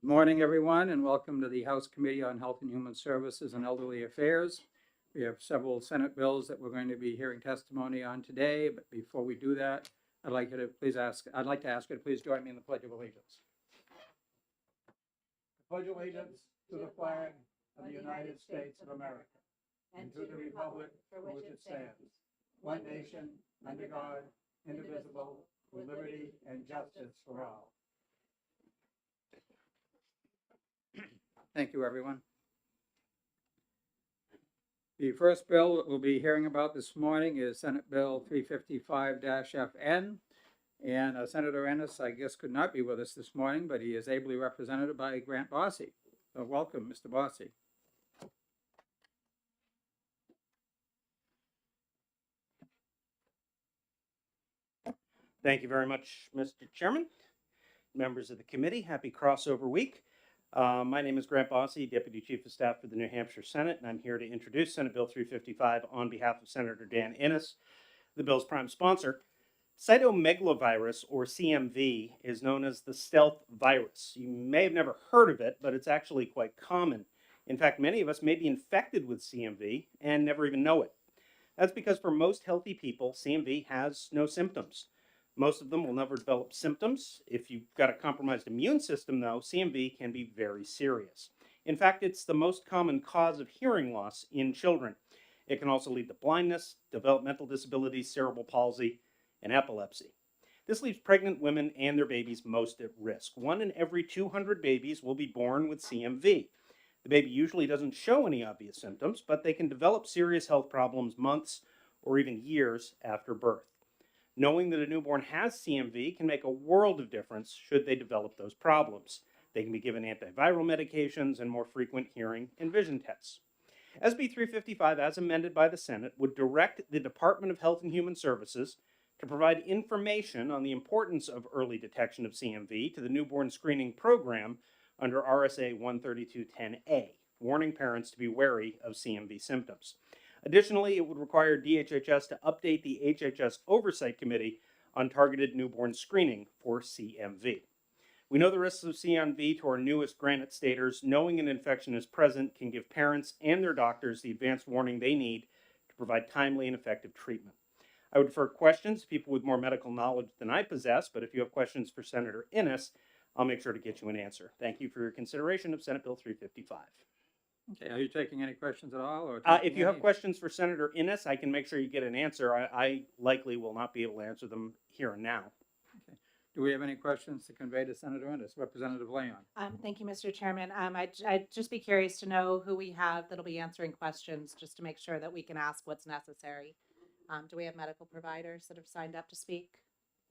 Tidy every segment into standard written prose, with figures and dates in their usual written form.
Good morning, everyone, and welcome to the House Committee on Health and Human Services and Elderly Affairs. We have several Senate bills that we're going to be hearing testimony on today, but before we do that, I'd like to ask you to please join me in the Pledge of Allegiance. I pledge allegiance to the flag of the United States of America and to the republic for which it stands, one nation, under God, indivisible, with liberty and justice for all. Thank you, everyone. The first bill that we'll be hearing about this morning is Senate Bill 355-FN. And Senator Ennis, I guess, could not be with us this morning, but he is ably represented by Grant Bossy. So welcome, Mr. Bossy. Thank you very much, Mr. Chairman. Members of the committee, happy crossover week. My name is Grant Bossy, Deputy Chief of Staff for the New Hampshire Senate, and I'm here to introduce Senate Bill 355 on behalf of Senator Dan Ennis, the bill's prime sponsor. Cytomegalovirus, or CMV, is known as the stealth virus. You may have never heard of it, but it's actually quite common. In fact, many of us may be infected with CMV and never even know it. That's because for most healthy people, CMV has no symptoms. Most of them will never develop symptoms. If you've got a compromised immune system, though, CMV can be very serious. In fact, it's the most common cause of hearing loss in children. It can also lead to blindness, developmental disabilities, cerebral palsy, and epilepsy. This leaves pregnant women and their babies most at risk. 1 in every 200 babies will be born with CMV. The baby usually doesn't show any obvious symptoms, but they can develop serious health problems months or even years after birth. Knowing that a newborn has CMV can make a world of difference should they develop those problems. They can be given antiviral medications and more frequent hearing and vision tests. SB 355, as amended by the Senate, would direct the Department of Health and Human Services to provide information on the importance of early detection of CMV to the newborn screening program under RSA 13210A, warning parents to be wary of CMV symptoms. Additionally, it would require DHHS to update the HHS Oversight Committee on targeted newborn screening for CMV. We know the risks of CMV to our newest Granite Staters. Knowing an infection is present can give parents and their doctors the advanced warning they need to provide timely and effective treatment. I would defer questions to people with more medical knowledge than I possess, but if you have questions for Senator Ennis, I'll make sure to get you an answer. Thank you for your consideration of Senate Bill 355. Okay, are you taking any questions at all? Or if you have questions for Senator Ennis, I can make sure you get an answer. I likely will not be able to answer them here and now. Okay. Do we have any questions to convey to Senator Ennis? Representative Leon. Thank you, Mr. Chairman. I'd just be curious to know who we have that'll be answering questions, just to make sure that we can ask what's necessary. Do we have medical providers that have signed up to speak?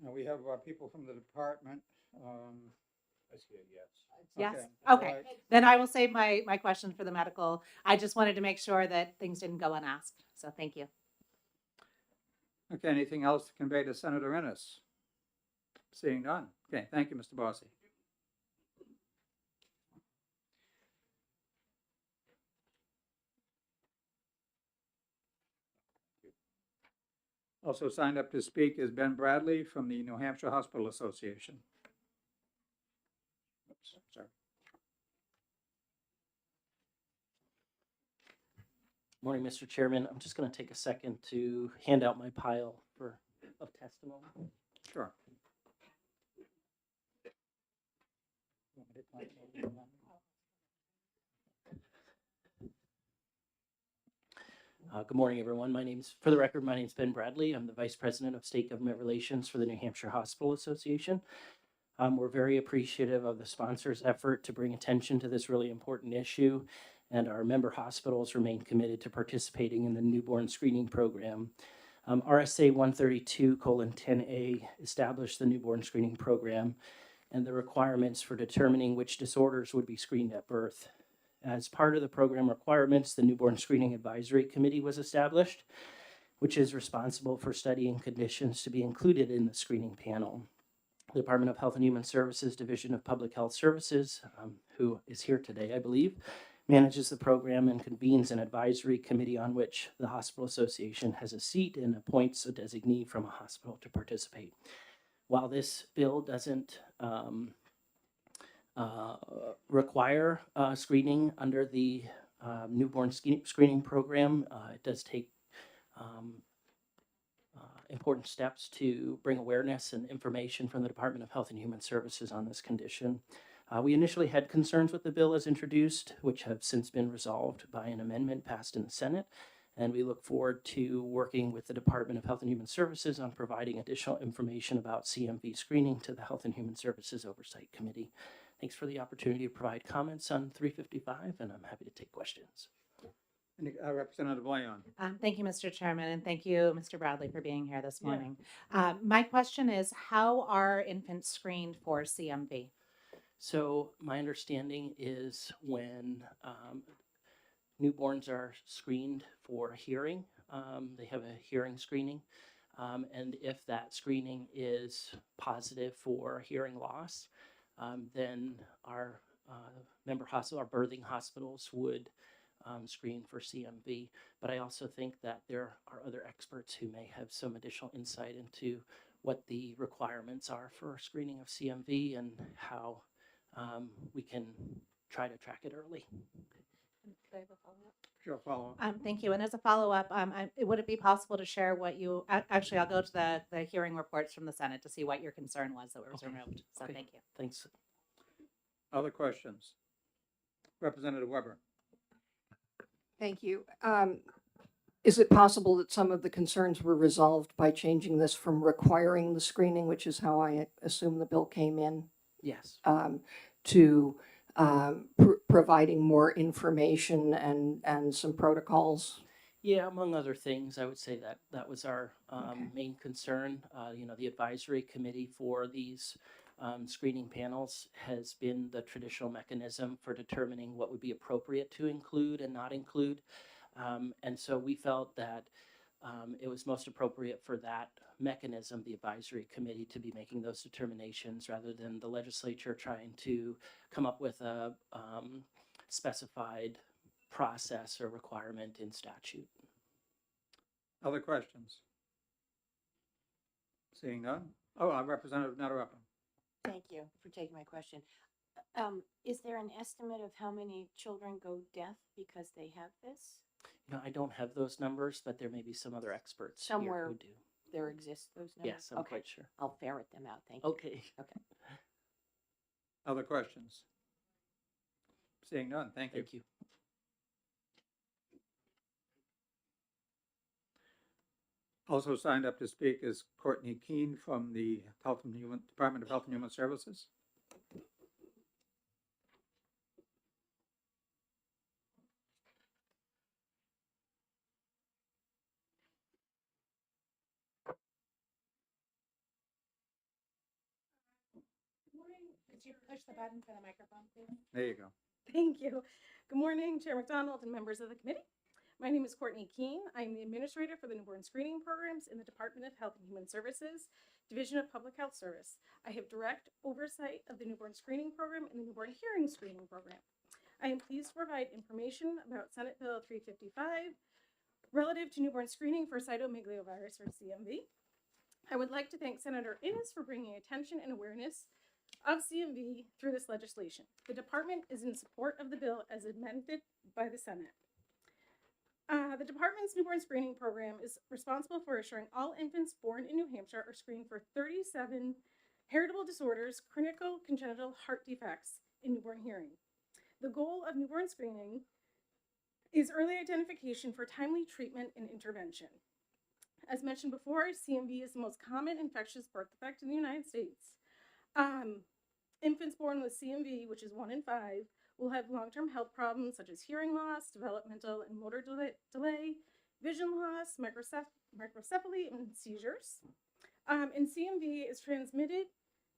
No, we have people from the department. I see a yes. Yes? Okay. Okay. Then I will save my question for the medical. I just wanted to make sure that things didn't go unasked. So thank you. Okay, anything else to convey to Senator Ennis? Seeing none. Okay, thank you, Mr. Bossy. Also signed up to speak is Ben Bradley from the New Hampshire Hospital Association. Oops, sorry. Morning, Mr. Chairman. I'm just going to take a second to hand out my pile of testimony. Sure. Good morning, everyone. For the record, my name is Ben Bradley. I'm the Vice President of State Government Relations for the New Hampshire Hospital Association. We're very appreciative of the sponsor's effort to bring attention to this really important issue, and our member hospitals remain committed to participating in the newborn screening program. RSA 132:10A established the newborn screening program and the requirements for determining which disorders would be screened at birth. As part of the program requirements, the Newborn Screening Advisory Committee was established, which is responsible for studying conditions to be included in the screening panel. The Department of Health and Human Services Division of Public Health Services, who is here today, I believe, manages the program and convenes an advisory committee on which the Hospital Association has a seat and appoints a designee from a hospital to participate. While this bill doesn't require screening under the newborn screening program. It does take um, important steps to bring awareness and information from the Department of Health and Human Services on this condition. We initially had concerns with the bill as introduced, which have since been resolved by an amendment passed in the Senate. And we look forward to working with the Department of Health and Human Services on providing additional information about CMV screening to the Health and Human Services Oversight Committee. Thanks for the opportunity to provide comments on 355, and I'm happy to take questions. Representative Leon. Thank you, Mr. Chairman, and thank you, Mr. Bradley, for being here this Yeah. morning. My question is, how are infants screened for CMV? So my understanding is when newborns are screened for hearing, they have a hearing screening. And if that screening is positive for hearing loss, then our member hospital, our birthing hospitals would screen for CMV. But I also think that there are other experts who may have some additional insight into what the requirements are for screening of CMV and how we can try to track it early. Could I have a follow-up? Sure, follow-up. Thank you. And as a follow-up, would it be possible to share what you, actually, I'll go to the hearing reports from the Senate to see what your concern was that was Okay. removed. So Okay. thank you. Thanks. Other questions? Representative Weber. Thank you. Is it possible that some of the concerns were resolved by changing this from requiring the screening, which is how I assume the bill came in, Yes. to providing more information and some protocols? Yeah, among other things, I would say that that was our Okay. main concern. The advisory committee for these screening panels has been the traditional mechanism for determining what would be appropriate to include and not include. And so we felt that it was most appropriate for that mechanism, the advisory committee, to be making those determinations rather than the legislature trying to come up with a specified process or requirement in statute. Other questions? Seeing none? Oh, Representative Nadarapa. Thank you for taking my question. Is there an estimate of how many children go deaf because they have this? I don't have those numbers, but there may be some other experts here Somewhere who do. There exist those numbers? Yes, I'm Okay, quite sure. I'll ferret them out, thank you. Okay. Other questions? Seeing none, thank you. Thank you. Also signed up to speak is Courtney Keene from the Department of Health and Human Services. Could you push the button for the microphone, please? There you go. Thank you. Good morning, Chair McDonald and members of the committee. My name is Courtney Keene. I'm the administrator for the newborn screening programs in the Department of Health and Human Services, Division of Public Health Service. I have direct oversight of the newborn screening program and the newborn hearing screening program. I am pleased to provide information about Senate Bill 355 relative to newborn screening for cytomegalovirus or CMV. I would like to thank Senator Innes for bringing attention and awareness of CMV through this legislation. The department is in support of the bill as amended by the Senate. The department's newborn screening program is responsible for assuring all infants born in New Hampshire are screened for 37 heritable disorders, critical congenital heart defects, and newborn hearing. The goal of newborn screening is early identification for timely treatment and intervention. As mentioned before, CMV is the most common infectious birth defect in the United States. Infants born with CMV, which is 1 in 5, will have long-term health problems such as hearing loss, developmental and motor delay, vision loss, microcephaly, and seizures. And CMV is transmitted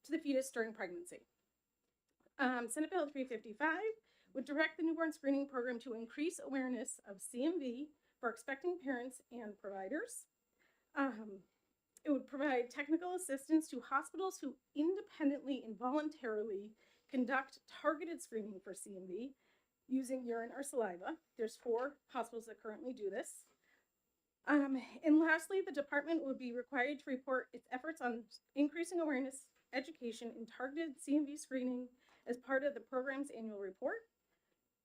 to the fetus during pregnancy. Senate Bill 355 would direct the newborn screening program to increase awareness of CMV for expecting parents and providers. It would provide technical assistance to hospitals who independently and voluntarily conduct targeted screening for CMV using urine or saliva. There's 4 hospitals that currently do this. And lastly, the department would be required to report its efforts on increasing awareness, education, and targeted CMV screening as part of the program's annual report,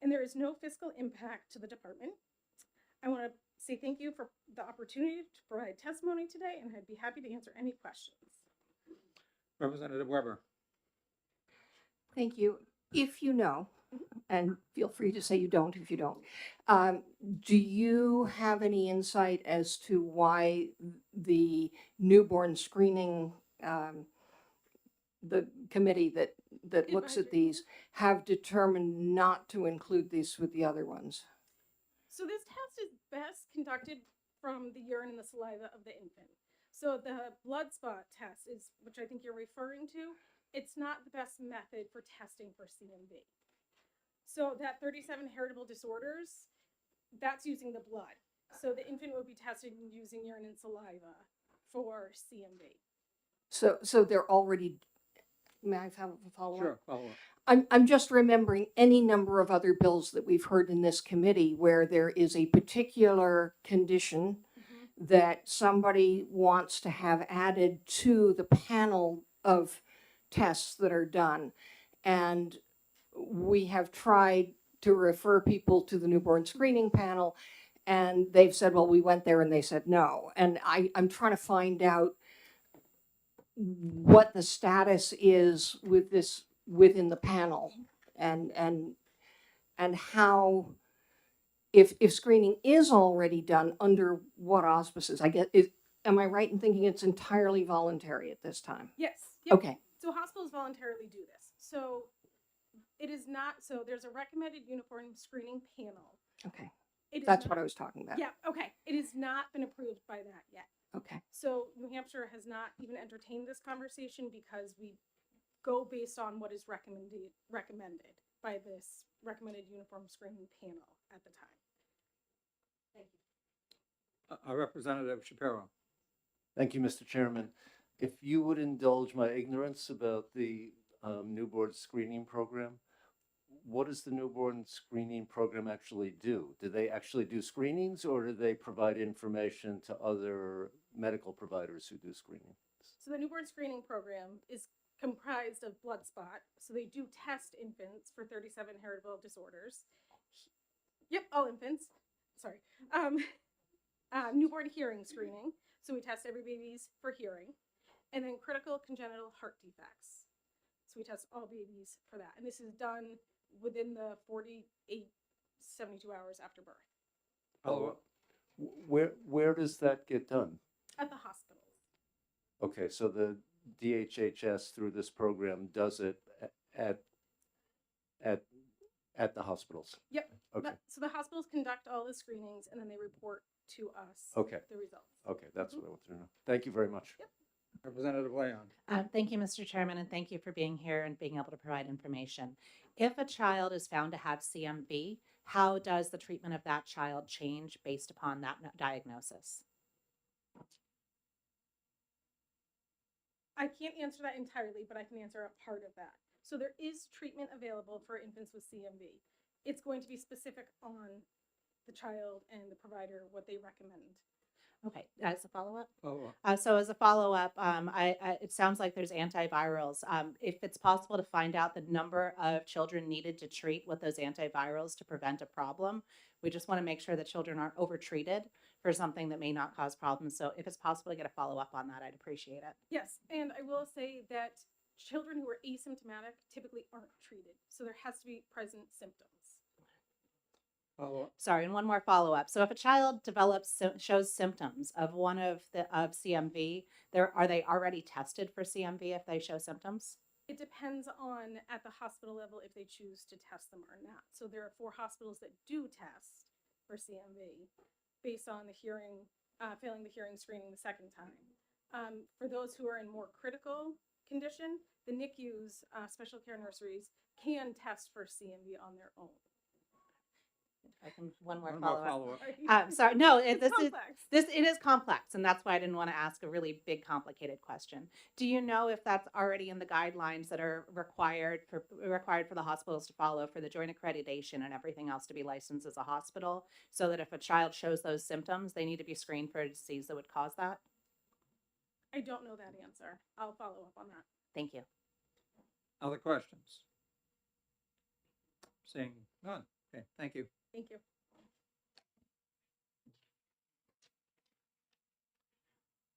and there is no fiscal impact to the department. I want to say thank you for the opportunity to provide testimony today, and I'd be happy to answer any questions. Representative Weber. Thank you. If you know, and feel free to say you don't if you don't, do you have any insight as to why the newborn screening, the committee that looks at Advisory these, have determined not to include these with the other ones? So this test is best conducted from the urine and the saliva of the infant. So the blood spot test is, which I think you're referring to, it's not the best method for testing for CMV. So that 37 heritable disorders, that's using the blood. So the infant would be tested using urine and saliva for CMV. So they're already, may I have a follow-up? Sure, follow up. I'm just remembering any number of other bills that we've heard in this committee where there is a particular condition that somebody wants to have added to the panel of tests that are done. And we have tried to refer people to the newborn screening panel, and they've said, well, we went there and they said no. And I'm trying to find out what the status is with this within the panel, and how, if screening is already done, under what auspices? Am I right in thinking it's entirely voluntary at this time? Yes. Yep. Okay. So hospitals voluntarily do this. So it is not, so there's a recommended uniform screening panel. Okay. It is That's not- what I was talking about. Yeah, okay. It has not been approved by that yet. Okay. So New Hampshire has not even entertained this conversation because we go based on what is recommended by this recommended uniform screening panel at the time. Thank you. Representative Shapiro. Thank you, Mr. Chairman. If you would indulge my ignorance about the newborn screening program, what does the newborn screening program actually do? Do they actually do screenings, or do they provide information to other medical providers who do screening? So the newborn screening program is comprised of blood spot. So they do test infants for 37 heritable disorders. Yep, all infants. Sorry. Newborn hearing screening. So we test every baby's for hearing. And then critical congenital heart defects. So we test all babies for that. And this is done within the 48, 72 hours after birth Follow up. Where does that get done? at the hospitals. Okay, so the DHHS through this program does it at the hospitals. Yep. Okay, So the hospitals conduct all the screenings and then they report to us Okay. the results. okay, that's what I wanted to know. Thank you very much. Representative Leon. Thank you, Mr. Chairman, and thank you for being here and being able to provide information. If a child is found to have CMV, how does the treatment of that child change based upon that diagnosis? I can't answer that entirely, but I can answer a part of that. So there is treatment available for infants with CMV. It's going to be specific on the child and the provider, what they recommend. Okay, as a follow-up? Follow up. So as a follow-up, it sounds like there's antivirals. If it's possible to find out the number of children needed to treat with those antivirals to prevent a problem, we just want to make sure that children aren't over-treated for something that may not cause problems. So if it's possible to get a follow-up on that, I'd appreciate it. Yes, and I will say that children who are asymptomatic typically aren't treated. So there has to be present symptoms. Follow up. Sorry, and one more follow-up. So if a child shows symptoms of one of CMV, are they already tested for CMV if they show symptoms? It depends on at the hospital level if they choose to test them or not. So there are 4 hospitals that do test for CMV based on the hearing, failing the hearing screening the second time. For those who are in more critical condition, the NICUs, special care nurseries, can test for CMV on their own. One more One more follow-up. follow up. Sorry, no, It's complex. it is complex, and that's why I didn't want to ask a really big, complicated question. Do you know if that's already in the guidelines that are required for the hospitals to follow for the joint accreditation and everything else to be licensed as a hospital, so that if a child shows those symptoms, they need to be screened for a disease that would cause that? I don't know that answer. I'll follow up on that. Thank you. Other questions? Seeing none. Okay, thank you. Thank you.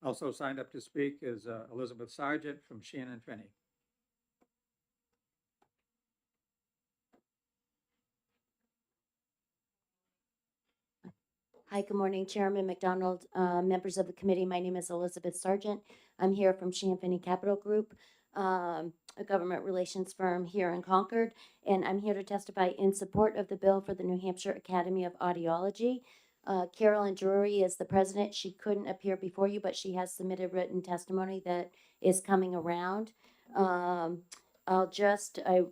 Also signed up to speak is Elizabeth Sargent from Shannon Finney. Hi, good morning, Chairman McDonald, members of the committee. My name is Elizabeth Sargent. I'm here from Champaign Capital Group, a government relations firm here in Concord, and I'm here to testify in support of the bill for the New Hampshire Academy of Audiology. Carolyn Drury is the president. She couldn't appear before you, but she has submitted written testimony that is coming around. I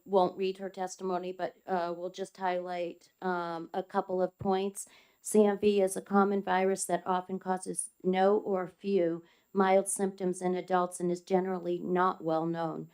won't read her testimony, but we'll just highlight a couple of points. CMV is a common virus that often causes no or few mild symptoms in adults and is generally not well known.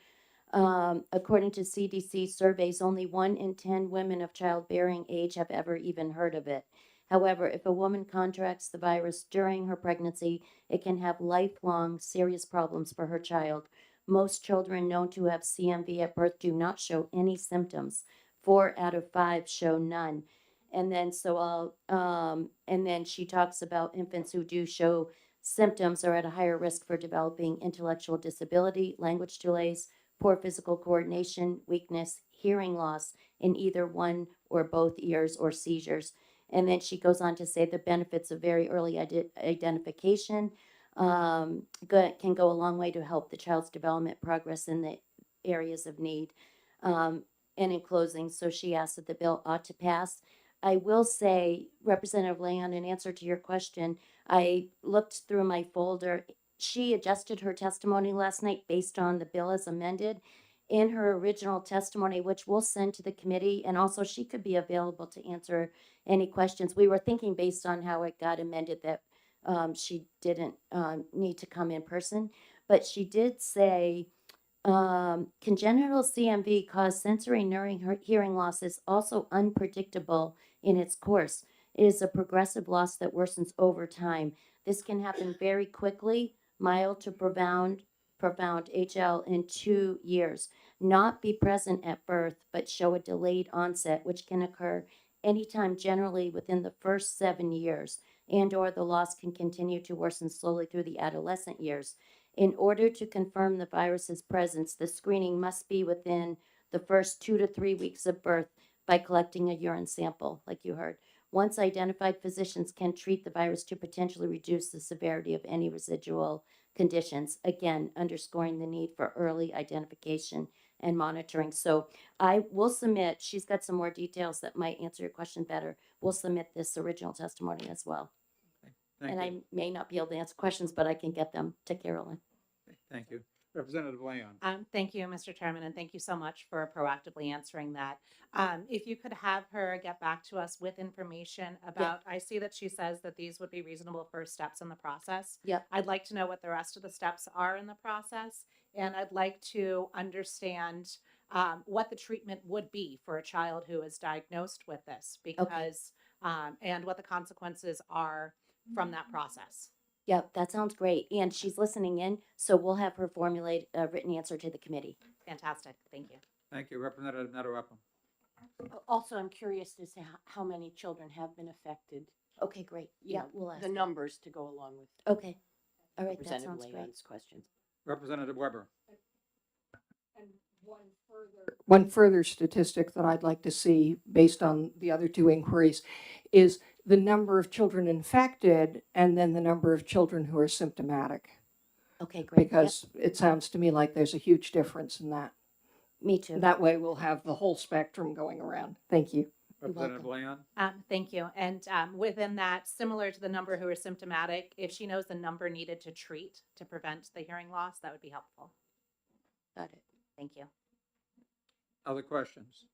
According to CDC surveys, only 1 in 10 women of childbearing age have ever even heard of it. However, if a woman contracts the virus during her pregnancy, it can have lifelong serious problems for her child. Most children known to have CMV at birth do not show any symptoms. 4 out of 5 show none. And then and then she talks about infants who do show symptoms are at a higher risk for developing intellectual disability, language delays, poor physical coordination, weakness, hearing loss in either one or both ears, or seizures. And then she goes on to say the benefits of very early identification can go a long way to help the child's development progress in the areas of need. And in closing, so she asked that the bill ought to pass. I will say, Representative Leon, in answer to your question, I looked through my folder. She adjusted her testimony last night based on the bill as amended. In her original testimony, which we'll send to the committee, and also she could be available to answer any questions. We were thinking based on how it got amended that she didn't need to come in person, but she did say congenital CMV cause sensory hearing loss is also unpredictable in its course. It is a progressive loss that worsens over time. This can happen very quickly, mild to profound HL in 2 years. Not be present at birth, but show a delayed onset, which can occur anytime, generally within the first 7 years, and or the loss can continue to worsen slowly through the adolescent years. In order to confirm the virus's presence, the screening must be within the first 2 to 3 weeks of birth by collecting a urine sample, like you heard. Once identified, physicians can treat the virus to potentially reduce the severity of any residual conditions, again, underscoring the need for early identification and monitoring. So I will submit, she's got some more details that might answer your question better. We'll submit this original testimony as well. Thank And you. I may not be able to answer questions, but I can get them to Carolyn. Thank you. Representative Leon. Thank you, Mr. Chairman, and thank you so much for proactively answering that. If you could have her get back to us with information about, I see that she says that these would be reasonable first steps in the process. Yep. I'd like to know what the rest of the steps are in the process, and I'd like to understand what the treatment would be for a child who is diagnosed with this, because and what the consequences are from that process. Yep, that sounds great. And she's listening in, so we'll have her formulate a written answer to the committee. Fantastic. Thank you. Thank you. Representative Netter-Upham. Also, I'm curious to see how many children have been affected. Okay, great. You Yeah, know, we'll ask. the numbers to go along with Okay. All right, that Representative sounds great. Leon's questions. Representative Weber. And one further statistic that I'd like to see based on the other two inquiries is the number of children infected and then the number of children who are symptomatic. Okay, great. Yep, Because it sounds to me like there's a huge difference in that. me too. That way we'll have the whole spectrum going around. Thank you. Representative Leon. Thank you. And within that, similar to the number who are symptomatic, if she knows the number needed to treat to prevent the hearing loss, that would be helpful. Got it. Thank you. Other questions?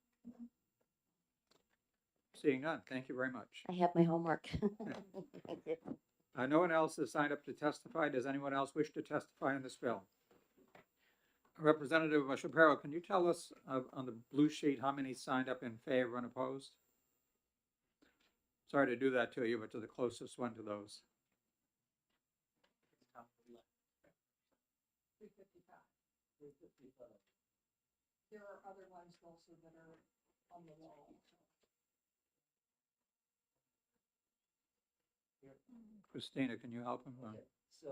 Seeing none. Thank you very much. I have my homework. Thank you. No one else has signed up to testify. Does anyone else wish to testify on this bill? Representative Shapiro, can you tell us on the blue sheet how many signed up in favor and opposed? Sorry to do that to you, but to the closest one to those. 355. There are other ones also that are Christina, can you help him? Okay, so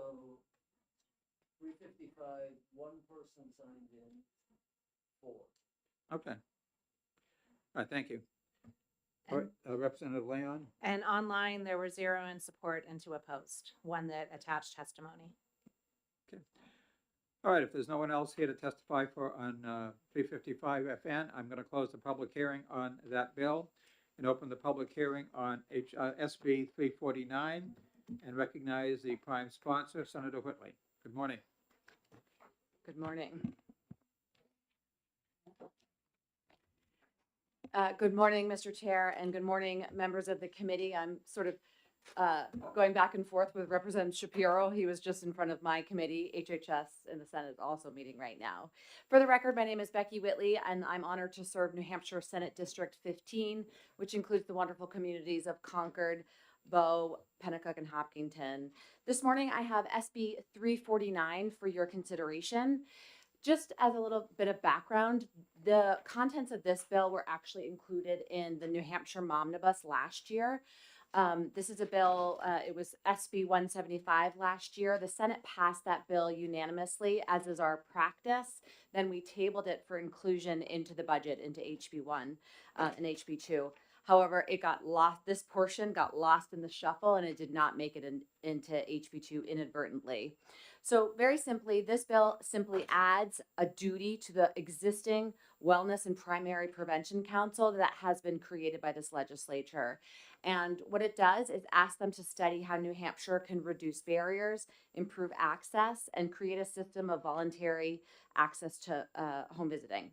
355, one person signed in, 4. Okay. All right, thank you. All right, Representative Leon? And online, there were 0 in support and 2 opposed, 1 that attached testimony. All right, if there's no one else here to testify for on 355 FN, I'm going to close the public hearing on that bill and open the public hearing on SB 349 and recognize the prime sponsor, Senator Whitley. Good morning. Good morning. Good morning, Mr. Chair, and good morning, members of the committee. I'm sort of going back and forth with Representative Shapiro. He was just in front of my committee. HHS in the Senate is also meeting right now. For the record, my name is Becky Whitley, and I'm honored to serve New Hampshire Senate District 15, which includes the wonderful communities of Concord, Bow, Pennacook, and Hopkinton. This morning, I have SB 349 for your consideration. Just as a little bit of background, the contents of this bill were actually included in the New Hampshire Momnibus last year. This is a bill, it was SB 175 last year. The Senate passed that bill unanimously, as is our practice. Then we tabled it for inclusion into the budget, into HB1 and HB2. However, it got lost, this portion got lost in the shuffle and it did not make it into HB2 inadvertently. So very simply, this bill simply adds a duty to the existing Wellness and Primary Prevention Council that has been created by this legislature. And what it does is ask them to study how New Hampshire can reduce barriers, improve access, and create a system of voluntary access to home visiting.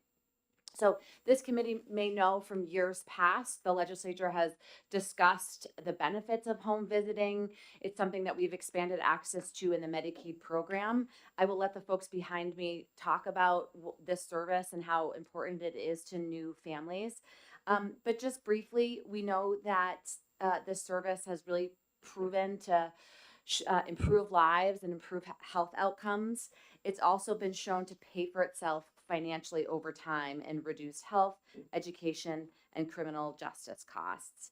So this committee may know from years past, the legislature has discussed the benefits of home visiting. It's something that we've expanded access to in the Medicaid program. I will let the folks behind me talk about this service and how important it is to new families. But just briefly, we know that this service has really proven to improve lives and improve health outcomes. It's also been shown to pay for itself financially over time and reduce health, education, and criminal justice costs.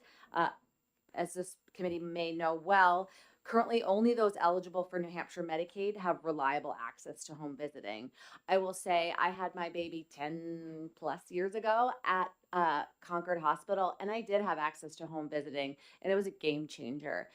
As this committee may know well, currently only those eligible for New Hampshire Medicaid have reliable access to home visiting. I will say I had my baby 10 plus years ago at Concord Hospital, and I did have access to home visiting, and it was a game changer.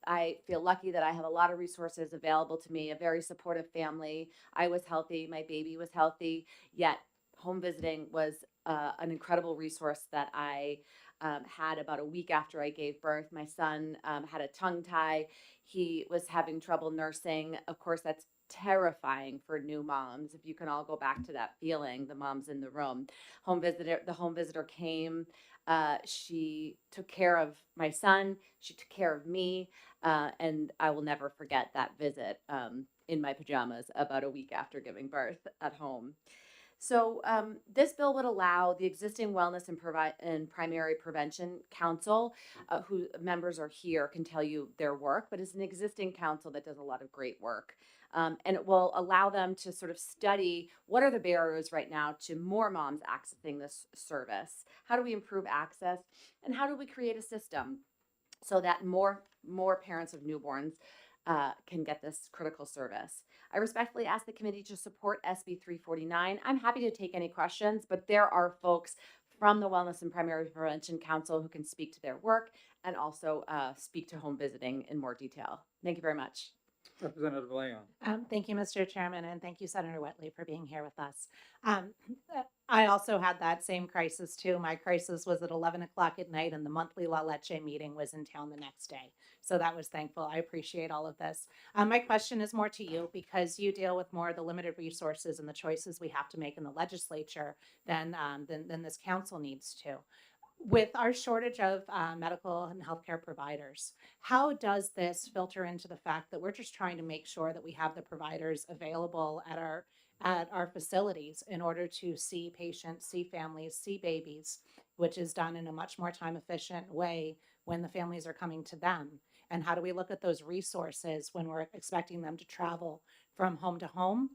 I feel lucky that I have a lot of resources available to me, a very supportive family. I was healthy, my baby was healthy, yet home visiting was an incredible resource that I had about a week after I gave birth. My son had a tongue tie. He was having trouble nursing. Of course, that's terrifying for new moms. If you can all go back to that feeling, the moms in the room. The home visitor came. She took care of my son. She took care of me. And I will never forget that visit in my pajamas about a week after giving birth at home. So this bill would allow the existing Wellness and Primary Prevention Council, who members are here, can tell you their work, but it's an existing council that does a lot of great work. And it will allow them to sort of study what are the barriers right now to more moms accessing this service. How do we improve access? And how do we create a system so that more parents of newborns can get this critical service? I respectfully ask the committee to support SB 349. I'm happy to take any questions, but there are folks from the Wellness and Primary Prevention Council who can speak to their work and also speak to home visiting in more detail. Thank you very much. Representative Leon. Thank you, Mr. Chairman, and thank you, Senator Whitley, for being here with us. I also had that same crisis too. My crisis was at 11 o'clock at night, and the monthly La Leche meeting was in town the next day. So that was thankful. I appreciate all of this. My question is more to you because you deal with more of the limited resources and the choices we have to make in the legislature than this council needs to. With our shortage of medical and healthcare providers, how does this filter into the fact that we're just trying to make sure that we have the providers available at our facilities in order to see patients, see families, see babies, which is done in a much more time efficient way when the families are coming to them? And how do we look at those resources when we're expecting them to travel from home to home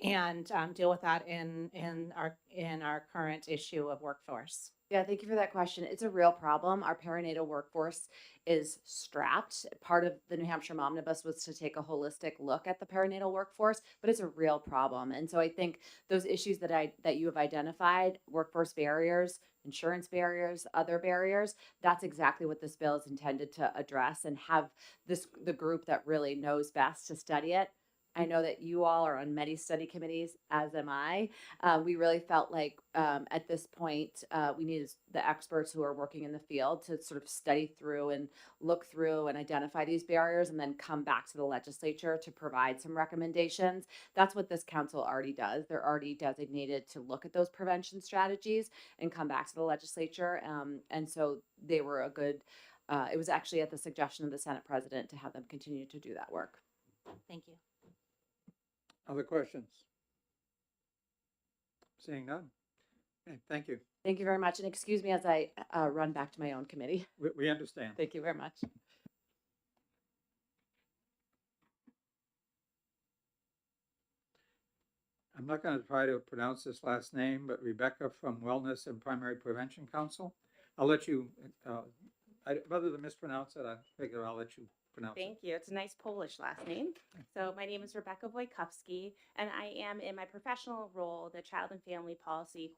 and deal with that in our current issue of workforce? Yeah, thank you for that question. It's a real problem. Our perinatal workforce is strapped. Part of the New Hampshire Momnibus was to take a holistic look at the perinatal workforce, but it's a real problem. And so I think those issues that you have identified, workforce barriers, insurance barriers, other barriers, that's exactly what this bill is intended to address and have the group that really knows best to study it. I know that you all are on many study committees, as am I. We really felt like at this point we needed the experts who are working in the field to sort of study through and look through and identify these barriers and then come back to the legislature to provide some recommendations. That's what this council already does. They're already designated to look at those prevention strategies and come back to the legislature. And so they were a good, it was actually at the suggestion of the Senate president to have them continue to do that work. Thank you. Other questions? Seeing none. Okay, thank you. Thank you very much. And excuse me as I run back to my own committee. We understand. Thank you very much. I'm not going to try to pronounce this last name, but Rebecca from Wellness and Primary Prevention Council. I'll let you, rather than mispronounce it, I figure I'll let you pronounce it. Thank you. It's a nice Polish last name. So my name is Rebecca Boykowski, and I am in my professional role the Child and Family Policy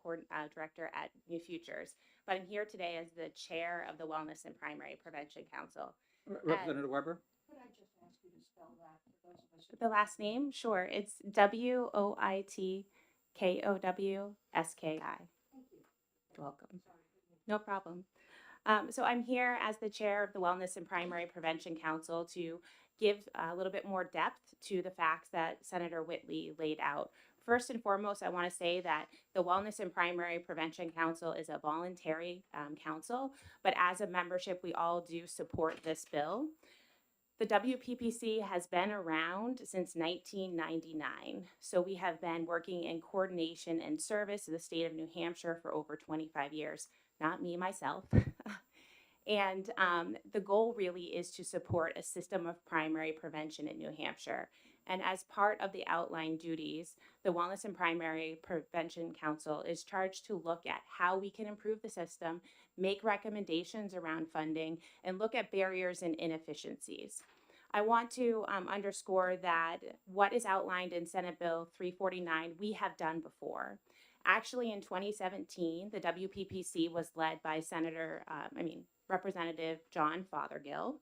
Director at New Futures. But I'm here today as the chair of the Wellness and Primary Prevention Council. Representative Weber? Could I just ask you to spell that for those of us who The last name, sure. It's WoitkoWski. Thank you. Welcome. No problem. So I'm here as the chair of the Wellness and Primary Prevention Council to give a little bit more depth to the facts that Senator Whitley laid out. First and foremost, I want to say that the Wellness and Primary Prevention Council is a voluntary council, but as a membership, we all do support this bill. The WPPC has been around since 1999, so we have been working in coordination and service of the state of New Hampshire for over 25 years. Not me, myself. And the goal really is to support a system of primary prevention in New Hampshire. And as part of the outlined duties, the Wellness and Primary Prevention Council is charged to look at how we can improve the system, make recommendations around funding, and look at barriers and inefficiencies. I want to underscore that what is outlined in Senate Bill 349, we have done before. Actually, in 2017, the WPPC was led by Representative John Fothergill,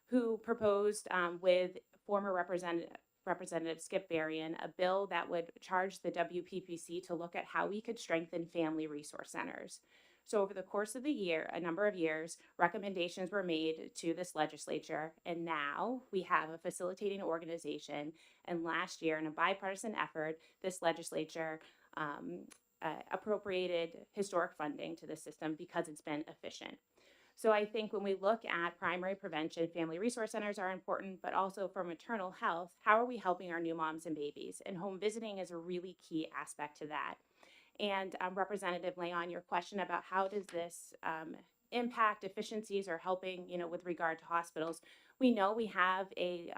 who proposed with former Representative Skip Berrien a bill that would charge the WPPC to look at how we could strengthen family resource centers. So over the course of the year, a number of years, recommendations were made to this legislature, and now we have a facilitating organization. And last year, in a bipartisan effort, this legislature appropriated historic funding to the system because it's been efficient. So I think when we look at primary prevention, family resource centers are important, but also for maternal health, how are we helping our new moms and babies? And home visiting is a really key aspect to that. And Representative Leon, your question about how does this impact efficiencies or helping, with regard to hospitals, we know we have a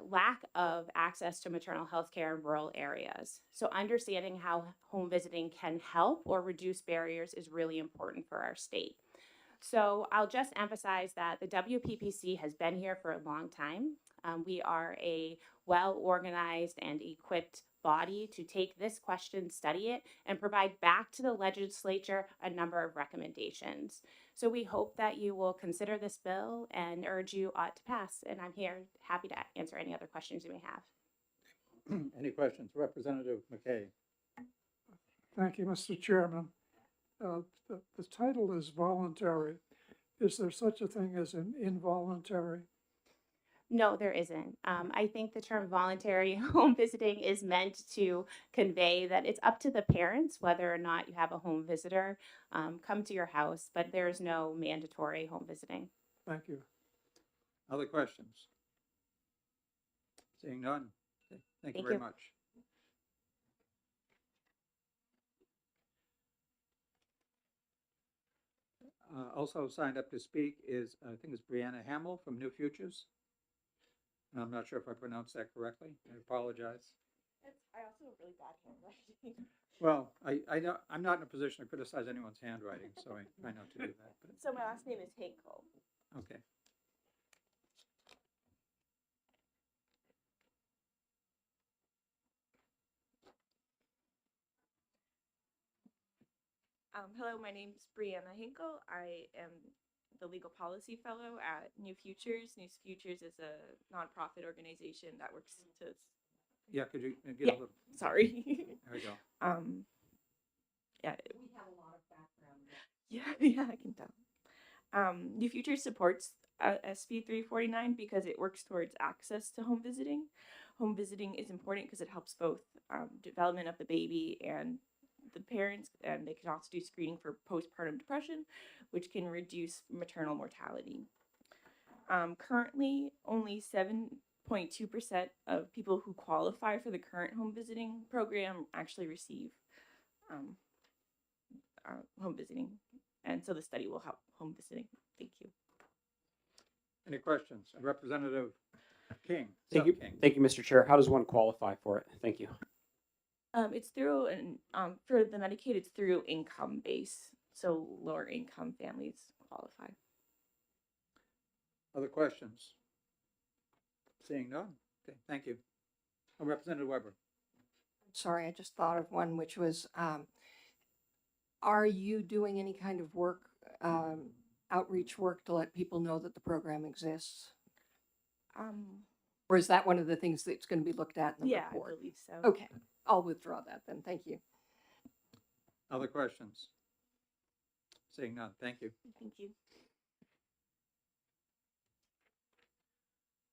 lack of access to maternal health care in rural areas. So understanding how home visiting can help or reduce barriers is really important for our state. So I'll just emphasize that the WPPC has been here for a long time. We are a well-organized and equipped body to take this question, study it, and provide back to the legislature a number of recommendations. So we hope that you will consider this bill and urge you ought to pass. And I'm here happy to answer any other questions you may have. Any questions? Representative McKay. Thank you, Mr. Chairman. The title is voluntary. Is there such a thing as an involuntary? No, there isn't. I think the term voluntary home visiting is meant to convey that it's up to the parents whether or not you have a home visitor come to your house, but there's no mandatory home visiting. Thank you. Other questions? Seeing none. Okay, thank you very much. Also signed up to speak is, I think it's Brianna Hamill from New Futures. I'm not sure if I pronounced that correctly. I apologize. I also have really bad handwriting. Well, I'm not in a position to criticize anyone's handwriting, so I try not to do that, but, So my last name is Hinkle. okay. Hello, my name is Brianna Hinkle. I am the legal policy fellow at New Futures. New Futures is a nonprofit organization that works to. Yeah, could you get Yeah. a little, Sorry. there we go. Yeah. We have a lot of background. Yeah, I can tell. New Futures supports SB 349 because it works towards access to home visiting. Home visiting is important because it helps both development of the baby and the parents, and they can also do screening for postpartum depression, which can reduce maternal mortality. Currently, only 7.2% of people who qualify for the current home visiting program actually receive home visiting, and so the study will help home visiting. Thank you. Any questions? Representative King. Thank you. King. Thank you, Mr. Chair. How does one qualify for it? Thank you. It's through for the Medicaid, it's through income base, so lower income families qualify. Other questions? Seeing none. Okay, thank you. Representative Weber. Sorry, I just thought of one, which was, are you doing any kind of work, outreach work to let people know that the program exists? Or is that one of the things that's going to be looked at in the Yeah, report? I believe so. Okay, I'll withdraw that then. Thank you. Other questions? Seeing none. Thank you. Thank you.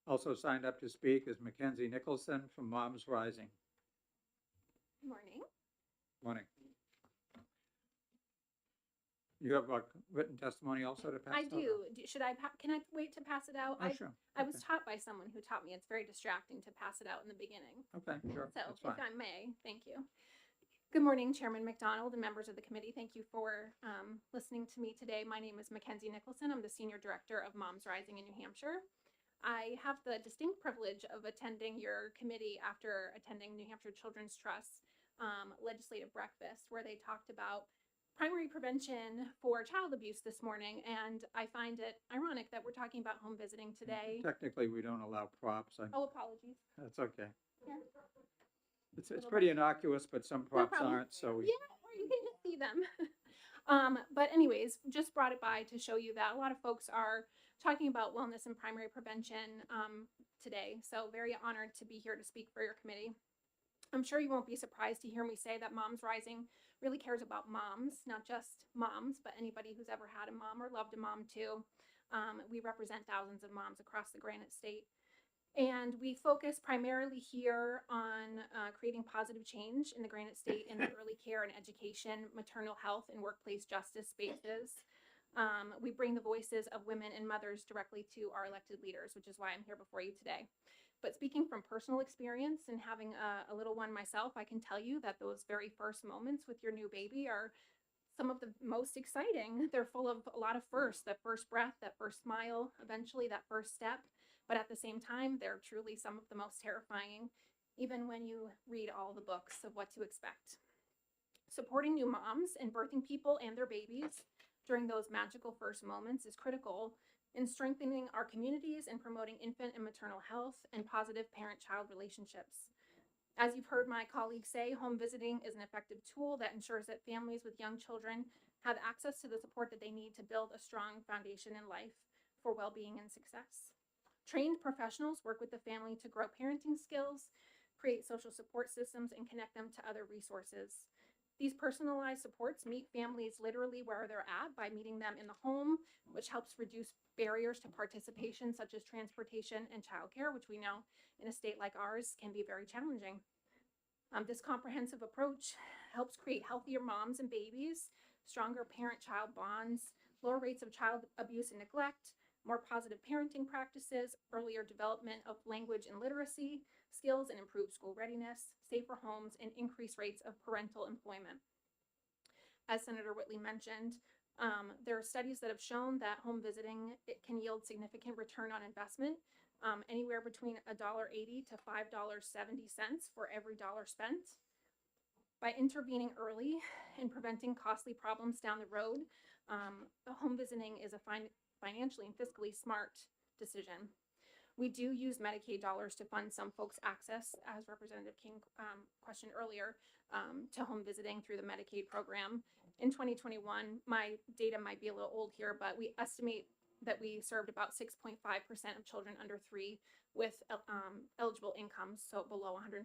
Also signed up to speak is McKenzie Nicholson from Moms Rising. Good morning. Morning. You have a written testimony also to pass I out? do. Should I, can I wait to pass it out? Oh, sure. I was Okay. taught by someone who taught me it's very distracting to pass it out in the beginning. Okay, sure. So That's if fine. I may, thank you. Good morning, Chairman McDonald and members of the committee. Thank you for listening to me today. My name is McKenzie Nicholson. I'm the Senior Director of Moms Rising in New Hampshire. I have the distinct privilege of attending your committee after attending New Hampshire Children's Trust's legislative breakfast, where they talked about primary prevention for child abuse this morning. And I find it ironic that we're talking about home visiting today. Technically, we don't allow props. Oh, apologies. That's okay. Here. It's pretty innocuous, but some props problem. aren't, so we, Yeah, or you can just see them. But anyways, just brought it by to show you that a lot of folks are talking about wellness and primary prevention today. So very honored to be here to speak for your committee. I'm sure you won't be surprised to hear me say that Moms Rising really cares about moms, not just moms, but anybody who's ever had a mom or loved a mom too. We represent thousands of moms across the Granite State. And we focus primarily here on creating positive change in the Granite State in the early care and education, maternal health, and workplace justice spaces. We bring the voices of women and mothers directly to our elected leaders, which is why I'm here before you today. But speaking from personal experience and having a little one myself, I can tell you that those very first moments with your new baby are some of the most exciting. They're full of a lot of firsts, that first breath, that first smile, eventually that first step. But at the same time, they're truly some of the most terrifying, even when you read all the books of what to expect. Supporting new moms and birthing people and their babies during those magical first moments is critical in strengthening our communities and promoting infant and maternal health and positive parent-child relationships. As you've heard my colleagues say, home visiting is an effective tool that ensures that families with young children have access to the support that they need to build a strong foundation in life for well-being and success. Trained professionals work with the family to grow parenting skills, create social support systems, and connect them to other resources. These personalized supports meet families literally where they're at by meeting them in the home, which helps reduce barriers to participation such as transportation and childcare, which we know in a state like ours can be very challenging. This comprehensive approach helps create healthier moms and babies, stronger parent-child bonds, lower rates of child abuse and neglect, more positive parenting practices, earlier development of language and literacy skills, and improved school readiness, safer homes, and increased rates of parental employment. As Senator Whitley mentioned, there are studies that have shown that home visiting, it can yield significant return on investment anywhere between $1.80 to $5.70 for every dollar spent. By intervening early and preventing costly problems down the road, home visiting is a financially and fiscally smart decision. We do use Medicaid dollars to fund some folks' access, as Representative King questioned earlier, to home visiting through the Medicaid program. In 2021, my data might be a little old here, but we estimate that we served about 6.5% of children under 3 with eligible incomes, so below 150%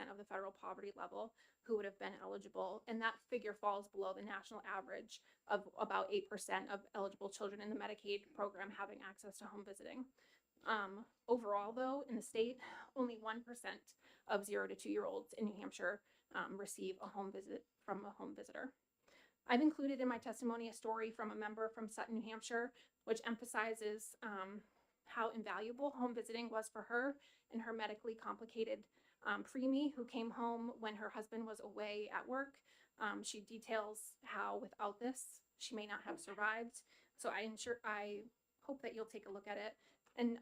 of the federal poverty level, who would have been eligible. And that figure falls below the national average of about 8% of eligible children in the Medicaid program having access to home visiting. Overall, though, in the state, only 1% of 0 to 2-year-olds in New Hampshire receive a home visit from a home visitor. I've included in my testimony a story from a member from Sutton, New Hampshire, which emphasizes how invaluable home visiting was for her and her medically complicated preemie who came home when her husband was away at work. She details how without this, she may not have survived. So I hope that you'll take a look at it. And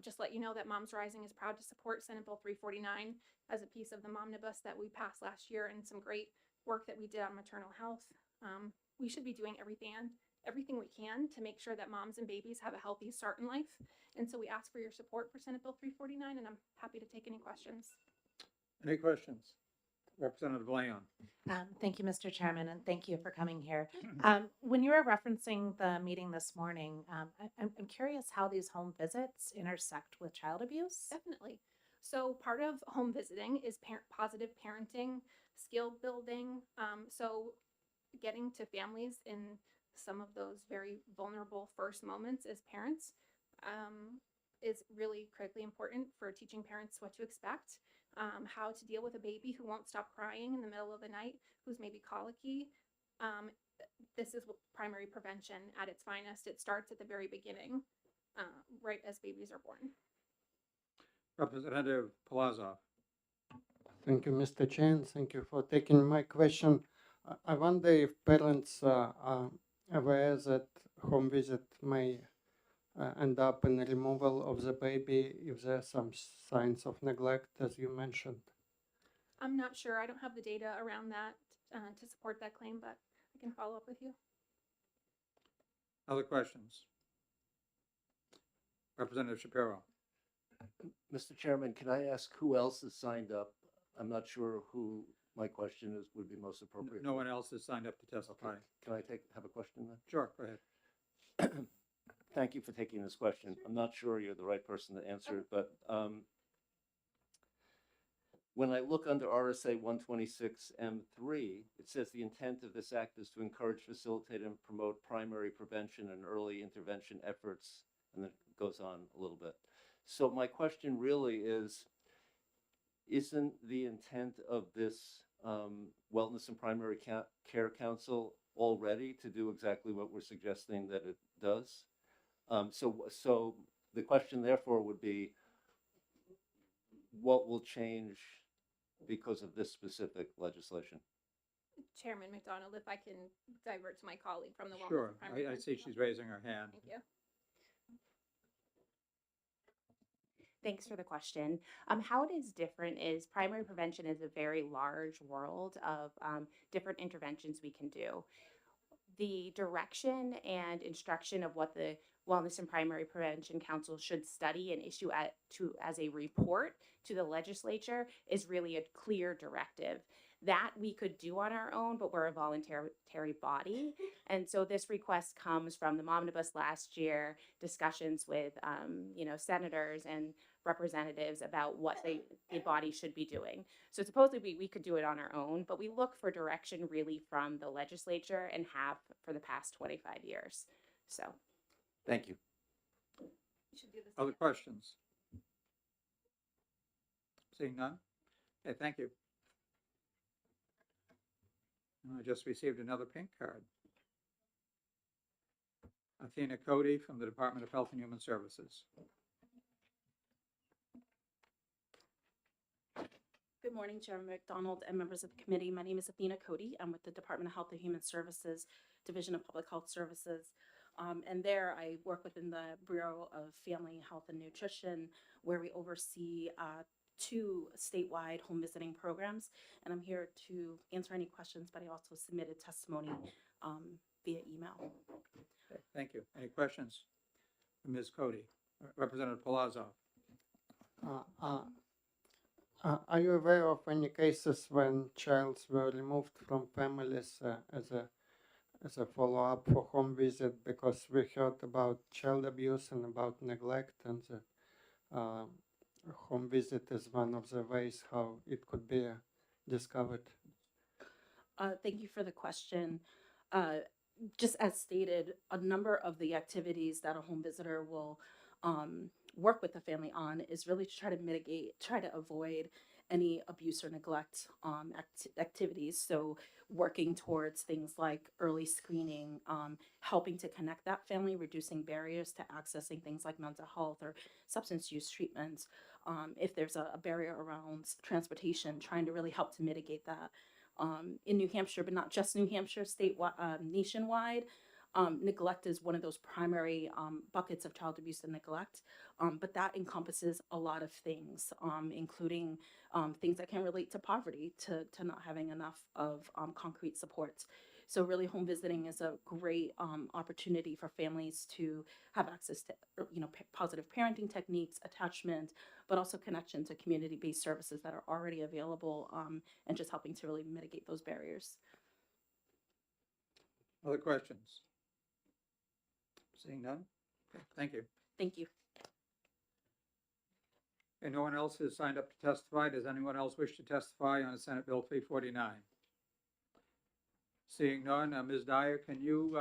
just let you know that Moms Rising is proud to support Senate Bill 349 as a piece of the Momnibus that we passed last year and some great work that we did on maternal health. We should be doing everything we can to make sure that moms and babies have a healthy start in life. And so we ask for your support for Senate Bill 349, and I'm happy to take any questions. Any questions? Representative Leon. Thank you, Mr. Chairman, and thank you for coming here. When you were referencing the meeting this morning, I'm curious how these home visits intersect with child abuse. Definitely. So part of home visiting is positive parenting, skill building. So getting to families in some of those very vulnerable first moments as parents is really critically important for teaching parents what to expect, how to deal with a baby who won't stop crying in the middle of the night, who's maybe colicky. This is primary prevention at its finest. It starts at the very beginning, right as babies are born. Representative Palazzo. Thank you, Mr. Chair, and thank you for taking my question. I wonder if parents are aware that home visit may end up in the removal of the baby if there are some signs of neglect, as you mentioned. I'm not sure. I don't have the data around that to support that claim, but I can follow up with you. Other questions? Representative Shapiro. Mr. Chairman, can I ask who else has signed up? I'm not sure who my question would be most appropriate. No one else has signed up to testify. Can I have a question then? Sure, go ahead. Thank you for taking this question. I'm not sure you're the right person to answer it, but when I look under RSA 126M3, it says the intent of this act is to encourage, facilitate, and promote primary prevention and early intervention efforts, and then it goes on a little bit. So my question really is, isn't the intent of this Wellness and Primary Care Council already to do exactly what we're suggesting that it does? So the question therefore would be, what will change because of this specific legislation? Chairman McDonald, if I can divert to my colleague from the Wellness Sure, and Primary I Care see she's raising her hand. Thank you. Thanks for the question. How it is different is primary prevention is a very large world of different interventions we can do. The direction and instruction of what the Wellness and Primary Prevention Council should study and issue as a report to the legislature is really a clear directive. That we could do on our own, but we're a voluntary body. And so this request comes from the Momnibus last year, discussions with senators and representatives about what the body should be doing. So supposedly we could do it on our own, but we look for direction really from the legislature and have for the past 25 years. So. Thank you. Other questions? Seeing none? Okay, thank you. I just received another pink card. Athena Cody from the Department of Health and Human Services. Good morning, Chairman McDonald and members of the committee. My name is Athena Cody. I'm with the Department of Health and Human Services, Division of Public Health Services. And there I work within the Bureau of Family Health and Nutrition, where we oversee 2 statewide home visiting programs. And I'm here to answer any questions, but I also submitted testimony via email. Okay, thank you. Any questions? Ms. Cody, Representative Palazzo. Are you aware of any cases when childs were removed from families as a follow-up for home visit? Because we heard about child abuse and about neglect, and the home visit is one of the ways how it could be discovered. Thank you for the question. Just as stated, a number of the activities that a home visitor will work with the family on is really to try to mitigate, try to avoid any abuse or neglect activities. So working towards things like early screening, helping to connect that family, reducing barriers to accessing things like mental health or substance use treatments. If there's a barrier around transportation, trying to really help to mitigate that. In New Hampshire, but not just New Hampshire, nationwide, neglect is one of those primary buckets of child abuse and neglect. But that encompasses a lot of things, including things that can relate to poverty, to not having enough of concrete supports. So really home visiting is a great opportunity for families to have access to, positive parenting techniques, attachment, but also connection to community-based services that are already available, and just helping to really mitigate those barriers. Other questions? Seeing none? Okay, thank you. Thank you. And no one else has signed up to testify. Does anyone else wish to testify on Senate Bill 349? Seeing none, Ms. Dyer, can you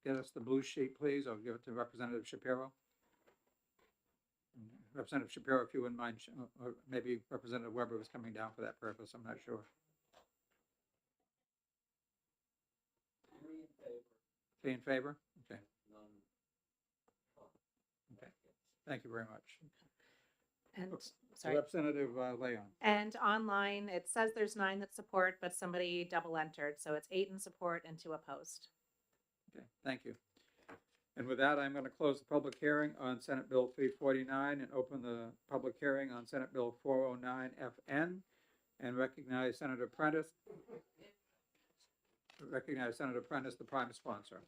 get us the blue sheet, please, or give it to Representative Shapiro? Representative Shapiro, if you wouldn't mind, or maybe Representative Weber was coming down for that purpose, I'm not sure. 3 in favor? Okay. Okay, thank you very much. And, sorry. Representative Leon. And online, it says there's 9 that support, but somebody double entered, so it's 8 in support and 2 opposed. Okay, thank you. And with that, I'm going to close the public hearing on Senate Bill 349 and open the public hearing on Senate Bill 409 FN and recognize Senator Prentis. Recognize Senator Prentis, the prime sponsor.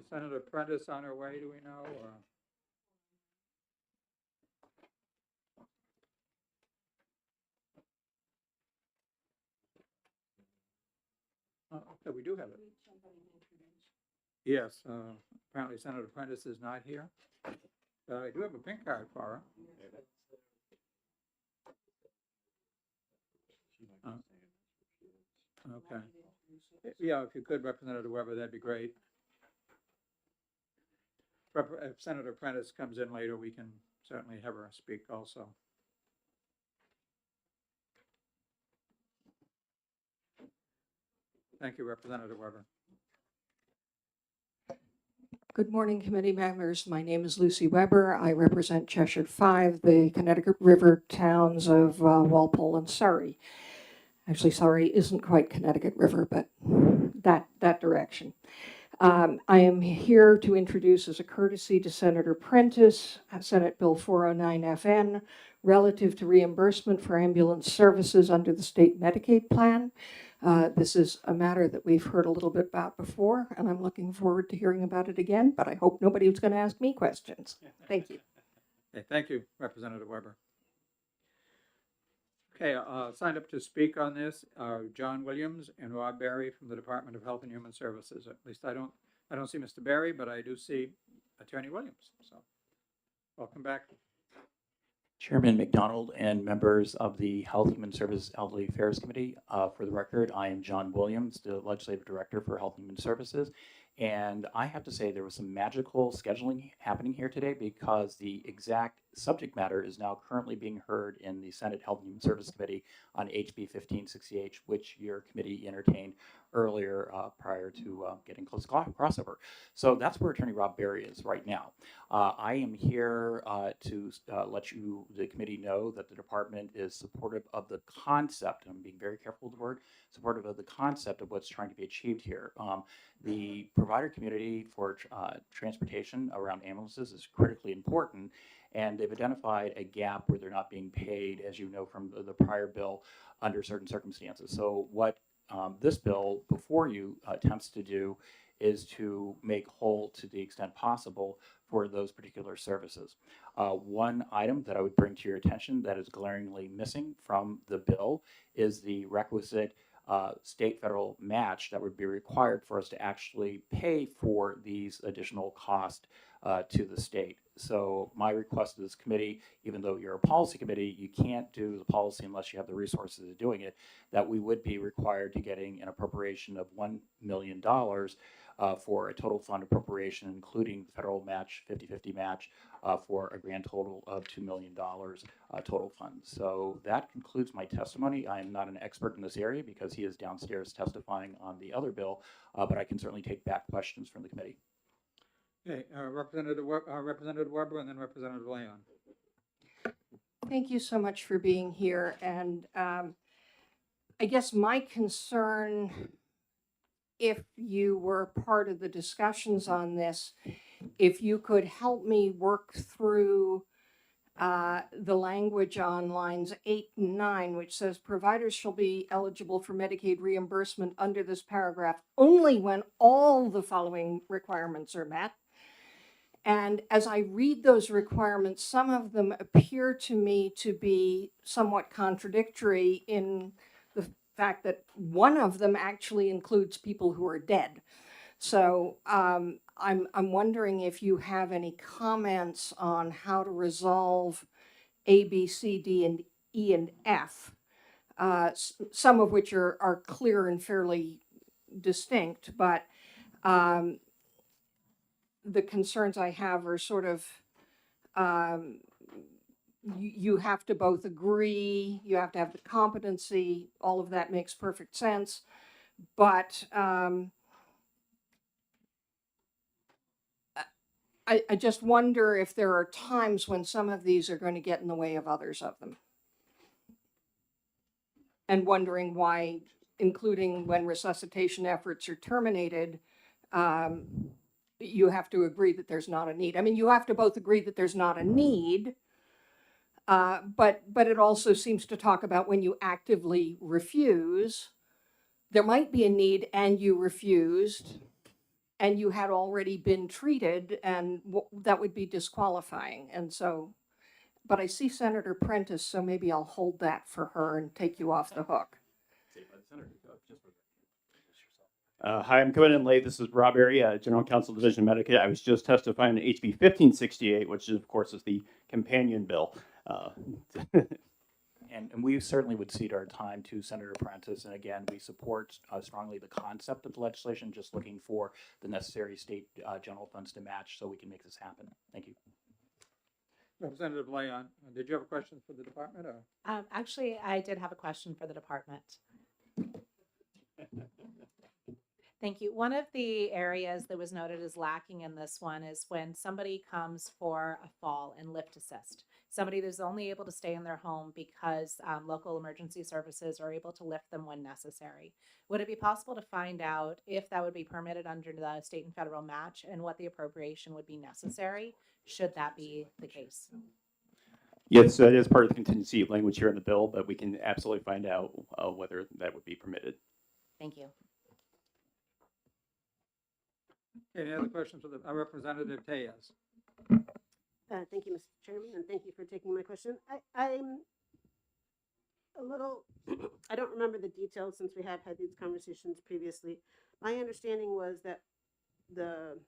Senator Prentis on her way, do we know? Or? Oh, okay, we do have it. Yes, apparently Senator Prentis is not here. I do have a pink card for her. Okay. Yeah, if you could, Representative Weber, that'd be great. If Senator Prentis comes in later, we can certainly have her speak also. Thank you, Representative Weber. Good morning, committee members. My name is Lucy Weber. I represent Cheshire 5, the Connecticut River towns of Walpole and Surrey. Actually, Surrey isn't quite Connecticut River, but that direction. I am here to introduce as a courtesy to Senator Prentis, Senate Bill 409 FN, relative to reimbursement for ambulance services under the state Medicaid plan. This is a matter that we've heard a little bit about before, and I'm looking forward to hearing about it again, but I hope nobody's going to ask me questions. Thank you. Okay, thank you, Representative Weber. Okay, signed up to speak on this are John Williams and Rob Berry from the Department of Health and Human Services. At least I don't see Mr. Berry, but I do see Attorney Williams. So, welcome back. Chairman McDonald and members of the Health, Human Services, Elderly Affairs Committee. For the record, I am John Williams, the Legislative Director for Health and Human Services. And I have to say there was some magical scheduling happening here today because the exact subject matter is now currently being heard in the Senate Health and Human Services Committee on HB 1568, which your committee entertained earlier prior to getting close to crossover. So that's where Attorney Rob Berry is right now. I am here to let you, the committee, know that the department is supportive of the concept. I'm being very careful with the word, supportive of the concept of what's trying to be achieved here. The provider community for transportation around ambulances is critically important, and they've identified a gap where they're not being paid, as you know from the prior bill, under certain circumstances. So what this bill before you attempts to do is to make whole to the extent possible for those particular services. One item that I would bring to your attention that is glaringly missing from the bill is the requisite state federal match that would be required for us to actually pay for these additional costs to the state. So my request to this committee, even though you're a policy committee, you can't do the policy unless you have the resources of doing it, that we would be required to getting an appropriation of $1 million for a total fund appropriation, including the federal match, 50-50 match, for a grand total of $2 million total fund. So that concludes my testimony. I am not an expert in this area because he is downstairs testifying on the other bill, but I can certainly take back questions from the committee. Okay, Representative Weber and then Representative Leon. Thank you so much for being here. And I guess my concern, if you were part of the discussions on this, if you could help me work through the language on lines 8 and 9, which says providers shall be eligible for Medicaid reimbursement under this paragraph only when all the following requirements are met. And as I read those requirements, some of them appear to me to be somewhat contradictory in the fact that one of them actually includes people who are dead. So I'm wondering if you have any comments on how to resolve A, B, C, D, and E, and F, some of which are clear and fairly distinct, but the concerns I have are sort of, you have to both agree, you have to have the competency, all of that makes perfect sense, but I just wonder if there are times when some of these are going to get in the way of others of them. And wondering why, including when resuscitation efforts are terminated, you have to agree that there's not a need. I mean, you have to both agree that there's not a need, but it also seems to talk about when you actively refuse, there might be a need and you refused, and you had already been treated, and that would be disqualifying. And so, but I see Senator Prentis, so maybe I'll hold that for her and take you off the hook. Hi, I'm coming in late. This is Rob Berry, General Counsel, Division of Medicaid. I was just testifying to HB 1568, which is, of course, is the companion bill. And we certainly would cede our time to Senator Prentis. And again, we support strongly the concept of the legislation, just looking for the necessary state general funds to match so we can make this happen. Thank you. Representative Leon, did you have a question for the department? Or? Actually, I did have a question for the department. Thank you. One of the areas that was noted as lacking in this one is when somebody comes for a fall and lift assist. Somebody that's only able to stay in their home because local emergency services are able to lift them when necessary. Would it be possible to find out if that would be permitted under the state and federal match and what the appropriation would be necessary should that be the case? Yes, that is part of the contingency language here in the bill, but we can absolutely find out whether that would be permitted. Thank you. Any other questions for the Representative Tejas? Thank you, Mr. Chairman, and thank you for taking my question. I'm a little, I don't remember the details since we have had these conversations previously. My understanding was that the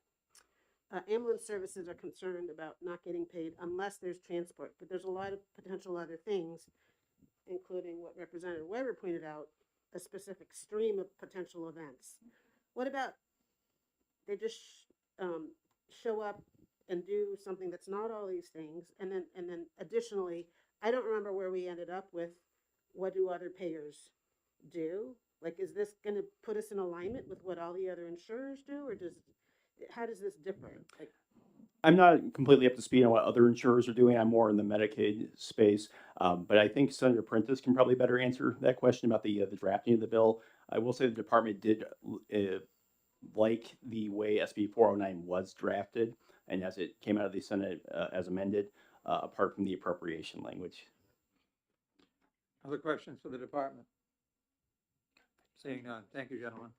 ambulance services are concerned about not getting paid unless there's transport, but there's a lot of potential other things, including what Representative Weber pointed out, a specific stream of potential events. What about they just show up and do something that's not all these things? And then additionally, I don't remember where we ended up with, what do other payers do? Like, is this gonna put us in alignment with what all the other insurers do, or how does this differ? Like, I'm not completely up to speed on what other insurers are doing. I'm more in the Medicaid space. But I think Senator Prentis can probably better answer that question about the drafting of the bill. I will say the department did like the way SB 409 was drafted and as it came out of the Senate as amended, apart from the appropriation language. Other questions for the department? Seeing none. Thank you, gentlemen.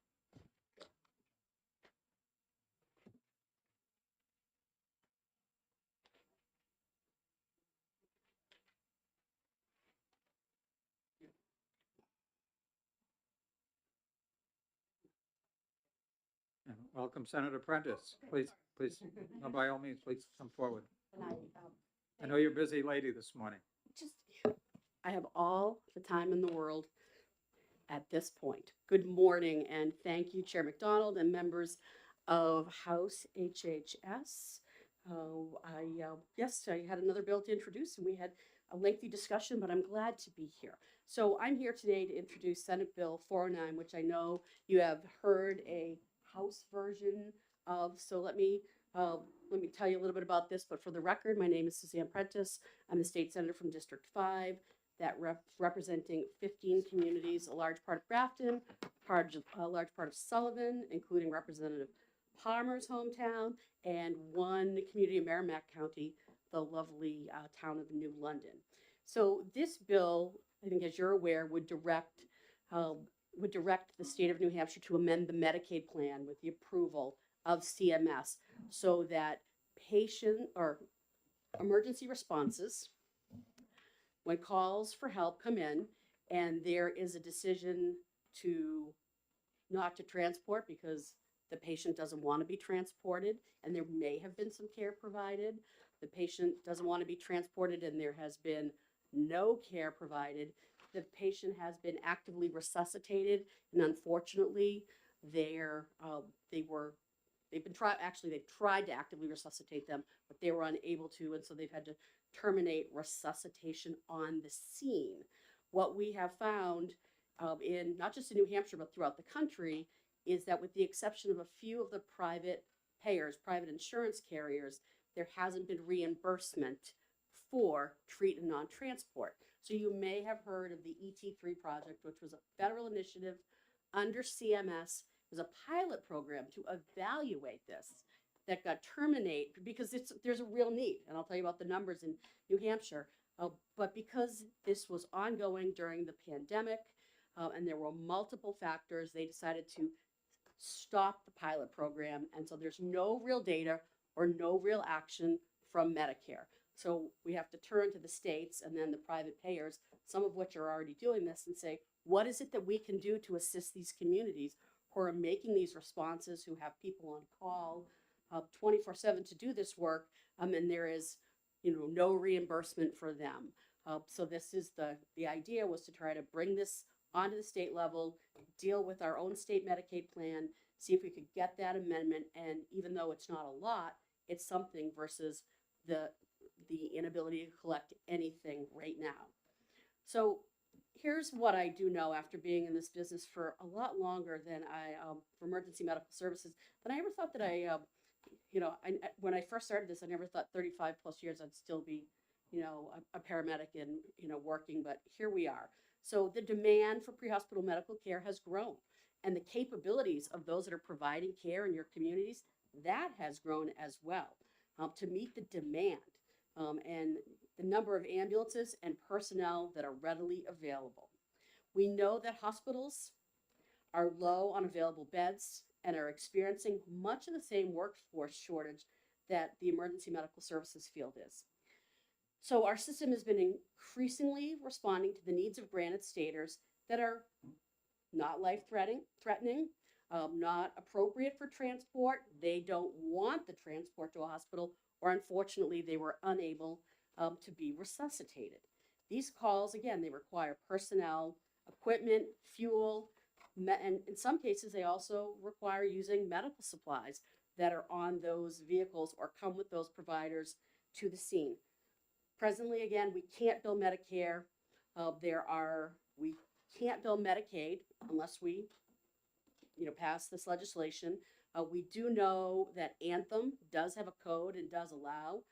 And welcome Senator Prentis. Please, by all means, please come forward. I know you're a busy lady this morning. I have all the time in the world at this point. Good morning, and thank you, Chair McDonald and members of House HHS. Yes, I had another bill to introduce, and we had a lengthy discussion, but I'm glad to be here. So I'm here today to introduce Senate Bill 409, which I know you have heard a House version of. So let me tell you a little bit about this. But for the record, my name is Suzanne Prentis. I'm the state senator from District 5, that representing 15 communities, a large part of Grafton, a large part of Sullivan, including Representative Palmer's hometown, and one community in Merrimack County, the lovely town of New London. So this bill, I think, as you're aware, would direct the state of New Hampshire to amend the Medicaid plan with the approval of CMS, so that patient or emergency responses, when calls for help come in and there is a decision not to transport because the patient doesn't want to be transported and there may have been some care provided, the patient doesn't want to be transported and there has been no care provided, the patient has been actively resuscitated, and unfortunately they've tried to actively resuscitate them, but they were unable to, and so they've had to terminate resuscitation on the scene. What we have found in not just in New Hampshire but throughout the country is that, with the exception of a few of the private payers, private insurance carriers, there hasn't been reimbursement for treat and non-transport. So you may have heard of the ET3 project, which was a federal initiative under CMS. It was a pilot program to evaluate this that got terminated because there's a real need. And I'll tell you about the numbers in New Hampshire. But because this was ongoing during the pandemic and there were multiple factors, they decided to stop the pilot program. And so there's no real data or no real action from Medicare. So we have to turn to the states and then the private payers, some of which are already doing this, and say, what is it that we can do to assist these communities who are making these responses, who have people on call 24/7 to do this work, and there is no reimbursement for them. So this is the idea was to try to bring this onto the state level, deal with our own state Medicaid plan, see if we could get that amendment, and even though it's not a lot, it's something versus the inability to collect anything right now. So here's what I do know after being in this business for a lot longer than for emergency medical services, than I ever thought that when I first started this, I never thought 35 plus years I'd still be, a paramedic and, working, but here we are. So the demand for pre-hospital medical care has grown, and the capabilities of those that are providing care in your communities, that has grown as well, to meet the demand and the number of ambulances and personnel that are readily available. We know that hospitals are low on available beds and are experiencing much of the same workforce shortage that the emergency medical services field is. So our system has been increasingly responding to the needs of granted staters that are not life-threatening, not appropriate for transport. They don't want the transport to a hospital, or unfortunately they were unable to be resuscitated. These calls, again, they require personnel, equipment, fuel, and in some cases they also require using medical supplies that are on those vehicles or come with those providers to the scene. Presently, again, we can't bill Medicare. We can't bill Medicaid unless we, pass this legislation. We do know that Anthem does have a code and does allow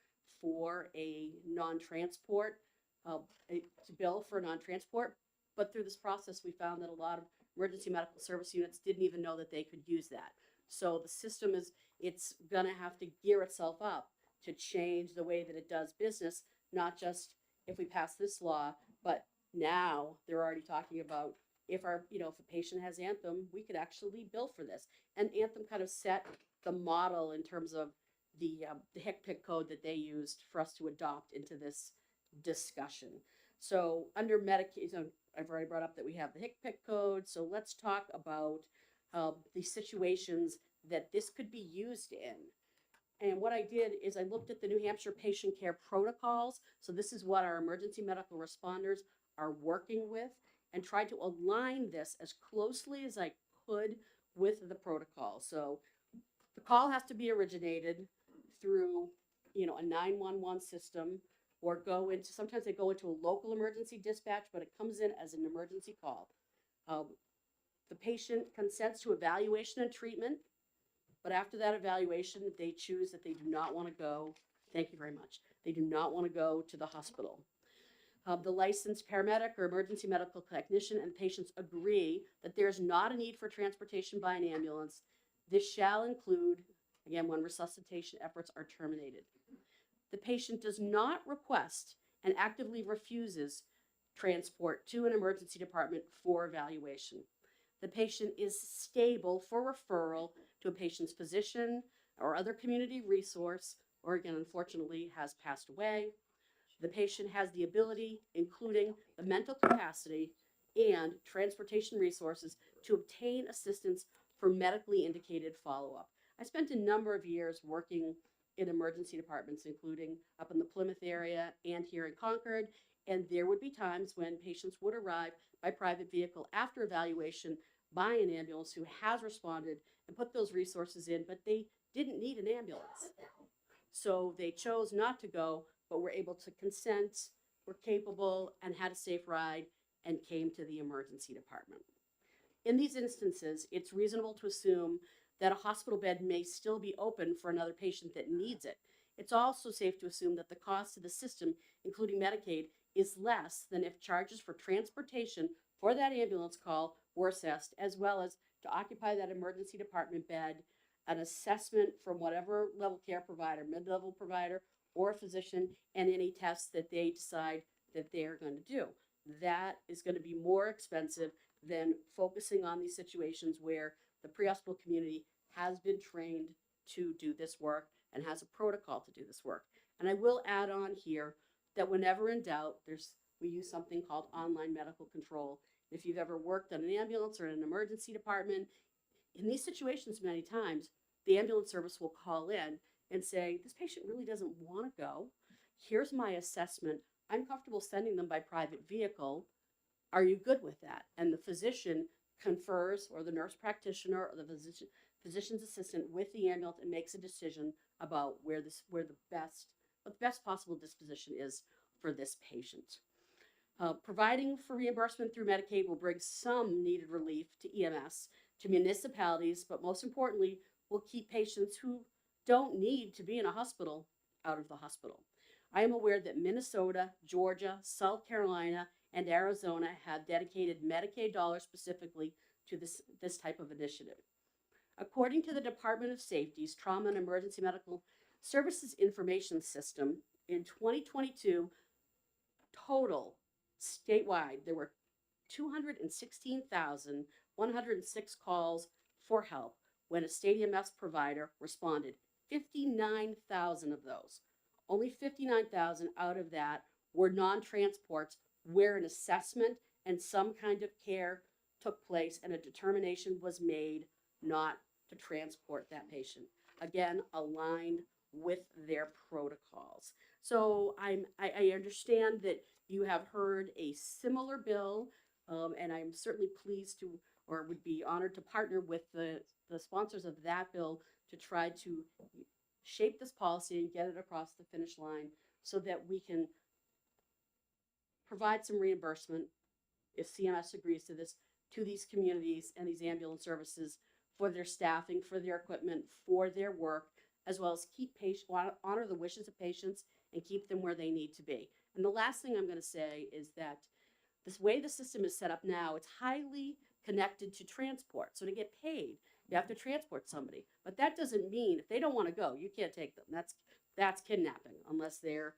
for a non-transport, to bill for non-transport. But through this process, we found that a lot of emergency medical service units didn't even know that they could use that. So the system it's gonna have to gear itself up to change the way that it does business, not just if we pass this law, but now they're already talking about if if a patient has Anthem, we could actually bill for this. And Anthem kind of set the model in terms of the HCPCS code that they used for us to adopt into this discussion. So under Medicaid, so I've already brought up that we have the HCPCS code. So let's talk about the situations that this could be used in. And what I did is I looked at the New Hampshire patient care protocols. So this is what our emergency medical responders are working with, and tried to align this as closely as I could with the protocol. So the call has to be originated through, a 911 system, or sometimes they go into a local emergency dispatch, but it comes in as an emergency call. The patient consents to evaluation and treatment, but after that evaluation, they choose that they do not want to go. Thank you very much. They do not want to go to the hospital. The licensed paramedic or emergency medical technician and patients agree that there is not a need for transportation by an ambulance. This shall include, again, when resuscitation efforts are terminated. The patient does not request and actively refuses transport to an emergency department for evaluation. The patient is stable for referral to a patient's physician or other community resource, or again, unfortunately, has passed away. The patient has the ability, including the mental capacity and transportation resources, to obtain assistance for medically indicated follow-up. I spent a number of years working in emergency departments, including up in the Plymouth area and here in Concord, and there would be times when patients would arrive by private vehicle after evaluation by an ambulance who has responded and put those resources in, but they didn't need an ambulance. So they chose not to go, but were able to consent, were capable, and had a safe ride, and came to the emergency department. In these instances, it's reasonable to assume that a hospital bed may still be open for another patient that needs it. It's also safe to assume that the cost to the system, including Medicaid, is less than if charges for transportation for that ambulance call were assessed, as well as to occupy that emergency department bed, an assessment from whatever level care provider, mid-level provider, or a physician, and any tests that they decide that they're going to do. That is going to be more expensive than focusing on these situations where the pre-hospital community has been trained to do this work and has a protocol to do this work. And I will add on here that whenever in doubt, we use something called online medical control. If you've ever worked on an ambulance or in an emergency department, in these situations, many times, the ambulance service will call in and say, this patient really doesn't want to go. Here's my assessment. I'm comfortable sending them by private vehicle. Are you good with that? And the physician confers, or the nurse practitioner, or the physician's assistant with the ambulance, and makes a decision about what the best possible disposition is for this patient. Providing for reimbursement through Medicaid will bring some needed relief to EMS, to municipalities, but most importantly, will keep patients who don't need to be in a hospital out of the hospital. I am aware that Minnesota, Georgia, South Carolina, and Arizona have dedicated Medicaid dollars specifically to this type of initiative. According to the Department of Safety's Trauma and Emergency Medical Services Information System, in 2022, total statewide, there were 216,106 calls for help when a state EMS provider responded. 59,000 of those. Only 59,000 out of that were non-transports where an assessment and some kind of care took place and a determination was made not to transport that patient. Again, aligned with their protocols. So I understand that you have heard a similar bill And I'm certainly pleased to, or would be honored to partner with the sponsors of that bill to try to shape this policy and get it across the finish line so that we can provide some reimbursement, if CMS agrees to this, to these communities and these ambulance services for their staffing, for their equipment, for their work, as well as honor the wishes of patients and keep them where they need to be. And the last thing I'm going to say is that this way the system is set up now, it's highly connected to transport. So to get paid, you have to transport somebody. But that doesn't mean if they don't want to go, you can't take them. That's kidnapping unless they're,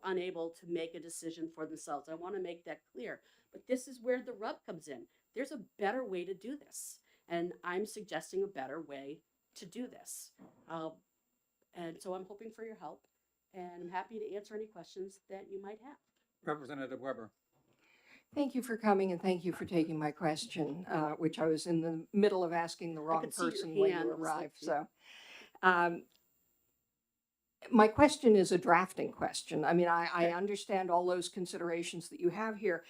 unable to make a decision for themselves. I want to make that clear. But this is where the rub comes in. There's a better way to do this. And I'm suggesting a better way to do this. And so I'm hoping for your help. And I'm happy to answer any questions that you might have. Representative Weber. Thank you for coming and thank you for taking my question, which I was in the middle of asking the wrong could see your person when hand. you It was like, arrived. yeah. So, my question is a drafting question. I mean, I understand all those considerations that you have here,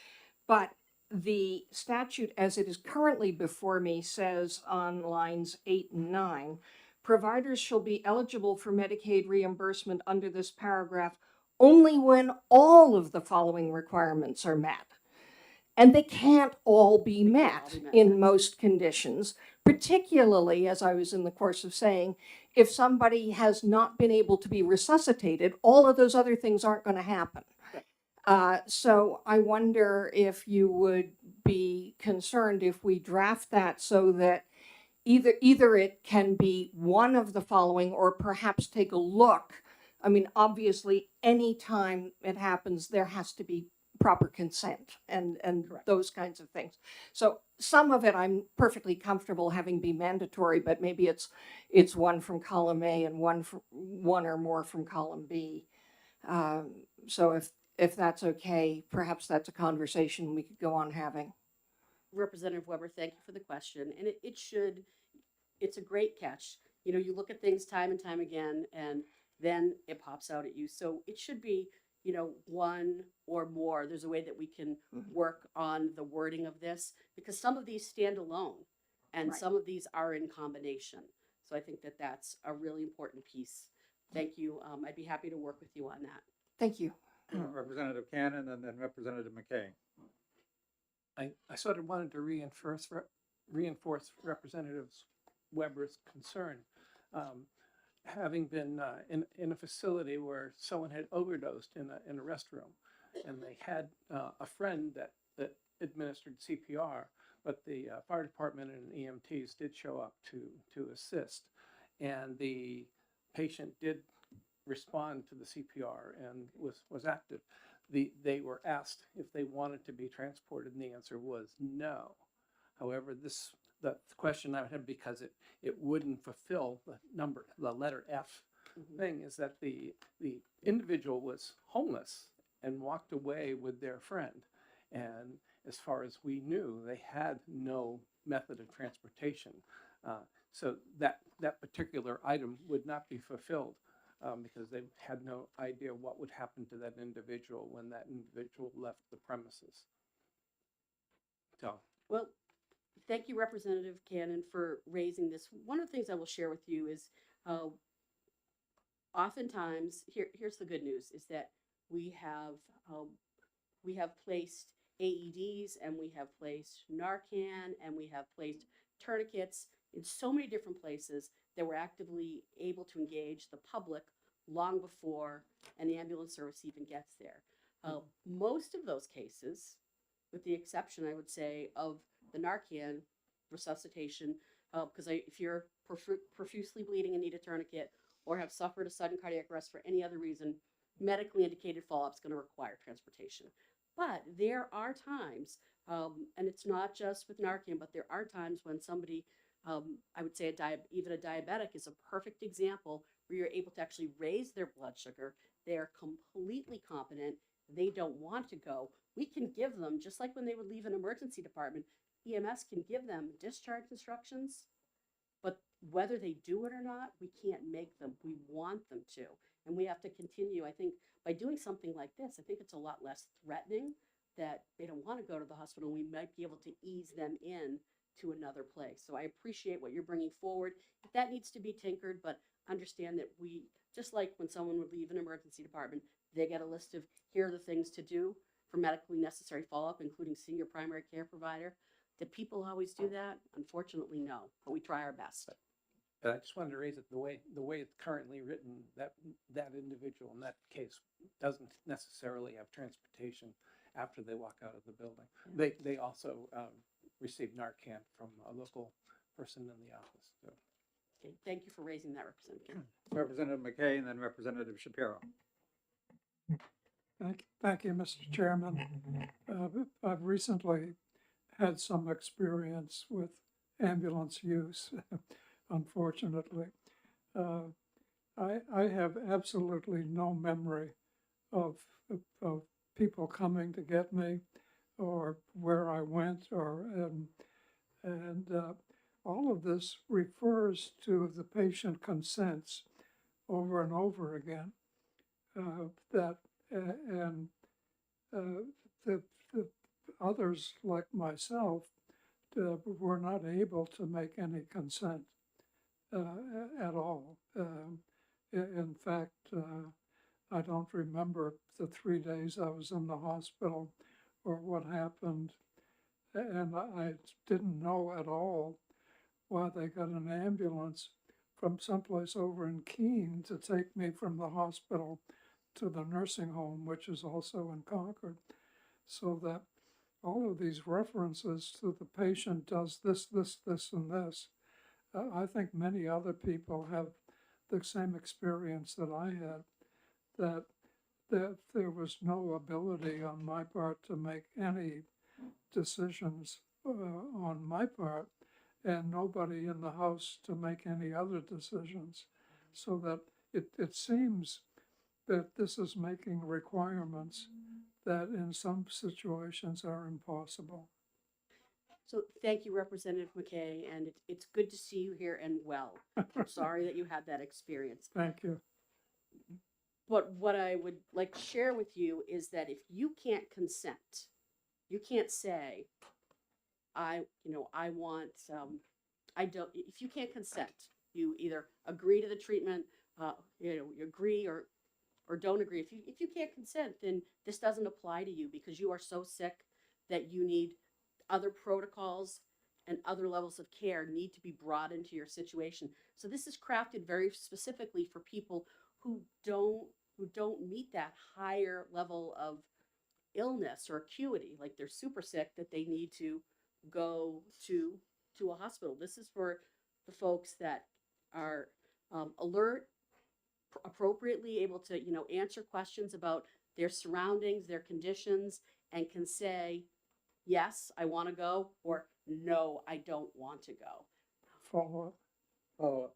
but the statute as it is currently before me says on lines 8 and 9, providers shall be eligible for Medicaid reimbursement under this paragraph only when all of the following requirements are met. And they can't all be met in most conditions, particularly, as I was in the course of saying, if somebody has not been able to be resuscitated, all of those other things aren't going to happen. So I wonder if you would be concerned if we draft that so that either it can be one of the following or perhaps take a look. I mean, obviously, anytime it happens, there has to be proper consent and those kinds of things. So some of it I'm perfectly comfortable having be mandatory, but maybe it's one from column A and one or more from column B. So if that's okay, perhaps that's a conversation we could go on having. Representative Weber, thank you for the question. And it's a great catch. You look at things time and time again, and then it pops out at you. So it should be, one or more. There's a way that we can work on the wording of this because some of these stand alone and some of these are in combination. So I think that that's a really important piece. Thank you. I'd be happy to work with you on that. Thank you. Representative Cannon and then Representative McKay. I sort of wanted to reinforce Representative Weber's concern. Having been in a facility where someone had overdosed in a restroom, and they had a friend that administered CPR, but the fire department and EMTs did show up to assist, and the patient did respond to the CPR and was active. They were asked if they wanted to be transported, and the answer was no. However, the question I would have, because it wouldn't fulfill the letter F thing, is that the individual was homeless and walked away with their friend. And as far as we knew, they had no method of transportation. So that particular item would not be fulfilled because they had no idea what would happen to that individual when that individual left the premises. So. Well, thank you, Representative Cannon, for raising this. One of the things I will share with you is oftentimes, here's the good news, is that we have placed AEDs and we have placed Narcan and we have placed tourniquets in so many different places that we're actively able to engage the public long before an ambulance service even gets there. Most of those cases, with the exception, I would say, of the Narcan resuscitation, because if you're profusely bleeding and need a tourniquet or have suffered a sudden cardiac arrest for any other reason, medically indicated follow-up is going to require transportation. But there are times, and it's not just with Narcan, but there are times when somebody, I would say even a diabetic is a perfect example where you're able to actually raise their blood sugar. They're completely competent. They don't want to go. We can give them, just like when they would leave an emergency department, EMS can give them discharge instructions, but whether they do it or not, we can't make them. We want them to. And we have to continue. I think by doing something like this, I think it's a lot less threatening that they don't want to go to the hospital. We might be able to ease them in to another place. So I appreciate what you're bringing forward. If that needs to be tinkered, but understand that we, just like when someone would leave an emergency department, they get a list of here are the things to do for medically necessary follow-up, including seeing your primary care provider. Do people always do that? Unfortunately, no, but we try our best. I just wanted to raise it, the way it's currently written, that individual in that case doesn't necessarily have transportation after they walk out of the building. They also receive Narcan from a local person in the office. So. Okay, thank you for raising that, Representative. Representative McKay and then Representative Shapiro. Thank you, Mr. Chairman. I've recently had some experience with ambulance use, unfortunately. I have absolutely no memory of people coming to get me or where I went, and all of this refers to the patient consents over and over again. The others like myself were not able to make any consent at all. In fact, I don't remember the 3 days I was in the hospital or what happened, and I didn't know at all why they got an ambulance from someplace over in Keene to take me from the hospital to the nursing home, which is also in Concord. So that all of these references to the patient does this, and this. I think many other people have the same experience that I had, that there was no ability on my part to make any decisions on my part, and nobody in the house to make any other decisions. So that it seems that this is making requirements that in some situations are impossible. So thank you, Representative McKay, and it's good to see you here and well. I'm sorry that you had that experience. Thank you. But what I would like to share with you is that if you can't consent, you can't say, if you can't consent, you either agree to the treatment, you agree or don't agree. If you can't consent, then this doesn't apply to you because you are so sick that you need other protocols and other levels of care need to be brought into your situation. So this is crafted very specifically for people who don't meet that higher level of illness or acuity, like they're super sick that they need to go to a hospital. This is for the folks that are alert, appropriately able to answer questions about their surroundings, their conditions, and can say, yes, I want to go, or no, I don't want to go. Follow up.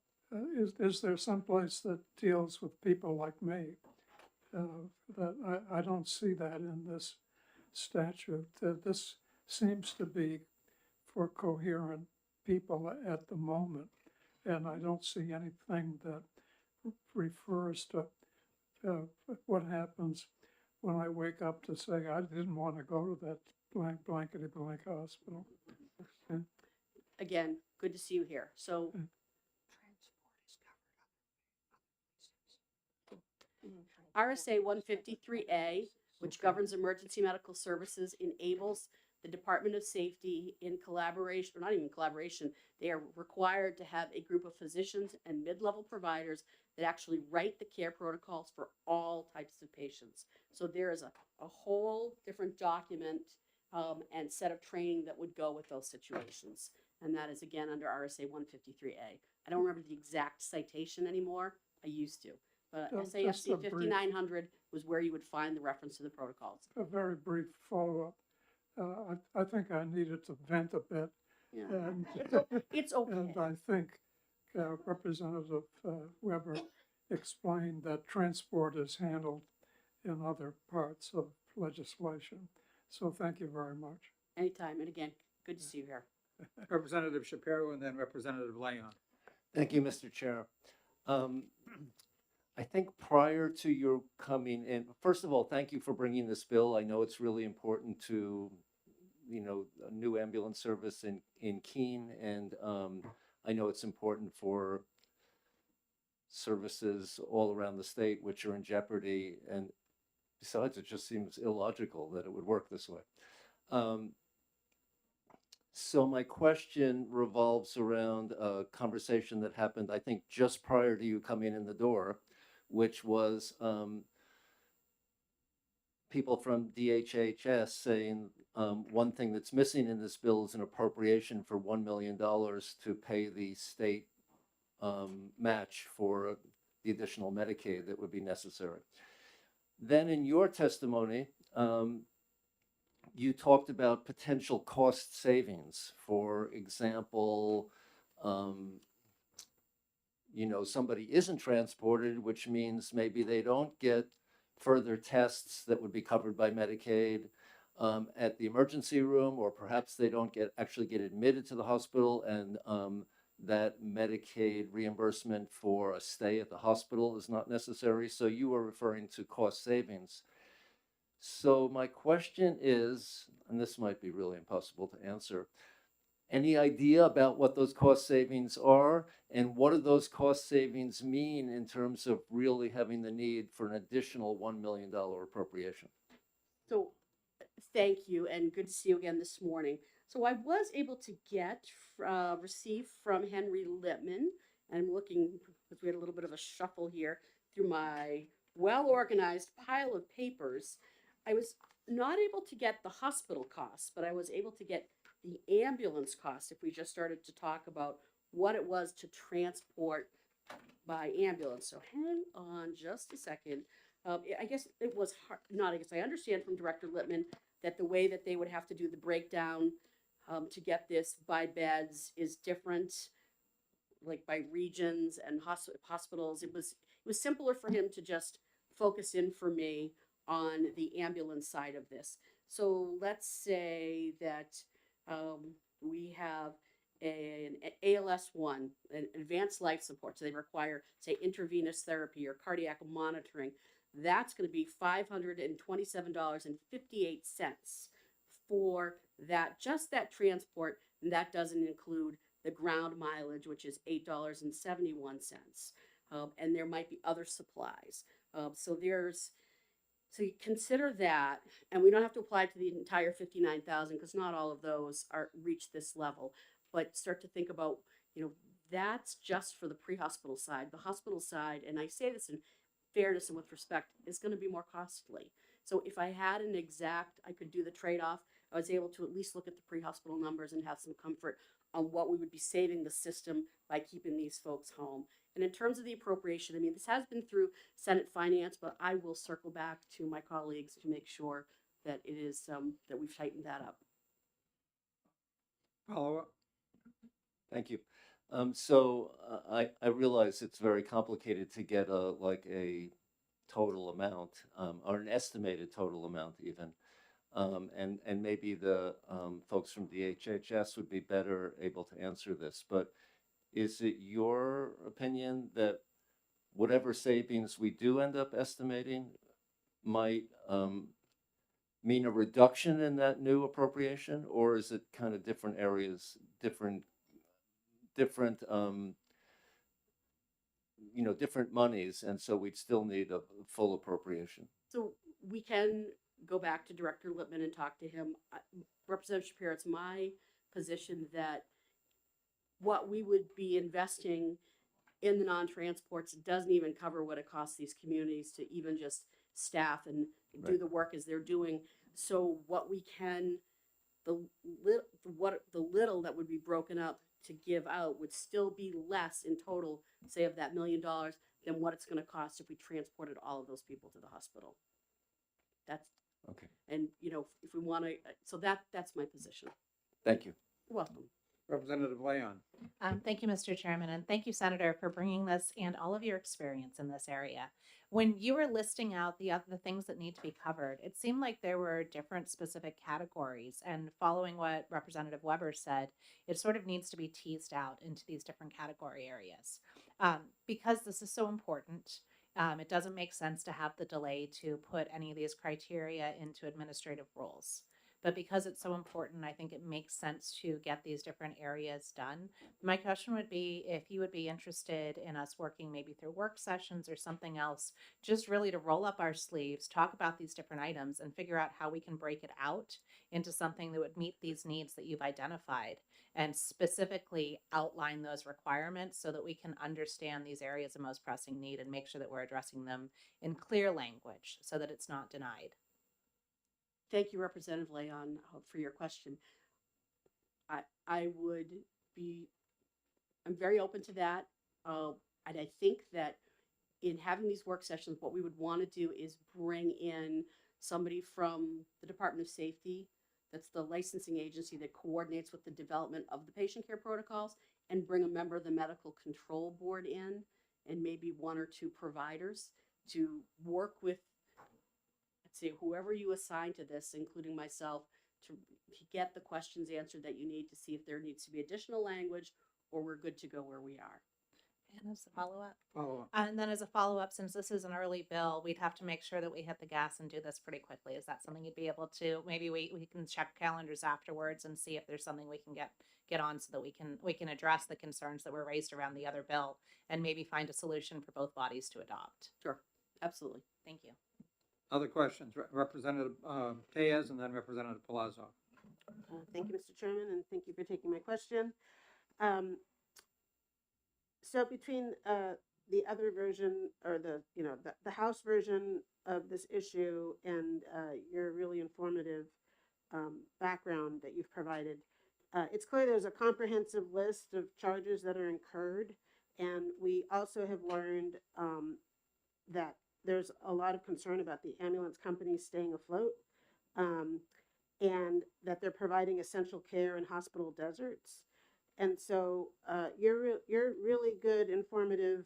Is there some place that deals with people like me? That I don't see that in this statute. This seems to be for coherent people at the moment, and I don't see anything that refers to what happens when I wake up to say I didn't want to go to that blankety blank hospital. Again, good to see you here. So RSA 153A, which governs emergency medical services, enables the Department of Safety in collaboration, or not even collaboration, they are required to have a group of physicians and mid-level providers that actually write the care protocols for all types of patients. So there is a whole different document and set of training that would go with those situations. And that is, again, under RSA 153A. I don't remember the exact citation anymore. I used to. But SAFC 5900 was where you would find the reference to the protocols. A very brief follow-up. I think I needed to vent a bit. Yeah. And, it's okay. And I think Representative Weber explained that transport is handled in other parts of legislation. So thank you very much. Anytime. And again, good to see you here. Representative Shapiro and then Representative Leon. Thank you, Mr. Chair. I think prior to your coming in, first of all, thank you for bringing this bill. I know it's really important to, you know, a new ambulance service in Keene, and I know it's important for services all around the state which are in jeopardy. And besides, it just seems illogical that it would work this way. So my question revolves around a conversation that happened, I think, just prior to you coming in the door, which was people from DHHS saying one thing that's missing in this bill is an appropriation for $1 million to pay the state match for the additional Medicaid that would be necessary. Then in your testimony, you talked about potential cost savings. For example, you know, somebody isn't transported, which means maybe they don't get further tests that would be covered by Medicaid at the emergency room, or perhaps they don't actually get admitted to the hospital, and that Medicaid reimbursement for a stay at the hospital is not necessary. So you were referring to cost savings. So my question is, and this might be really impossible to answer, any idea about what those cost savings are, and what do those cost savings mean in terms of really having the need for an additional $1 million appropriation? So thank you, and good to see you again this morning. So I was able to receive from Henry Littman, and I'm looking, because we had a little bit of a shuffle here through my well-organized pile of papers. I was not able to get the hospital costs, but I was able to get the ambulance costs if we just started to talk about what it was to transport by ambulance. So hang on just a second. I guess it was hard, not I guess I understand from Director Littman that the way that they would have to do the breakdown to get this by beds is different, like by regions and hospitals. It was simpler for him to just focus in for me on the ambulance side of this. So let's say that we have an ALS1, an advanced life support. So they require, say, intravenous therapy or cardiac monitoring. That's going to be $527.58 for that, just that transport. And that doesn't include the ground mileage, which is $8.71. And there might be other supplies. So you consider that, and we don't have to apply to the entire 59,000 because not all of those reach this level. But start to think about, you know, that's just for the pre-hospital side. The hospital side, and I say this in fairness and with respect, is going to be more costly. So if I had an exact, I could do the trade-off. I was able to at least look at the pre-hospital numbers and have some comfort on what we would be saving the system by keeping these folks home. And in terms of the appropriation, I mean, this has been through Senate Finance, but I will circle back to my colleagues to make sure that it is that we've tightened that up. Follow up. Thank you. So I realize it's very complicated to get a total amount or an estimated total amount even. And maybe the folks from DHHS would be better able to answer this. But is it your opinion that whatever savings we do end up estimating might mean a reduction in that new appropriation, or is it kind of different areas, different different monies, and so we'd still need a full appropriation? So we can go back to Director Littman and talk to him. Representative Shapiro, it's my position that what we would be investing in the non-transports doesn't even cover what it costs these communities to even just staff and do the work as they're doing. So what we can, the little that would be broken up to give out would still be less in total, say, of that $1 million than what it's going to cost if we transported all of those people to the hospital. That's okay. And you know, if we want to, so that's my position. Thank you. You're welcome. Representative Leon. Thank you, Mr. Chairman, and thank you, Senator, for bringing this and all of your experience in this area. When you were listing out the things that need to be covered, it seemed like there were different specific categories. And following what Representative Weber said, it sort of needs to be teased out into these different category areas. Because this is so important, It doesn't make sense to have the delay to put any of these criteria into administrative rules. But because it's so important, I think it makes sense to get these different areas done. My question would be if you would be interested in us working maybe through work sessions or something else, just really to roll up our sleeves, talk about these different items and figure out how we can break it out into something that would meet these needs that you've identified and specifically outline those requirements so that we can understand these areas of most pressing need and make sure that we're addressing them in clear language so that it's not denied. Thank you, Representative Leon, for your question. I would be, I'm very open to that. And I think that in having these work sessions, what we would want to do is bring in somebody from the Department of Safety, that's the licensing agency that coordinates with the development of the patient care protocols, and bring a member of the medical control board in, and maybe one or two providers to work with, let's say, whoever you assign to this, including myself, to get the questions answered that you need to see if there needs to be additional language or we're good to go where we are. And as a follow-up? Follow-up. And then as a follow-up, since this is an early bill, we'd have to make sure that we hit the gas and do this pretty quickly. Is that something you'd be able to, maybe we can check calendars afterwards and see if there's something we can get on so that we can address the concerns that were raised around the other bill and maybe find a solution for both bodies to adopt. Sure, absolutely. Thank you. Other questions? Representative Tellez and then Representative Palazzo. Thank you, Mr. Chairman, and thank you for taking my question. So between the other version or the House version of this issue and your really informative background that you've provided, it's clear there's a comprehensive list of charges that are incurred, and we also have learned that there's a lot of concern about the ambulance companies staying afloat, and that they're providing essential care in hospital deserts. And so your really good, informative,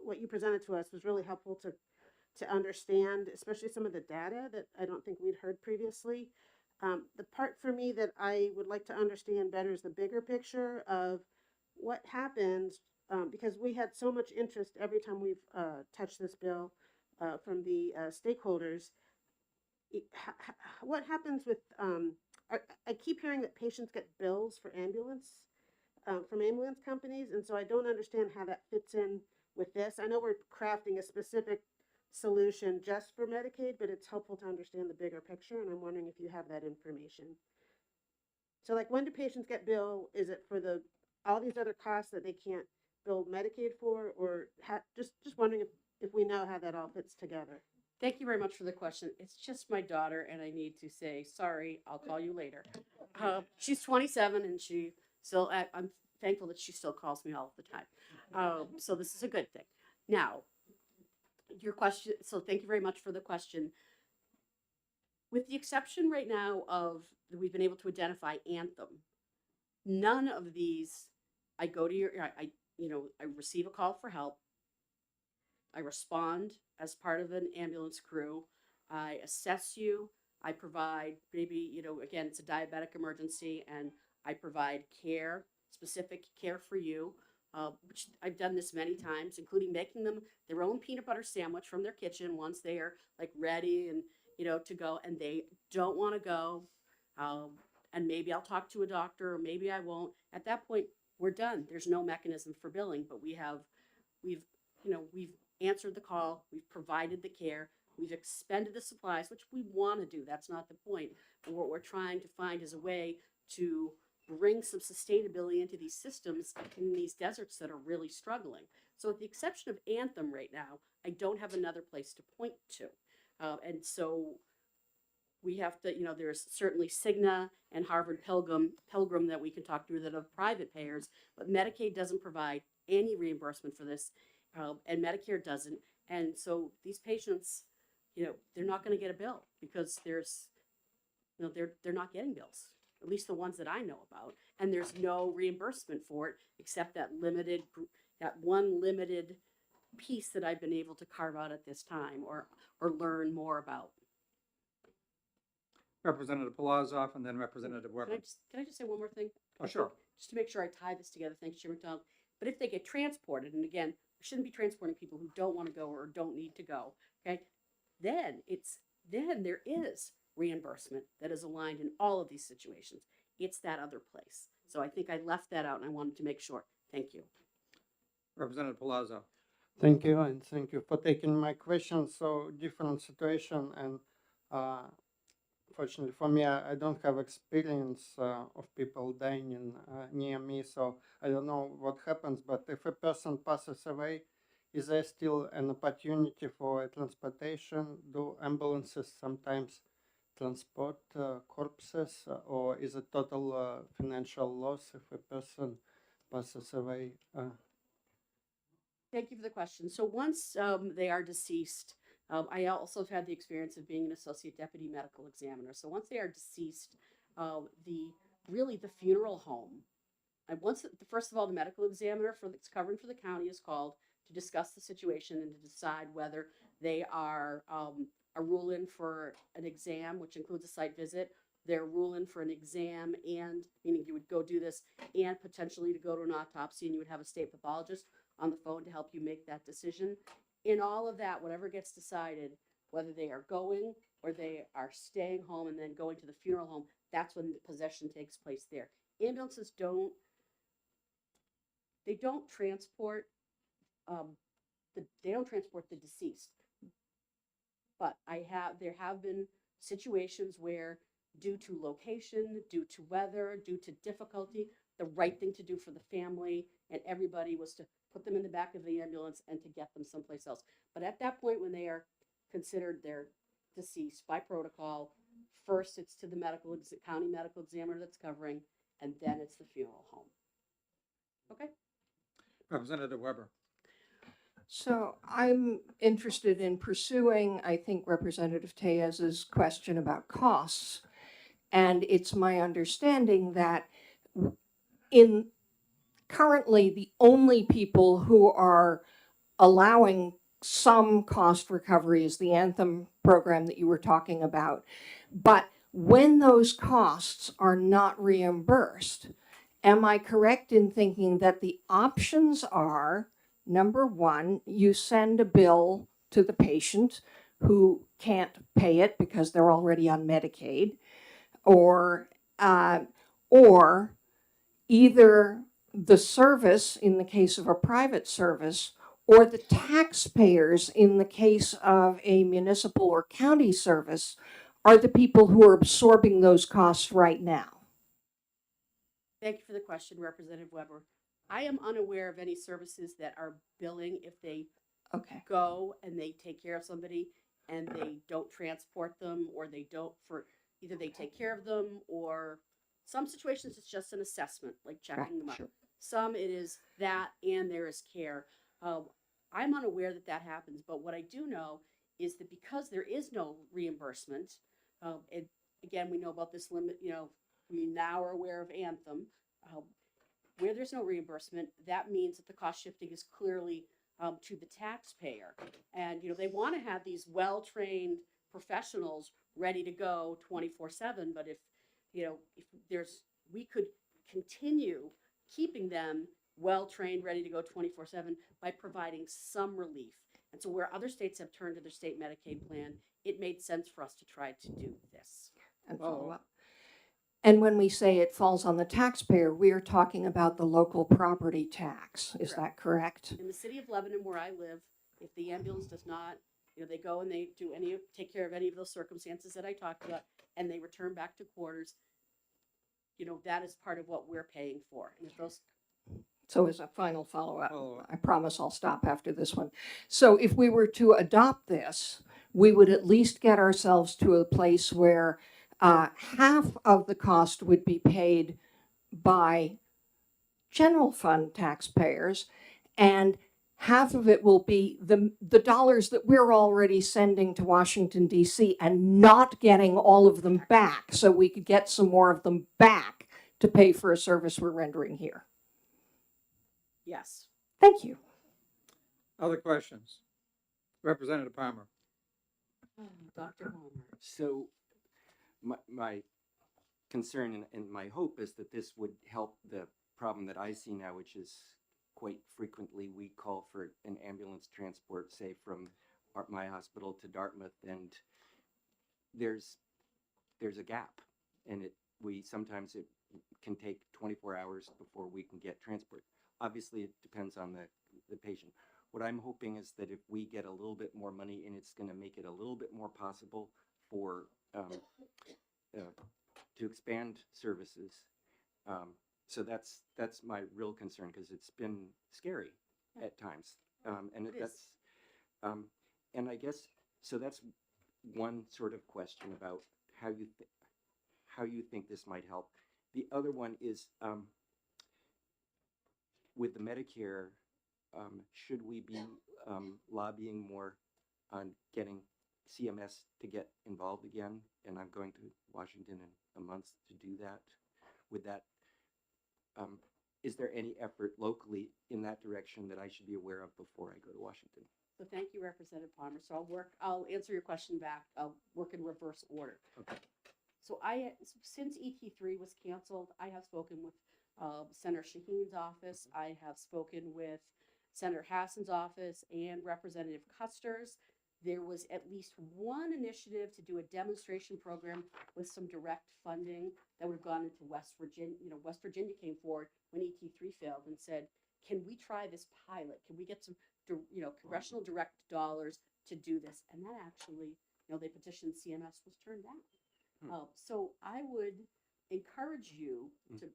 what you presented to us was really helpful to understand, especially some of the data that I don't think we'd heard previously. The part for me that I would like to understand better is the bigger picture of what happens, because we had so much interest every time we've touched this bill from the stakeholders. What happens with I keep hearing that patients get bills for ambulance from ambulance companies, and so I don't understand how that fits in with this. I know we're crafting a specific solution just for Medicaid, but it's helpful to understand the bigger picture, and I'm wondering if you have that information. So, like, when do patients get billed? Is it for all these other costs that they can't bill Medicaid for, or just wondering if we know how that all fits together? Thank you very much for the question. It's just my daughter, and I need to say, sorry, I'll call you later. She's 27, and I'm thankful that she still calls me all the time. So this is a good thing. Now, your question, so thank you very much for the question. With the exception right now of, we've been able to identify Anthem, none of these, I go to I receive a call for help. I respond as part of an ambulance crew. I assess you. I provide maybe, again, it's a diabetic emergency, and I provide care, specific care for you, which I've done this many times, including making them their own peanut butter sandwich from their kitchen once they are like ready and, to go, and they don't want to go. And maybe I'll talk to a doctor, or maybe I won't. At that point, we're done. There's no mechanism for billing, but we've answered the call, we've provided the care, we've expended the supplies, which we want to do. That's not the point. But what we're trying to find is a way to bring some sustainability into these systems in these deserts that are really struggling. So with the exception of Anthem right now, I don't have another place to point to. And so we have to, there's certainly Cigna and Harvard Pilgrim that we can talk to that are private payers, but Medicaid doesn't provide any reimbursement for this. And Medicare doesn't. And so these patients, they're not going to get a bill because there's, they're not getting bills, at least the ones that I know about. And there's no reimbursement for it except that one limited piece that I've been able to carve out at this time or learn more about. Representative Palazzo and then Representative Weber. Can I just say one more thing? Oh, sure. Just to make sure I tie this together. Thanks, Chair McDonald. But if they get transported, and again, shouldn't be transporting people who don't want to go or don't need to go. Okay, then there is reimbursement that is aligned in all of these situations. It's that other place. So I think I left that out and I wanted to make sure. Thank you. Representative Palazzo. Thank you, and thank you for taking my question. So different situation, and fortunately for me, I don't have experience of people dying in, near me, so I don't know what happens. But if a person passes away, is there still an opportunity for transportation? Do ambulances sometimes transport corpses, or is it total financial loss if a person passes away? Thank you for the question. So once they are deceased, I also have had the experience of being an associate deputy medical examiner. So once they are deceased, the funeral home, first of all, the medical examiner that's covering for the county is called to discuss the situation and to decide whether they are a rule-in for an exam, which includes a site visit. They're rule-in for an exam, and meaning you would go do this, and potentially to go to an autopsy, and you would have a state pathologist on the phone to help you make that decision. In all of that, whatever gets decided, whether they are going or they are staying home and then going to the funeral home, that's when the possession takes place there. Ambulances don't transport the deceased. But there have been situations where, due to location, due to weather, due to difficulty, the right thing to do for the family and everybody was to put them in the back of the ambulance and to get them someplace else. But at that point, when they are considered they're deceased by protocol, first it's to the county medical examiner that's covering, and then it's the funeral home. Okay? Representative Weber. So I'm interested in pursuing, I think, Representative Tellez's question about costs. And it's my understanding that currently the only people who are allowing some cost recovery is the Anthem program that you were talking about. But when those costs are not reimbursed, am I correct in thinking that the options are, number one, you send a bill to the patient who can't pay it because they're already on Medicaid, or either the service in the case of a private service, or the taxpayers in the case of a municipal or county service are the people who are absorbing those costs right now? Thank you for the question, Representative Weber. I am unaware of any services that are billing if they go and they take care of somebody and they don't transport them, or they don't, for either they take care of them, or some situations it's just an assessment, like checking them out. Sure. Some it is that, and there is care. I'm unaware that happens, but what I do know is that because there is no reimbursement, again, we know about this limit, we now are aware of Anthem. Where there's no reimbursement, that means that the cost shifting is clearly to the taxpayer. And, they want to have these well-trained professionals ready to go 24/7, but if we could continue keeping them well-trained, ready to go 24/7 by providing some relief. And so where other states have turned to their state Medicaid plan, it made sense for us to try to do this. And follow up. And when we say it falls on the taxpayer, we are talking about the local property tax. Is that correct? In the city of Lebanon, where I live, if the ambulance does not, they go and they take care of any of those circumstances that I talked about, and they return back to quarters, that is part of what we're paying for. And if those So as a final follow-up, I promise I'll stop after this one. So if we were to adopt this, we would at least get ourselves to a place where half of the cost would be paid by general fund taxpayers, and half of it will be the dollars that we're already sending to Washington, D.C. and not getting all of them back, so we could get some more of them back to pay for a service we're rendering here. Yes. Thank you. Other questions? Representative Palmer. Dr. Palmer. So my concern and my hope is that this would help the problem that I see now, which is quite frequently we call for an ambulance transport, say from my hospital to Dartmouth, and there's a gap, and sometimes it can take 24 hours before we can get transport. Obviously, it depends on the patient. What I'm hoping is that if we get a little bit more money, and it's going to make it a little bit more possible for to expand services. So that's my real concern, because it's been scary at times, and and I guess so. That's one sort of question about how you think this might help. The other one is with the Medicare. Should we be lobbying more on getting CMS to get involved again? And I'm going to Washington in a month to do that. With that, is there any effort locally in that direction that I should be aware of before I go to Washington? So thank you, Representative Palmer. So I'll answer your question back. I'll work in reverse order. Okay. So since ET3 was canceled, I have spoken with Senator Shaheen's office. I have spoken with Senator Hassan's office and Representative Custer's. There was at least one initiative to do a demonstration program with some direct funding that would have gone into West Virginia. West Virginia came forward when ET3 failed and said, can we try this pilot? Can we get some, congressional direct dollars to do this? And that actually, they petitioned CMS, was turned down. So I would encourage you to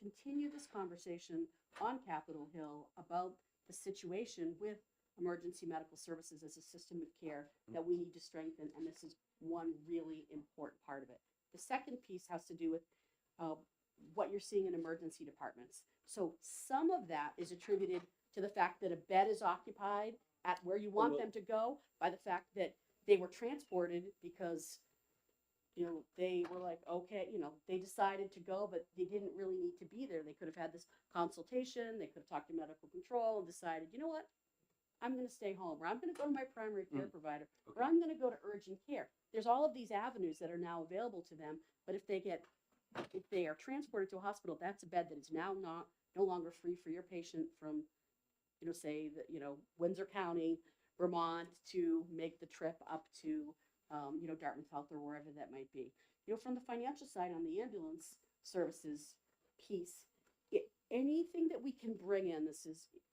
continue this conversation on Capitol Hill about the situation with emergency medical services as a system of care that we need to strengthen, and this is one really important part of it. The second piece has to do with what you're seeing in emergency departments. So some of that is attributed to the fact that a bed is occupied at where you want them to go by the fact that they were transported because they were like, okay, they decided to go, but they didn't really need to be there. They could have had this consultation, they could have talked to medical control and decided, you know what, I'm going to stay home, or I'm going to go to my primary care provider, or I'm going to go to urgent care. There's all of these avenues that are now available to them, but if they are transported to a hospital, that's a bed that is now no longer free for your patient from, say, Windsor County, Vermont, to make the trip up to Dartmouth Health or wherever that might be. From the financial side on the ambulance services piece, anything that we can bring in,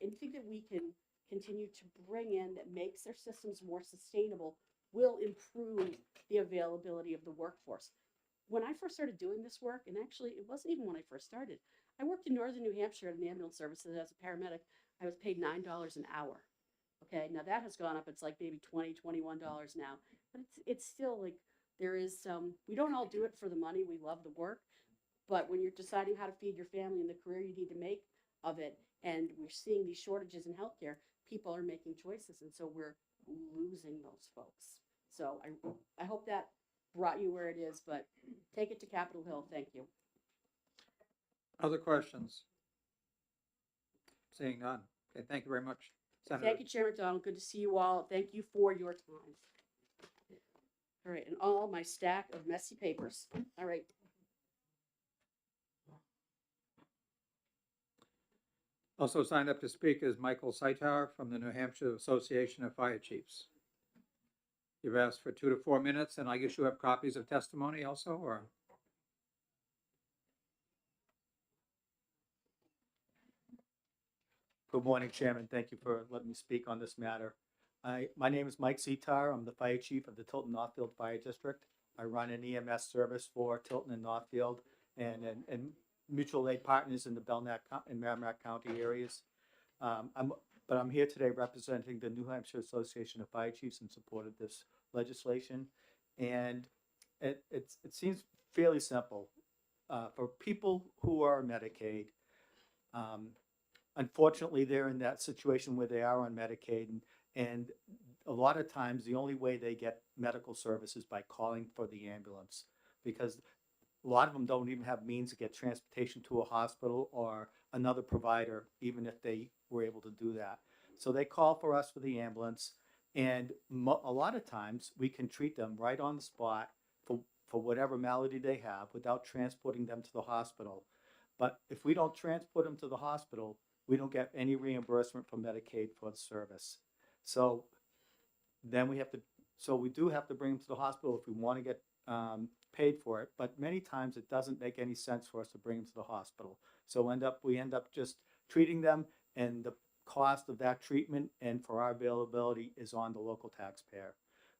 anything that we can continue to bring in that makes their systems more sustainable will improve the availability of the workforce. When I first started doing this work, and actually it wasn't even when I first started, I worked in northern New Hampshire at an ambulance service as a paramedic. I was paid $9 an hour. Okay, now that has gone up. It's like maybe $20, $21 now. But it's still like there is we don't all do it for the money. We love the work. But when you're deciding how to feed your family and the career you need to make of it, and we're seeing these shortages in healthcare, people are making choices. And so we're losing those folks. So I hope that brought you where it is, but take it to Capitol Hill. Thank you. Other questions? Seeing none. Okay, thank you very much, Senator. Thank you, Chair McDonald. Good to see you all. Thank you for your time. All right, and all my stack of messy papers. All right. Also signed up to speak is Michael Seitar from the New Hampshire Association of Fire Chiefs. You've asked for 2 to 4 minutes, and I guess you have copies of testimony also, or? Good morning, Chairman. Thank you for letting me speak on this matter. My name is Mike Seitar. I'm the Fire Chief of the Tilton Northfield Fire District. I run an EMS service for Tilton and Northfield and mutual aid partners in the Belknap and Merrimack County areas. But I'm here today representing the New Hampshire Association of Fire Chiefs in support of this legislation. And it seems fairly simple. For people who are on Medicaid, unfortunately, they're in that situation where they are on Medicaid, and a lot of times the only way they get medical service is by calling for the ambulance, because a lot of them don't even have means to get transportation to a hospital or another provider, even if they were able to do that. So they call for us for the ambulance, and a lot of times we can treat them right on the spot for whatever malady they have without transporting them to the hospital. But if we don't transport them to the hospital, we don't get any reimbursement from Medicaid for the service. So then we do have to bring them to the hospital if we want to get paid for it, but many times it doesn't make any sense for us to bring them to the hospital. So we end up just treating them, and the cost of that treatment and for our availability is on the local taxpayer.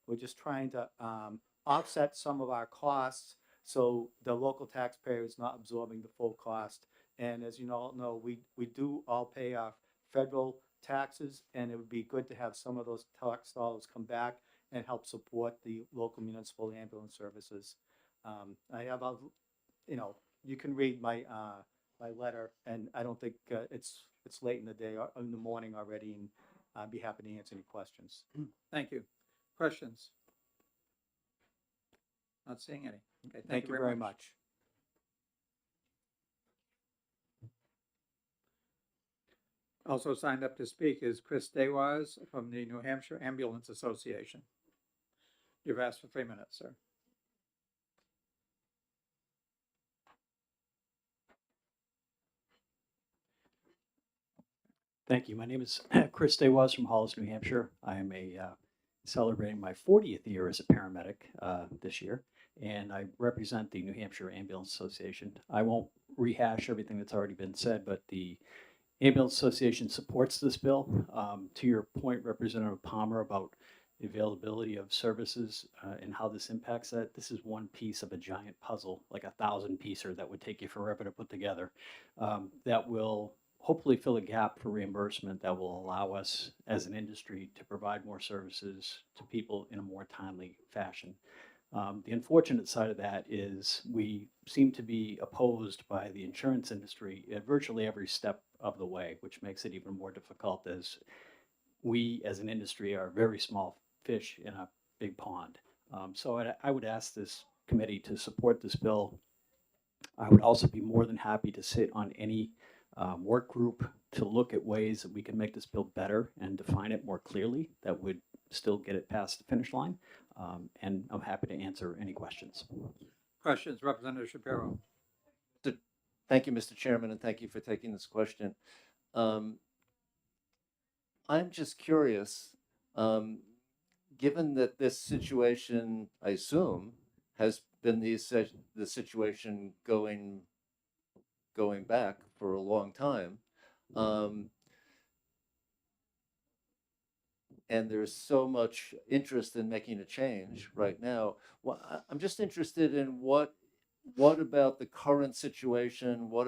We're just trying to offset some of our costs so the local taxpayer is not absorbing the full cost. And as you all know, we do all pay our federal taxes, and it would be good to have some of those tax dollars come back and help support the local municipal ambulance services. I have you can read my my letter, and I don't think it's late in the day or in the morning already, and I'd be happy to answer any questions. Thank you. Questions? Not seeing any. Okay, Thank you very much. Also signed up to speak is Chris Dewars from the New Hampshire Ambulance Association. You've asked for 3 minutes, sir. Thank you. My name is Chris Dewars from Hollis, New Hampshire. I am celebrating my 40th year as a paramedic this year, and I represent the New Hampshire Ambulance Association. I won't rehash everything that's already been said, but the Ambulance Association supports this bill. To your point, Representative Palmer, about the availability of services and how this impacts that, this is one piece of a giant puzzle, like a 1,000-piecer that would take you forever to put together, that will hopefully fill a gap for reimbursement that will allow us as an industry to provide more services to people in a more timely fashion. The unfortunate side of that is we seem to be opposed by the insurance industry at virtually every step of the way, which makes it even more difficult as we as an industry are very small fish in a big pond. So I would ask this committee to support this bill. I would also be more than happy to sit on any work group to look at ways that we can make this bill better and define it more clearly that would still get it past the finish line. And I'm happy to answer any questions. Questions, Representative Shapiro. Thank you, Mr. Chairman, and thank you for taking this question. I'm just curious, given that this situation, I assume, has been the situation going back for a long time, and there's so much interest in making a change right now. Well, I'm just interested in what about the current situation? What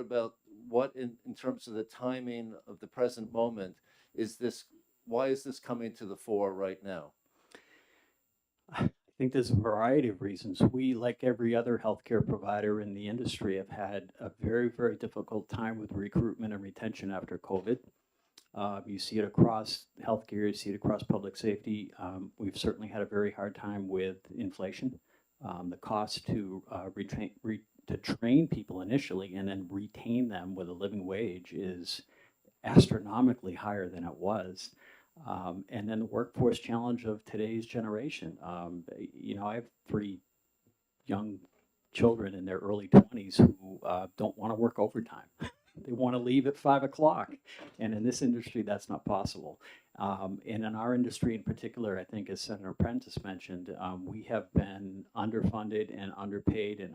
in terms of the timing of the present moment why is this coming to the fore right now? I think there's a variety of reasons. We, like every other healthcare provider in the industry, have had a very, very difficult time with recruitment and retention after COVID. You see it across healthcare, you see it across public safety. We've certainly had a very hard time with inflation. The cost to train people initially and then retain them with a living wage is astronomically higher than it was. And then the workforce challenge of today's generation. I have 3 young children in their early 20s who don't want to work overtime. They want to leave at 5 o'clock. And in this industry, that's not possible. And in our industry in particular, I think as Senator Prentis mentioned, we have been underfunded and underpaid and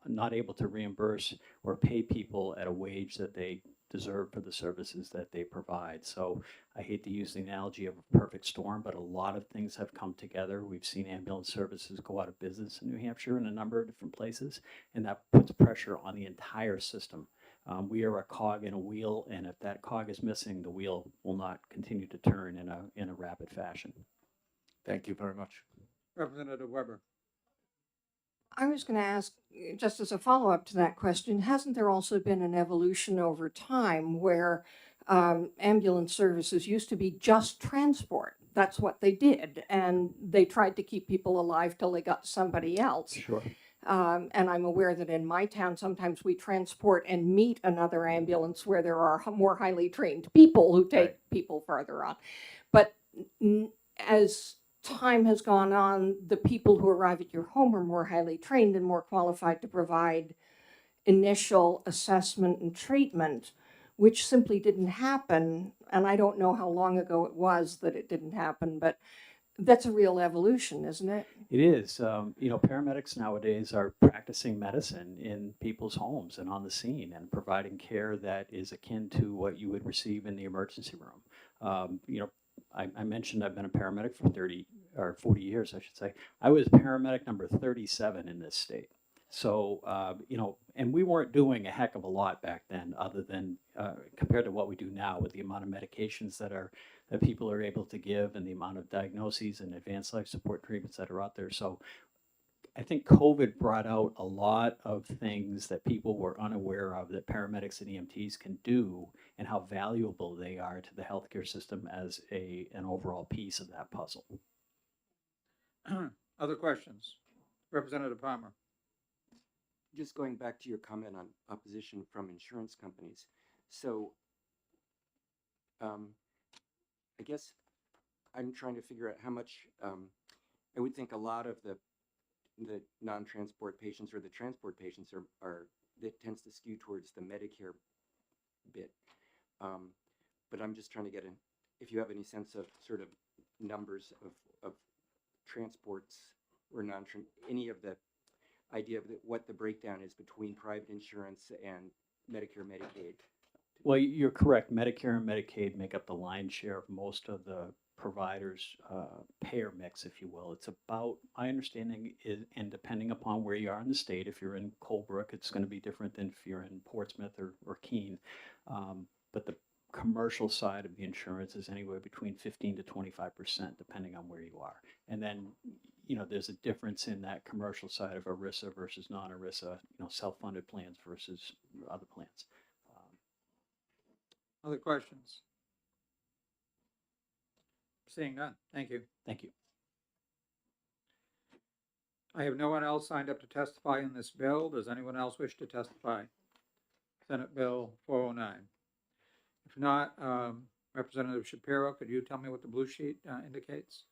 not able to reimburse or pay people at a wage that they deserve for the services that they provide. So I hate to use the analogy of a perfect storm, but a lot of things have come together. We've seen ambulance services go out of business in New Hampshire in a number of different places, and that puts pressure on the entire system. We are a cog in a wheel, and if that cog is missing, the wheel will not continue to turn in a rapid fashion. Thank you very much. Representative Weber. I was going to ask, just as a follow-up to that question, hasn't there also been an evolution over time where ambulance services used to be just transport? That's what they did, and they tried to keep people alive till they got somebody else. Sure. And I'm aware that in my town, sometimes we transport and meet another ambulance where there are more highly trained people who take people farther on. But as time has gone on, the people who arrive at your home are more highly trained and more qualified to provide initial assessment and treatment. which simply didn't happen. And I don't know how long ago it was that it didn't happen, but that's a real evolution, isn't it? It is. Paramedics nowadays are practicing medicine in people's homes and on the scene and providing care that is akin to what you would receive in the emergency room. I mentioned I've been a paramedic for 30 or 40 years, I should say. I was paramedic number 37 in this state. So, and we weren't doing a heck of a lot back then other than compared to what we do now with the amount of medications that people are able to give and the amount of diagnoses and advanced life support treatments that are out there. So I think COVID brought out a lot of things that people were unaware of that paramedics and EMTs can do and how valuable they are to the healthcare system as an overall piece of that puzzle. Other questions? Representative Palmer. Just going back to your comment on opposition from insurance companies. So I guess I'm trying to figure out how much, I would think a lot of the non-transport patients or the transport patients are that tends to skew towards the Medicare bit. But I'm just trying to get if you have any sense of sort of numbers of transports or any of the idea of what the breakdown is between private insurance and Medicare, Medicaid. Well, you're correct. Medicare and Medicaid make up the lion's share of most of the providers' payer mix, if you will. It's about, my understanding is, and depending upon where you are in the state, if you're in Colebrook, it's going to be different than if you're in Portsmouth or Keene. But the commercial side of the insurance is anywhere between 15 to 25%, depending on where you are. And then, there's a difference in that commercial side of ERISA versus non-ERISA, self-funded plans versus other plans. Other questions? Seeing none. Thank you. Thank you. I have no one else signed up to testify in this bill. Does anyone else wish to testify? Senate Bill 409. If not, Representative Shapiro, could you tell me what the blue sheet indicates?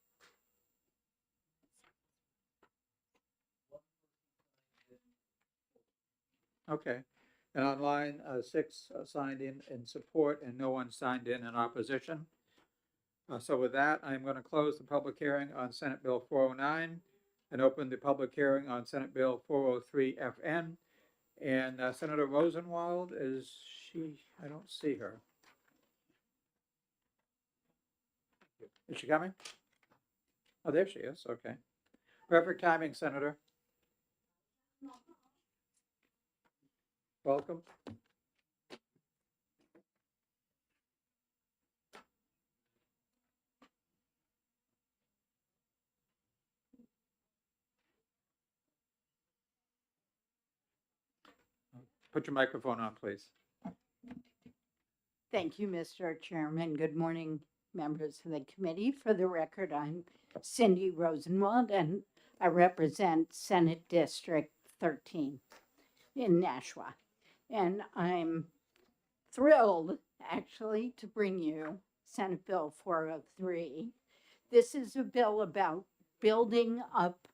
Okay. And on line 6, signed in support and no one signed in opposition. So with that, I'm going to close the public hearing on Senate Bill 409 and open the public hearing on Senate Bill 403 FN. And Senator Rosenwald, is she? I don't see her. Is she coming? Oh, there she is. Okay. Perfect timing, Senator. Welcome. Put your microphone on, please. Thank you, Mr. Chairman. Good morning, members of the committee. For the record, I'm Cindy Rosenwald, and I represent Senate District 13 in Nashua. And I'm thrilled, actually, to bring you Senate Bill 403. This is a bill about building up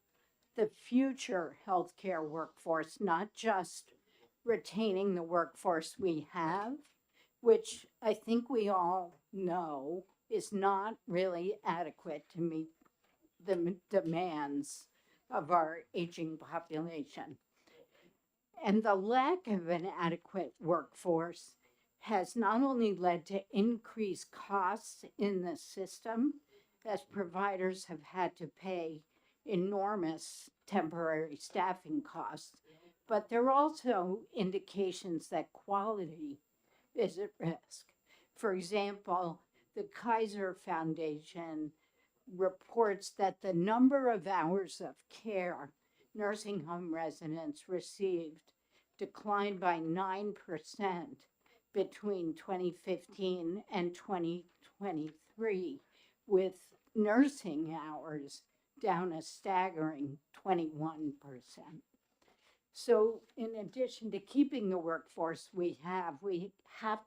the future healthcare workforce, not just retaining the workforce we have, which I think we all know is not really adequate to meet the demands of our aging population. And the lack of an adequate workforce has not only led to increased costs in the system, as providers have had to pay enormous temporary staffing costs, but there are also indications that quality is at risk. For example, the Kaiser Foundation reports that the number of hours of care nursing home residents received declined by 9% between 2015 and 2023, with nursing hours down a staggering 21%. So in addition to keeping the workforce we have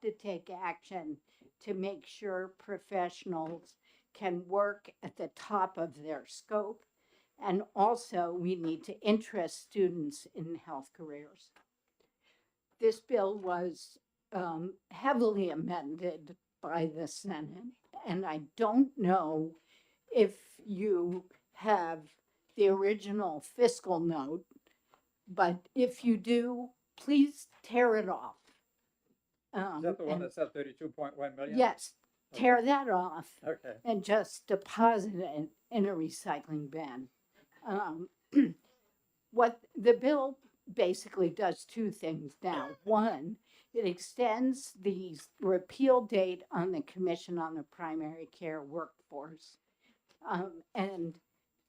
to take action to make sure professionals can work at the top of their scope. And also we need to interest students in health careers. This bill was heavily amended by the Senate. And I don't know if you have the original fiscal note, but if you do, please tear it off. Is that the one And that said 32.1 million? yes, tear that off Okay. and just deposit it in a recycling bin. What the bill basically does two things now. One, it extends the repeal date on the Commission on the Primary Care Workforce. And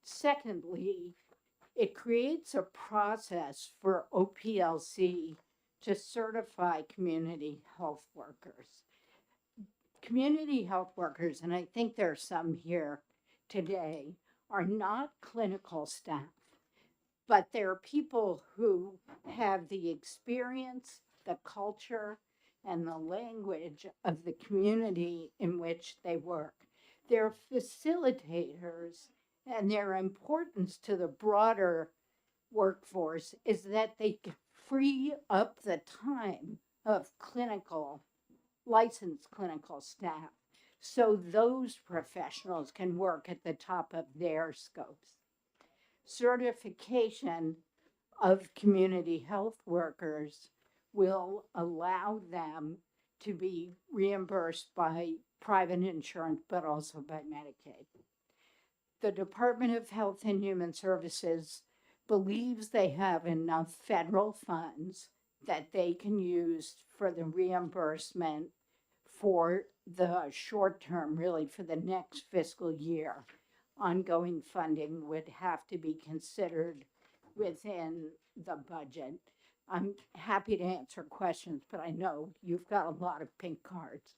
secondly, it creates a process for OPLC to certify community health workers. Community health workers, and I think there are some here today, are not clinical staff, but they're people who have the experience, the culture, and the language of the community in which they work. They're facilitators, and their importance to the broader workforce is that they free up the time of licensed clinical staff so those professionals can work at the top of their scopes. Certification of community health workers will allow them to be reimbursed by private insurance, but also by Medicaid. The Department of Health and Human Services believes they have enough federal funds that they can use for the reimbursement for the short term, really for the next fiscal year. Ongoing funding would have to be considered within the budget. I'm happy to answer questions, but I know you've got a lot of pink cards.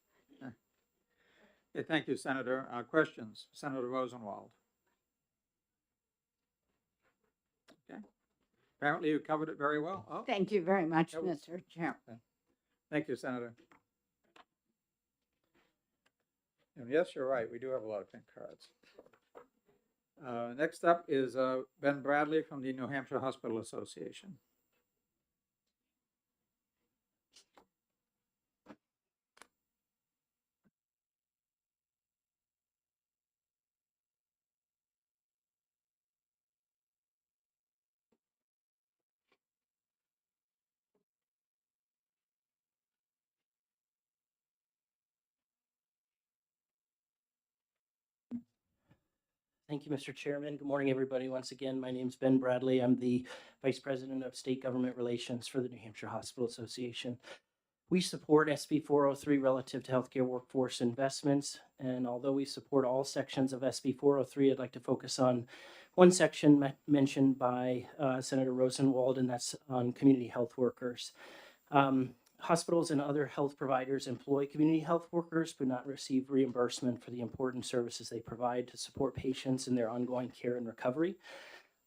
Okay, thank you, Senator. Questions? Senator Rosenwald. Okay. Apparently you covered it very well. Oh, Thank you very much, That was- Mr. Chair. thank you, Senator. And yes, you're right. We do have a lot of pink cards. Next up is Ben Bradley from the New Hampshire Hospital Association. Thank you, Mr. Chairman. Good morning, everybody. Once again, my name is Ben Bradley. I'm the Vice President of State Government Relations for the New Hampshire Hospital Association. We support SB 403 relative to healthcare workforce investments. And although we support all sections of SB 403, I'd like to focus on one section mentioned by Senator Rosenwald, and that's on community health workers. Hospitals and other health providers employ community health workers but not receive reimbursement for the important services they provide to support patients in their ongoing care and recovery.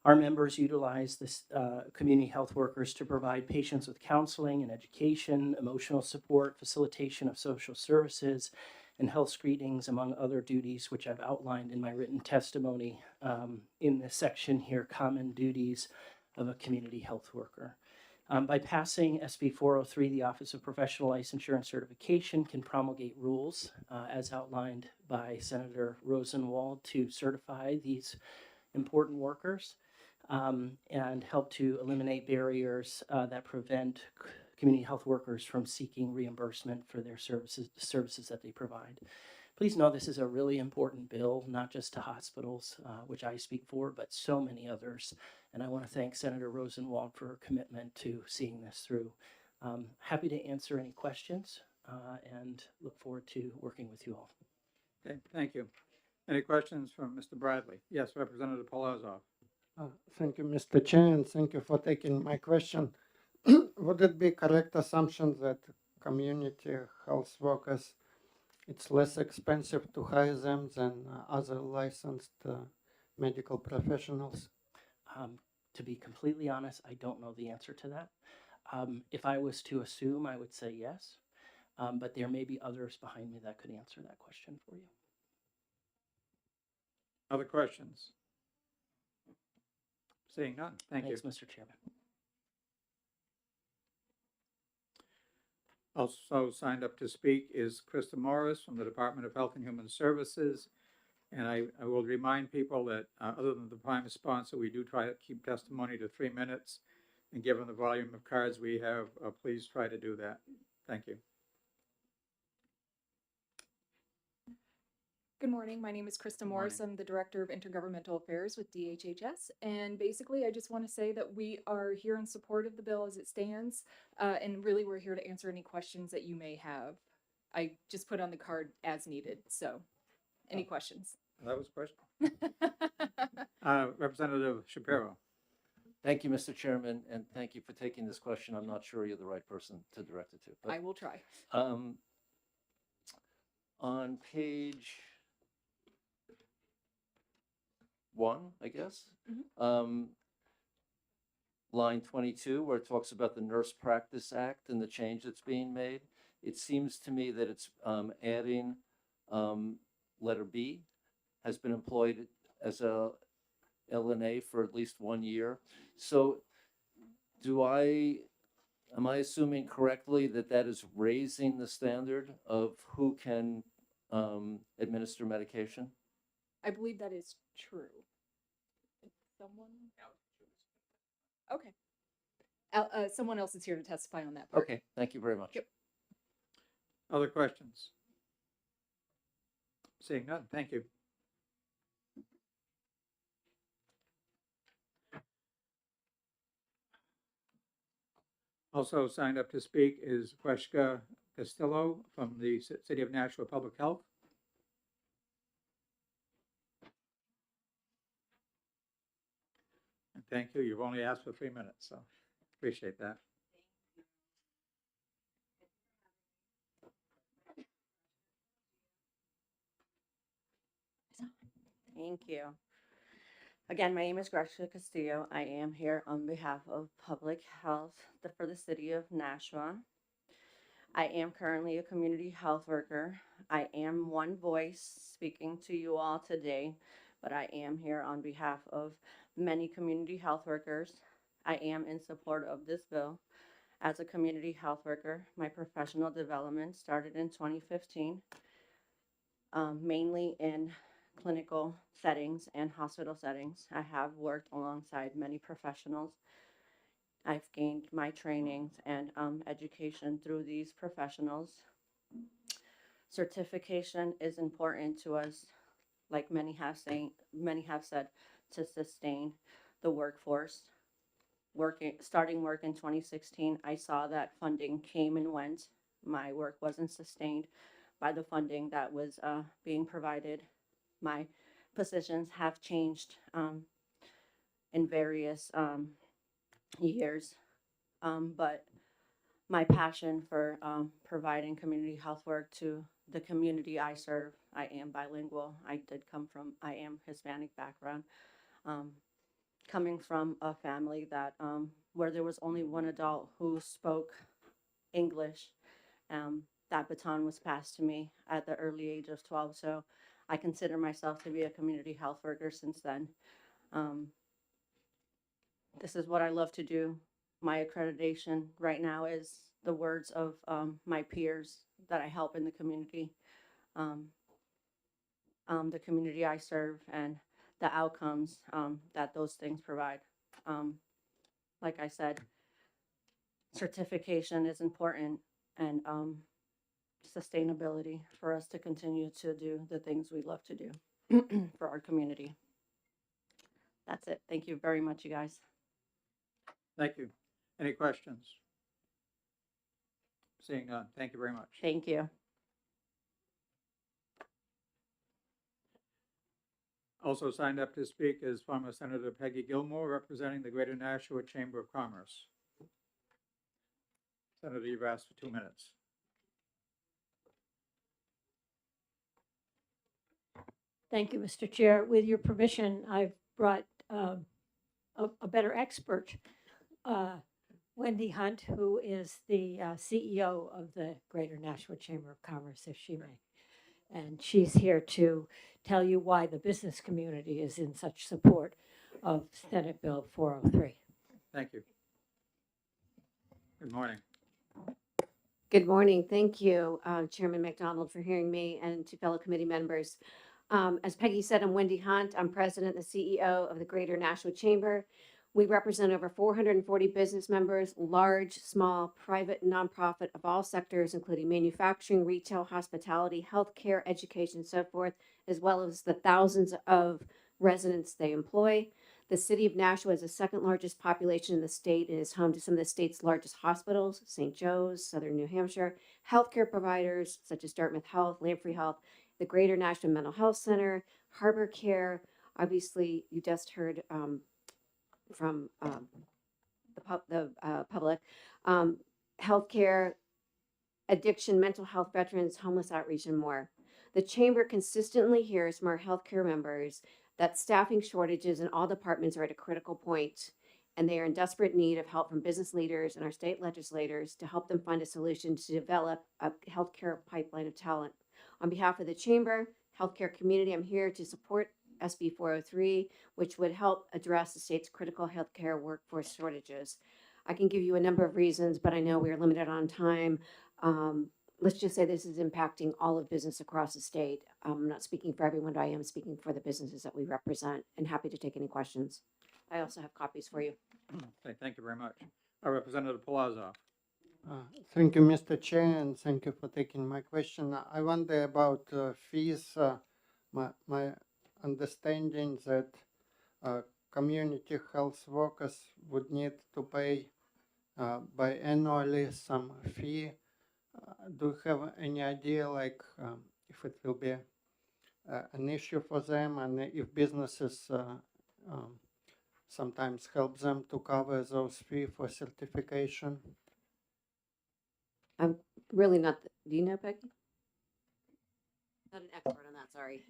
Our members utilize this community health workers to provide patients with counseling and education, emotional support, facilitation of social services, and health screenings, among other duties, which I've outlined in my written testimony in this section here, common duties of a community health worker. By passing SB 403, the Office of Professional Licensure and Certification can promulgate rules, as outlined by Senator Rosenwald, to certify these important workers and help to eliminate barriers that prevent community health workers from seeking reimbursement for their services that they provide. Please know this is a really important bill, not just to hospitals, which I speak for, but so many others. And I want to thank Senator Rosenwald for her commitment to seeing this through. Happy to answer any questions and look forward to working with you all. Okay, thank you. Any questions from Mr. Bradley? Yes, Representative Polazov. Thank you, Mr. Chair, and thank you for taking my question. Would it be correct assumption that community health workers, it's less expensive to hire them than other licensed medical professionals? To be completely honest, I don't know the answer to that. If I was to assume, I would say yes, but there may be others behind me that could answer that question for you. Other questions? Seeing none. Thank you. Thanks, Mr. Chairman. Also signed up to speak is Krista Morris from the Department of Health and Human Services. And I will remind people that other than the prime sponsor, we do try to keep testimony to 3 minutes. And given the volume of cards we have, please try to do that. Thank you. Good morning. My name is Krista Morris. I'm the Director of Intergovernmental Affairs with DHHS. And basically, I just want to say that we are here in support of the bill as it stands. And really, we're here to answer any questions that you may have. I just put on the card as needed. So, any questions? That was a question. Representative Shapiro. Thank you, Mr. Chairman, and thank you for taking this question. I'm not sure you're the right person to direct it to. But, I will try. on page 1, I guess, line 22, where it talks about the Nurse Practice Act and the change that's being made, it seems to me that it's adding letter B, has been employed as a LNA for at least 1 year. So am I assuming correctly that that is raising the standard of who can administer medication? I believe that is true. Is someone? Okay. Someone else is here to testify on that part. Okay, thank you very much. Yep. Other questions? Seeing none, thank you. Also signed up to speak is Weska Castillo from the City of Nashua Public Health. And thank you. You've only asked for 3 minutes, so appreciate that. Thank you. Again, my name is Gracia Castillo. I am here on behalf of Public Health for the City of Nashua. I am currently a community health worker. I am one voice speaking to you all today, but I am here on behalf of many community health workers. I am in support of this bill. As a community health worker, my professional development started in 2015, mainly in clinical settings and hospital settings. I have worked alongside many professionals. I've gained my trainings and education through these professionals. Certification is important to us, like many have said, to sustain the workforce. Starting work in 2016, I saw that funding came and went. My work wasn't sustained by the funding that was being provided. My positions have changed in various years, but my passion for providing community health work to the community I serve, I am bilingual. I am Hispanic background, coming from a family that where there was only one adult who spoke English. That baton was passed to me at the early age of 12, so I consider myself to be a community health worker since then. This is what I love to do. My accreditation right now is the words of my peers that I help in the community I serve, and the outcomes that those things provide. Like I said, certification is important, and sustainability for us to continue to do the things we love to do for our community. That's it. Thank you very much, you guys. Thank you. Any questions? Seeing none, thank you very much. Thank you. Also signed up to speak is former Senator Peggy Gilmore, representing the Greater Nashua Chamber of Commerce. Senator, you've asked for 2 minutes. Thank you, Mr. Chair. With your permission, I've brought a better expert, Wendy Hunt, who is the CEO of the Greater Nashua Chamber of Commerce, if she may. And she's here to tell you why the business community is in such support of Senate Bill 403. Thank you. Good morning. Good morning. Thank you, Chairman McDonald, for hearing me and to fellow committee members. As Peggy said, I'm Wendy Hunt. I'm president and CEO of the Greater Nashua Chamber. We represent over 440 business members, large, small, private, and nonprofit of all sectors, including manufacturing, retail, hospitality, healthcare, education, and so forth, as well as the thousands of residents they employ. The city of Nashua has the second largest population in the state and is home to some of the state's largest hospitals, St. Joe's, Southern New Hampshire, healthcare providers such as Dartmouth Health, Lamprey Health, the Greater Nashua Mental Health Center, Harbor Care. Obviously, you just heard from the public, healthcare, addiction, mental health, veterans, homeless outreach, and more. The Chamber consistently hears from our healthcare members that staffing shortages in all departments are at a critical point, and they are in desperate need of help from business leaders and our state legislators to help them find a solution to develop a healthcare pipeline of talent. On behalf of the Chamber, healthcare community, I'm here to support SB 403, which would help address the state's critical healthcare workforce shortages. I can give you a number of reasons, but I know we are limited on time. Let's just say this is impacting all of business across the state. I'm not speaking for everyone, but I am speaking for the businesses that we represent, and happy to take any questions. I also have copies for you. Okay, thank you very much. Representative Palazzo. Thank you, Mr. Chair, and thank you for taking my question. I wonder about fees. My understanding that community health workers would need to pay biannually some fee. Do you have any idea, like, if it will be an issue for them, and if businesses sometimes help them to cover those fees for certification? I'm really not, do you know, Becky? Not an expert on that, sorry.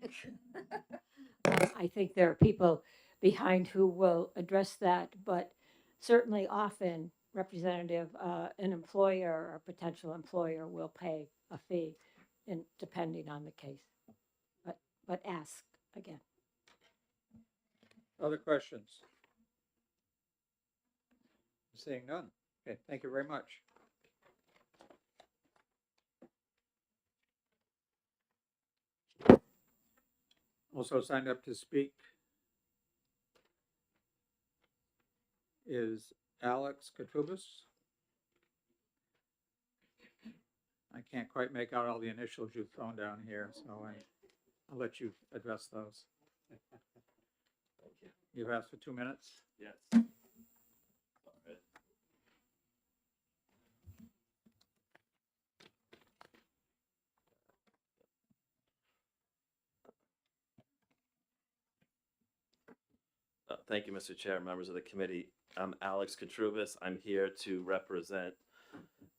I think there are people behind who will address that, but certainly often representative, an employer or potential employer will pay a fee depending on the case. But ask again. Other questions? Seeing none. Okay, thank you very much. Also signed up to speak is Alex Katrubis. I can't quite make out all the initials you've thrown down here, so I'll let you address those. You've asked for 2 minutes? Yes. Thank you, Mr. Chair, members of the committee. I'm Alex Katrubis. I'm here to represent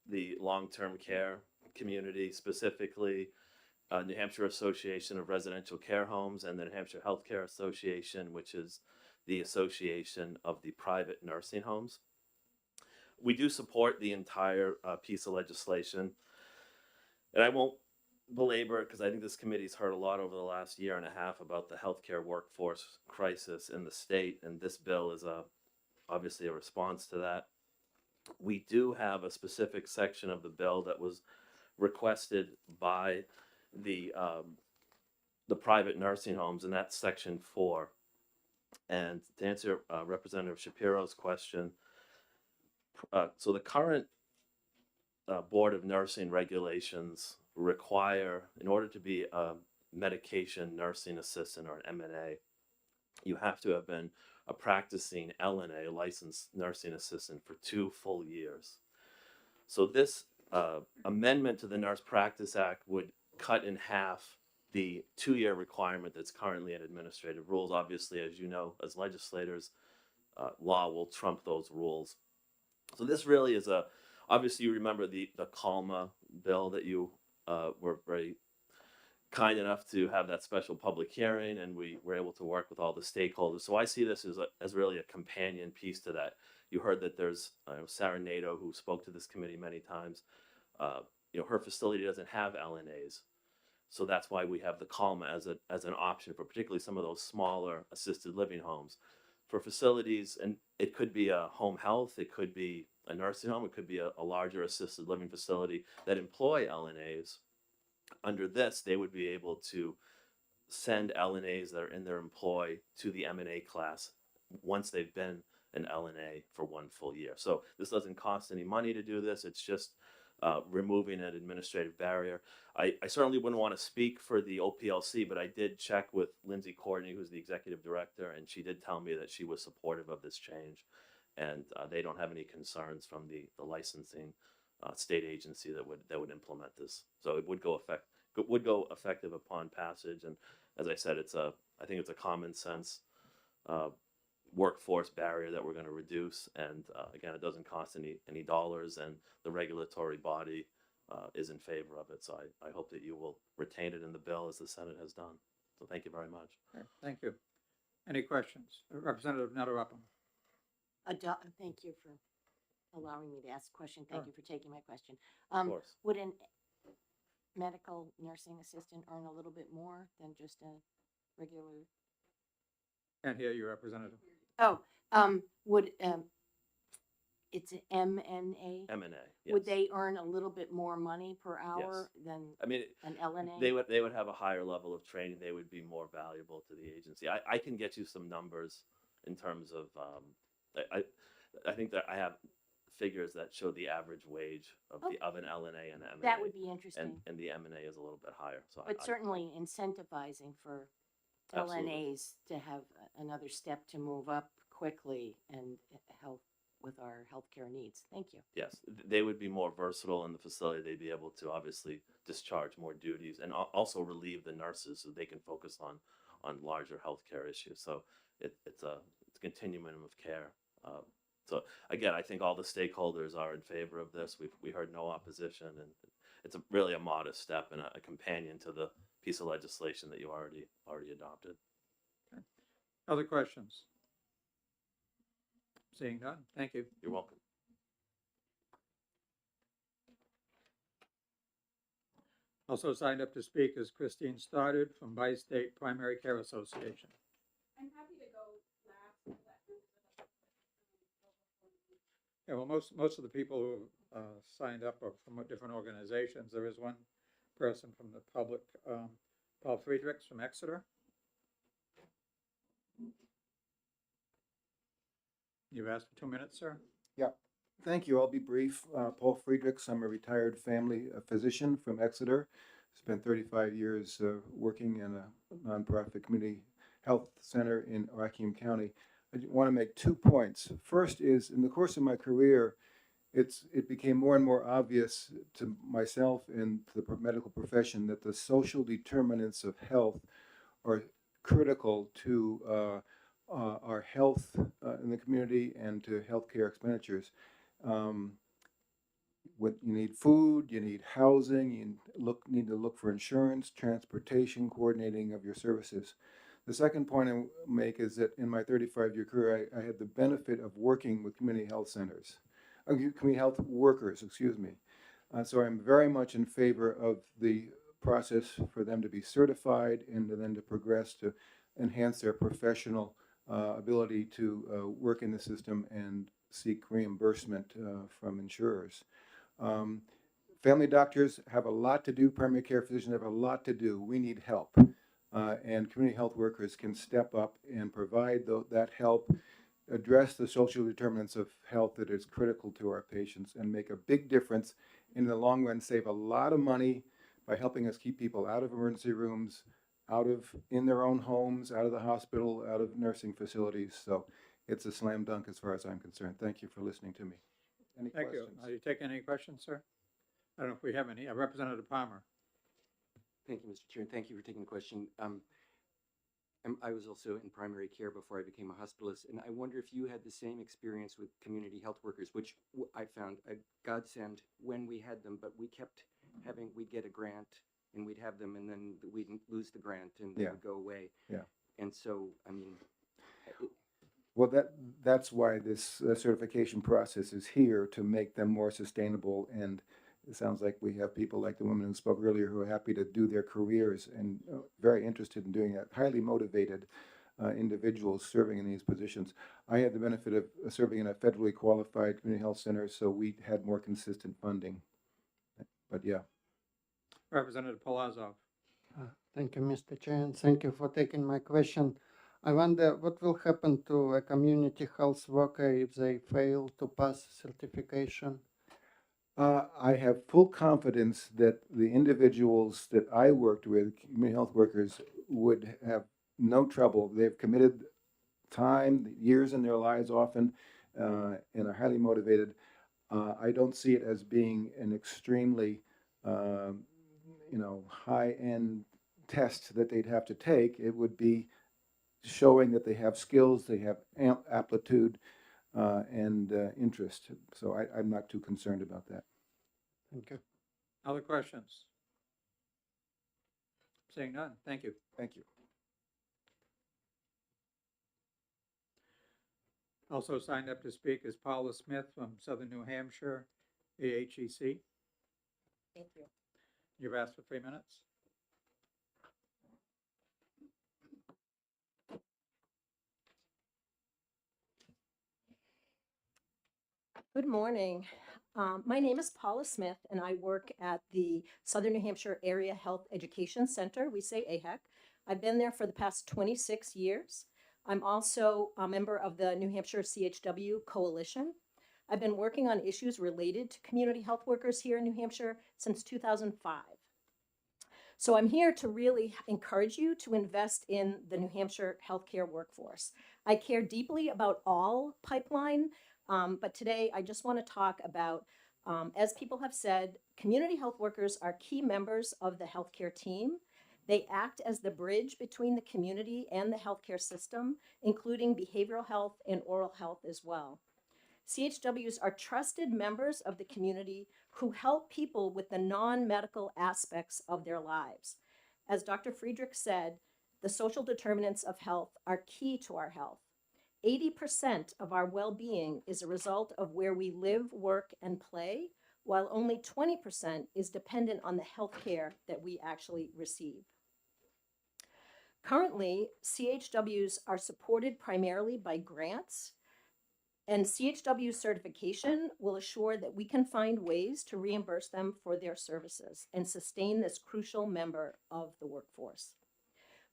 the long-term care community, specifically New Hampshire Association of Residential Care Homes and the New Hampshire Healthcare Association, which is the association of the private nursing homes. We do support the entire piece of legislation, and I won't belabor it because I think this committee's heard a lot over the last year and a half about the healthcare workforce crisis in the state, and this bill is obviously a response to that. We do have a specific section of the bill that was requested by the private nursing homes, and that's section 4. And to answer Representative Shapiro's question, so the current Board of Nursing regulations require, in order to be a medication nursing assistant or an MNA, you have to have been a practicing LNA, licensed nursing assistant, for 2 full years. So this amendment to the Nurse Practice Act would cut in half the 2-year requirement that's currently in administrative rules. Obviously, as you know, as legislators, law will trump those rules. So this really is obviously you remember the CALMA bill that you were very kind enough to have that special public hearing, and we were able to work with all the stakeholders. So I see this as really a companion piece to that. You heard that there's Sarah Nato, who spoke to this committee many times. Her facility doesn't have LNAs. So that's why we have the CALMA as an option for particularly some of those smaller assisted living homes. For facilities, and it could be a home health, it could be a nursing home. It could be a larger assisted living facility that employ LNAs. Under this, they would be able to send LNAs that are in their employ to the M&A class once they've been an LNA for 1 full year. So this doesn't cost any money to do this. It's just removing an administrative barrier. I certainly wouldn't want to speak for the OPLC, but I did check with Lindsay Courtney, who's the executive director, and she did tell me that she was supportive of this change, and they don't have any concerns from the licensing state agency that would implement this. So it would go effective upon passage. And as I said, I think it's a common sense workforce barrier that we're going to reduce. And again, it doesn't cost any dollars, and the regulatory body is in favor of it. So I hope that you will retain it in the bill as the Senate has done. So thank you very much. Okay, thank you. Any questions? Representative Nettle-Upham. Thank you for allowing me to ask a question. Thank Sure. you for taking my question. Of course. Would a medical nursing assistant earn a little bit more than just a regular? Can't hear you, Representative. Oh, would it's an MNA? M&A, yes. Would they earn a little bit more money per hour than I mean, an LNA? they would have a higher level of training. They would be more valuable to the agency. I can get you some numbers in terms of I think that I have figures that show the average wage of of an LNA and an M&A. That would be interesting. And the M&A is a little bit higher. So But certainly incentivizing for Absolutely. LNAs to have another step to move up quickly and help with our healthcare needs. Thank you. Yes, they would be more versatile in the facility. They'd be able to obviously discharge more duties and also relieve the nurses so they can focus on larger healthcare issues. So it's a continuum of care. So again, I think all the stakeholders are in favor of this. We heard no opposition, and it's really a modest step and a companion to the piece of legislation that you already adopted. Okay. Other questions? Seeing none, thank you. You're welcome. Also signed up to speak is Christine Stoddard from Bi-State Primary Care Association. I'm happy to go last. Yeah, well, most of the people who signed up are from different organizations. There is one person from the public, Paul Friedrichs from Exeter. You've asked for 2 minutes, sir? Yeah, thank you. I'll be brief. Paul Friedrichs, I'm a retired family physician from Exeter. Spent 35 years working in a nonprofit community health center in Rockingham County. I want to make 2 points. First is, in the course of my career, it became more and more obvious to myself and to the medical profession that the social determinants of health are critical to our health in the community and to healthcare expenditures. You need food, you need housing, you need to look for insurance, transportation, coordinating of your services. The second point I make is that in my 35-year career, I had the benefit of working with community health centers, community health workers, excuse me. So I'm very much in favor of the process for them to be certified and then to progress to enhance their professional ability to work in the system and seek reimbursement from insurers. Family doctors have a lot to do. Primary care physicians have a lot to do. We need help. And community health workers can step up and provide that help, address the social determinants of health that is critical to our patients, and make a big difference in the long run, save a lot of money by helping us keep people out of emergency rooms, in their own homes, out of the hospital, out of nursing facilities. So it's a slam dunk as far as I'm concerned. Thank you for listening to me. Any Thank questions? you. Are you taking any questions, sir? I don't know if we have any. Representative Palmer. Thank you, Mr. Chair, and thank you for taking the question. I was also in primary care before I became a hospitalist, and I wonder if you had the same experience with community health workers, which I found a godsend when we had them, but we'd get a grant and we'd have them, and then we'd lose the grant and they would go away. Yeah. And so, I mean, Well, that's why this certification process is here, to make them more sustainable. And it sounds like we have people like the woman who spoke earlier who are happy to do their careers and very interested in doing that, highly motivated. individuals serving in these positions. I had the benefit of serving in a federally qualified community health center, so we had more consistent funding. But yeah. Representative Polazov. Thank you, Mr. Chair, and thank you for taking my question. I wonder what will happen to a community health worker if they fail to pass certification? I have full confidence that the individuals that I worked with, community health workers, would have no trouble. They've committed time, years in their lives often, and are highly motivated. I don't see it as being an extremely, high-end test that they'd have to take. It would be showing that they have skills, they have aptitude, and interest. So I'm not too concerned about that. Thank you. Other questions? Seeing none, thank you. Thank you. Also signed up to speak is Paula Smith from Southern New Hampshire, AHEC. Thank you. You've asked for 3 minutes. Good morning. My name is Paula Smith, and I work at the Southern New Hampshire Area Health Education Center. We say AHEC. I've been there for the past 26 years. I'm also a member of the New Hampshire CHW Coalition. I've been working on issues related to community health workers here in New Hampshire since 2005. So I'm here to really encourage you to invest in the New Hampshire healthcare workforce. I care deeply about all pipeline, but today I just want to talk about, as people have said, community health workers are key members of the healthcare team. They act as the bridge between the community and the healthcare system, including behavioral health and oral health as well. CHWs are trusted members of the community who help people with the non-medical aspects of their lives. As Dr. Friedrich said, the social determinants of health are key to our health. 80% of our well-being is a result of where we live, work, and play, while only 20% is dependent on the health care that we actually receive. Currently, CHWs are supported primarily by grants, and CHW certification will assure that we can find ways to reimburse them for their services and sustain this crucial member of the workforce.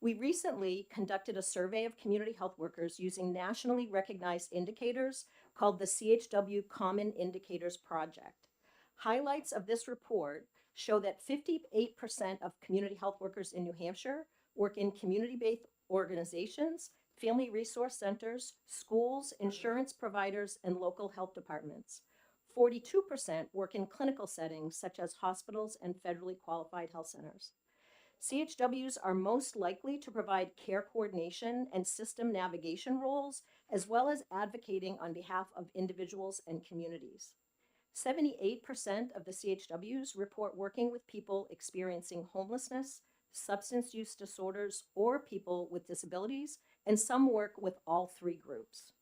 We recently conducted a survey of community health workers using nationally recognized indicators called the CHW Common Indicators Project. Highlights of this report show that 58% of community health workers in New Hampshire work in community-based organizations, family resource centers, schools, insurance providers, and local health departments. 42% work in clinical settings such as hospitals and federally qualified health centers. CHWs are most likely to provide care coordination and system navigation roles, as well as advocating on behalf of individuals and communities. 78% of the CHWs report working with people experiencing homelessness, substance use disorders, or people with disabilities, and some work with all three groups.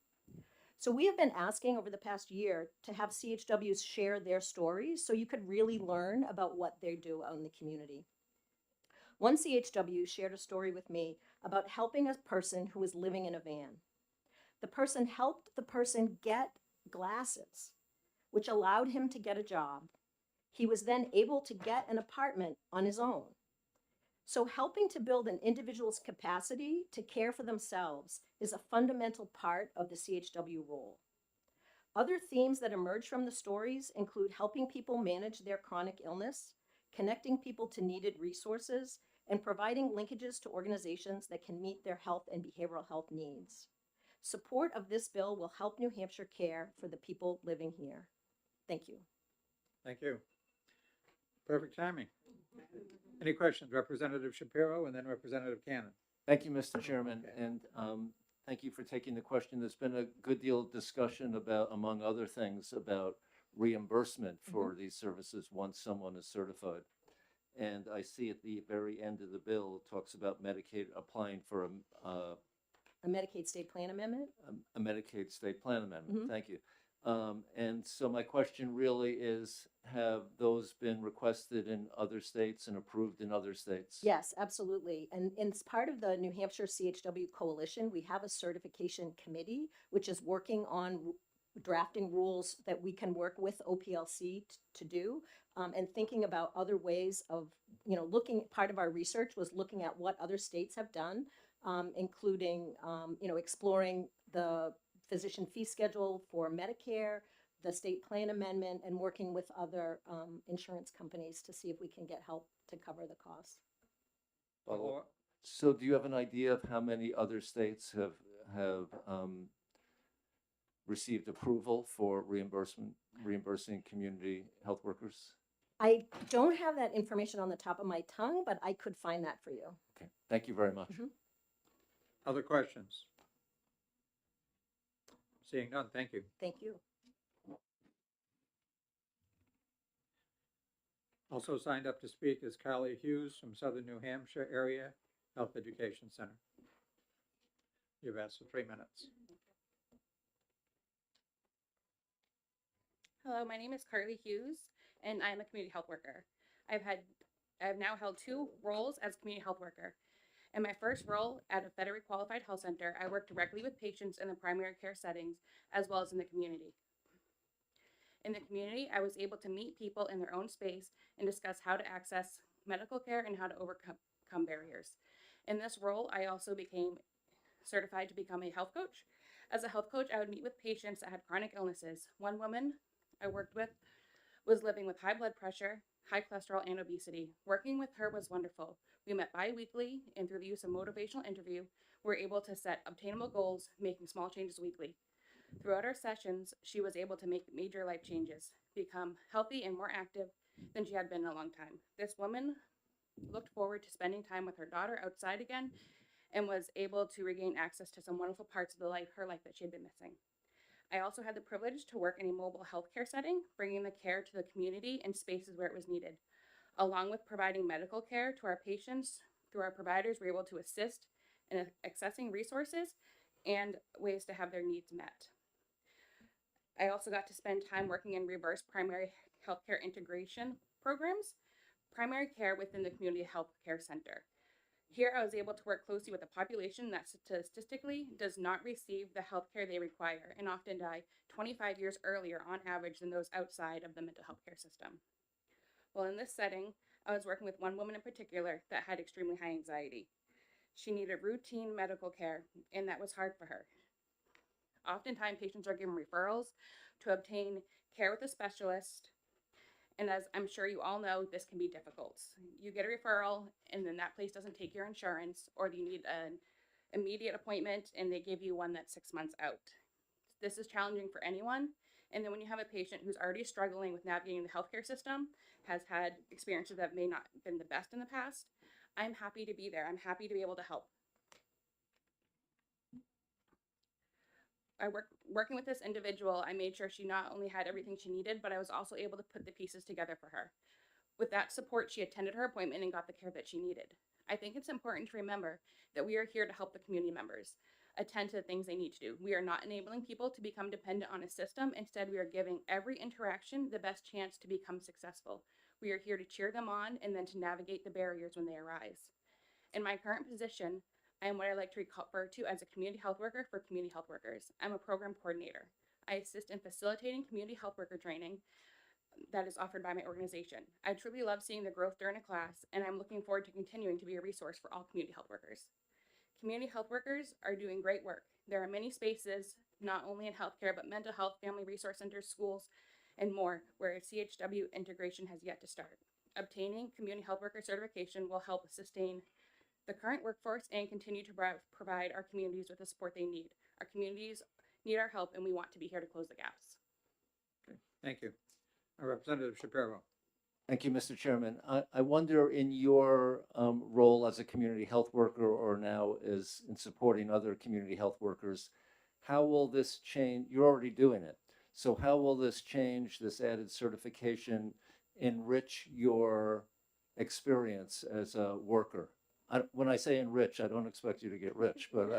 So we have been asking over the past year to have CHWs share their stories so you could really learn about what they do out in the community. One CHW shared a story with me about helping a person who was living in a van. The person helped the person get glasses, which allowed him to get a job. He was then able to get an apartment on his own. So helping to build an individual's capacity to care for themselves is a fundamental part of the CHW role. Other themes that emerge from the stories include helping people manage their chronic illness, connecting people to needed resources, and providing linkages to organizations that can meet their health and behavioral health needs. Support of this bill will help New Hampshire care for the people living here. Thank you. Thank you. Perfect timing. Any questions? Representative Shapiro and then Representative Cannon. Thank you, Mr. Chairman, and thank you for taking the question. There's been a good deal of discussion about, among other things, about reimbursement for these services once someone is certified. And I see at the very end of the bill, it talks about Medicaid applying for a Medicaid state plan amendment? a Medicaid state plan amendment. Thank you. And so my question really is, have those been requested in other states and approved in other states? Yes, absolutely. And as part of the New Hampshire CHW Coalition, we have a certification committee, which is working on drafting rules that we can work with OPLC to do, and thinking about other ways of, looking, part of our research was looking at what other states have done, including, exploring the physician fee schedule for Medicare, the state plan amendment, and working with other insurance companies to see if we can get help to cover the costs. So do you have an idea of how many other states have received approval for reimbursing community health workers? I don't have that information on the top of my tongue, but I could find that for you. Okay, thank you very much. Other questions? Seeing none, thank you. Thank you. Also signed up to speak is Carly Hughes from Southern New Hampshire Area Health Education Center. You've asked for 3 minutes. Hello, my name is Carly Hughes, and I'm a community health worker. I've now held 2 roles as a community health worker. In my first role at a federally qualified health center, I worked directly with patients in the primary care settings as well as in the community. In the community, I was able to meet people in their own space and discuss how to access medical care and how to overcome barriers. In this role, I also became certified to become a health coach. As a health coach, I would meet with patients that had chronic illnesses. One woman I worked with was living with high blood pressure, high cholesterol, and obesity. Working with her was wonderful. We met bi-weekly, and through the use of motivational interview, we were able to set obtainable goals, making small changes weekly. Throughout our sessions, she was able to make major life changes, become healthy and more active than she had been in a long time. This woman looked forward to spending time with her daughter outside again and was able to regain access to some wonderful parts of her life that she had been missing. I also had the privilege to work in a mobile healthcare setting, bringing the care to the community in spaces where it was needed. Along with providing medical care to our patients, through our providers, we were able to assist in accessing resources and ways to have their needs met. I also got to spend time working in reverse primary healthcare integration programs, primary care within the community health care center. Here, I was able to work closely with a population that statistically does not receive the health care they require and often die 25 years earlier on average than those outside of the mental health care system. Well, in this setting, I was working with one woman in particular that had extremely high anxiety. She needed routine medical care, and that was hard for her. Oftentimes, patients are given referrals to obtain care with a specialist, and as I'm sure you all know, this can be difficult. You get a referral, and then that place doesn't take your insurance, or you need an immediate appointment, and they give you one that's 6 months out. This is challenging for anyone, and then when you have a patient who's already struggling with navigating the healthcare system, has had experiences that may not have been the best in the past, I'm happy to be there. I'm happy to be able to help. Working with this individual, I made sure she not only had everything she needed, but I was also able to put the pieces together for her. With that support, she attended her appointment and got the care that she needed. I think it's important to remember that we are here to help the community members attend to the things they need to do. We are not enabling people to become dependent on a system. Instead, we are giving every interaction the best chance to become successful. We are here to cheer them on and then to navigate the barriers when they arise. In my current position, I am what I like to refer to as a community health worker for community health workers. I'm a program coordinator. I assist in facilitating community health worker training that is offered by my organization. I truly love seeing the growth during a class, and I'm looking forward to continuing to be a resource for all community health workers. Community health workers are doing great work. There are many spaces, not only in healthcare, but mental health, family resource centers, schools, and more, where CHW integration has yet to start. Obtaining community health worker certification will help sustain the current workforce and continue to provide our communities with the support they need. Our communities need our help, and we want to be here to close the gaps. Okay, thank you. Representative Shapiro. Thank you, Mr. Chairman. I wonder, in your role as a community health worker or now as in supporting other community health workers, how will this change? You're already doing it. So how will this change, this added certification, enrich your experience as a worker? When I say enrich, I don't expect you to get rich, but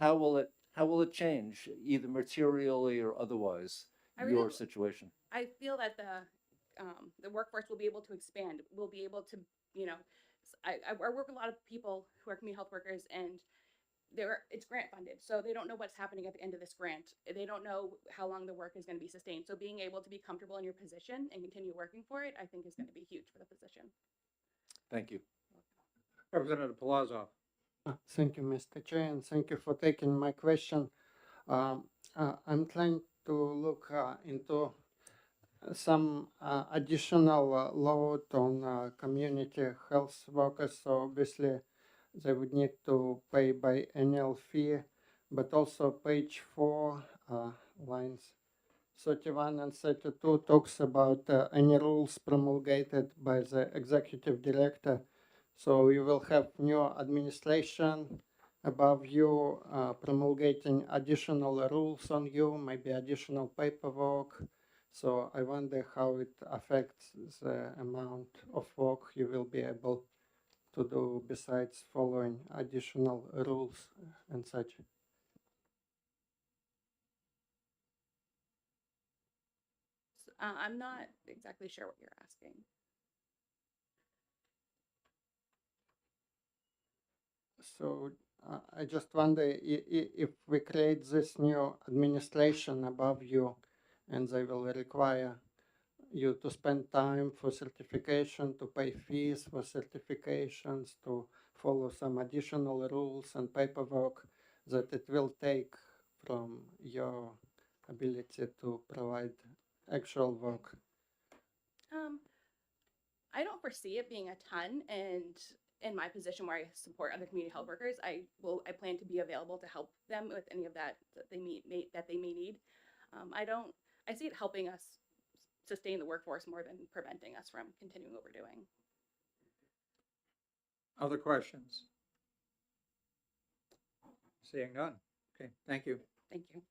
how will How will it change, either materially or otherwise, I really- your situation? I feel that the workforce will be able to expand. We'll be able to, you know, I work with a lot of people who are community health workers, and it's grant funded, so they don't know what's happening at the end of this grant. They don't know how long the work is going to be sustained. So being able to be comfortable in your position and continue working for it, I think is going to be huge for the position. Thank you. Representative Palazzo. Thank you, Mr. Chair, and thank you for taking my question. I'm trying to look into some additional load on community health workers. So obviously, they would need to pay by annual fee, but also page 4, lines 31 and 32 talks about any rules promulgated by the executive director. So you will have new administration above you promulgating additional rules on you, maybe additional paperwork. So I wonder how it affects the amount of work you will be able to do besides following additional rules and such. I'm not exactly sure what you're asking. So I just wonder if we create this new administration above you, and they will require you to spend time for certification, to pay fees for certifications, to follow some additional rules and paperwork, that it will take from your ability to provide actual work. I don't foresee it being a ton, and in my position where I support other community health workers, I plan to be available to help them with any of that they may need. I see it helping us sustain the workforce more than preventing us from continuing what we're doing. Other questions? Seeing none. Okay, thank you. Thank you.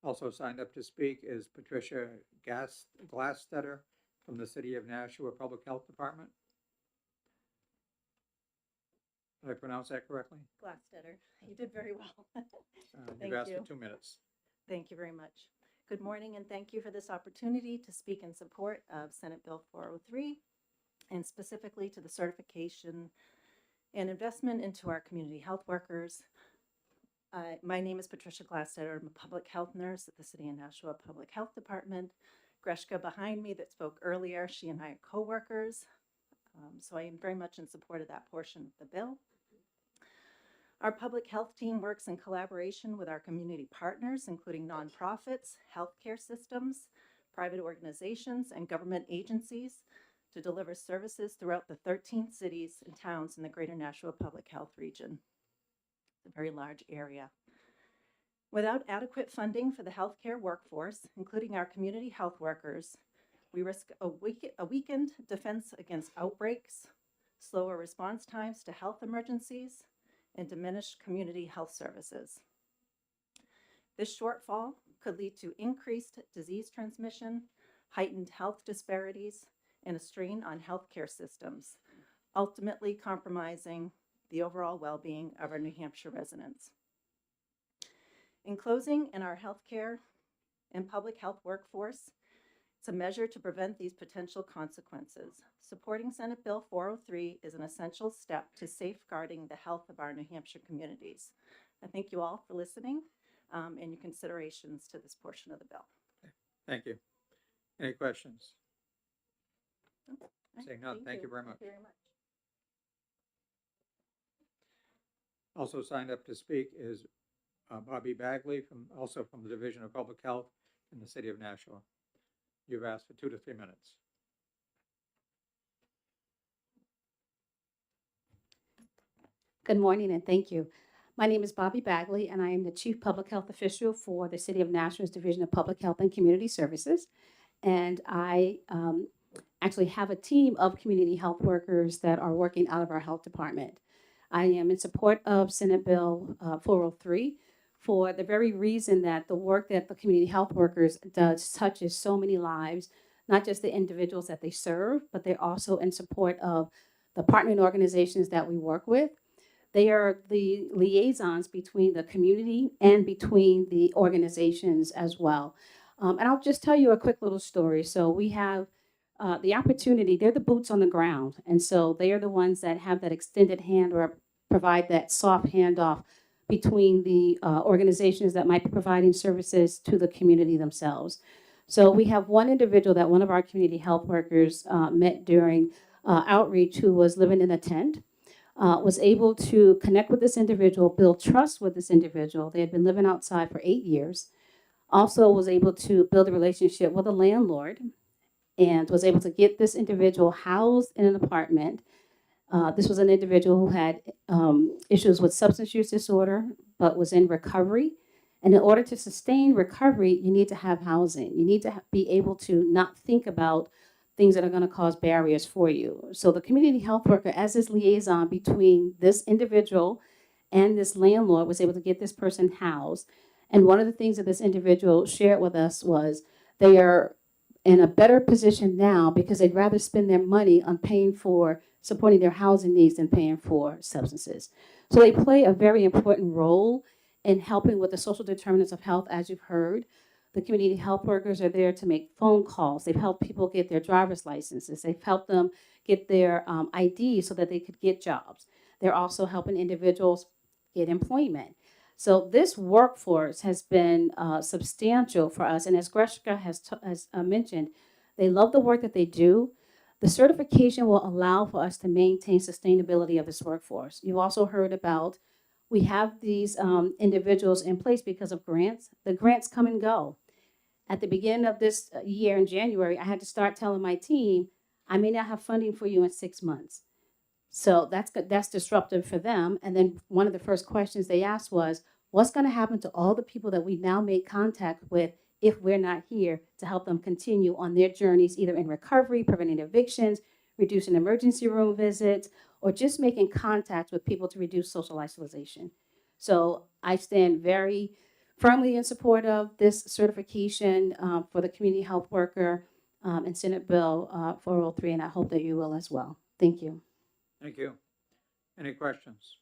Also signed up to speak is Patricia Glastetter from the City of Nashua Public Health Department. Did I pronounce that correctly? Glastetter, you did very well. You've Thank asked you. for 2 minutes. Thank you very much. Good morning, and thank you for this opportunity to speak in support of Senate Bill 403, and specifically to the certification and investment into our community health workers. My name is Patricia Glastetter. I'm a public health nurse at the City of Nashua Public Health Department. Greshka behind me that spoke earlier, she and I are co-workers. So I am very much in support of that portion of the bill. Our public health team works in collaboration with our community partners, including nonprofits, healthcare systems, private organizations, and government agencies to deliver services throughout the 13 cities and towns in the Greater Nashua Public Health region. It's a very large area. Without adequate funding for the healthcare workforce, including our community health workers, we risk a weakened defense against outbreaks, slower response times to health emergencies, and diminished community health services. This shortfall could lead to increased disease transmission, heightened health disparities, and a strain on healthcare systems, ultimately compromising the overall well-being of our New Hampshire residents. In closing, in our healthcare and public health workforce, it's a measure to prevent these potential consequences. Supporting Senate Bill 403 is an essential step to safeguarding the health of our New Hampshire communities. I thank you all for listening and your considerations to this portion of the bill. Thank you. Any questions? Right, Saying none, thank you very much. Thank you very much. Also signed up to speak is Bobby Bagley, also from the Division of Public Health in the City of Nashua. You've asked for 2 to 3 minutes. Good morning and thank you. My name is Bobby Bagley, and I am the Chief Public Health Official for the City of Nashua's Division of Public Health and Community Services. And I actually have a team of community health workers that are working out of our health department. I am in support of Senate Bill 403 for the very reason that the work that the community health workers does touches so many lives, not just the individuals that they serve, but they're also in support of the partnering organizations that we work with, they are the liaisons between the community and between the organizations as well. And I'll just tell you a quick little story. So we have the opportunity, they're the boots on the ground. And so they are the ones that have that extended hand or provide that soft handoff between the organizations that might be providing services to the community themselves. So we have one individual that one of our community health workers met during outreach who was living in a tent, was able to connect with this individual, build trust with this individual. They had been living outside for 8 years. Also was able to build a relationship with a landlord and was able to get this individual housed in an apartment. This was an individual who had issues with substance use disorder, but was in recovery. And in order to sustain recovery, you need to have housing. You need to be able to not think about things that are going to cause barriers for you. So the community health worker, as this liaison between this individual and this landlord, was able to get this person housed. And one of the things that this individual shared with us was they are in a better position now because they'd rather spend their money on paying for supporting their housing needs than paying for substances. So they play a very important role in helping with the social determinants of health, as you've heard. The community health workers are there to make phone calls. They've helped people get their driver's licenses. They've helped them get their ID so that they could get jobs. They're also helping individuals get employment. So this workforce has been substantial for us. And as Greshka has mentioned, they love the work that they do. The certification will allow for us to maintain sustainability of this workforce. You've also heard about, we have these individuals in place because of grants. The grants come and go. At the beginning of this year in January, I had to start telling my team, I may not have funding for you in 6 months. So that's disruptive for them. And then one of the first questions they asked was, what's going to happen to all the people that we now make contact with if we're not here to help them continue on their journeys, either in recovery, preventing evictions, reducing emergency room visits, or just making contact with people to reduce social isolation. So I stand very firmly in support of this certification for the community health worker and Senate Bill 403, and I hope that you will as well. Thank you. Thank you. Any questions?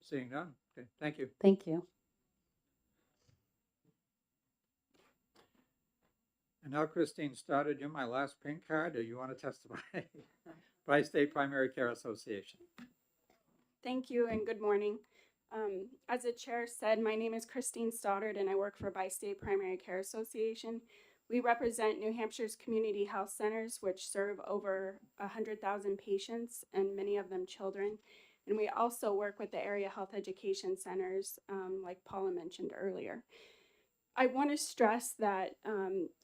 Seeing none. Okay, thank you. Thank you. And now Christine started, you're my last pink card, or you want to testify? Bi-State Primary Care Association. Thank you and good morning. As the chair said, my name is Christine Stoddard and I work for Bi-State Primary Care Association. We represent New Hampshire's community health centers, which serve over 100,000 patients and many of them children. And we also work with the area health education centers, like Paula mentioned earlier. I want to stress that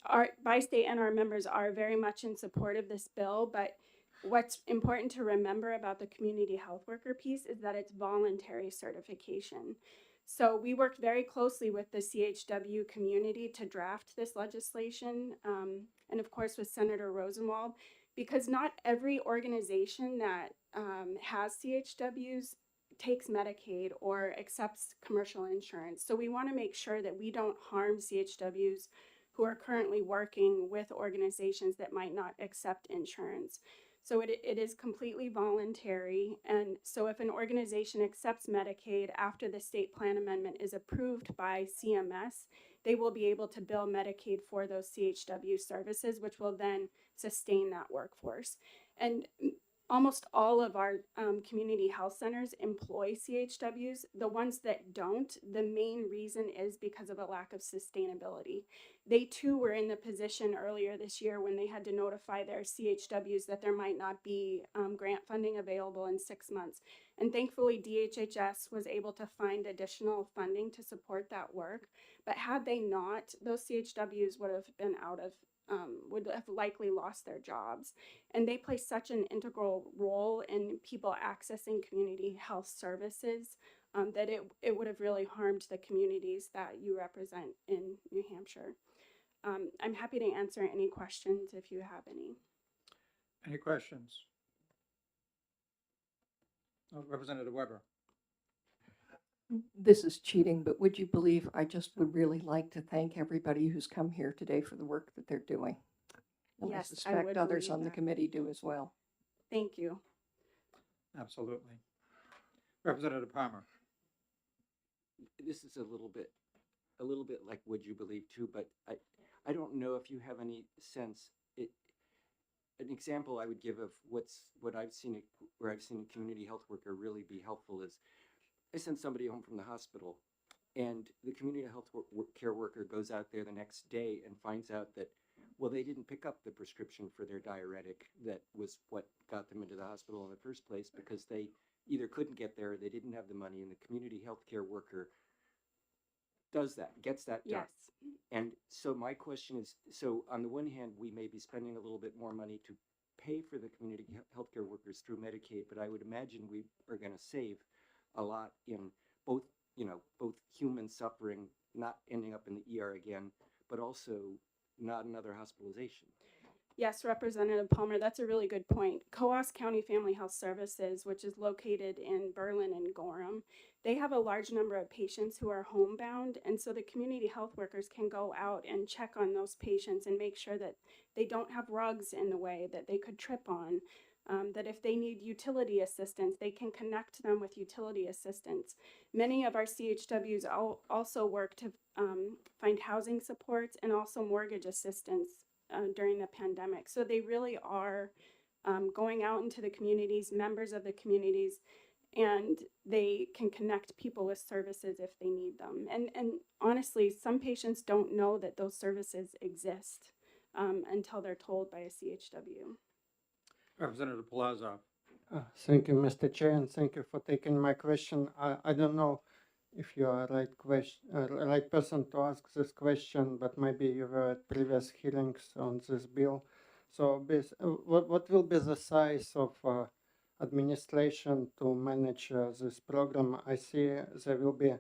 our Bi-State and our members are very much in support of this bill, but what's important to remember about the community health worker piece is that it's voluntary certification. So we worked very closely with the CHW community to draft this legislation, and of course with Senator Rosenwald, because not every organization that has CHWs takes Medicaid or accepts commercial insurance. So we want to make sure that we don't harm CHWs who are currently working with organizations that might not accept insurance. So it is completely voluntary. And so if an organization accepts Medicaid after the state plan amendment is approved by CMS, they will be able to bill Medicaid for those CHW services, which will then sustain that workforce. And almost all of our community health centers employ CHWs. The ones that don't, the main reason is because of a lack of sustainability. They too were in the position earlier this year when they had to notify their CHWs that there might not be grant funding available in 6 months. And thankfully, DHHS was able to find additional funding to support that work. But had they not, those CHWs would have been would have likely lost their jobs. And they play such an integral role in people accessing community health services that it would have really harmed the communities that you represent in New Hampshire. I'm happy to answer any questions if you have any. Any questions? Oh, Representative Weber. This is cheating, but would you believe I just would really like to thank everybody who's come here today for the work that they're doing. And Yes, I suspect others on the committee do as well. Thank you. Absolutely. Representative Palmer. This is a little bit like would you believe too, but I don't know if you have any sense. An example I would give of what I've seen where I've seen a community health worker really be helpful is I send somebody home from the hospital, and the community health care worker goes out there the next day and finds out that, well, they didn't pick up the prescription for their diuretic that was what got them into the hospital in the first place because they either couldn't get there or they didn't have the money, and the community health care worker does that, gets that done. Yes. And so my question is, so on the one hand, we may be spending a little bit more money to pay for the community healthcare workers through Medicaid, but I would imagine we are going to save a lot in both, both human suffering, not ending up in the ER again, but also not another hospitalization. Yes, Representative Palmer, that's a really good point. Coos County Family Health Services, which is located in Berlin and Gorham, they have a large number of patients who are homebound, and so the community health workers can go out and check on those patients and make sure that they don't have rugs in the way that they could trip on, that if they need utility assistance, they can connect them with utility assistance. Many of our CHWs also work to find housing supports and also mortgage assistance during the pandemic. So they really are going out into the communities, members of the communities, and they can connect people with services if they need them. And honestly, some patients don't know that those services exist until they're told by a CHW. Representative Palazzo. Thank you, Mr. Chair, and thank you for taking my question. I don't know if you are right person to ask this question, but maybe you were at previous hearings on this bill. So, what will be the size of administration to manage this program? I see there will be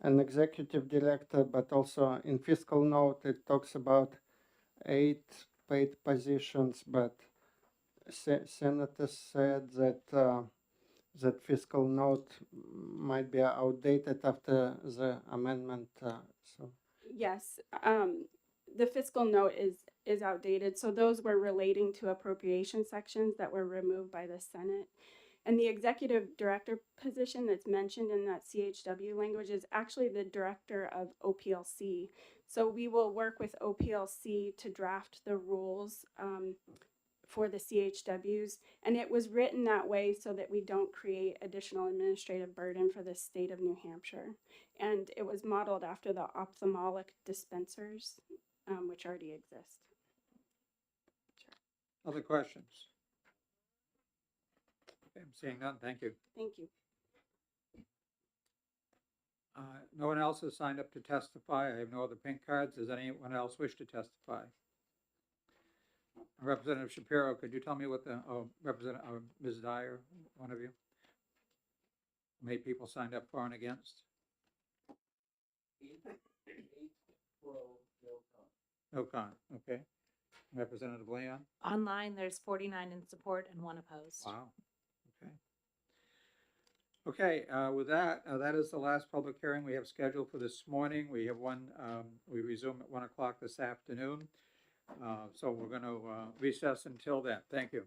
an executive director, but also in fiscal note it talks about 8 paid positions, but senators said that that fiscal note might be outdated after the amendment. Yes, the fiscal note is outdated. So those were relating to appropriation sections that were removed by the Senate. And the executive director position that's mentioned in that CHW language is actually the director of OPLC. So we will work with OPLC to draft the rules for the CHWs, and it was written that way so that we don't create additional administrative burden for the state of New Hampshire. And it was modeled after the ophthalmic dispensers, which already exist. Other questions? Okay, I'm seeing none. Thank you. Thank you. No one else has signed up to testify. I have no other pink cards. Does anyone else wish to testify? Representative Shapiro, could you tell me what the, Ms. Dyer, one of you? How many people signed up for and against? No con, okay. Representative Leon? Online, there's 49 in support and 1 opposed. Wow, okay. Okay, with that, that is the last public hearing we have scheduled for this morning. We have one, we resume at 1 o'clock this afternoon. So we're going to recess until then. Thank you.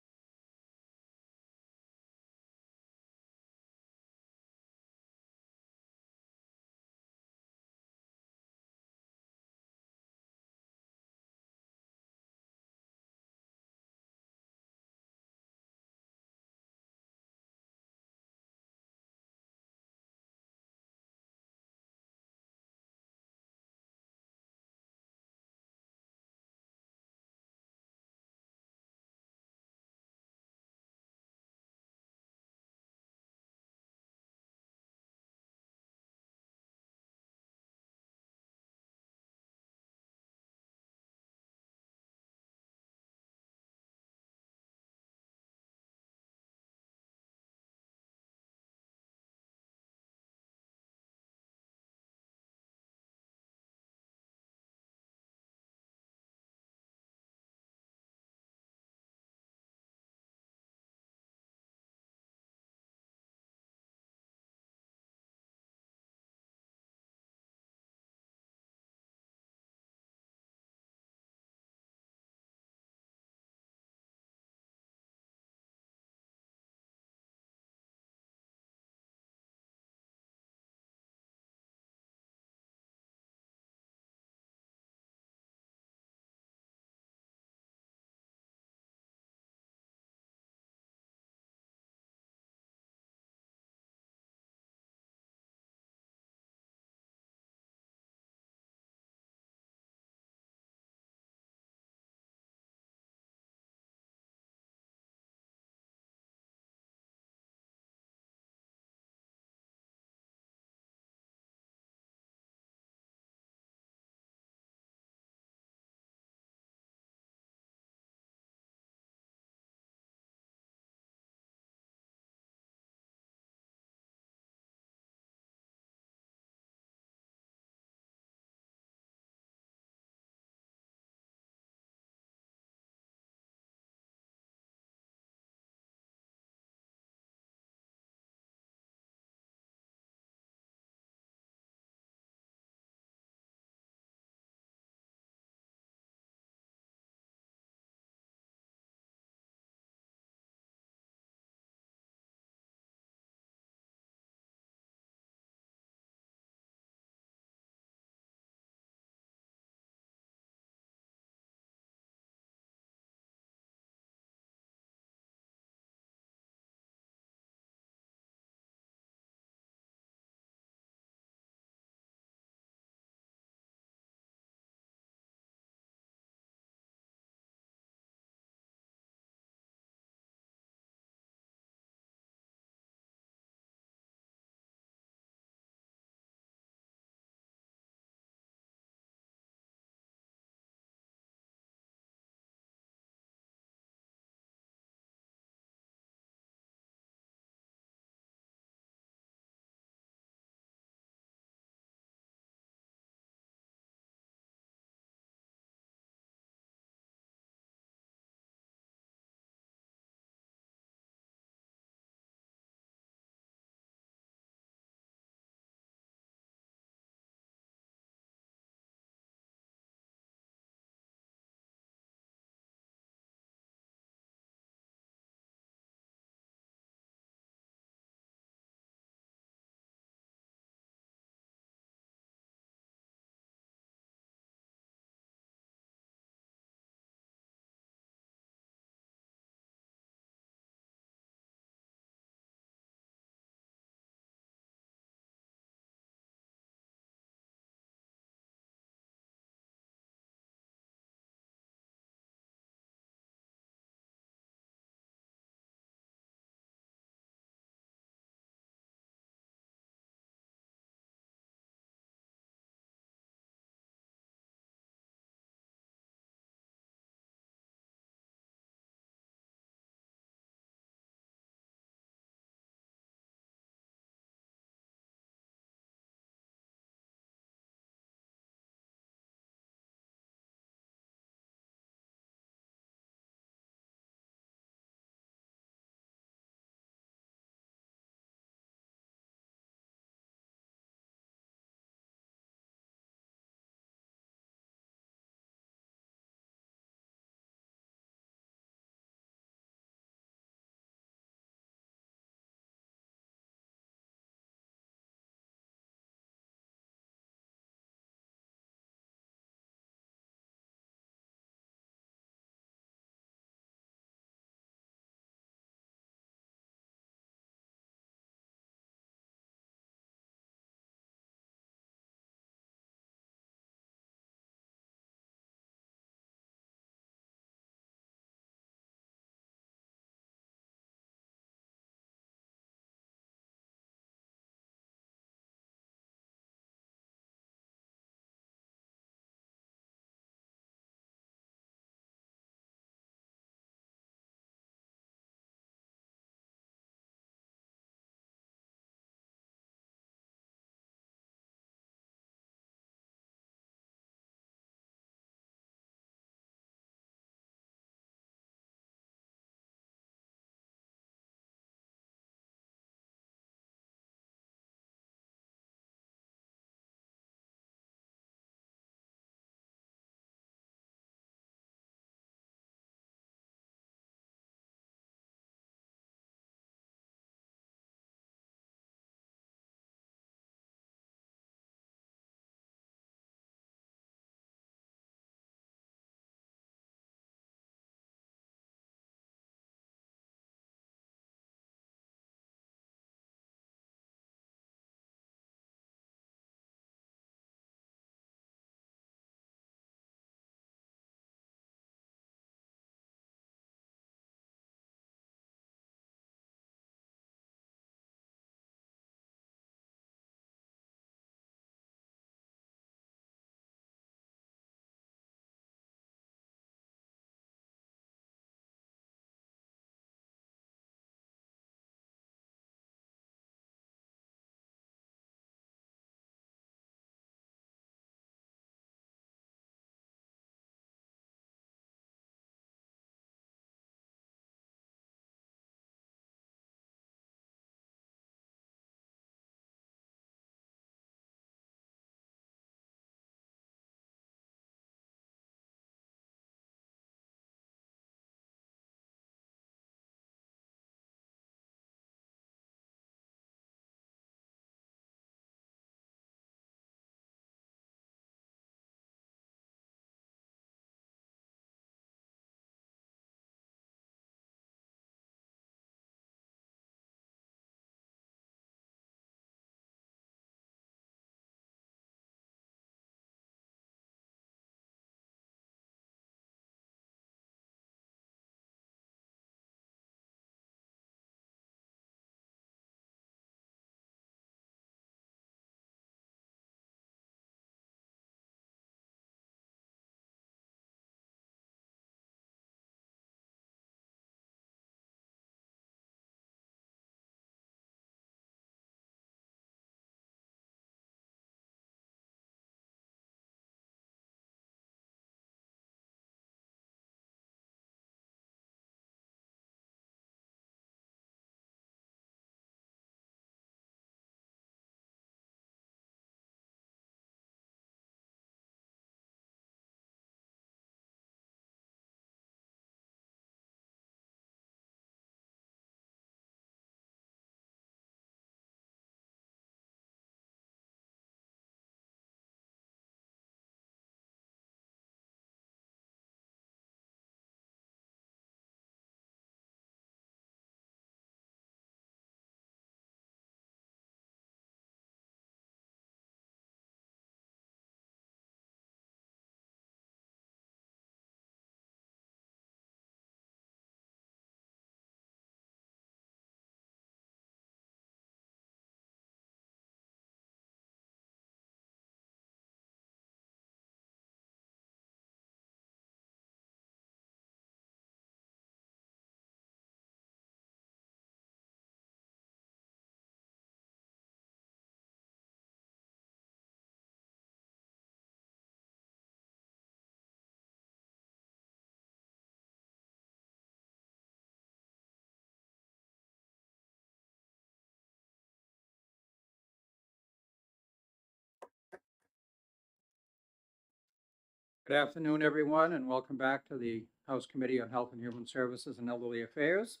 Good afternoon, everyone, and welcome back to the House Committee on Health and Human Services and Elderly Affairs.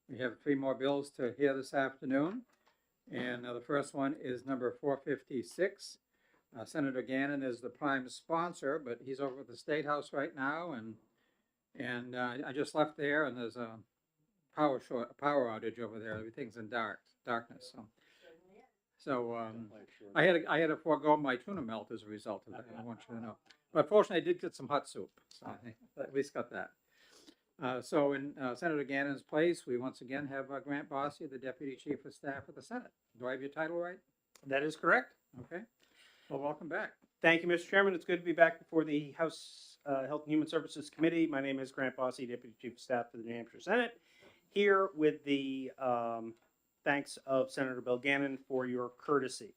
We have 3 more bills to hear this afternoon, and the first one is number 456. Senator Gannon is the prime sponsor, but he's over at the State House right now, and I just left there, and there's a power outage over there. Everything's in darkness. So I had to forego my tuna melt as a result of that. I want you to know. But fortunately, I did get some hot soup, so I at least got that. So in Senator Gannon's place, we once again have Grant Bossy, the Deputy Chief of Staff of the Senate. Do I have your title right? That is correct. Okay. Well, welcome back. Thank you, Mr. Chairman. It's good to be back before the House Health and Human Services Committee. My name is Grant Bossy, Deputy Chief of Staff for the New Hampshire Senate, here with the thanks of Senator Bill Gannon for your courtesy.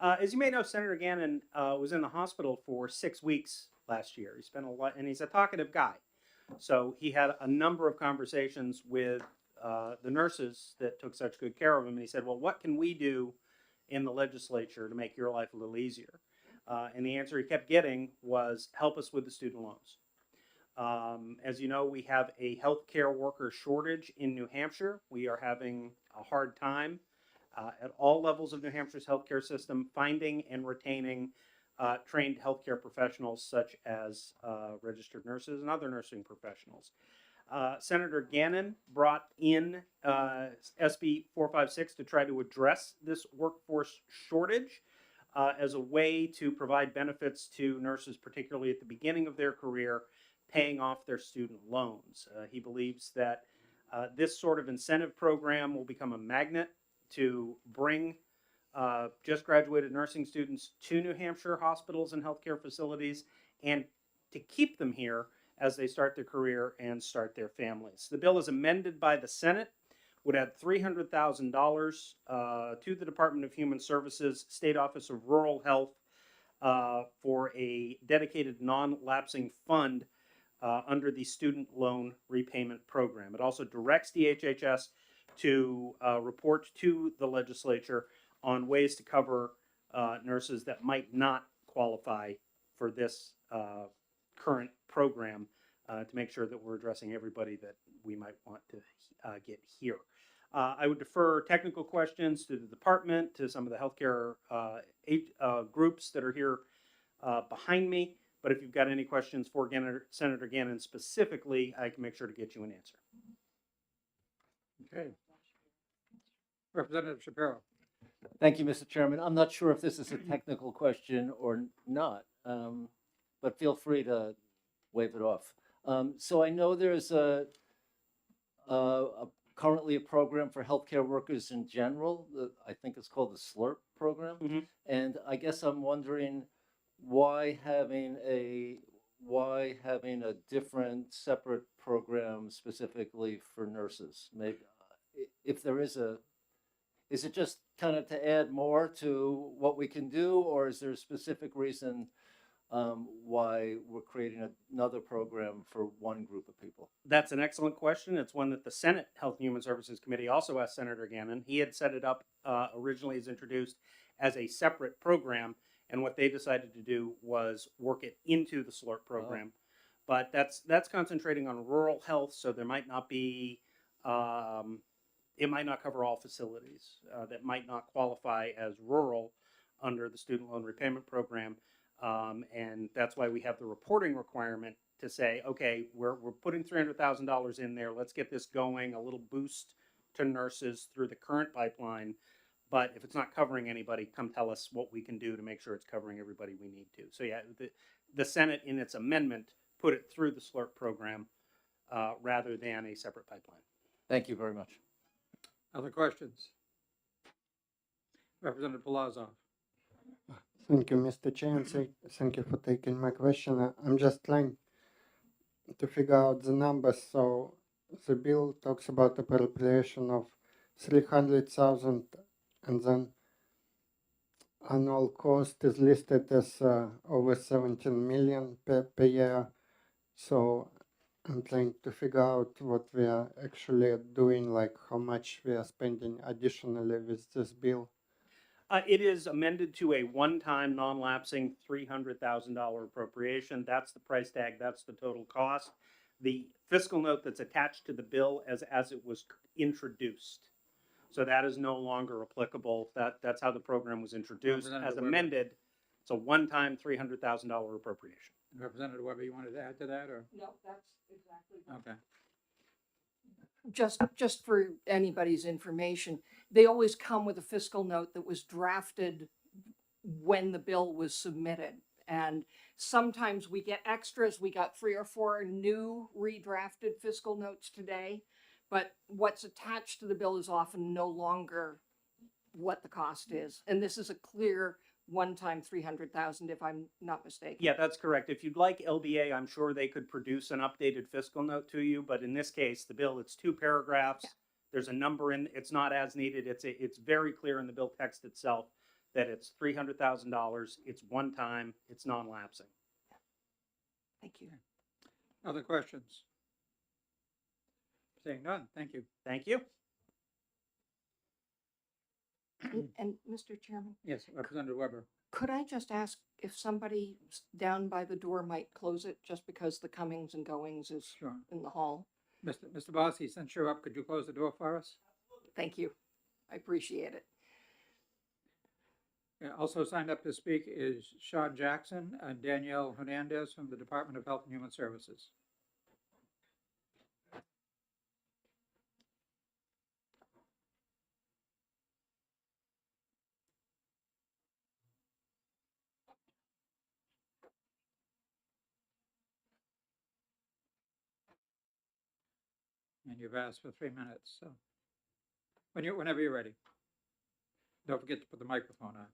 As you may know, Senator Gannon was in the hospital for 6 weeks last year. He spent a lot, and he's a talkative guy. So he had a number of conversations with the nurses that took such good care of him. And he said, well, what can we do in the legislature to make your life a little easier? And the answer he kept getting was, help us with the student loans. As you know, we have a healthcare worker shortage in New Hampshire. We are having a hard time at all levels of New Hampshire's healthcare system finding and retaining trained healthcare professionals such as registered nurses and other nursing professionals. Senator Gannon brought in SB 456 to try to address this workforce shortage as a way to provide benefits to nurses, particularly at the beginning of their career, paying off their student loans. He believes that this sort of incentive program will become a magnet to bring just graduated nursing students to New Hampshire hospitals and healthcare facilities, and to keep them here as they start their career and start their families. The bill is amended by the Senate, would add $300,000 to the Department of Human Services State Office of Rural Health for a dedicated non-lapsing fund under the Student Loan Repayment Program. It also directs DHHS to report to the legislature on ways to cover nurses that might not qualify for this current program to make sure that we're addressing everybody that we might want to get here. I would defer technical questions to the department, to some of the healthcare groups that are here behind me. But if you've got any questions for Senator Gannon specifically, I can make sure to get you an answer. Okay. Representative Shapiro. Thank you, Mr. Chairman. I'm not sure if this is a technical question or not, but feel free to wave it off. So I know there's currently a program for healthcare workers in general. I think it's called the SLRP program. Mm-hmm. And I guess I'm wondering why having a different separate program specifically for nurses? Maybe if there is it just kind of to add more to what we can do, or is there a specific reason why we're creating another program for one group of people? That's an excellent question. It's one that the Senate Health and Human Services Committee also asked Senator Gannon. He had set it up originally as introduced as a separate program, and what they decided to do was work it into the SLRP program. But that's concentrating on rural health, so there might not be it might not cover all facilities that might not qualify as rural under the student loan repayment program. And that's why we have the reporting requirement to say, okay, we're putting $300,000 in there. Let's get this going, a little boost to nurses through the current pipeline. But if it's not covering anybody, come tell us what we can do to make sure it's covering everybody we need to. So yeah, the Senate in its amendment put it through the SLRP program rather than a separate pipeline. Thank you very much. Other questions? Representative Palazzo. Thank you, Mr. Chair. Thank you for taking my question. I'm just trying to figure out the numbers. So the bill talks about appropriation of 300,000, and then annual cost is listed as over 17 million per year. So I'm trying to figure out what we are actually doing, like how much we are spending additionally with this bill. It is amended to a one-time non-lapsing $300,000 appropriation. That's the price tag. That's the total cost. The fiscal note that's attached to the bill as it was introduced. So that is no longer applicable. That's how the program was introduced. Representative As Weber. amended, it's a one-time $300,000 appropriation. Representative Weber, you wanted to add to that, or? No, that's exactly right. Okay. Just for anybody's information, they always come with a fiscal note that was drafted when the bill was submitted. And sometimes we get extras. We got 3 or 4 new redrafted fiscal notes today, but what's attached to the bill is often no longer what the cost is. And this is a clear one-time 300,000, if I'm not mistaken. Yeah, that's correct. If you'd like LBA, I'm sure they could produce an updated fiscal note to you. But in this case, the bill, it's 2 paragraphs. Yeah. There's a number in, it's not as needed. It's very clear in the bill text itself that it's $300,000. It's one time. It's non-lapsing. Thank you. Other questions? Seeing none, thank you. Thank you. And Mr. Chairman? Yes, Representative Weber. Could I just ask if somebody down by the door might close it just because the comings and goings is Sure. in the hall? Mr. Bossy, since you're up, could you close the door for us? Thank you. I appreciate it. Yeah, also signed up to speak is Sean Jackson and Danielle Hernandez from the Department of Health and Human Services. And you've asked for 3 minutes, so whenever you're ready. Don't forget to put the microphone on.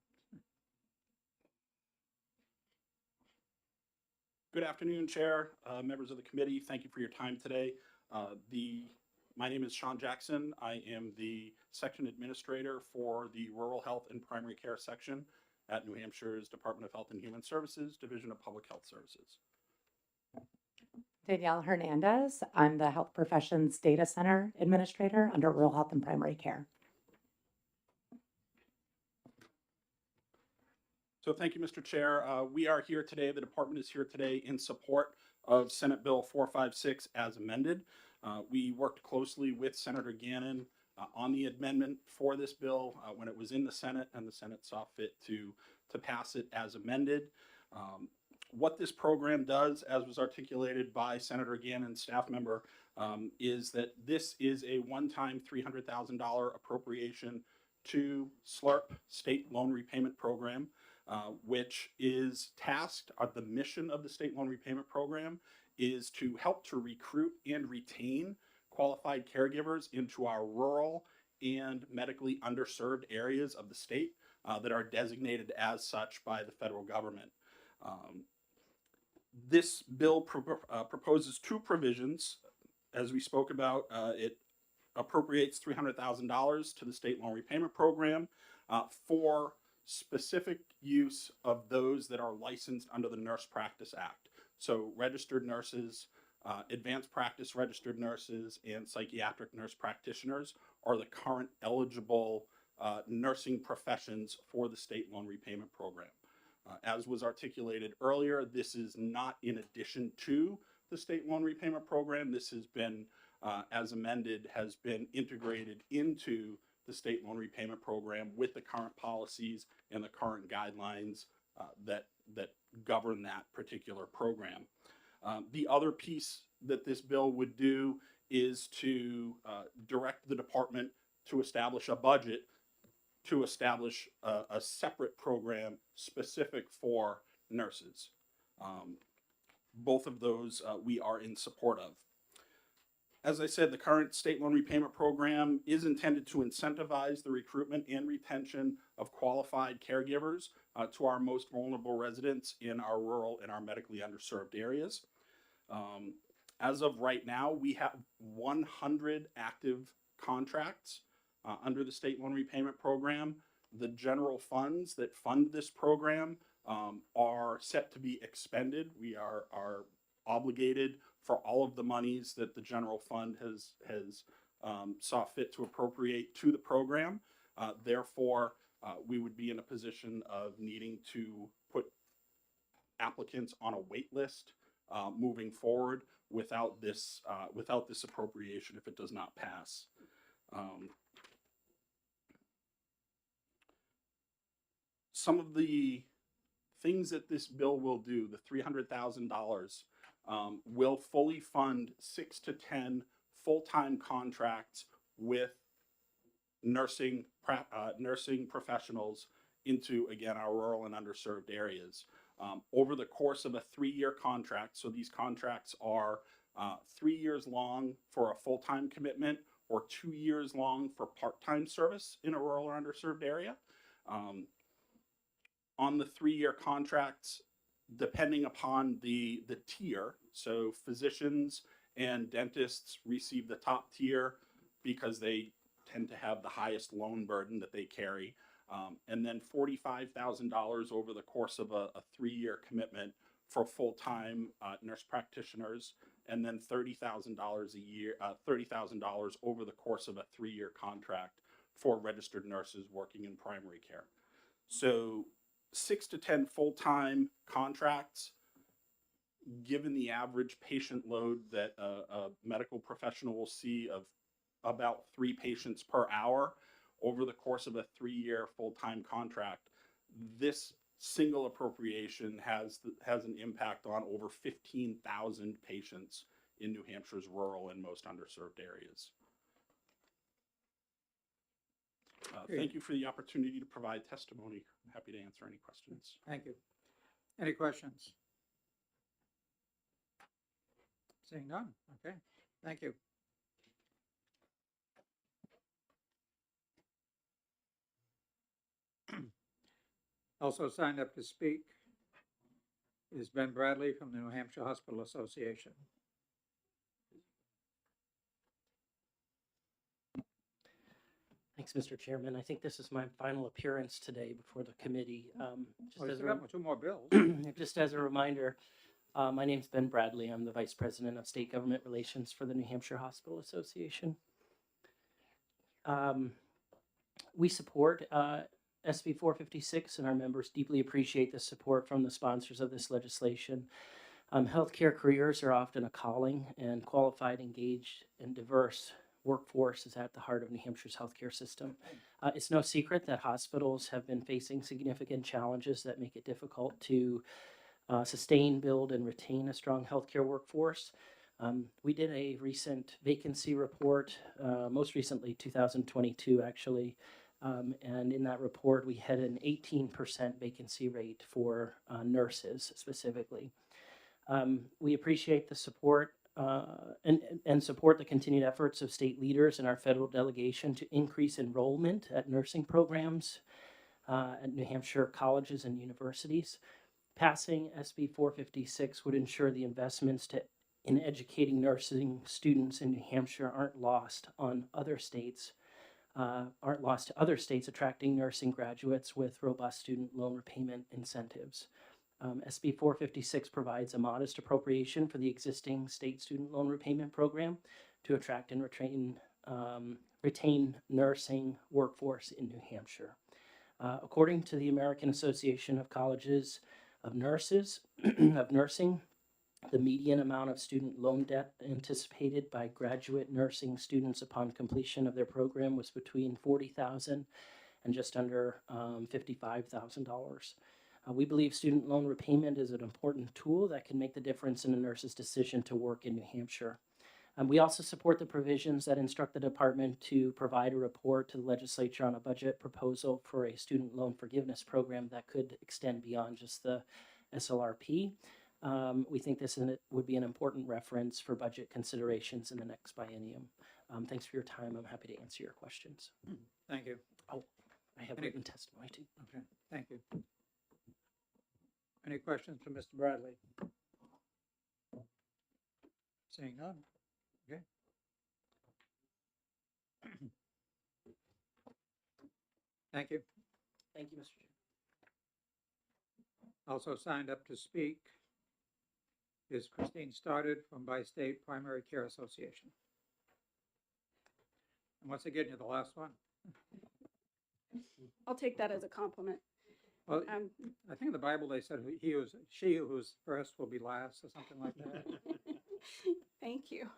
Good afternoon, Chair, members of the committee. Thank you for your time today. My name is Sean Jackson. I am the section administrator for the Rural Health and Primary Care section at New Hampshire's Department of Health and Human Services, Division of Public Health Services. Danielle Hernandez. I'm the Health Professions Data Center Administrator under Rural Health and Primary Care. So thank you, Mr. Chair. We are here today, the department is here today in support of Senate Bill 456 as amended. We worked closely with Senator Gannon on the amendment for this bill when it was in the Senate, and the Senate saw fit to pass it as amended. What this program does, as was articulated by Senator Gannon, staff member, is that this is a one-time $300,000 appropriation to SLRP, State Loan Repayment Program, which is tasked, the mission of the State Loan Repayment Program is to help to recruit and retain qualified caregivers into our rural and medically underserved areas of the state that are designated as such by the federal government. This bill proposes 2 provisions. As we spoke about, it appropriates $300,000 to the State Loan Repayment Program for specific use of those that are licensed under the Nurse Practice Act. So registered nurses, advanced practice registered nurses, and psychiatric nurse practitioners are the current eligible nursing professions for the State Loan Repayment Program. As was articulated earlier, this is not in addition to the State Loan Repayment Program. This has been, as amended, has been integrated into the State Loan Repayment Program with the current policies and the current guidelines that govern that particular program. The other piece that this bill would do is to direct the department to establish a budget to establish a separate program specific for nurses. Both of those we are in support of. As I said, the current State Loan Repayment Program is intended to incentivize the recruitment and retention of qualified caregivers to our most vulnerable residents in our rural and our medically underserved areas. As of right now, we have 100 active contracts under the State Loan Repayment Program. The general funds that fund this program are set to be expended. We are obligated for all of the monies that the general fund has saw fit to appropriate to the program. Therefore, we would be in a position of needing to put applicants on a wait list moving forward without this appropriation if it does not pass. Some of the things that this bill will do, the $300,000, will fully fund 6 to 10 full-time contracts with nursing professionals into, again, our rural and underserved areas. Over the course of a 3-year contract, so these contracts are 3 years long for a full-time commitment or 2 years long for part-time service in a rural or underserved area. On the 3-year contracts, depending upon the tier, so physicians and dentists receive the top tier because they tend to have the highest loan burden that they carry. And then $45,000 over the course of a 3-year commitment for full-time nurse practitioners, and then $30,000 a year, $30,000 over the course of a 3-year contract for registered nurses working in primary care. So 6 to 10 full-time contracts, given the average patient load that a medical professional will see of about 3 patients per hour over the course of a 3-year full-time contract, this single appropriation has an impact on over 15,000 patients in New Hampshire's rural and most underserved areas. Thank you for the opportunity to provide testimony. I'm happy to answer any questions. Thank you. Any questions? Seeing none. Okay, thank you. Also signed up to speak is Ben Bradley from the New Hampshire Hospital Association. Thanks, Mr. Chairman. I think this is my final appearance today before the committee. Got 2 more bills. Just as a reminder, my name's Ben Bradley. I'm the Vice President of State Government Relations for the New Hampshire Hospital Association. We support SB 456, and our members deeply appreciate the support from the sponsors of this legislation. Healthcare careers are often a calling, and qualified, engaged, and diverse workforce is at the heart of New Hampshire's healthcare system. It's no secret that hospitals have been facing significant challenges that make it difficult to sustain, build, and retain a strong healthcare workforce. We did a recent vacancy report, most recently 2022 actually, and in that report we had an 18% vacancy rate for nurses specifically. We appreciate the support and support the continued efforts of state leaders and our federal delegation to increase enrollment at nursing programs at New Hampshire colleges and universities. Passing SB 456 would ensure the investments in educating nursing students in New Hampshire aren't lost to other states attracting nursing graduates with robust student loan repayment incentives. SB 456 provides a modest appropriation for the existing state student loan repayment program to attract and retain nursing workforce in New Hampshire. According to the American Association of Colleges of Nursing, the median amount of student loan debt anticipated by graduate nursing students upon completion of their program was between $40,000 and just under $55,000. We believe student loan repayment is an important tool that can make the difference in a nurse's decision to work in New Hampshire. We also support the provisions that instruct the department to provide a report to the legislature on a budget proposal for a student loan forgiveness program that could extend beyond just the SLRP. We think this would be an important reference for budget considerations in the next biennium. Thanks for your time. I'm happy to answer your questions. Thank you. Oh, I have written testimony too. Okay, thank you. Any questions for Mr. Bradley? Seeing none. Okay. Thank you. Thank you, Mr. Chair. Also signed up to speak is Christine Stoddard from Bi-State Primary Care Association. And once again, you're the last one. I'll take that as a compliment. Well, Um, I think in the Bible they said she who's first will be last or something like that. Thank you.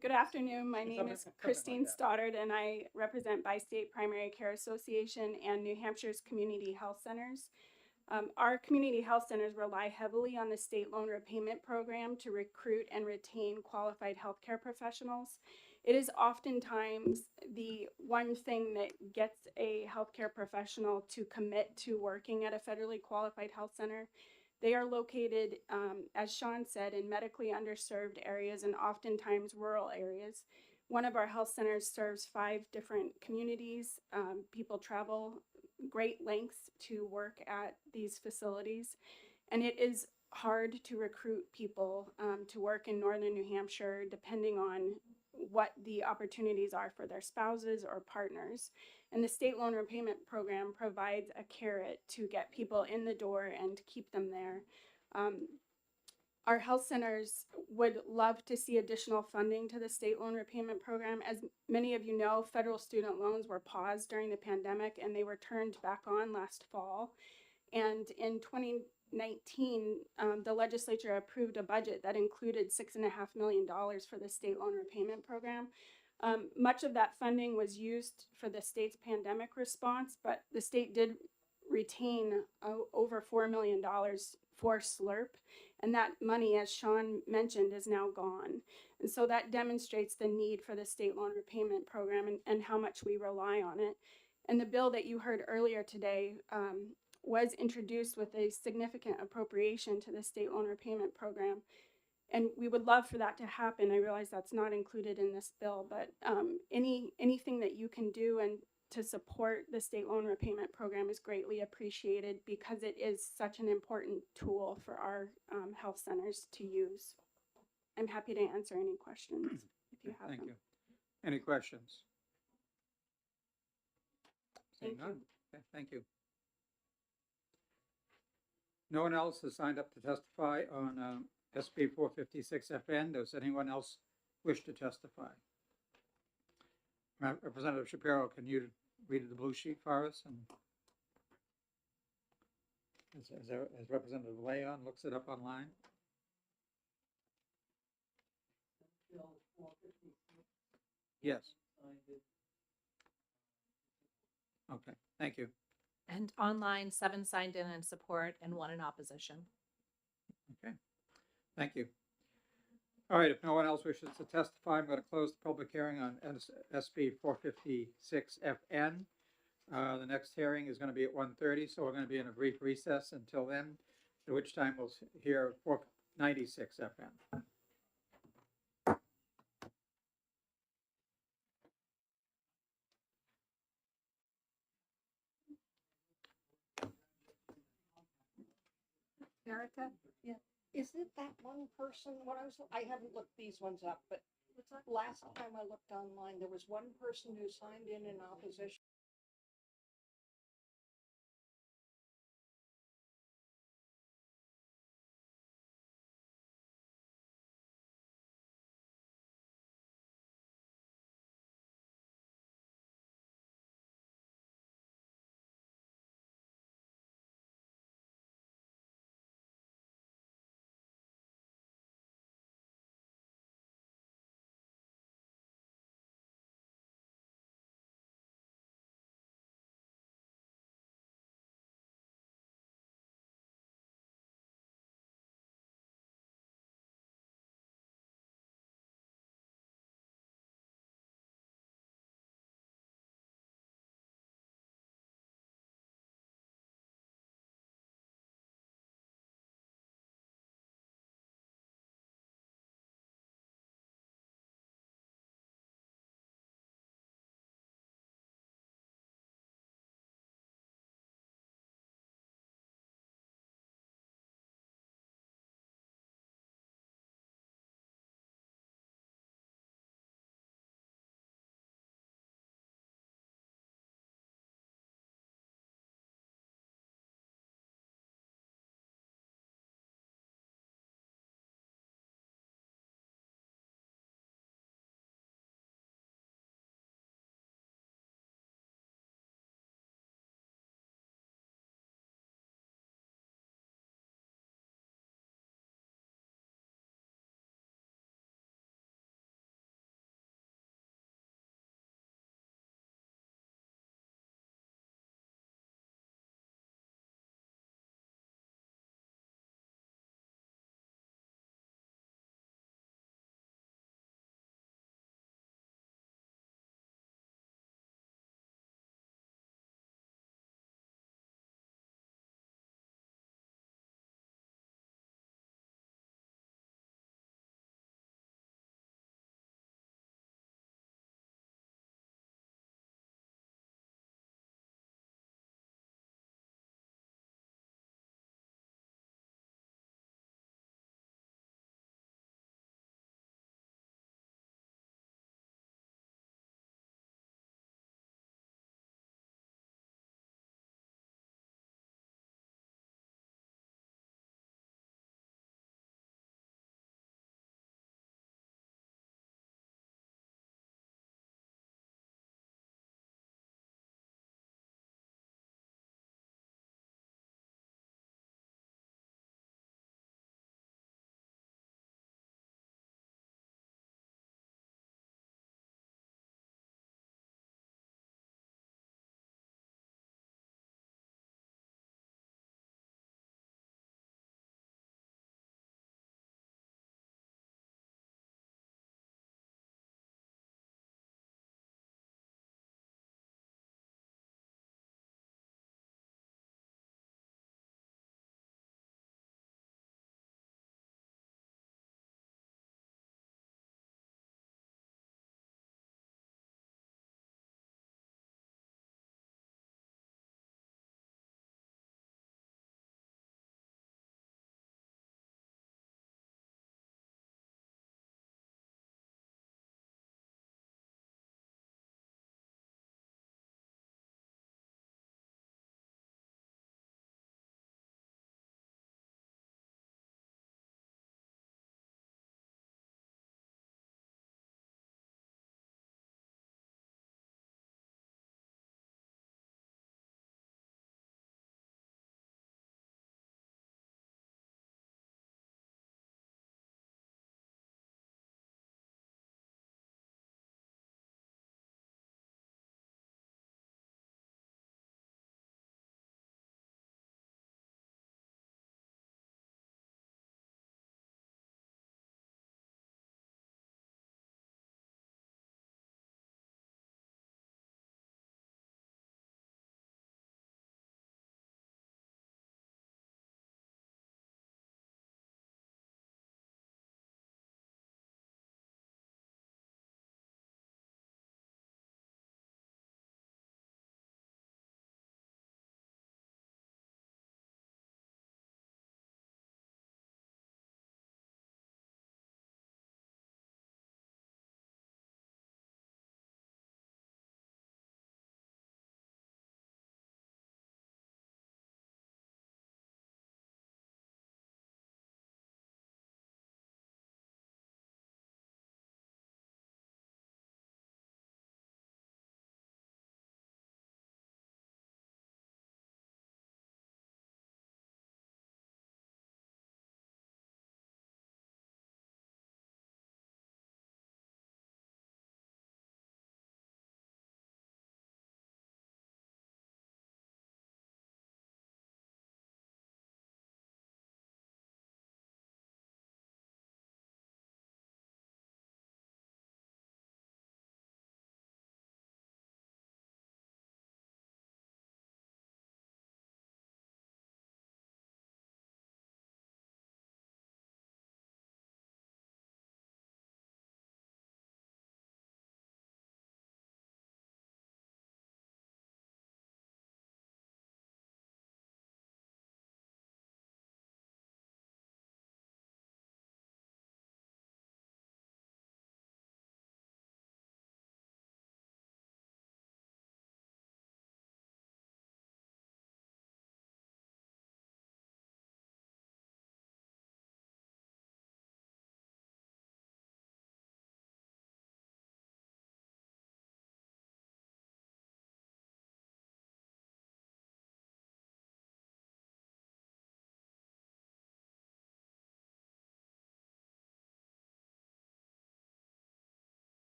Good afternoon. My name is Christine Stoddard, and I represent Bi-State Primary Care Association and New Hampshire's Community Health Centers. Our community health centers rely heavily on the state loan repayment program to recruit and retain qualified healthcare professionals. It is oftentimes the one thing that gets a healthcare professional to commit to working at a federally qualified health center. They are located, as Sean said, in medically underserved areas and oftentimes rural areas. One of our health centers serves 5 different communities. People travel great lengths to work at these facilities, and it is hard to recruit people to work in northern New Hampshire, depending on what the opportunities are for their spouses or partners. And the state loan repayment program provides a carrot to get people in the door and keep them there. Our health centers would love to see additional funding to the state loan repayment program. As many of you know, federal student loans were paused during the pandemic and they were turned back on last fall. And in 2019, the legislature approved a budget that included $6.5 million for the state loan repayment program. Much of that funding was used for the state's pandemic response, but the state did retain over $4 million for SLRP. And that money, as Sean mentioned, is now gone. And so that demonstrates the need for the state loan repayment program and how much we rely on it. And the bill that you heard earlier today was introduced with a significant appropriation to the state loan repayment program. And we would love for that to happen. I realize that's not included in this bill, but anything that you can do and to support the state loan repayment program is greatly appreciated because it is such an important tool for our health centers to use. I'm happy to answer any questions if you have Thank them. you. Any questions? Seeing Thank you. none. Okay, thank you. No one else has signed up to testify on SB 456 FN. Does anyone else wish to testify? Representative Shapiro, can you read the blue sheet for us? And as Representative Leon looks it up online. Yes. Okay, thank you. And online, 7 signed in support and 1 in opposition. Okay, thank you. All right, if no one else wishes to testify, I'm going to close the public hearing on SB 456 FN. The next hearing is going to be at 1:30, so we're going to be in a brief recess until then, at which time we'll hear 496 FN. Erica? Yeah. Is it that one person, I haven't looked these ones up, but last time I looked online, there was one person who signed in opposition.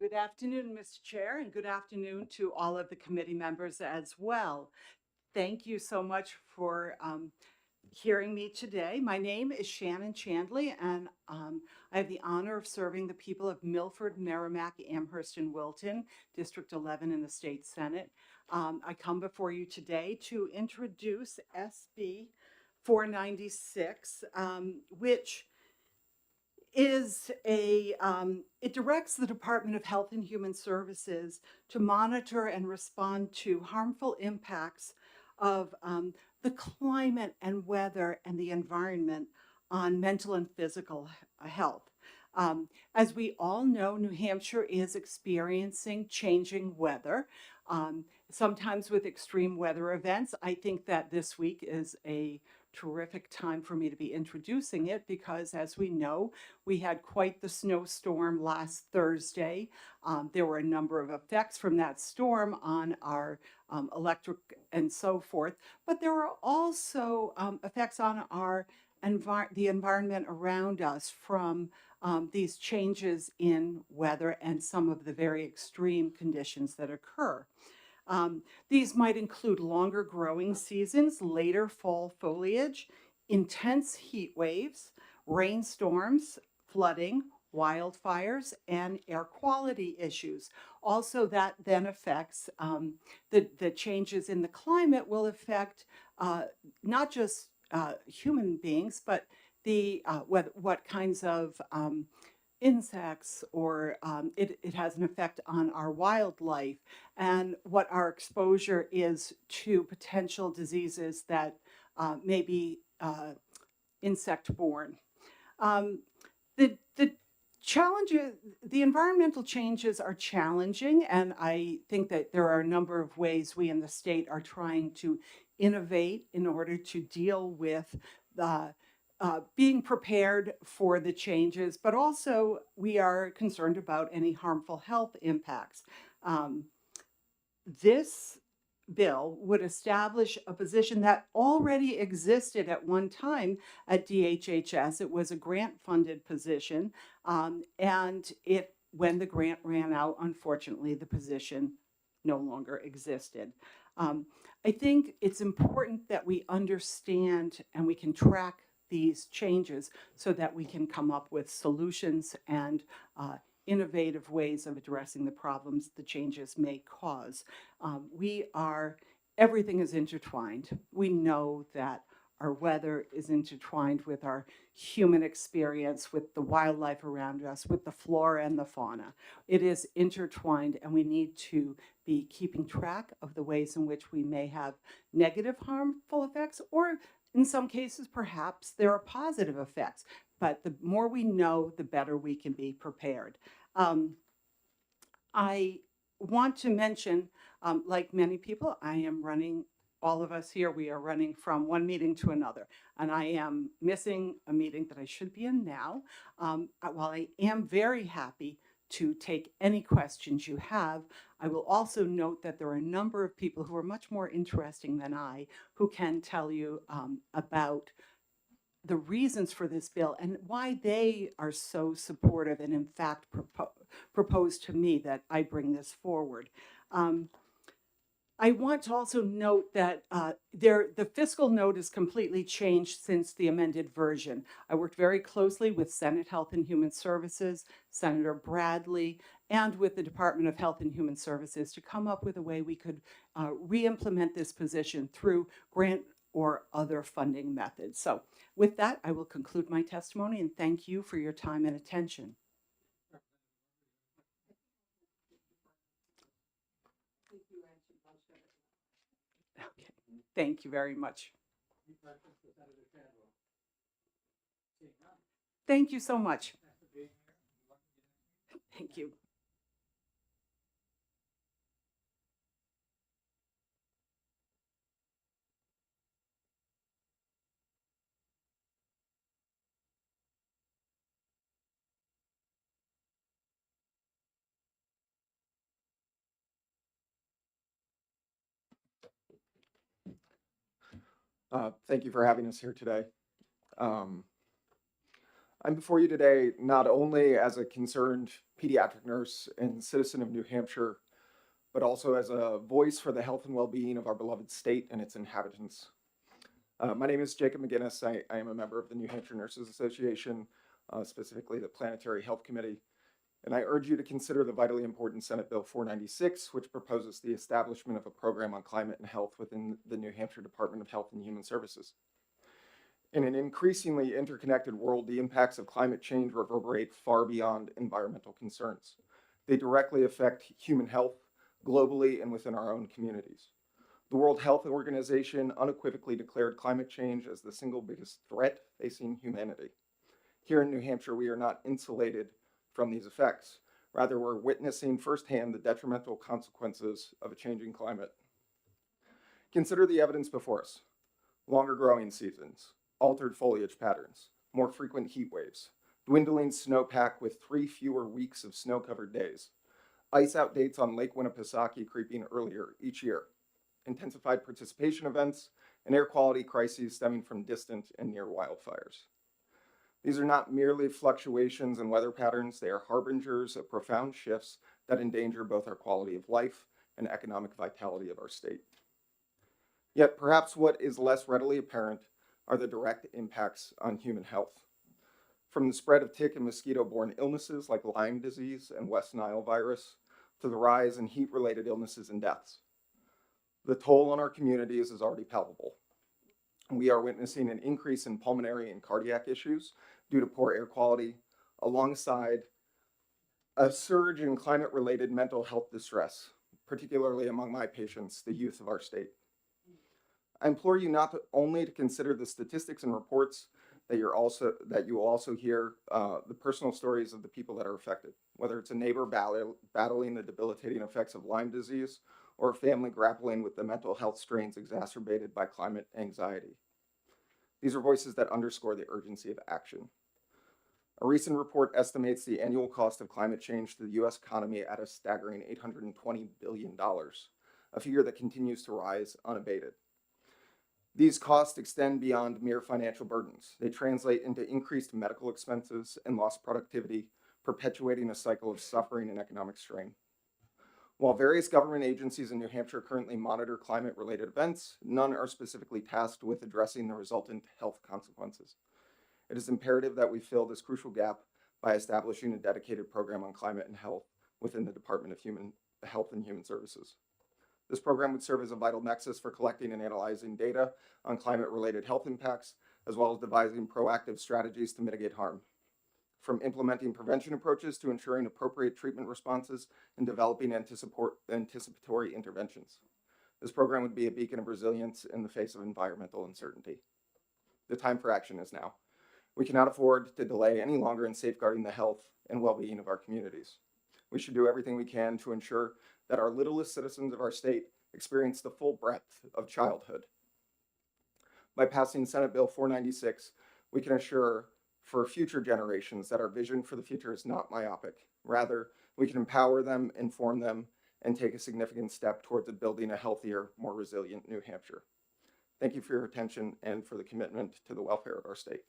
Good afternoon, Mr. Chair, and good afternoon to all of the committee members as well. Thank you so much for hearing me today. My name is Shannon Chandley, and I have the honor of serving the people of Milford, Merrimack, Amherst, and Wilton, District 11 in the State Senate. I come before you today to introduce SB 496, which is it directs the Department of Health and Human Services to monitor and respond to harmful impacts of the climate and weather and the environment on mental and physical health. As we all know, New Hampshire is experiencing changing weather, sometimes with extreme weather events. I think that this week is a terrific time for me to be introducing it because, as we know, we had quite the snowstorm last Thursday. There were a number of effects from that storm on our electric and so forth, but there were also effects on our the environment around us from these changes in weather and some of the very extreme conditions that occur. These might include longer growing seasons, later fall foliage, intense heat waves, rainstorms, flooding, wildfires, and air quality issues. Also, that then affects the changes in the climate will affect not just human beings, but the what kinds of insects, or it has an effect on our wildlife and what our exposure is to potential diseases that may be insect-borne. The challenges, the environmental changes are challenging, and I think that there are a number of ways we in the state are trying to innovate in order to deal with the being prepared for the changes, but also we are concerned about any harmful health impacts. This bill would establish a position that already existed at one time at DHHS. It was a grant-funded position, and when the grant ran out, unfortunately, the position no longer existed. I think it's important that we understand and we can track these changes so that we can come up with solutions and innovative ways of addressing the problems the changes may cause. Everything is intertwined. We know that our weather is intertwined with our human experience, with the wildlife around us, with the flora and the fauna. It is intertwined, and we need to be keeping track of the ways in which we may have negative harmful effects, or in some cases, perhaps there are positive effects. But the more we know, the better we can be prepared. I want to mention, like many people, I am running, all of us here, we are running from one meeting to another. And I am missing a meeting that I should be in now. While I am very happy to take any questions you have, I will also note that there are a number of people who are much more interesting than I who can tell you about the reasons for this bill and why they are so supportive and in fact propose to me that I bring this forward. I want to also note that the fiscal note is completely changed since the amended version. I worked very closely with Senate Health and Human Services, Senator Bradley, and with the Department of Health and Human Services to come up with a way we could re-implement this position through grant or other funding methods. So with that, I will conclude my testimony and thank you for your time and attention. Okay, thank you very much. Thank you so much. Thank you. Thank you for having us here today. I'm before you today not only as a concerned pediatric nurse and citizen of New Hampshire, but also as a voice for the health and well-being of our beloved state and its inhabitants. My name is Jacob McGinnis. I am a member of the New Hampshire Nurses Association, specifically the Planetary Health Committee, and I urge you to consider the vitally important Senate Bill 496, which proposes the establishment of a program on climate and health within the New Hampshire Department of Health and Human Services. In an increasingly interconnected world, the impacts of climate change reverberate far beyond environmental concerns. They directly affect human health globally and within our own communities. The World Health Organization unequivocally declared climate change as the single biggest threat facing humanity. Here in New Hampshire, we are not insulated from these effects. Rather, we're witnessing firsthand the detrimental consequences of a changing climate. Consider the evidence before us: longer growing seasons, altered foliage patterns, more frequent heat waves, dwindling snowpack with 3 fewer weeks of snow-covered days, ice out dates on Lake Winnipesaukee creeping earlier each year, intensified precipitation events, and air quality crises stemming from distant and near wildfires. These are not merely fluctuations in weather patterns, they are harbingers of profound shifts that endanger both our quality of life and economic vitality of our state. Yet perhaps what is less readily apparent are the direct impacts on human health. From the spread of tick and mosquito-borne illnesses like Lyme disease and West Nile virus, to the rise in heat-related illnesses and deaths. The toll on our communities is already palpable. We are witnessing an increase in pulmonary and cardiac issues due to poor air quality, alongside a surge in climate-related mental health distress, particularly among my patients, the youth of our state. I implore you not only to consider the statistics and reports that you will also hear the personal stories of the people that are affected, whether it's a neighbor battling the debilitating effects of Lyme disease or a family grappling with the mental health strains exacerbated by climate anxiety. These are voices that underscore the urgency of action. A recent report estimates the annual cost of climate change to the U.S. economy at a staggering $820 billion, a figure that continues to rise unabated. These costs extend beyond mere financial burdens. They translate into increased medical expenses and lost productivity, perpetuating a cycle of suffering and economic strain. While various government agencies in New Hampshire currently monitor climate-related events, none are specifically tasked with addressing the resultant health consequences. It is imperative that we fill this crucial gap by establishing a dedicated program on climate and health within the Department of Health and Human Services. This program would serve as a vital nexus for collecting and analyzing data on climate-related health impacts, as well as devising proactive strategies to mitigate harm. From implementing prevention approaches to ensuring appropriate treatment responses and developing anticipatory interventions. This program would be a beacon of resilience in the face of environmental uncertainty. The time for action is now. We cannot afford to delay any longer in safeguarding the health and well-being of our communities. We should do everything we can to ensure that our littlest citizens of our state experience the full breadth of childhood. By passing Senate Bill 496, we can assure for future generations that our vision for the future is not myopic. Rather, we can empower them, inform them, and take a significant step towards building a healthier, more resilient New Hampshire. Thank you for your attention and for the commitment to the welfare of our state.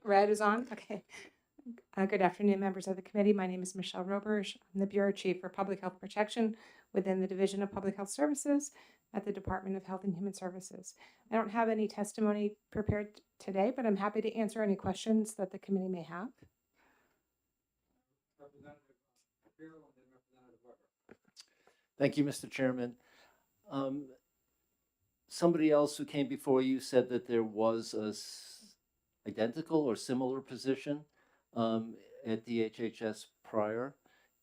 Red is on? Okay. Good afternoon, members of the committee. My name is Michelle Roberge. I'm the Bureau Chief for Public Health Protection within the Division of Public Health Services at the Department of Health and Human Services. I don't have any testimony prepared today, but I'm happy to answer any questions that the committee may have. Thank you, Mr. Chairman. Somebody else who came before you said that there was a identical or similar position at DHHS prior.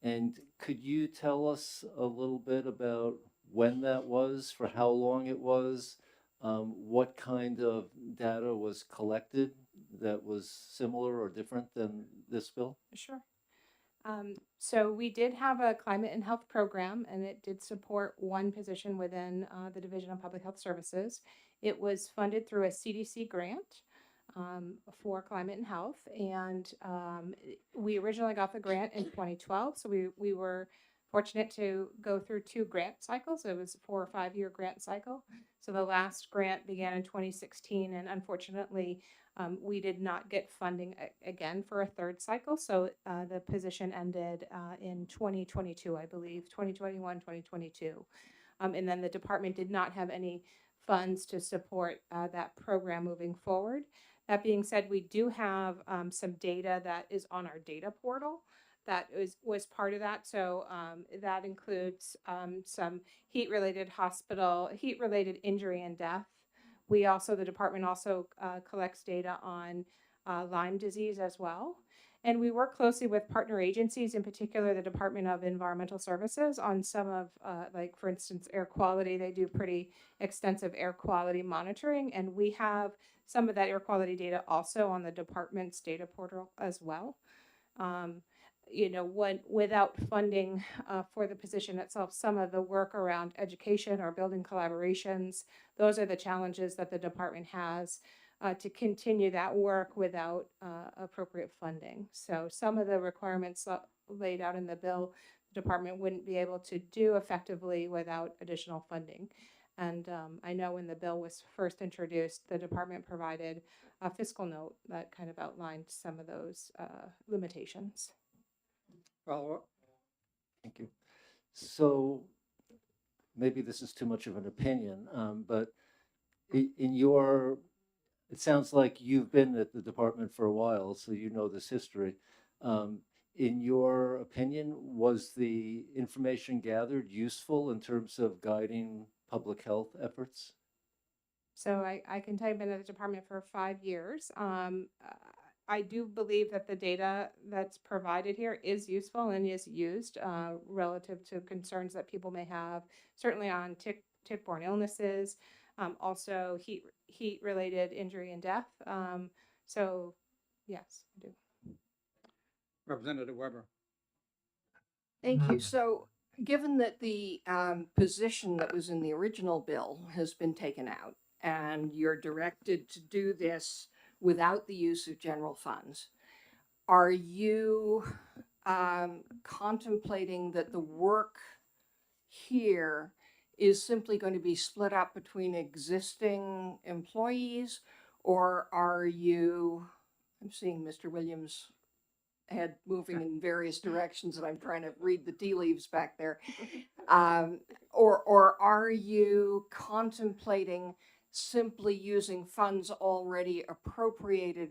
And could you tell us a little bit about when that was, for how long it was, what kind of data was collected that was similar or different than this bill? Sure. So we did have a climate and health program, and it did support one position within the Division of Public Health Services. It was funded through a CDC grant for climate and health, and we originally got the grant in 2012. So we were fortunate to go through 2 grant cycles. It was a 4 or 5 year grant cycle. So the last grant began in 2016, and unfortunately, we did not get funding again for a 3rd cycle. So the position ended in 2022, I believe, 2021, 2022. And then the department did not have any funds to support that program moving forward. That being said, we do have some data that is on our data portal that was part of that. So that includes some heat-related injury and death. The department also collects data on Lyme disease as well. And we work closely with partner agencies, in particular the Department of Environmental Services, on some of, like for instance, air quality. They do pretty extensive air quality monitoring, and we have some of that air quality data also on the department's data portal as well. Without funding for the position itself, some of the work around education or building collaborations, those are the challenges that the department has to continue that work without appropriate funding. So some of the requirements laid out in the bill, the department wouldn't be able to do effectively without additional funding. And I know when the bill was first introduced, the department provided a fiscal note that kind of outlined some of those limitations. Follow-up? Thank you. So maybe this is too much of an opinion, but it sounds like you've been at the department for a while, so you know this history. In your opinion, was the information gathered useful in terms of guiding public health efforts? So I can tell you I've been at the department for 5 years. I do believe that the data that's provided here is useful and is used relative to concerns that people may have, certainly on tick-borne illnesses, also heat-related injury and death. So, yes, I do. Representative Weber. Thank you. So, given that the position that was in the original bill has been taken out, and you're directed to do this without the use of general funds, are you contemplating that the work here is simply going to be split up between existing employees, or are you, I'm seeing Mr. Williams' head moving in various directions and I'm trying to read the tea leaves back there, or are you contemplating simply using funds already appropriated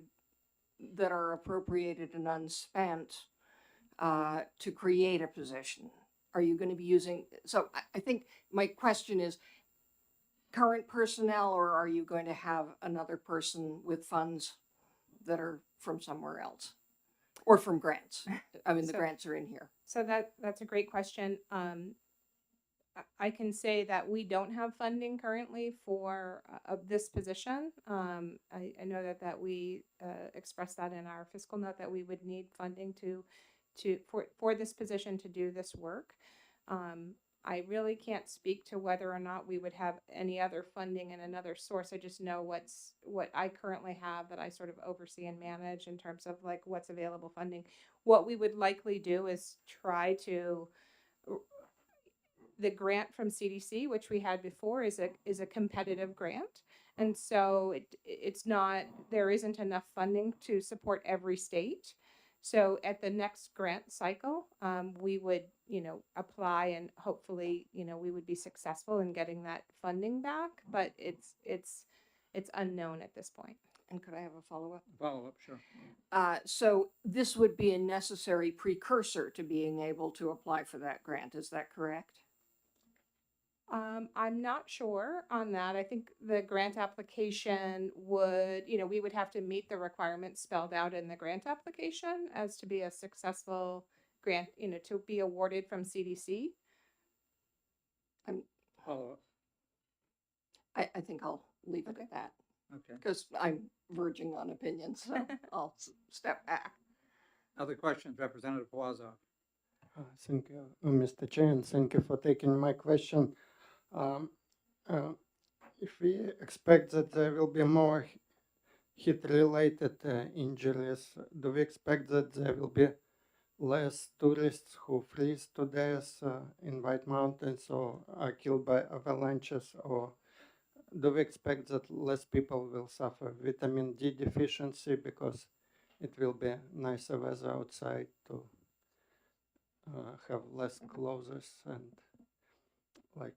that are appropriated and unspent to create a position? Are you going to be using, so I think my question is current personnel, or are you going to have another person with funds that are from somewhere else or from grants? I mean, the grants are in here. So that's a great question. I can say that we don't have funding currently for this position. I know that we expressed that in our fiscal note that we would need funding for this position to do this work. I really can't speak to whether or not we would have any other funding in another source. I just know what I currently have that I sort of oversee and manage in terms of like what's available funding. What we would likely do is try to, the grant from CDC, which we had before, is a competitive grant. And so it's not, there isn't enough funding to support every state. So at the next grant cycle, we would, apply and hopefully, we would be successful in getting that funding back, but it's unknown at this point. And could I have a follow-up? Follow-up, sure. So this would be a necessary precursor to being able to apply for that grant. Is that correct? I'm not sure on that. I think the grant application would, we would have to meet the requirements spelled out in the grant application as to be a successful grant, to be awarded from CDC. Follow-up. I think I'll leave it at that. Okay. because I'm verging on opinions, so I'll step back. Other questions, Representative Pawazov? Thank you, Mr. Chair, and thank you for taking my question. Um, if we expect that there will be more heat-related injuries, do we expect that there will be less tourists who freeze to death in White Mountains or are killed by avalanches, or do we expect that less people will suffer vitamin D deficiency because it will be nicer weather outside to have less clothes and like?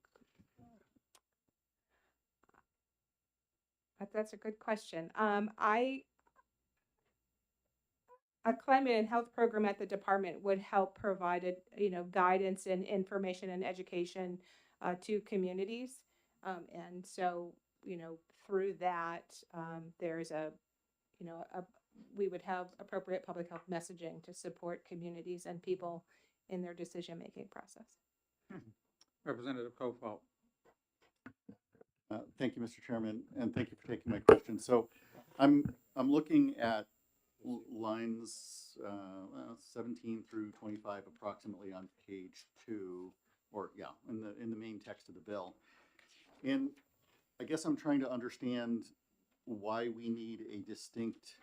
That's a good question. A climate and health program at the department would help provide guidance and information and education to communities. And so, through that, there's we would have appropriate public health messaging to support communities and people in their decision-making process. Representative Kofalt. Thank you, Mr. Chairman, and thank you for taking my question. So I'm looking at lines 17 through 25 approximately on page 2, or in the main text of the bill. And I guess I'm trying to understand why we need a distinct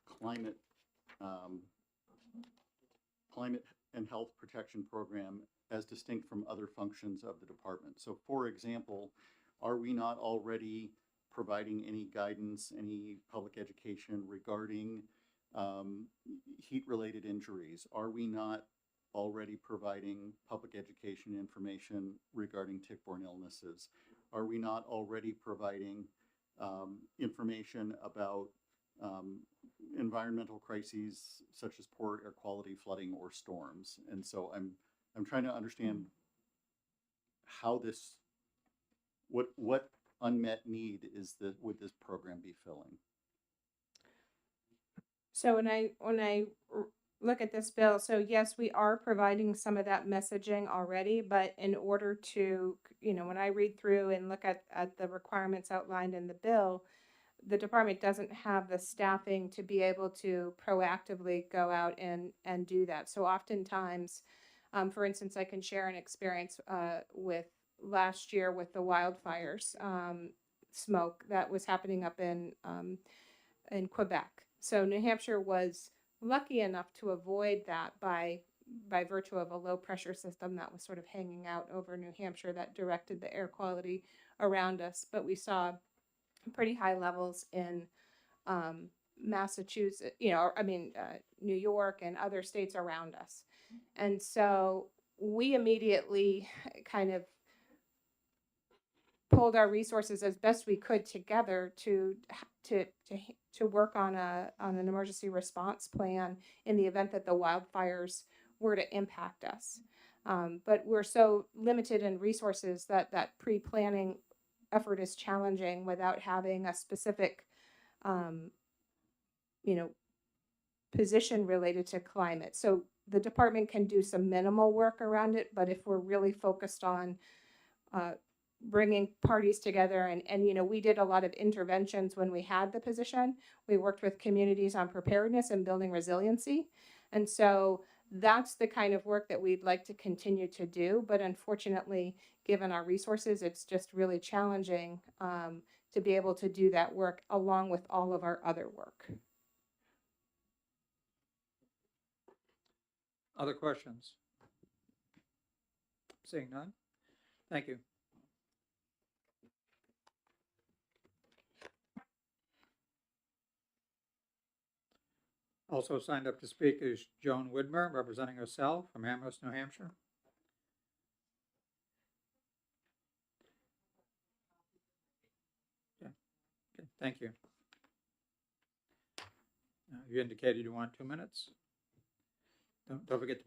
climate and health protection program as distinct from other functions of the department. So for example, are we not already providing any guidance, any public education regarding heat-related injuries? Are we not already providing public education information regarding tick-borne illnesses? Are we not already providing information about environmental crises such as poor air quality, flooding, or storms? And so I'm trying to understand how what unmet need would this program be filling? So when I look at this bill, so yes, we are providing some of that messaging already, but in order to, when I read through and look at the requirements outlined in the bill, the department doesn't have the staffing to be able to proactively go out and do that. So oftentimes, for instance, I can share an experience with last year with the wildfires, smoke that was happening up in Quebec. So New Hampshire was lucky enough to avoid that by virtue of a low pressure system that was sort of hanging out over New Hampshire that directed the air quality around us. But we saw pretty high levels in Massachusetts, New York and other states around us. And so we immediately kind of pulled our resources as best we could together to work on an emergency response plan in the event that the wildfires were to impact us. But we're so limited in resources that pre-planning effort is challenging without having a specific, position related to climate. So the department can do some minimal work around it, but if we're really focused on bringing parties together and we did a lot of interventions when we had the position. We worked with communities on preparedness and building resiliency. And so that's the kind of work that we'd like to continue to do. But unfortunately, given our resources, it's just really challenging to be able to do that work along with all of our other work. Other questions? Seeing none? Thank you. Also signed up to speak is Joan Widmer, representing herself from Amherst, New Hampshire. Okay, thank you. You indicated you want 2 minutes. Don't forget to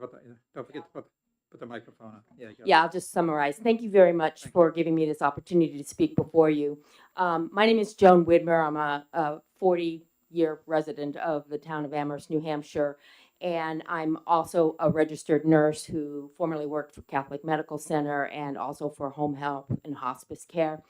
put the microphone on. Yeah, I'll just summarize. Thank you very much for giving me this opportunity to speak before you. My name is Joan Widmer. I'm a 40-year resident of the town of Amherst, New Hampshire. And I'm also a registered nurse who formerly worked for Catholic Medical Center and also for home health and hospice care.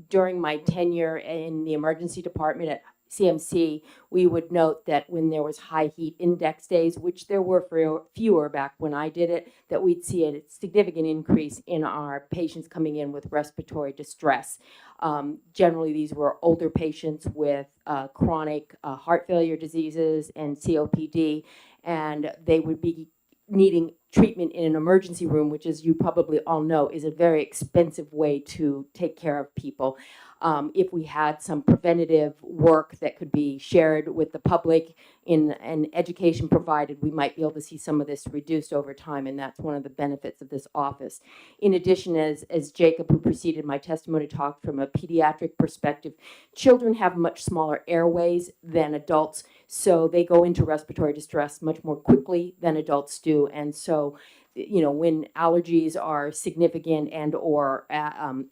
During my tenure in the emergency department at CMC, we would note that when there was high heat index days, which there were fewer back when I did it, that we'd see a significant increase in our patients coming in with respiratory distress. Generally, these were older patients with chronic heart failure diseases and COPD, and they would be needing treatment in an emergency room, which, as you probably all know, is a very expensive way to take care of people. If we had some preventative work that could be shared with the public in an education provided, we might be able to see some of this reduced over time, and that's one of the benefits of this office. In addition, as Jacob, who preceded my testimony, talked from a pediatric perspective, children have much smaller airways than adults, so they go into respiratory distress much more quickly than adults do, and so when allergies are significant and or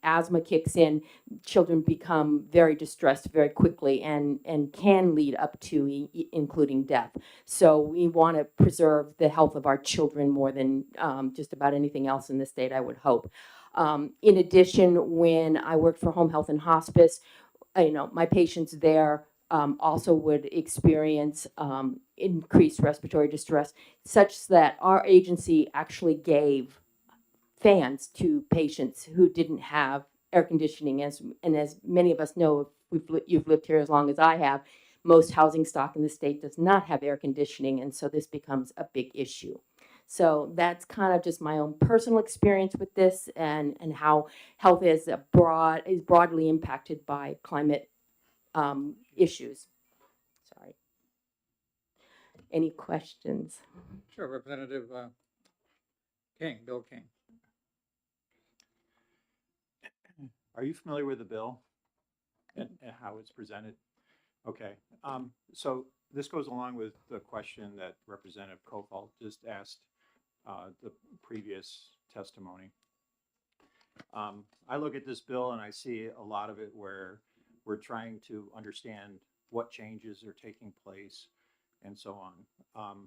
asthma kicks in, children become very distressed very quickly and can lead up to including death. So we want to preserve the health of our children more than just about anything else in the state, I would hope. In addition, when I worked for home health and hospice, my patients there also would experience increased respiratory distress, such that our agency actually gave fans to patients who didn't have air conditioning. And as many of us know, if you've lived here as long as I have, most housing stock in the state does not have air conditioning, and so this becomes a big issue. So that's kind of just my own personal experience with this, and how health is broadly impacted by climate issues. Sorry. Any questions? Sure, Representative King, Bill King. Are you familiar with the bill and how it's presented? Okay, so this goes along with the question that Representative Kofal just asked the previous testimony. I look at this bill and I see a lot of it where we're trying to understand what changes are taking place and so on.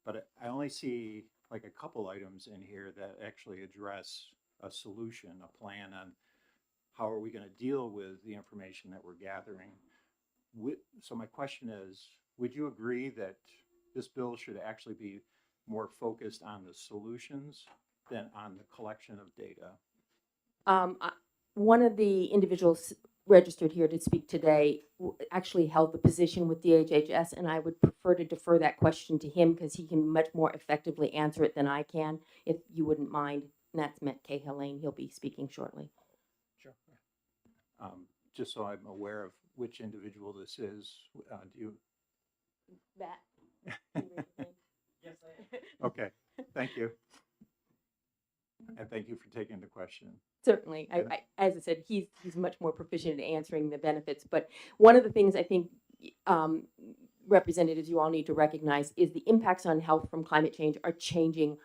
But I only see like a couple items in here that actually address a solution, a plan on how are we going to deal with the information that we're gathering. So my question is, would you agree that this bill should actually be more focused on the solutions than on the collection of data? One of the individuals registered here to speak today actually held the position with DHHS, and I would prefer to defer that question to him because he can much more effectively answer it than I can, if you wouldn't mind. And that's Matt Cahill-Lane. He'll be speaking shortly. Sure. Just so I'm aware of which individual this is, do you? Matt. Yes, I am. Okay, thank you. And thank you for taking the question. Certainly. As I said, he's much more proficient in answering the benefits. But one of the things I think representatives, you all need to recognize is the impacts on health from climate change are changing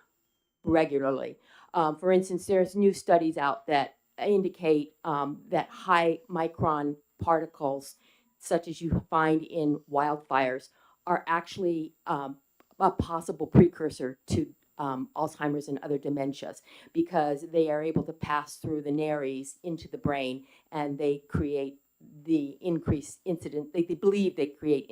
regularly. For instance, there's new studies out that indicate that high micron particles, such as you find in wildfires, are actually a possible precursor to Alzheimer's and other dementias, because they are able to pass through the nares into the brain, and they create the increased incidence. They believe they create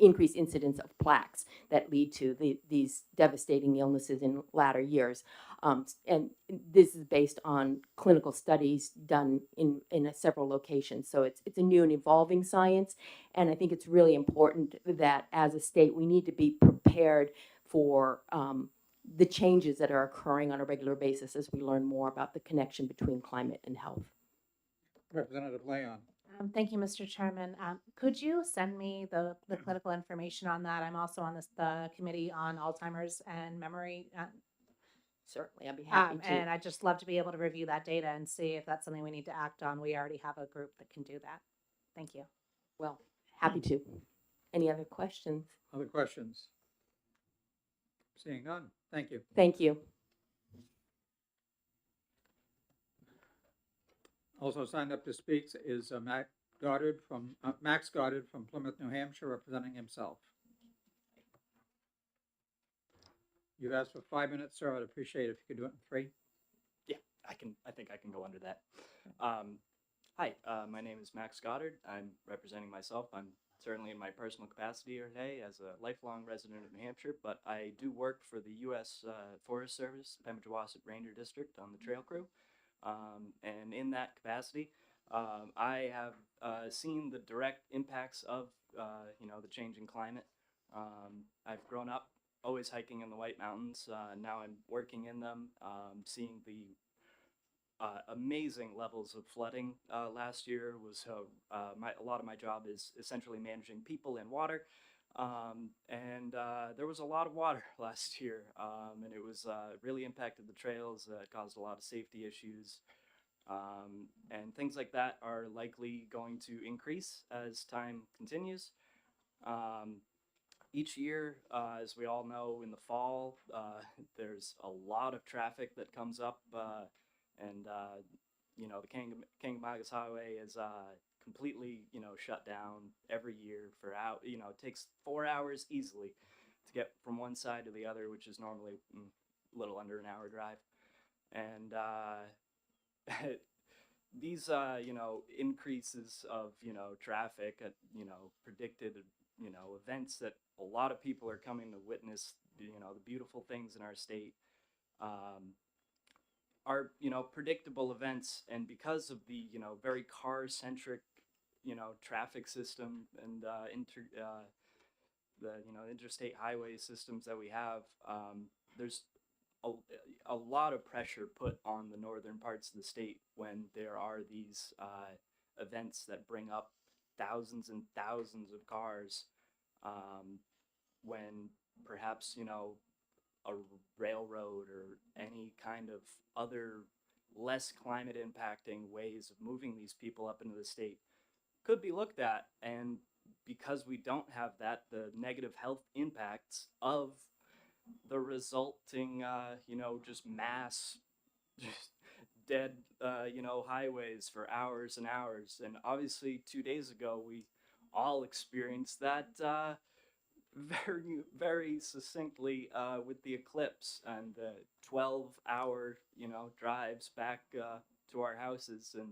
increased incidence of plaques that lead to these devastating illnesses in latter years. And this is based on clinical studies done in several locations. So it's a new and evolving science, and I think it's really important that as a state we need to be prepared for the changes that are occurring on a regular basis as we learn more about the connection between climate and health. Representative Leon. Thank you, Mr. Chairman. Could you send me the clinical information on that? I'm also on the committee on Alzheimer's and memory. Certainly, I'd be happy to. And I'd just love to be able to review that data and see if that's something we need to act on. We already have a group that can do that. Thank you. Well, happy to. Any other questions? Other questions? Seeing none. Thank you. Thank you. Also signed up to speak is Max Goddard from Plymouth, New Hampshire, representing himself. You've asked for 5 minutes, sir. I'd appreciate it if you could do it in 3. Yeah, I think I can go under that. Hi, my name is Max Goddard. I'm representing myself. I'm certainly in my personal capacity here today as a lifelong resident of New Hampshire, but I do work for the U.S. Forest Service, Pemigewasset Ranger District on the trail crew. And in that capacity, I have seen the direct impacts of, the changing climate. I've grown up always hiking in the White Mountains. Now I'm working in them, seeing the amazing levels of flooding last year. Was a lot of my job is essentially managing people and water, and there was a lot of water last year, and it was really impacted the trails. It caused a lot of safety issues, and things like that are likely going to increase as time continues. Each year, as we all know, in the fall, there's a lot of traffic that comes up, and the Kangamaigas Highway is completely, shut down every year for out. It takes 4 hours easily to get from one side to the other, which is normally a little under an hour drive, and these, increases of, traffic at, predicted, events that a lot of people are coming to witness, the beautiful things in our state, are, predictable events. And because of the, very car-centric, traffic system and the, interstate highway systems that we have, there's a lot of pressure put on the northern parts of the state when there are these events that bring up thousands and thousands of cars, when perhaps a railroad or any kind of other less climate impacting ways of moving these people up into the state could be looked at. And because we don't have that, the negative health impacts of the resulting, just mass, just dead, highways for hours and hours. And obviously 2 days ago, we all experienced that very, very succinctly with the eclipse and the 12-hour, drives back to our houses. And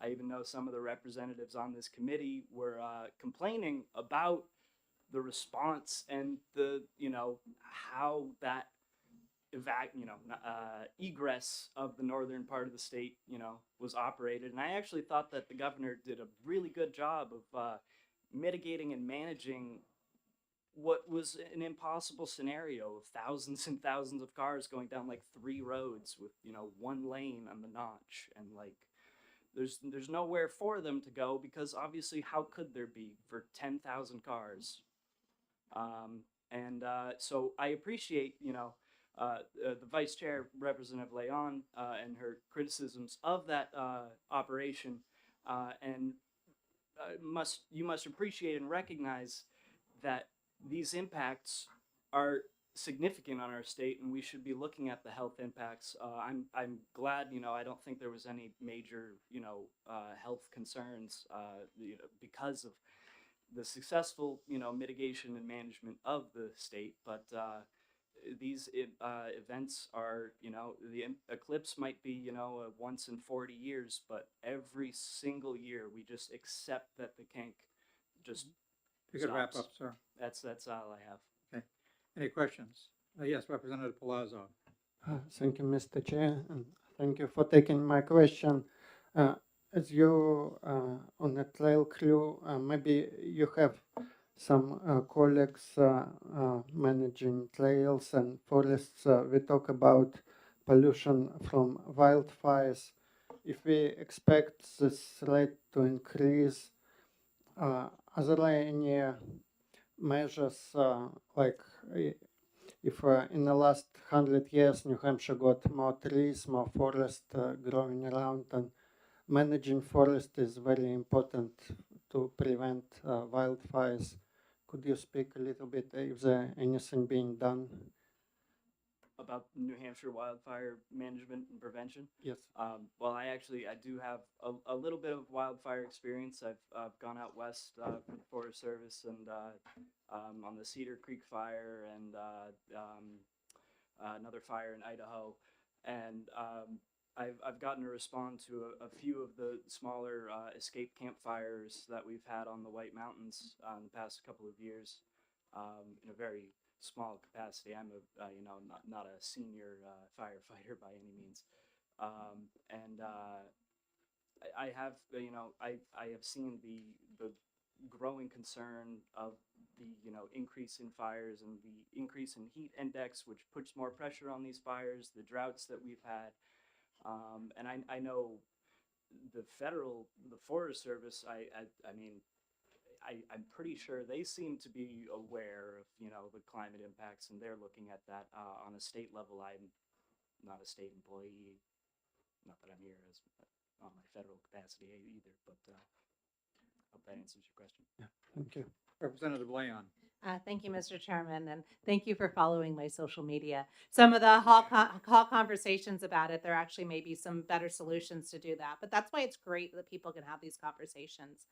I even know some of the representatives on this committee were complaining about the response and the, how that egress of the northern part of the state, was operated. And I actually thought that the governor did a really good job of mitigating and managing what was an impossible scenario of thousands and thousands of cars going down like 3 roads with, one lane on the notch. And like, there's nowhere for them to go because obviously how could there be for 10,000 cars? So I appreciate, the Vice Chair, Representative Leon, and her criticisms of that operation, and you must appreciate and recognize that these impacts are significant on our state, and we should be looking at the health impacts. I'm glad, I don't think there was any major, health concerns, because of the successful, mitigation and management of the state. But these events are, the eclipse might be, a once in 40 years, but every single year we just accept that the kink just You could wrap stops. up, sir. That's all I have. Okay. Any questions? Yes, Representative Palazzo. Thank you, Mr. Chair, and thank you for taking my question. As you on the trail crew, maybe you have some colleagues managing trails and forests. We talk about pollution from wildfires. If we expect this threat to increase, are there any measures like if in the last 100 years New Hampshire got more trees, more forest growing around, and managing forest is very important to prevent wildfires. Could you speak a little bit if there anything being done? About New Hampshire wildfire management and prevention? Yes. Well, I do have a little bit of wildfire experience. I've gone out west for the Forest Service and on the Cedar Creek fire, and another fire in Idaho, and I've gotten to respond to a few of the smaller escape campfires that we've had on the White Mountains in the past couple of years, in a very small capacity. I'm a not a senior firefighter by any means, and I have I have seen the growing concern of the increase in fires and the increase in heat index, which puts more pressure on these fires. The droughts that we've had, and I know the Forest Service. I'm pretty sure they seem to be aware of the climate impacts, and they're looking at that on a state level. I'm not a state employee, not that I'm here as on my federal capacity either, but hope that answers your question. Thank you. Representative Leon. Thank you, Mr. Chairman, and thank you for following my social media. Some of the hall conversations about it, there actually may be some better solutions to do that, but that's why it's great that people can have these conversations.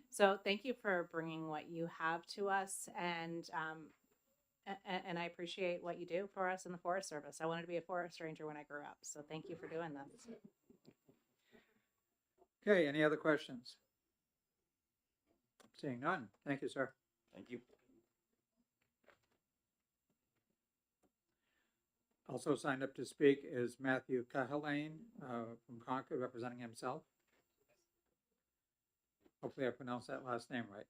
So thank you for bringing what you have to us, and I appreciate what you do for us in the Forest Service. I wanted to be a forest ranger when I grew up, so thank you for doing this. Okay, any other questions? Seeing none. Thank you, sir. Thank you. Also signed up to speak is Matthew Cahalane from Concord, representing himself. Hopefully I pronounced that last name right.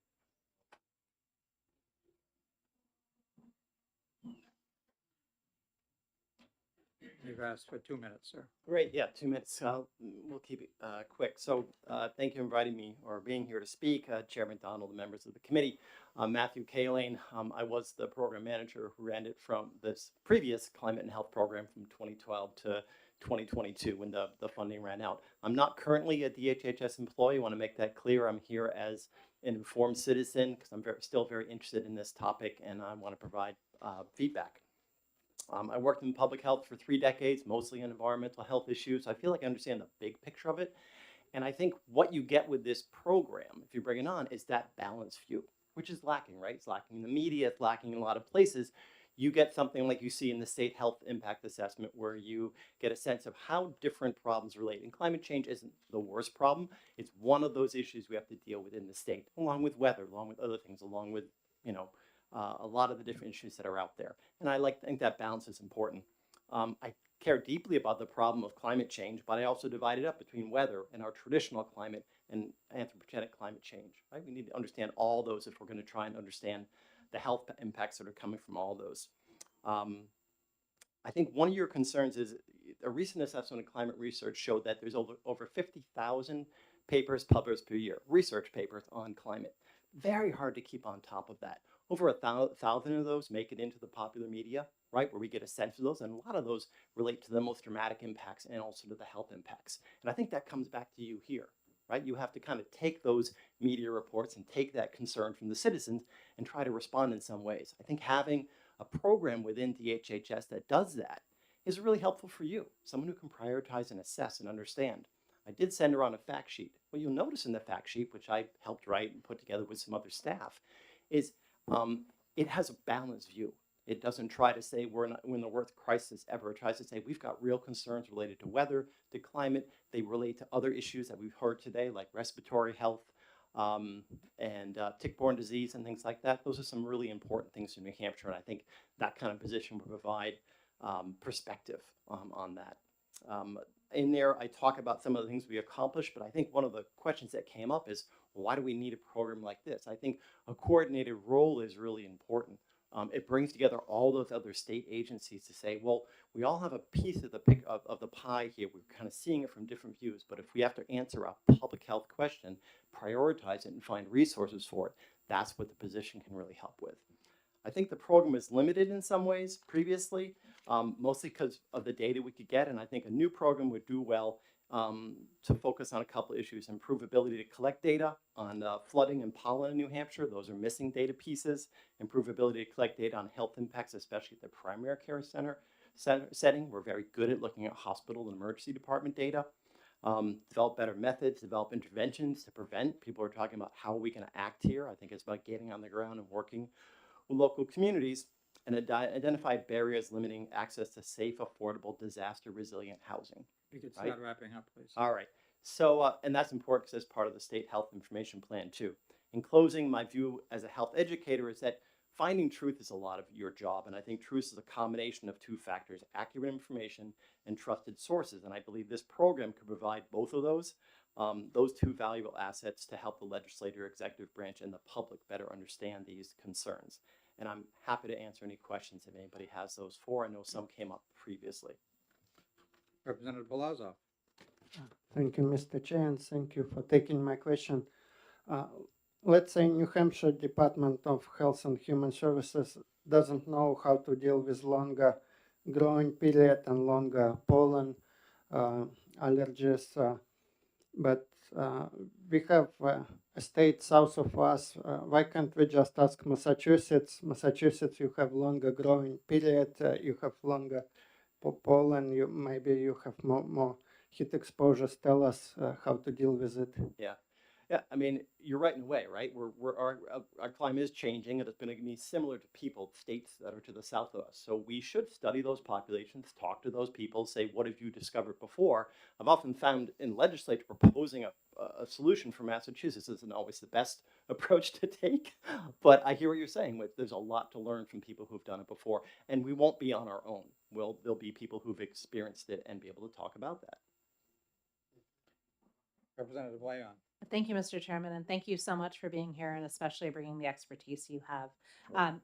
You've asked for 2 minutes, sir. Great, yeah, 2 minutes. We'll keep it quick. So thank you for inviting me or being here to speak. Chairman Donald, the members of the committee. Matthew Kalane, I was the program manager who ran it from this previous climate and health program from 2012 to 2022 when the funding ran out. I'm not currently a DHHS employee. I want to make that clear. I'm here as an informed citizen because I'm still very interested in this topic, and I want to provide feedback. I worked in public health for 3 decades, mostly in environmental health issues. I feel like I understand the big picture of it. And I think what you get with this program, if you bring it on, is that balanced view, which is lacking, right? It's lacking in the media, it's lacking in a lot of places. You get something like you see in the state health impact assessment, where you get a sense of how different problems relate. And climate change isn't the worst problem. It's one of those issues we have to deal with in the state, along with weather, along with other things, along with, a lot of the different issues that are out there. And I think that balance is important. I care deeply about the problem of climate change, but I also divide it up between weather and our traditional climate and anthropogenic climate change. Right? We need to understand all those if we're going to try and understand the health impacts that are coming from all those. I think one of your concerns is a recent assessment of climate research showed that there's over 50,000 papers published per year, research papers on climate. Very hard to keep on top of that. Over 1,000 of those make it into the popular media, right, where we get a sense of those, and a lot of those relate to the most dramatic impacts and also to the health impacts. And I think that comes back to you here, right? You have to kind of take those media reports and take that concern from the citizens and try to respond in some ways. I think having a program within DHHS that does that is really helpful for you, someone who can prioritize and assess and understand. I did send her on a fact sheet. What you'll notice in the fact sheet, which I helped write and put together with some other staff, is it has a balanced view. It doesn't try to say we're in the worst crisis ever. It tries to say we've got real concerns related to weather, to climate. They relate to other issues that we've heard today, like respiratory health and tick-borne disease and things like that. Those are some really important things in New Hampshire, and I think that kind of position will provide perspective on that. In there, I talk about some of the things we accomplished, but I think one of the questions that came up is, why do we need a program like this? I think a coordinated role is really important. It brings together all those other state agencies to say, well, we all have a piece of the pie here. We're kind of seeing it from different views, but if we have to answer a public health question, prioritize it and find resources for it, that's what the position can really help with. I think the program is limited in some ways previously, mostly because of the data we could get, and I think a new program would do well to focus on a couple of issues: improve ability to collect data on flooding and pollen in New Hampshire. Those are missing data pieces. Improve ability to collect data on health impacts, especially at the primary care setting. We're very good at looking at hospital and emergency department data. Develop better methods, develop interventions to prevent. People are talking about how we can act here. I think it's about getting on the ground and working with local communities. and identify barriers limiting access to safe, affordable, disaster-resilient housing. You could Right. start wrapping up, please. All right. So, and that's important because it's part of the state health information plan too. In closing, my view as a health educator is that finding truth is a lot of your job. And I think truth is a combination of two factors, accurate information and trusted sources. And I believe this program could provide both of those two valuable assets to help the legislature, executive branch, and the public better understand these concerns. And I'm happy to answer any questions if anybody has those for. I know some came up previously. Representative Belozo. Thank you, Mr. Chair, and thank you for taking my question. Let's say New Hampshire Department of Health and Human Services doesn't know how to deal with longer growing period and longer pollen allergies, but we have a state south of us. Why can't we just ask Massachusetts? Massachusetts, you have longer growing period, you have longer pollen, maybe you have more heat exposures. Tell us how to deal with it. Yeah. Yeah, I mean, you're right in a way, right? Our climate is changing, and it's going to be similar to states that are to the south of us. So we should study those populations, talk to those people, say, what have you discovered before? I've often found in legislature proposing a solution for Massachusetts isn't always the best approach to take, but I hear what you're saying. There's a lot to learn from people who've done it before, and we won't be on our own. There'll be people who've experienced it and be able to talk about that. Representative Leon. Thank you, Mr. Chairman, and thank you so much for being here and especially bringing the expertise you have.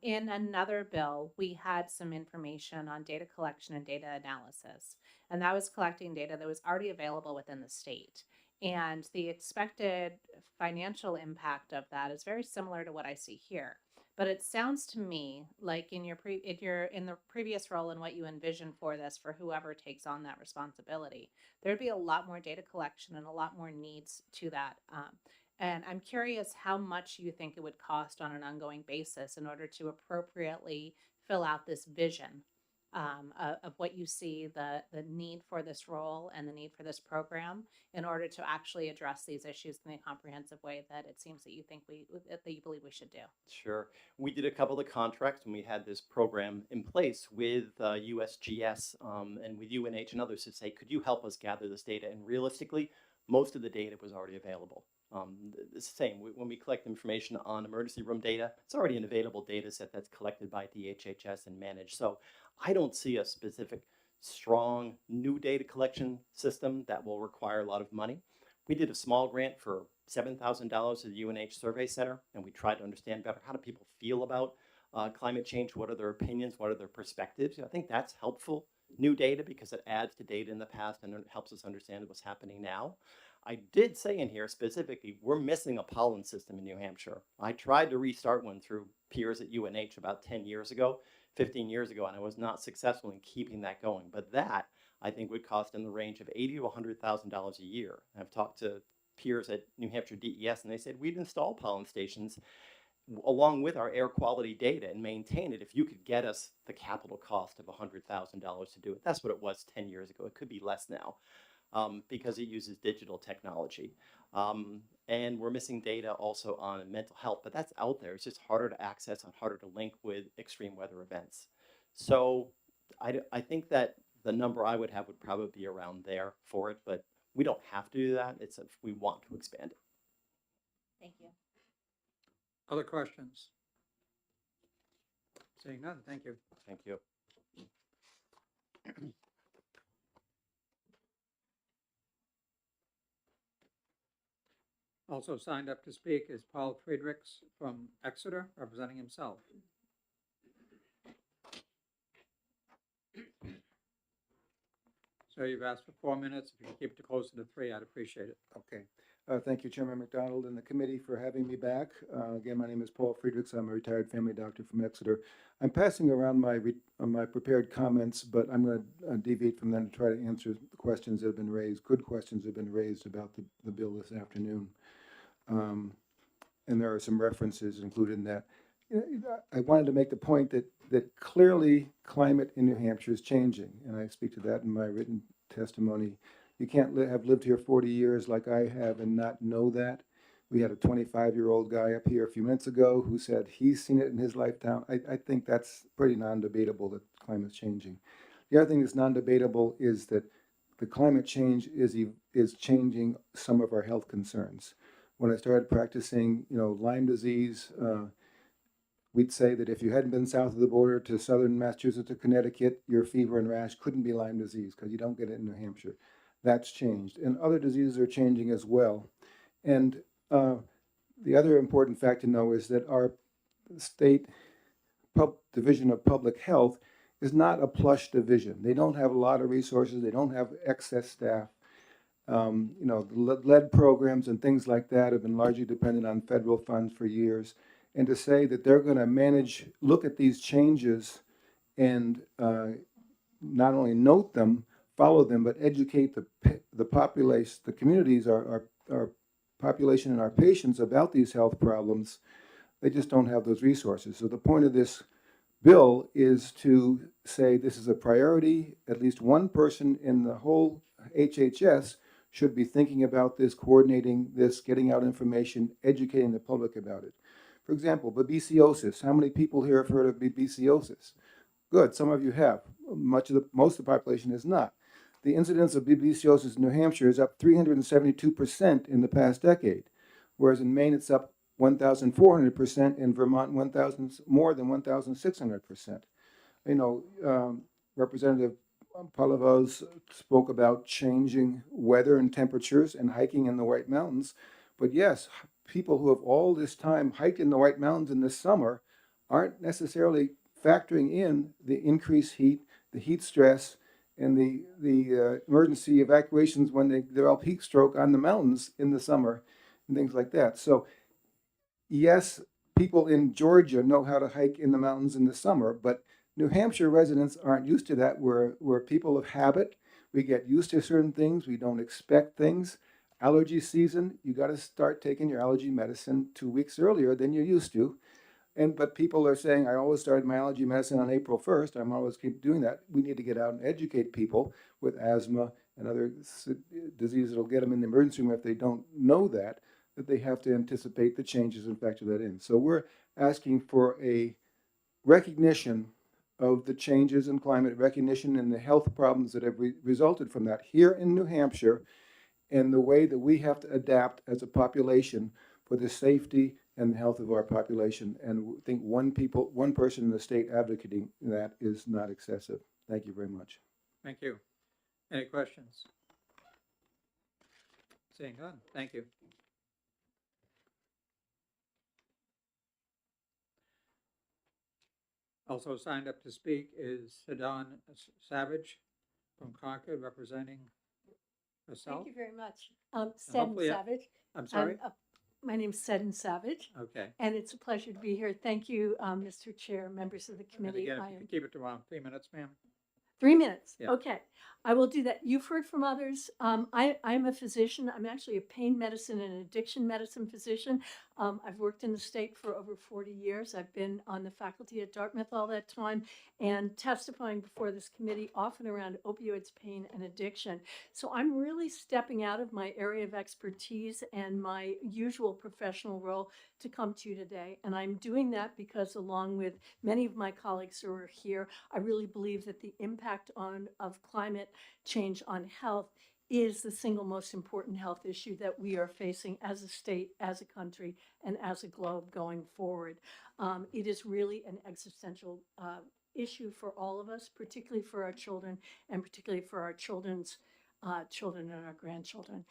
In another bill, we had some information on data collection and data analysis, and that was collecting data that was already available within the state. And the expected financial impact of that is very similar to what I see here. But it sounds to me like in the previous role and what you envision for this, for whoever takes on that responsibility, there'd be a lot more data collection and a lot more needs to that. And I'm curious how much you think it would cost on an ongoing basis in order to appropriately fill out this vision of what you see the need for this role and the need for this program in order to actually address these issues in a comprehensive way that it seems that you believe we should do. Sure. We did a couple of contracts when we had this program in place with USGS and with UNH and others to say, could you help us gather this data? And realistically, most of the data was already available. It's the same. When we collect information on emergency room data, it's already an available data set that's collected by DHHS and managed. So I don't see a specific strong new data collection system that will require a lot of money. We did a small grant for $7,000 to the UNH Survey Center, and we tried to understand better how do people feel about climate change, what are their opinions, what are their perspectives. I think that's helpful, new data, because it adds to data in the past and it helps us understand what's happening now. I did say in here specifically, we're missing a pollen system in New Hampshire. I tried to restart one through peers at UNH about 10 years ago, 15 years ago, and I was not successful in keeping that going. But that, I think, would cost in the range of $80,000 to $100,000 a year. And I've talked to peers at New Hampshire DES, and they said we'd install pollen stations along with our air quality data and maintain it if you could get us the capital cost of $100,000 to do it. That's what it was 10 years ago. It could be less now. Because it uses digital technology. And we're missing data also on mental health, but that's out there. It's just harder to access and harder to link with extreme weather events. So I think that the number I would have would probably be around there for it, but we don't have to do that. It's if we want to expand it. Thank you. Other questions? Seeing none, thank you. Thank you. Also signed up to speak is Paul Friedrichs from Exeter, representing himself. So you've asked for 4 minutes. If you can keep it closer to 3, I'd appreciate it. Okay. Thank you, Chairman McDonald and the committee for having me back. Again, my name is Paul Friedrichs. I'm a retired family doctor from Exeter. I'm passing around my prepared comments, but I'm going to deviate from them to try to answer the questions that have been raised. Good questions have been raised about the bill this afternoon. And there are some references included in that. I wanted to make the point that clearly climate in New Hampshire is changing, and I speak to that in my written testimony. You can't have lived here 40 years like I have and not know that. We had a 25-year-old guy up here a few minutes ago who said he's seen it in his lifetime. I think that's pretty non-debatable that climate's changing. The other thing that's non-debatable is that the climate change is changing some of our health concerns. When I started practicing, Lyme disease, we'd say that if you hadn't been south of the border to southern Massachusetts or Connecticut, your fever and rash couldn't be Lyme disease because you don't get it in New Hampshire. That's changed. And other diseases are changing as well. And the other important fact to know is that our state division of public health is not a plush division. They don't have a lot of resources. They don't have excess staff. The lead programs and things like that have been largely dependent on federal funds for years. And to say that they're going to look at these changes and not only note them, follow them, but educate the population, the communities, our population and our patients about these health problems, they just don't have those resources. So the point of this bill is to say this is a priority. At least one person in the whole HHS should be thinking about this, coordinating this, getting out information, educating the public about it. For example, babesiosis. How many people here have heard of babesiosis? Good, some of you have. Most of the population has not. The incidence of babesiosis in New Hampshire is up 372% in the past decade, whereas in Maine it's up 1,400%, in Vermont more than 1,600%. Representative Palavos spoke about changing weather and temperatures and hiking in the White Mountains, but yes, people who have all this time hiked in the White Mountains in the summer aren't necessarily factoring in the increased heat, the heat stress, and the emergency evacuations when they develop heat stroke on the mountains in the summer and things like that. So yes, people in Georgia know how to hike in the mountains in the summer, but New Hampshire residents aren't used to that. We're people of habit. We get used to certain things. We don't expect things. Allergy season, you got to start taking your allergy medicine 2 weeks earlier than you used to. But people are saying, I always started my allergy medicine on April 1st. I'm always keep doing that. We need to get out and educate people with asthma and other diseases that will get them in the emergency room if they don't know that they have to anticipate the changes and factor that in. So we're asking for a recognition of the changes in climate, recognition and the health problems that have resulted from that here in New Hampshire, and the way that we have to adapt as a population for the safety and the health of our population. And I think one person in the state advocating that is not excessive. Thank you very much. Thank you. Any questions? Seeing none, thank you. Also signed up to speak is Sadon Savage from Concord, representing herself. Thank you very much. And Seddon hopefully Savage. I'm sorry? My name's Seddon Savage. Okay. And it's a pleasure to be here. Thank you, Mr. Chair, members of the And committee. again, I if you am could keep it to around 3 minutes, ma'am. 3 minutes. Yeah. Okay. I will do that. You've heard from others. I'm a physician. I'm actually a pain medicine and addiction medicine physician. I've worked in the state for over 40 years. I've been on the faculty at Dartmouth all that time and testifying before this committee often around opioids, pain, and addiction. So I'm really stepping out of my area of expertise and my usual professional role to come to you today. And I'm doing that because along with many of my colleagues who are here, I really believe that the impact of climate change on health is the single most important health issue that we are facing as a state, as a country, and as a globe going forward. It is really an existential issue for all of us, particularly for our children, and particularly for our children's children and our grandchildren.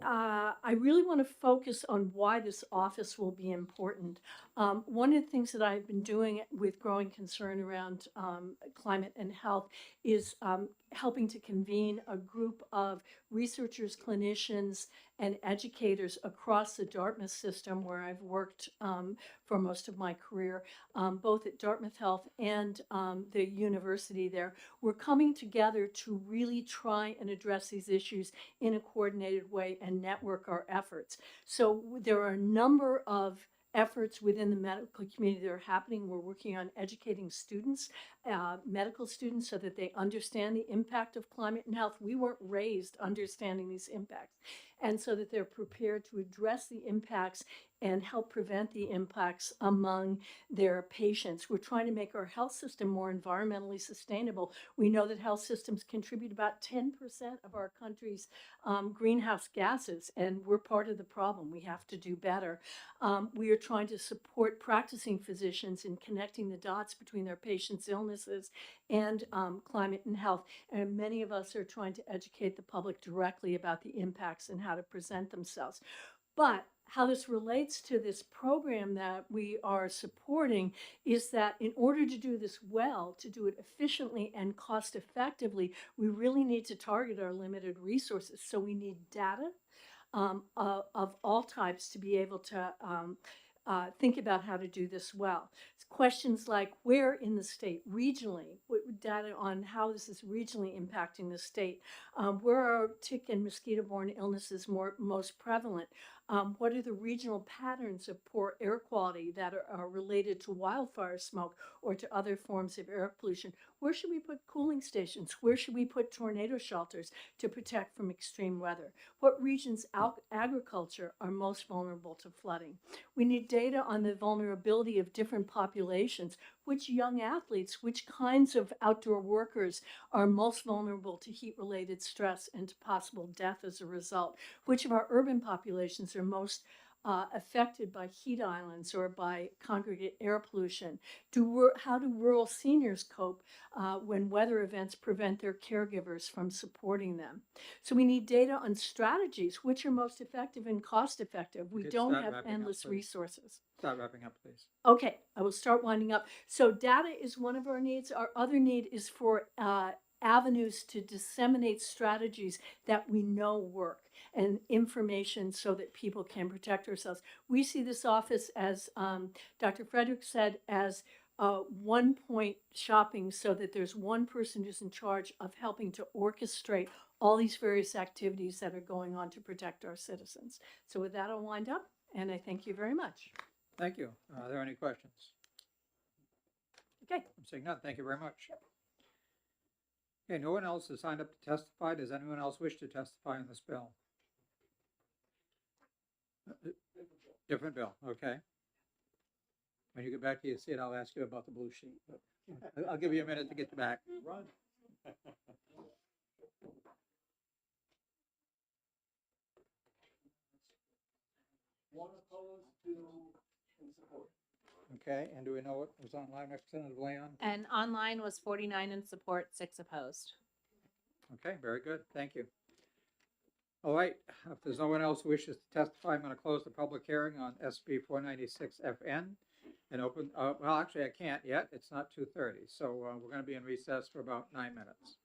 I really want to focus on why this office will be important. One of the things that I've been doing with growing concern around climate and health is helping to convene a group of researchers, clinicians, and educators across the Dartmouth system where I've worked for most of my career, both at Dartmouth Health and the university there. We're coming together to really try and address these issues in a coordinated way and network our efforts. So there are a number of efforts within the medical community that are happening. We're working on educating students, medical students, so that they understand the impact of climate and health. We weren't raised understanding these impacts. and so that they're prepared to address the impacts and help prevent the impacts among their patients. We're trying to make our health system more environmentally sustainable. We know that health systems contribute about 10% of our country's greenhouse gases, and we're part of the problem. We have to do better. We are trying to support practicing physicians in connecting the dots between their patients' illnesses and climate and health. And many of us are trying to educate the public directly about the impacts and how to present themselves. But how this relates to this program that we are supporting is that in order to do this well, to do it efficiently and cost effectively, we really need to target our limited resources. So we need data of all types to be able to think about how to do this well. Questions like where in the state, regionally, data on how this is regionally impacting the state, where are tick and mosquito-borne illnesses most prevalent, what are the regional patterns of poor air quality that are related to wildfire smoke or to other forms of air pollution, where should we put cooling stations, where should we put tornado shelters to protect from extreme weather, what regions agriculture are most vulnerable to flooding. We need data on the vulnerability of different populations, which young athletes, which kinds of outdoor workers are most vulnerable to heat-related stress and to possible death as a result, which of our urban populations are most affected by heat islands or by congregate air pollution. How do rural seniors cope when weather events prevent their caregivers from supporting them? So we need data on strategies, which are most effective and cost effective. We Okay, don't start have wrapping up, endless please. resources. Start wrapping up, please. Okay, I will start winding up. So data is one of our needs. Our other need is for avenues to disseminate strategies that we know work and information so that people can protect ourselves. We see this office, as Dr. Frederick said, as one point shopping so that there's one person who's in charge of helping to orchestrate all these various activities that are going on to protect our citizens. So with that, I'll wind up, and I thank you very much. Thank you. Are there any questions? Okay. I'm saying none. Thank you very much. Okay, no one else has signed up to testify. Does anyone else wish to testify on this bill? Different bill, okay. When you get back to your seat, I'll ask you about the blue sheet. But I'll give you a minute to get back. Run. One opposed, two in support. Okay, and do we know what was online, Representative Leon? And online was 49 in support, 6 opposed. Okay, very good. Thank you. All right, if there's no one else who wishes to testify, I'm going to close the public hearing on SB 496 FN and open, well, actually I can't yet. It's not 2:30. So we're going to be in recess for about 9 minutes.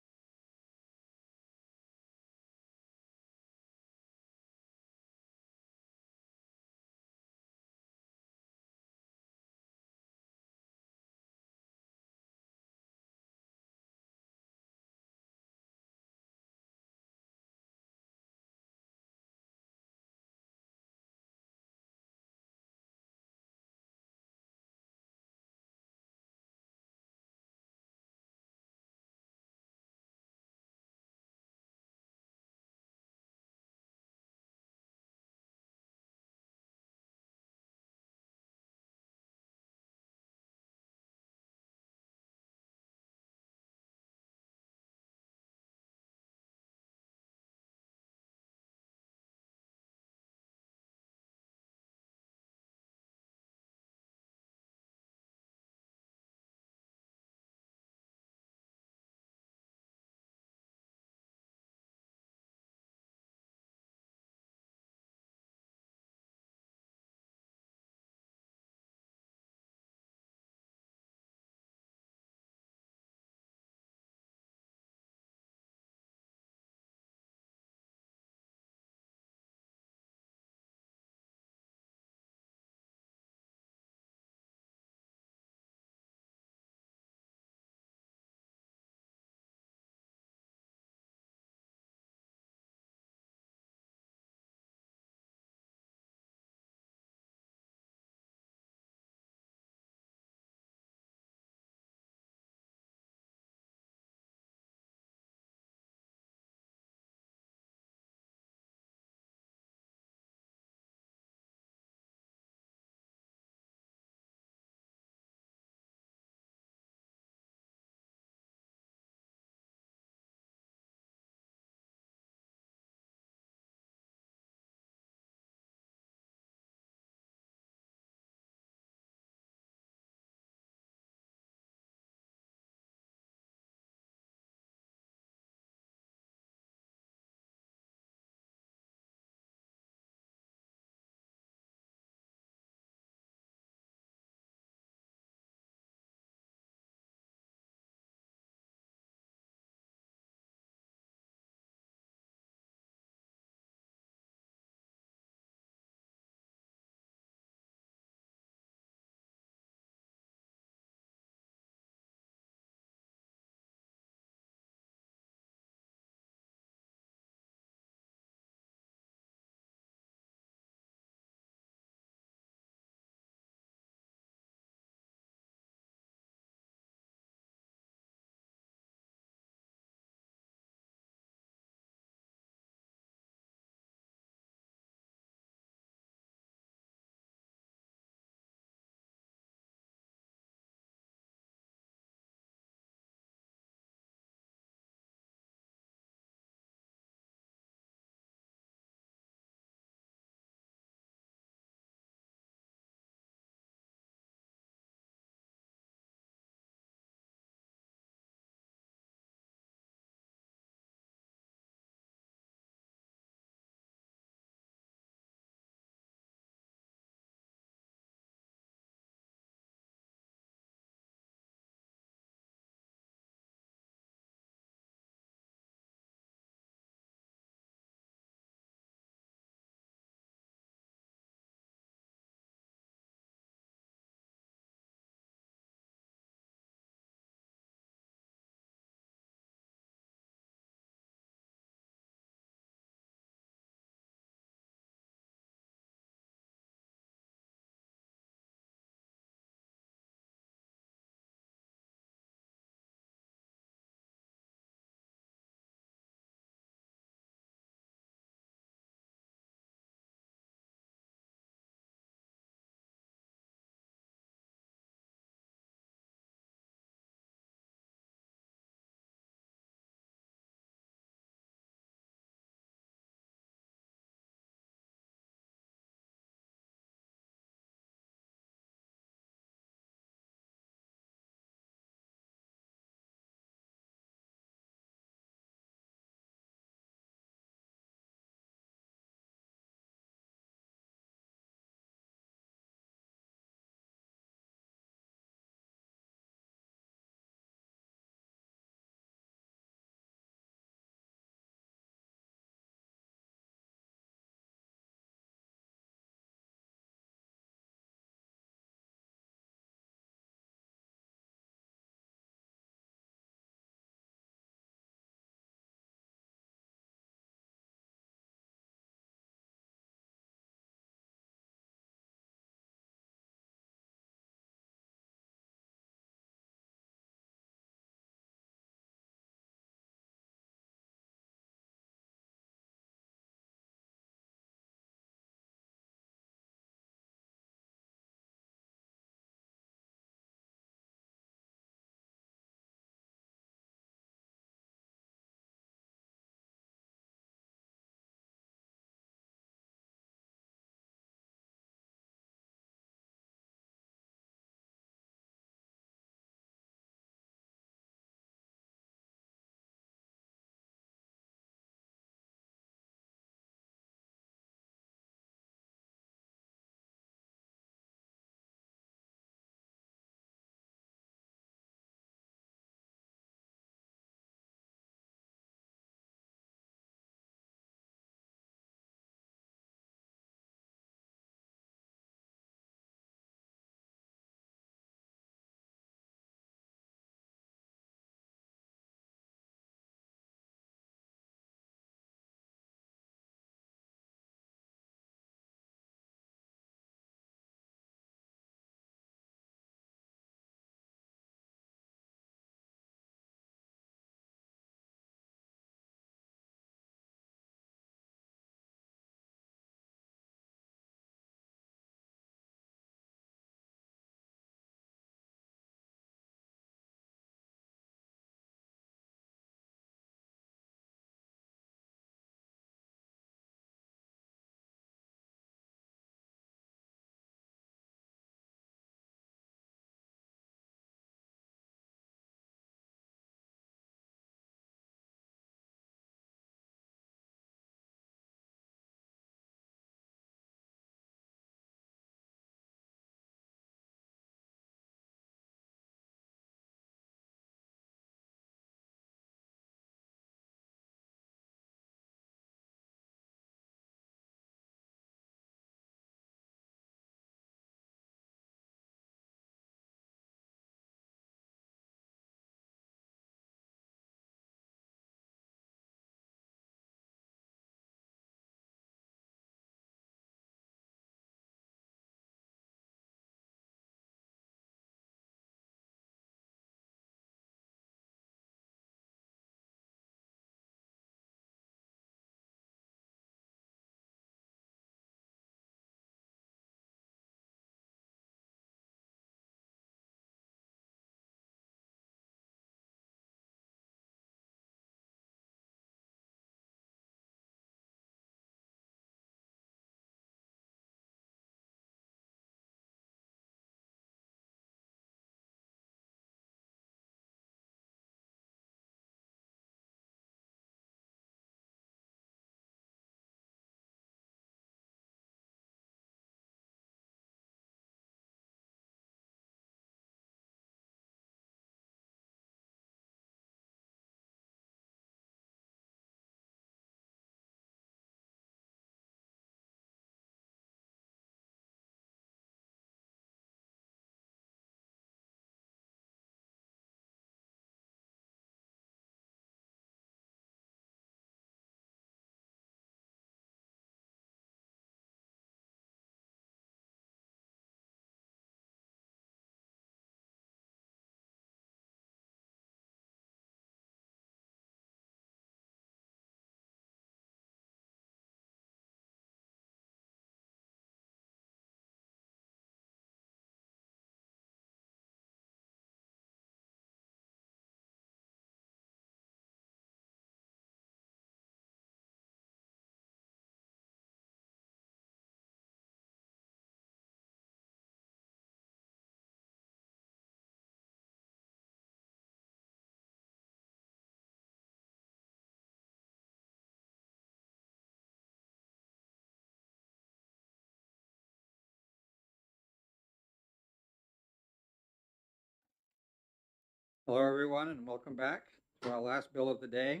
Hello, everyone, and welcome back to our last bill of the day,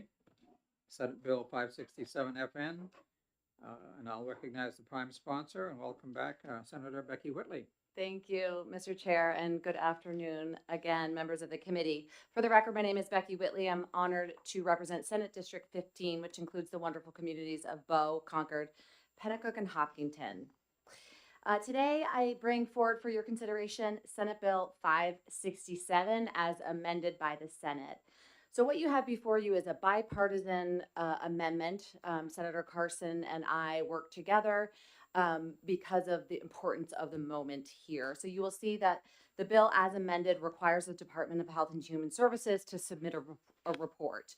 Senate Bill 567 FN. And I'll recognize the prime sponsor and welcome back Senator Becky Whitley. Thank you, Mr. Chair, and good afternoon again, members of the committee. For the record, my name is Becky Whitley. I'm honored to represent Senate District 15, which includes the wonderful communities of Bow, Concord, Pennacook, and Hopkinton. Today, I bring forward for your consideration Senate Bill 567 as amended by the Senate. So what you have before you is a bipartisan amendment. Senator Carson and I worked together because of the importance of the moment here. So you will see that the bill as amended requires the Department of Health and Human Services to submit a report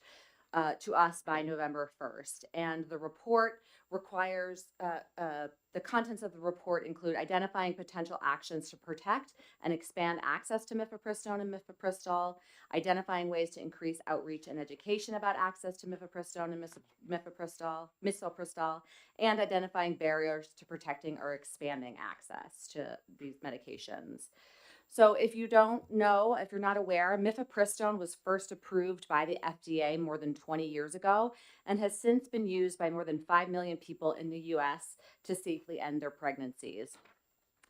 to us by November 1st. And the report requires, the contents of the report include identifying potential actions to protect and expand access to mifepristone and mifepristol, identifying ways to increase outreach and education about access to mifepristone and misoprostol, and identifying barriers to protecting or expanding access to these medications. So if you don't know, if you're not aware, mifepristone was first approved by the FDA more than 20 years ago and has since been used by more than 5 million people in the U.S. to safely end their pregnancies.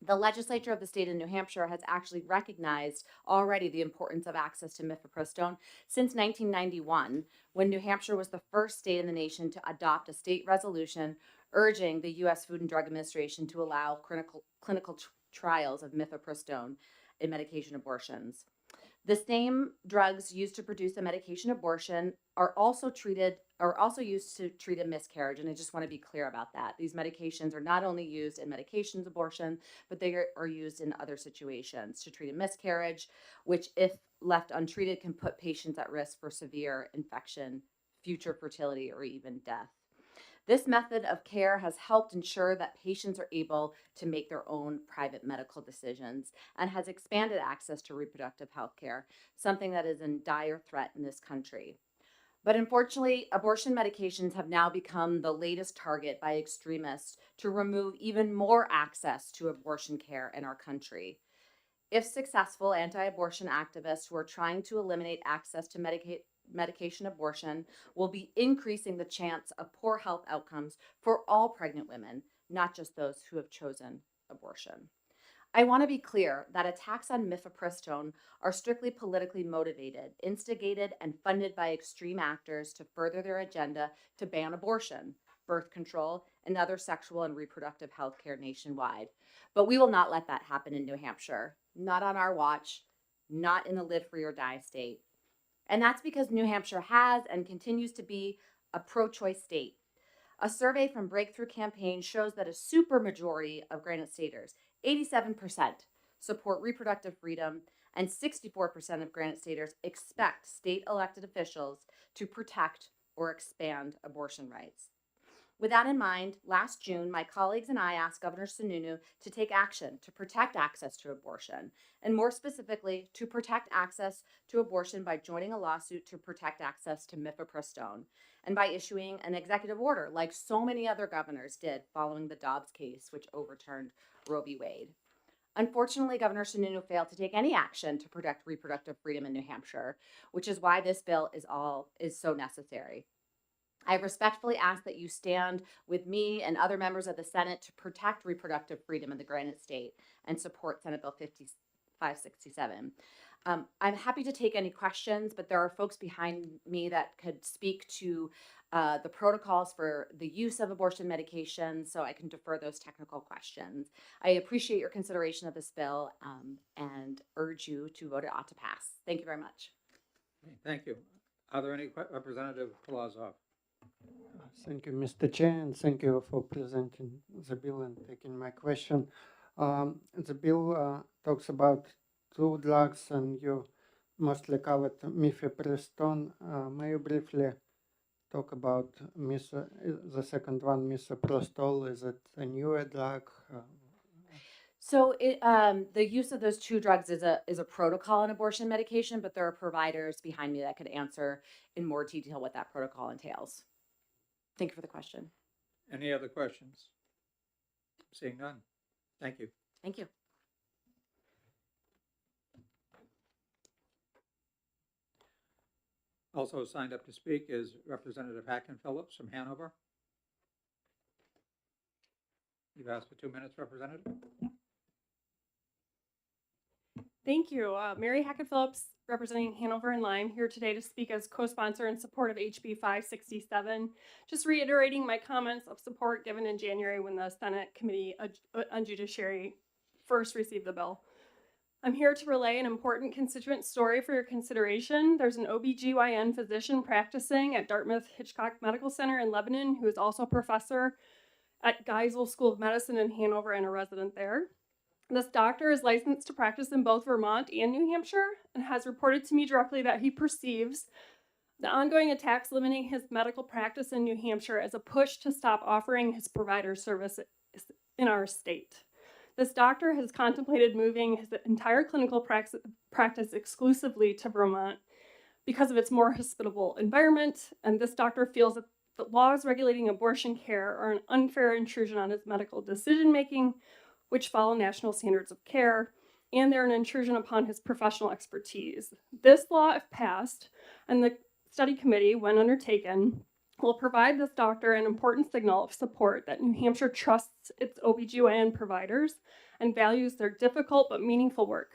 The legislature of the state of New Hampshire has actually recognized already the importance of access to mifepristone since 1991, when New Hampshire was the first state in the nation to adopt a state resolution urging the U.S. Food and Drug Administration to allow clinical trials of mifepristone in medication abortions. The same drugs used to produce a medication abortion are also used to treat a miscarriage, and I just want to be clear about that. These medications are not only used in medications abortion, but they are used in other situations to treat a miscarriage, which, if left untreated, can put patients at risk for severe infection, future fertility, or even death. This method of care has helped ensure that patients are able to make their own private medical decisions and has expanded access to reproductive health care, something that is in dire threat in this country. But unfortunately, abortion medications have now become the latest target by extremists to remove even more access to abortion care in our country. If successful, anti-abortion activists who are trying to eliminate access to medication abortion will be increasing the chance of poor health outcomes for all pregnant women, not just those who have chosen abortion. I want to be clear that attacks on mifepristone are strictly politically motivated, instigated, and funded by extreme actors to further their agenda to ban abortion, birth control, and other sexual and reproductive health care nationwide. But we will not let that happen in New Hampshire. Not on our watch, not in the live free or die state. And that's because New Hampshire has and continues to be a pro-choice state. A survey from Breakthrough Campaign shows that a supermajority of Granite Staters, 87%, support reproductive freedom, and 64% of Granite Staters expect state elected officials to protect or expand abortion rights. With that in mind, last June, my colleagues and I asked Governor Sununu to take action to protect access to abortion, and more specifically, to protect access to abortion by joining a lawsuit to protect access to mifepristone, and by issuing an executive order like so many other governors did following the Dobbs case, which overturned Roe v. Wade. Unfortunately, Governor Sununu failed to take any action to protect reproductive freedom in New Hampshire, which is why this bill is so necessary. I respectfully ask that you stand with me and other members of the Senate to protect reproductive freedom in the Granite State and support Senate Bill 567. I'm happy to take any questions, but there are folks behind me that could speak to the protocols for the use of abortion medications, so I can defer those technical questions. I appreciate your consideration of this bill and urge you to vote it ought to pass. Thank you very much. Thank you. Are there any Representative Kolazov? Thank you, Mr. Chair, and thank you for presenting the bill and taking my question. The bill talks about two drugs, and you mostly covered mifepristone. May you briefly talk about the second one, misoprostol? Is it a newer drug? So the use of those two drugs is a protocol in abortion medication, but there are providers behind me that could answer in more detail what that protocol entails. Thank you for the question. Any other questions? Seeing none. Thank you. Thank you. Also signed up to speak is Representative Hacken Phillips from Hanover. You've asked for 2 minutes, Representative. Thank you. Mary Hackett Phillips, representing Hanover and Lyme, here today to speak as co-sponsor in support of HB 567. Just reiterating my comments of support given in January when the Senate Committee on Judiciary first received the bill. I'm here to relay an important constituent story for your consideration. There's an OBGYN physician practicing at Dartmouth Hitchcock Medical Center in Lebanon who is also a professor at Geisel School of Medicine in Hanover and a resident there. This doctor is licensed to practice in both Vermont and New Hampshire and has reported to me directly that he perceives the ongoing attacks limiting his medical practice in New Hampshire as a push to stop offering his provider service in our state. This doctor has contemplated moving his entire clinical practice exclusively to Vermont because of its more hospitable environment, and this doctor feels that the laws regulating abortion care are an unfair intrusion on his medical decision-making, which follow national standards of care, and they're an intrusion upon his professional expertise. This law, if passed, and the study committee, when undertaken, will provide this doctor an important signal of support that New Hampshire trusts its OBGYN providers and values their difficult but meaningful work.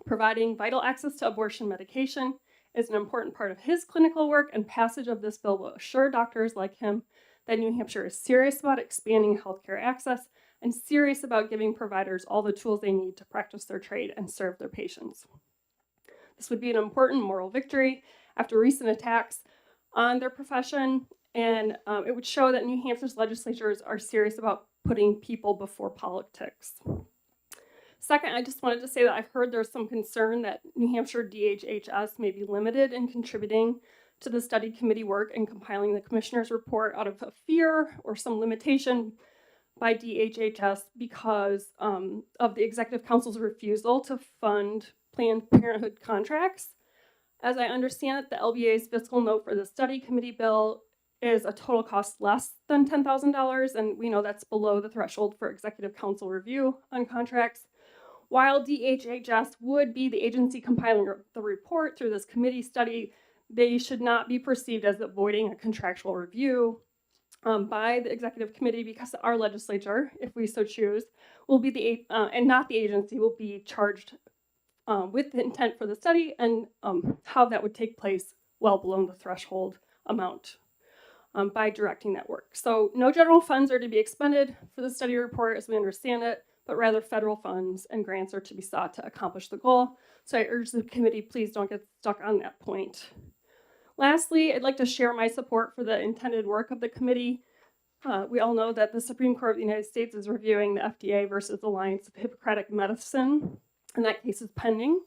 Providing vital access to abortion medication is an important part of his clinical work, and passage of this bill will assure doctors like him that New Hampshire is serious about expanding healthcare access and serious about giving providers all the tools they need to practice their trade and serve their patients. This would be an important moral victory after recent attacks on their profession, and it would show that New Hampshire's legislatures are serious about putting people before politics. Second, I just wanted to say that I've heard there's some concern that New Hampshire DHHS may be limited in contributing to the study committee work and compiling the commissioner's report out of a fear or some limitation by DHHS because of the Executive Council's refusal to fund Planned Parenthood contracts. As I understand it, the LBA's fiscal note for the study committee bill is a total cost less than $10,000, and we know that's below the threshold for Executive Council review on contracts. While DHHS would be the agency compiling the report through this committee study, they should not be perceived as avoiding a contractual review by the executive committee, because our legislature, if we so choose, will be and not the agency, will be charged with the intent for the study and how that would take place well below the threshold amount by directing that work. So no general funds are to be expended for the study report as we understand it, but rather federal funds and grants are to be sought to accomplish the goal. So I urge the committee, please don't get stuck on that point. Lastly, I'd like to share my support for the intended work of the committee. We all know that the Supreme Court of the United States is reviewing the FDA versus Alliance of Hippocratic Medicine, and that case is pending.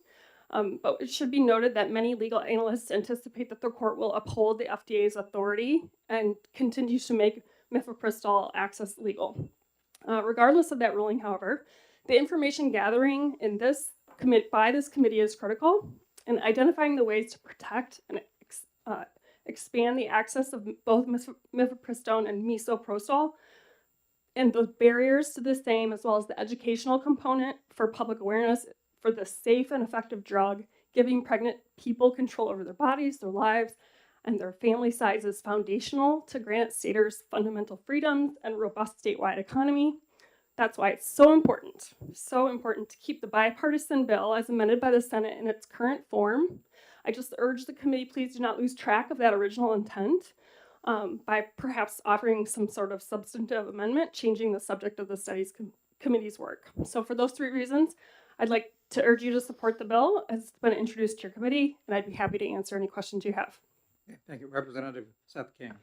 But it should be noted that many legal analysts anticipate that the court will uphold the FDA's authority and continue to make mifepristol access legal. Regardless of that ruling, however, the information gathering in this by this committee is critical, and identifying the ways to protect and expand the access of both mifepristone and misoprostol, and the barriers to the same, as well as the educational component for public awareness for the safe and effective drug, giving pregnant people control over their bodies, their lives, and their family size is foundational to grant staters fundamental freedoms and robust statewide economy. That's why it's so important to keep the bipartisan bill as amended by the Senate in its current form. I just urge the committee, please do not lose track of that original intent by perhaps offering some sort of substantive amendment, changing the subject of the studies committee's work. So for those three reasons, I'd like to urge you to support the bill as it's been introduced to your committee, and I'd be happy to answer any questions you have. Okay, thank you. Representative Seth King.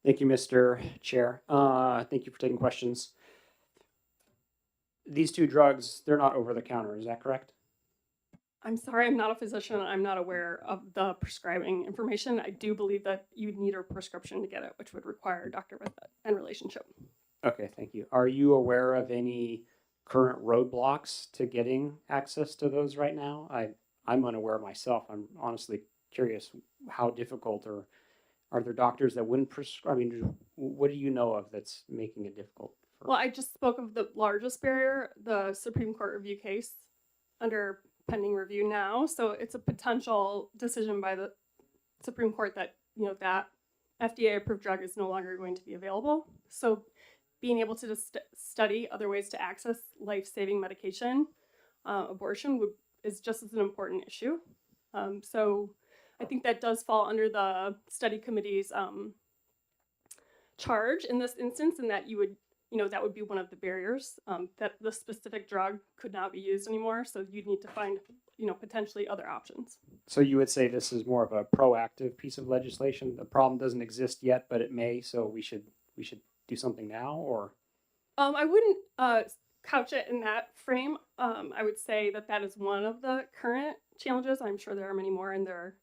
Thank you, Mr. Chair. Thank you for taking questions. These two drugs, they're not over the counter, is that correct? I'm sorry, I'm not a physician. I'm not aware of the prescribing information. I do believe that you'd need a prescription to get it, which would require a doctor visit and relationship. Okay, thank you. Are you aware of any current roadblocks to getting access to those right now? I'm unaware myself. I'm honestly curious how difficult, or are there doctors that wouldn't prescribe? I mean, what do you know of that's making it difficult? Well, I just spoke of the largest barrier, the Supreme Court review case under pending review now. So it's a potential decision by the Supreme Court that, that FDA approved drug is no longer going to be available. So being able to just study other ways to access life-saving medication, abortion is just as an important issue. So I think that does fall under the study committee's charge in this instance, and that you would, that would be one of the barriers, that the specific drug could not be used anymore. So you'd need to find, potentially other options. So you would say this is more of a proactive piece of legislation. The problem doesn't exist yet, but it may. So we should do something now, or? I wouldn't couch it in that frame. I would say that is one of the current challenges. I'm sure there are many more, and there are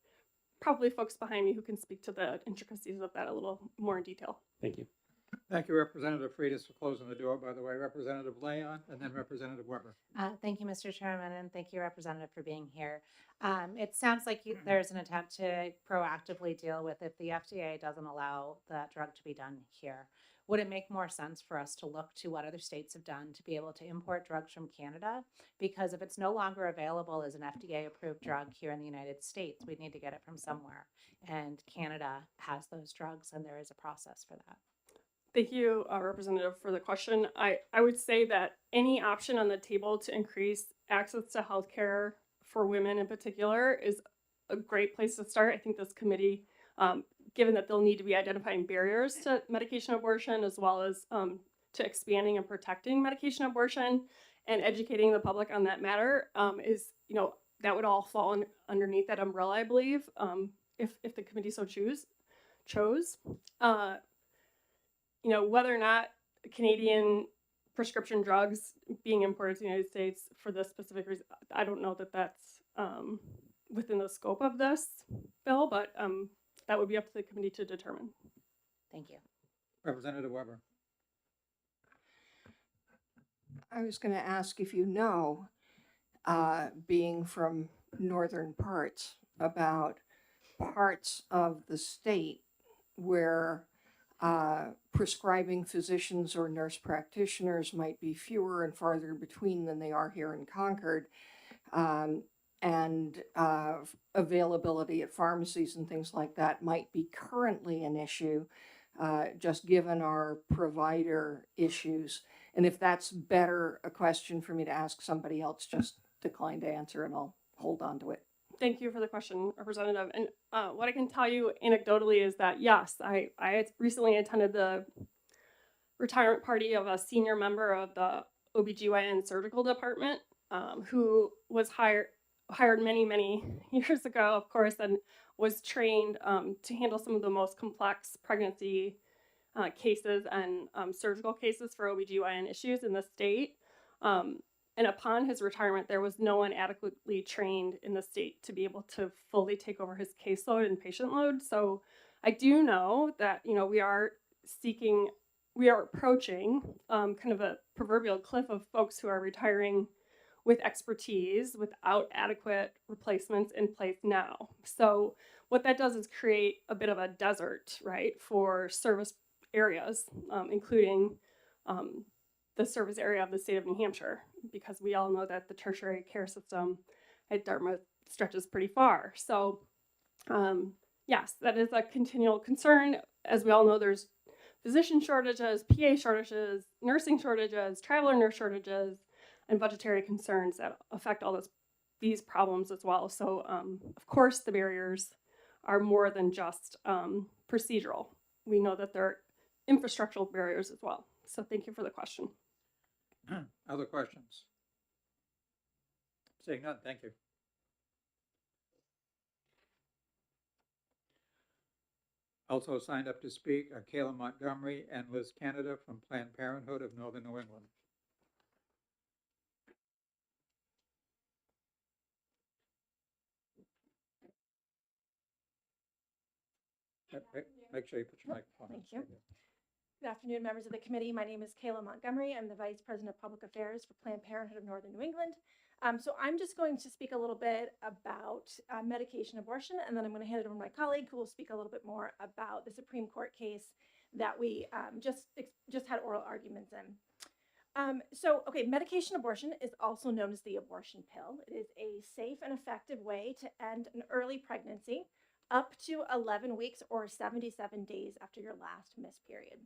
probably folks behind me who can speak to the intricacies of that a little more in detail. Thank you. Thank you, Representative Freitas, for closing the door, by the way. Representative Leon, and then Representative Weber. Thank you, Mr. Chairman, and thank you, Representative, for being here. It sounds like there's an attempt to proactively deal with if the FDA doesn't allow that drug to be done here. Would it make more sense for us to look to what other states have done to be able to import drugs from Canada? Because if it's no longer available as an FDA-approved drug here in the United States, we need to get it from somewhere. And Canada has those drugs, and there is a process for that. Thank you, Representative, for the question. I would say that any option on the table to increase access to healthcare for women in particular is a great place to start. I think this committee, given that they'll need to be identifying barriers to medication abortion as well as to expanding and protecting medication abortion and educating the public on that matter, is, that would all fall underneath that umbrella, I believe, if the committee so chose. Whether or not Canadian prescription drugs being imported to the United States for this specific reason, I don't know that that's within the scope of this bill, but that would be up to the committee to determine. Thank you. Representative Weber. I was going to ask if you know, being from northern parts, about parts of the state where prescribing physicians or nurse practitioners might be fewer and farther between than they are here in Concord, and availability at pharmacies and things like that might be currently an issue, just given our provider issues. And if that's better a question for me to ask somebody else, just decline to answer and I'll hold on to it. Thank you for the question, Representative. And what I can tell you anecdotally is that, yes, I recently attended the retirement party of a senior member of the OBGYN surgical department who was hired many, many years ago, of course, and was trained to handle some of the most complex pregnancy cases and surgical cases for OBGYN issues in the state. And upon his retirement, there was no one adequately trained in the state to be able to fully take over his caseload and patient load. So I do know that, we are approaching kind of a proverbial cliff of folks who are retiring with expertise without adequate replacements in place now. So what that does is create a bit of a desert, right, for service areas, including the service area of the state of New Hampshire, because we all know that the tertiary care system at Dartmouth stretches pretty far. So yes, that is a continual concern. As we all know, there's physician shortages, PA shortages, nursing shortages, traveler nurse shortages, and budgetary concerns that affect all these problems as well. So of course, the barriers are more than just procedural. We know that there are infrastructural barriers as well. So thank you for the question. Other questions? Seeing none, thank you. Also signed up to speak are Kayla Montgomery and Liz Canada from Planned Parenthood of Northern New England. Make sure you put your microphone on. Thank you. Good afternoon, members of the committee. My name is Kayla Montgomery. I'm the Vice President of Public Affairs for Planned Parenthood of Northern New England. So I'm just going to speak a little bit about medication abortion, and then I'm going to hand it over to my colleague who will speak a little bit more about the Supreme Court case that we just had oral arguments in. Okay, medication abortion is also known as the abortion pill. It is a safe and effective way to end an early pregnancy up to 11 weeks or 77 days after your last missed period.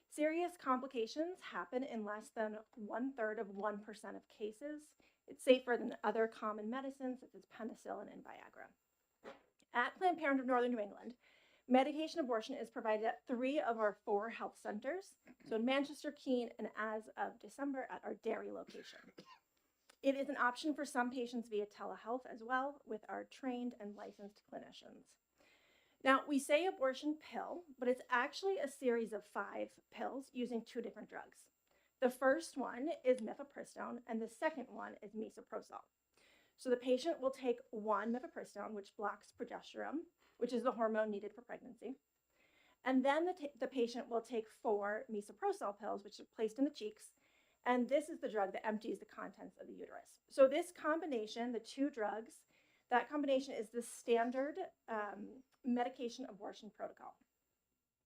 Serious complications happen in less than 1/3 of 1% of cases. It's safer than other common medicines such as penicillin and Viagra. At Planned Parenthood of Northern New England, medication abortion is provided at 3 of our 4 health centers, so in Manchester, Keene, and as of December at our Derry location. It is an option for some patients via telehealth as well with our trained and licensed clinicians. Now, we say abortion pill, but it's actually a series of 5 pills using 2 different drugs. The first one is mifepristone, and the second one is misoprostol. So the patient will take 1 mifepristone, which blocks progesterone, which is the hormone needed for pregnancy. And then the patient will take 4 misoprostol pills, which are placed in the cheeks. And this is the drug that empties the contents of the uterus. So this combination, the 2 drugs, that combination is the standard medication abortion protocol.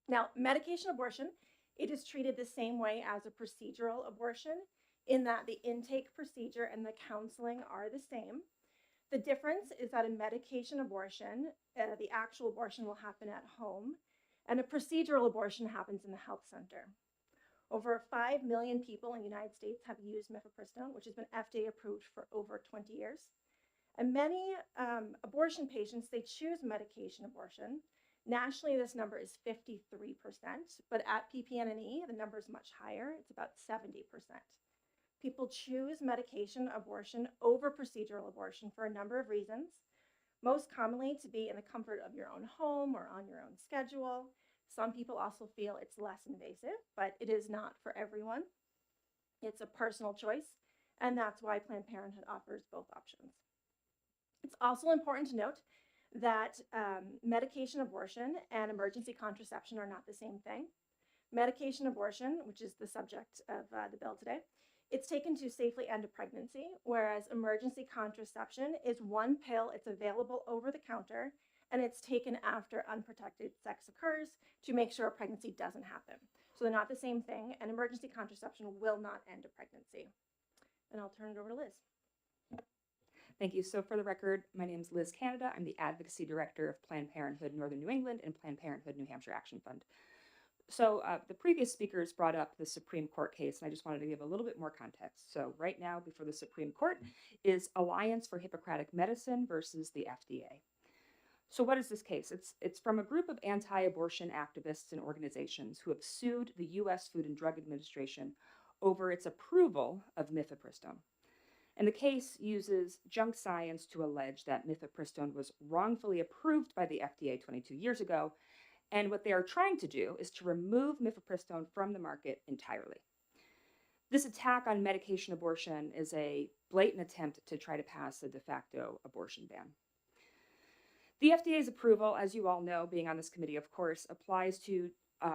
Now, medication abortion, it is treated the same way as a procedural abortion in that the intake procedure and the counseling are the same. The difference is that a medication abortion, the actual abortion will happen at home, and a procedural abortion happens in the health center. Over 5 million people in the United States have used mifepristone, which has been FDA approved for over 20 years. And many abortion patients, they choose medication abortion. Nationally, this number is 53%, but at PPN&E, the number is much higher. It's about 70%. People choose medication abortion over procedural abortion for a number of reasons. Most commonly to be in the comfort of your own home or on your own schedule. Some people also feel it's less invasive, but it is not for everyone. It's a personal choice, and that's why Planned Parenthood offers both options. It's also important to note that medication abortion and emergency contraception are not the same thing. Medication abortion, which is the subject of the bill today, it's taken to safely end a pregnancy, whereas emergency contraception is 1 pill, it's available over the counter, and it's taken after unprotected sex occurs to make sure a pregnancy doesn't happen. So they're not the same thing, and emergency contraception will not end a pregnancy. And I'll turn it over to Liz. Thank you. So for the record, my name is Liz Canada. I'm the Advocacy Director of Planned Parenthood Northern New England and Planned Parenthood New Hampshire Action Fund. So the previous speakers brought up the Supreme Court case, and I just wanted to give a little bit more context. So right now before the Supreme Court is Alliance for Hippocratic Medicine versus the FDA. So what is this case? It's from a group of anti-abortion activists and organizations who have sued the U.S. Food and Drug Administration over its approval of mifepristone. And the case uses junk science to allege that mifepristone was wrongfully approved by the FDA 22 years ago. And what they are trying to do is to remove mifepristone from the market entirely. This attack on medication abortion is a blatant attempt to try to pass a de facto abortion ban. The FDA's approval, as you all know, being on this committee, of course, applies to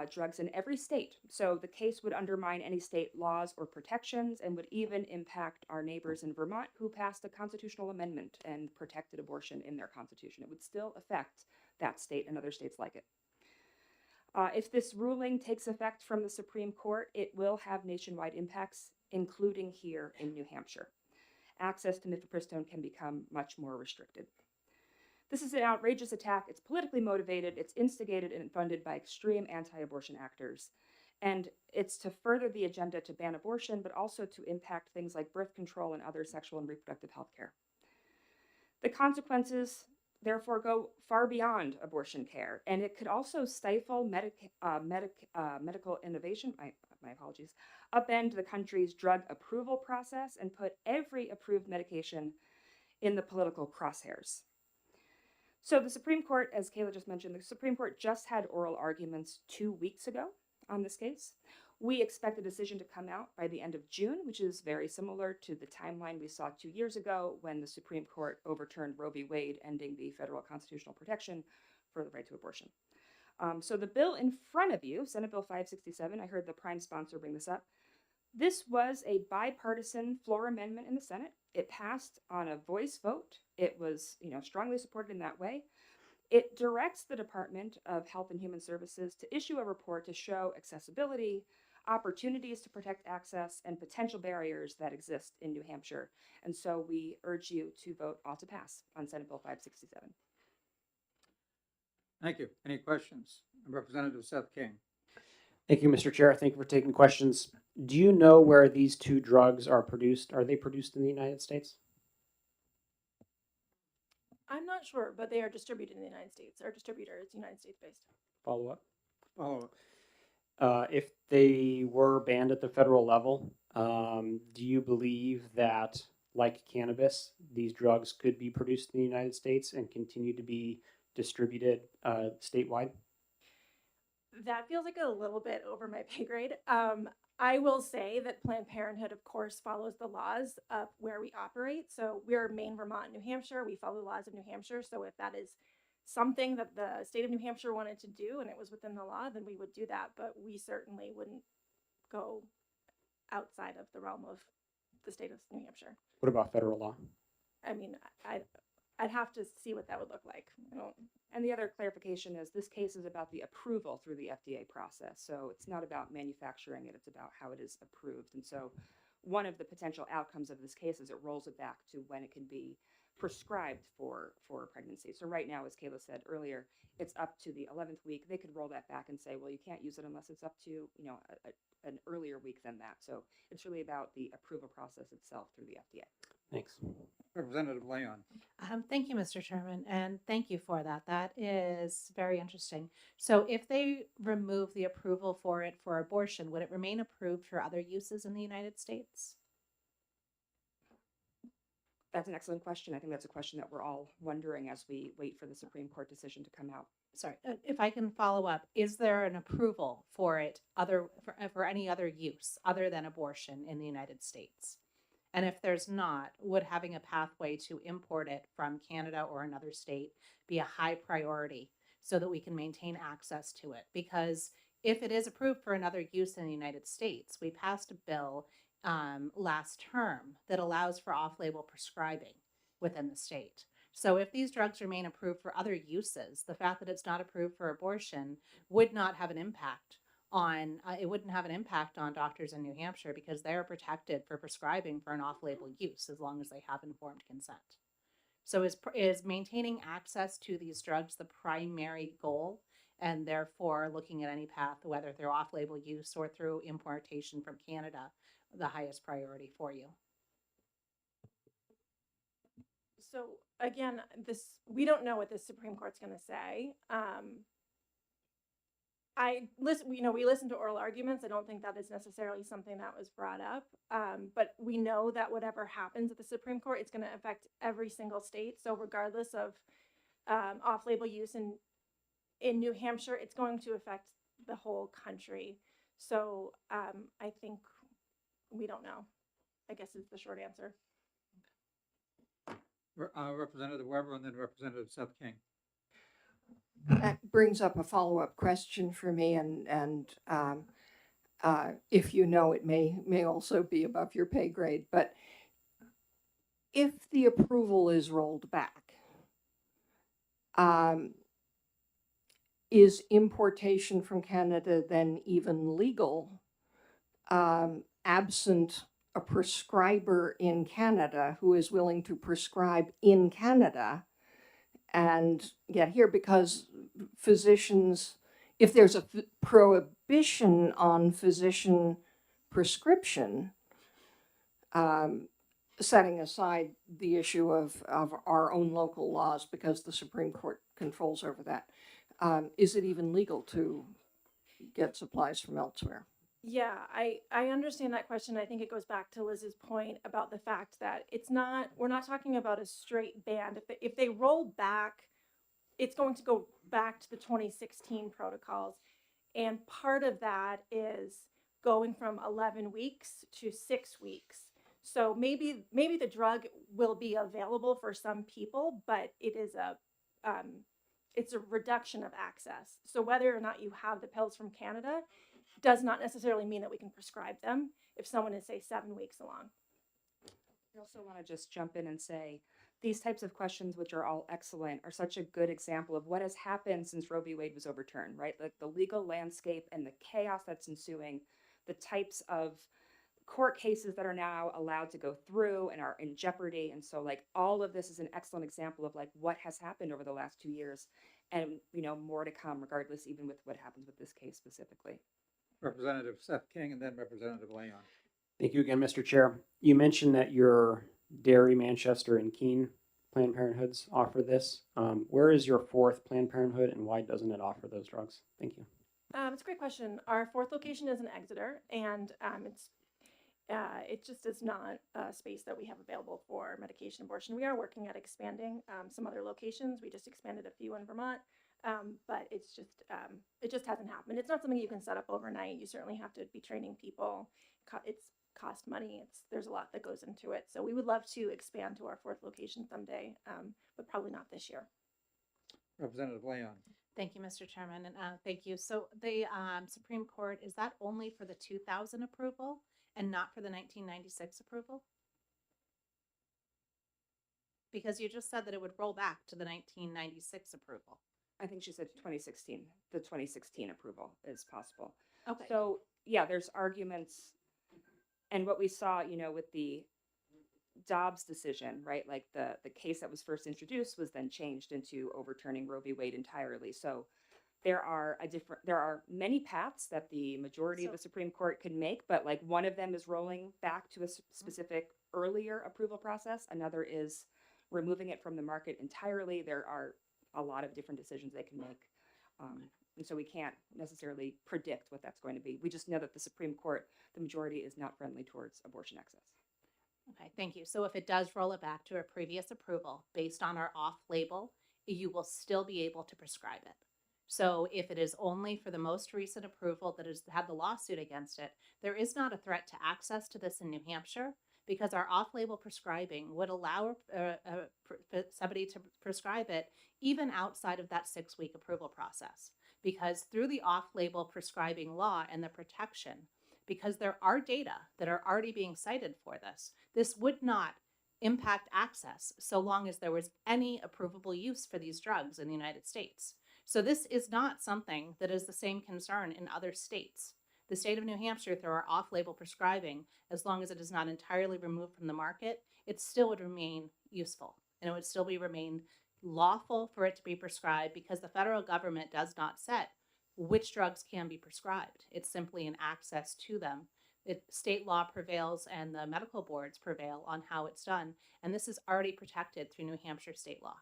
drugs in every state. So the case would undermine any state laws or protections and would even impact our neighbors in Vermont who passed a constitutional amendment and protected abortion in their constitution. It would still affect that state and other states like it. If this ruling takes effect from the Supreme Court, it will have nationwide impacts, including here in New Hampshire. Access to mifepristone can become much more restricted. This is an outrageous attack. It's politically motivated. It's instigated and funded by extreme anti-abortion actors. And it's to further the agenda to ban abortion, but also to impact things like birth control and other sexual and reproductive health care. The consequences, therefore, go far beyond abortion care, and it could also stifle medical innovation, my apologies, upend the country's drug approval process and put every approved medication in the political crosshairs. So the Supreme Court, as Kayla just mentioned, the Supreme Court just had oral arguments 2 weeks ago on this case. We expect a decision to come out by the end of June, which is very similar to the timeline we saw 2 years ago when the Supreme Court overturned Roe v. Wade, ending the federal constitutional protection for the right to abortion. So the bill in front of you, Senate Bill 567, I heard the prime sponsor bring this up. This was a bipartisan floor amendment in the Senate. It passed on a voice vote. It was, strongly supported in that way. It directs the Department of Health and Human Services to issue a report to show accessibility, opportunities to protect access, and potential barriers that exist in New Hampshire. And so we urge you to vote all to pass on Senate Bill 567. Thank you. Any questions? Representative Seth King. Thank you, Mr. Chair. Thank you for taking questions. Do you know where these two drugs are produced? Are they produced in the United States? I'm not sure, but they are distributed in the United States. Our distributor is United States based. Follow up. Follow up. If they were banned at the federal level, do you believe that, like cannabis, these drugs could be produced in the United States and continue to be distributed statewide? That feels like a little bit over my pay grade. I will say that Planned Parenthood, of course, follows the laws of where we operate. So we're Maine, Vermont, New Hampshire. We follow the laws of New Hampshire. So if that is something that the state of New Hampshire wanted to do and it was within the law, then we would do that. But we certainly wouldn't go outside of the realm of the state of New Hampshire. What about federal law? I mean, I'd have to see what that would look like. I don't. And the other clarification is this case is about the approval through the FDA process. So it's not about manufacturing it, it's about how it is approved. And so one of the potential outcomes of this case is it rolls it back to when it can be prescribed for pregnancy. So right now, as Kayla said earlier, it's up to the 11th week. They could roll that back and say, well, you can't use it unless it's up to, an earlier week than that. So it's really about the approval process itself through the FDA. Thanks. Representative Leon. Thank you, Mr. Chairman, and thank you for that. That is very interesting. So if they remove the approval for it for abortion, would it remain approved for other uses in the United States? That's an excellent question. I think that's a question that we're all wondering as we wait for the Supreme Court decision to come out. Sorry, if I can follow up, is there an approval for it for any other use other than abortion in the United States? And if there's not, would having a pathway to import it from Canada or another state be a high priority so that we can maintain access to it? Because if it is approved for another use in the United States, we passed a bill last term that allows for off-label prescribing within the state. So if these drugs remain approved for other uses, the fact that it's not approved for abortion would not have an impact on, it wouldn't have an impact on doctors in New Hampshire because they're protected for prescribing for an off-label use as long as they have informed consent. So is maintaining access to these drugs the primary goal, and therefore looking at any path, whether through off-label use or through importation from Canada, the highest priority for you? So again, we don't know what the Supreme Court's going to say. We listened to oral arguments. I don't think that is necessarily something that was brought up. But we know that whatever happens at the Supreme Court, it's going to affect every single state. So regardless of off-label use in New Hampshire, it's going to affect the whole country. So I think we don't know, I guess is the short answer. Representative Weber and then Representative Seth King. That brings up a follow-up question for me, and if you know, it may also be above your pay grade, but if the approval is rolled back, is importation from Canada then even legal, absent a prescriber in Canada who is willing to prescribe in Canada and get here? Because physicians, if there's a prohibition on physician prescription, setting aside the issue of our own local laws because the Supreme Court controls over that, is it even legal to get supplies from elsewhere? Yeah, I understand that question. I think it goes back to Liz's point about the fact that we're not talking about a straight ban. If they roll back, it's going to go back to the 2016 protocols. And part of that is going from 11 weeks to 6 weeks. So maybe the drug will be available for some people, but it's a reduction of access. So whether or not you have the pills from Canada does not necessarily mean that we can prescribe them if someone is, say, 7 weeks along. I also want to just jump in and say these types of questions, which are all excellent, are such a good example of what has happened since Roe v. Wade was overturned, right? Like the legal landscape and the chaos that's ensuing, the types of court cases that are now allowed to go through and are in jeopardy. And so like all of this is an excellent example of like what has happened over the last 2 years. and more to come regardless, even with what happens with this case specifically. Representative Seth King and then Representative Leon. Thank you again, Mr. Chair. You mentioned that your Derry, Manchester, and Keene Planned Parenthoods offer this. Where is your fourth Planned Parenthood, and why doesn't it offer those drugs? Thank you. It's a great question. Our fourth location is in Exeter, and it just is not a space that we have available for medication abortion. We are working at expanding some other locations. We just expanded a few in Vermont, but it just hasn't happened. It's not something you can set up overnight. You certainly have to be training people. It's cost money. There's a lot that goes into it. So we would love to expand to our fourth location someday, but probably not this year. Representative Leon. Thank you, Mr. Chairman, and thank you. So the Supreme Court, is that only for the 2000 approval and not for the 1996 approval? Because you just said that it would roll back to the 1996 approval. I think she said 2016. The 2016 approval is possible. Okay. So yeah, there's arguments, and what we saw, with the Dobbs decision, right? Like the case that was first introduced was then changed into overturning Roe v. Wade entirely. So there are many paths that the majority of the Supreme Court could make, but like one of them is rolling back to a specific earlier approval process. Another is removing it from the market entirely. There are a lot of different decisions they can make. And so we can't necessarily predict what that's going to be. We just know that the Supreme Court, the majority, is not friendly towards abortion access. Okay, thank you. So if it does roll it back to a previous approval based on our off-label, you will still be able to prescribe it. So if it is only for the most recent approval that has had the lawsuit against it, there is not a threat to access to this in New Hampshire because our off-label prescribing would allow somebody to prescribe it even outside of that 6-week approval process. Because through the off-label prescribing law and the protection, because there are data that are already being cited for this would not impact access so long as there was any approvable use for these drugs in the United States. So this is not something that is the same concern in other states. The state of New Hampshire, through our off-label prescribing, as long as it is not entirely removed from the market, it still would remain useful and it would still remain lawful for it to be prescribed because the federal government does not set which drugs can be prescribed. It's simply an access to them. State law prevails and the medical boards prevail on how it's done. And this is already protected through New Hampshire state law.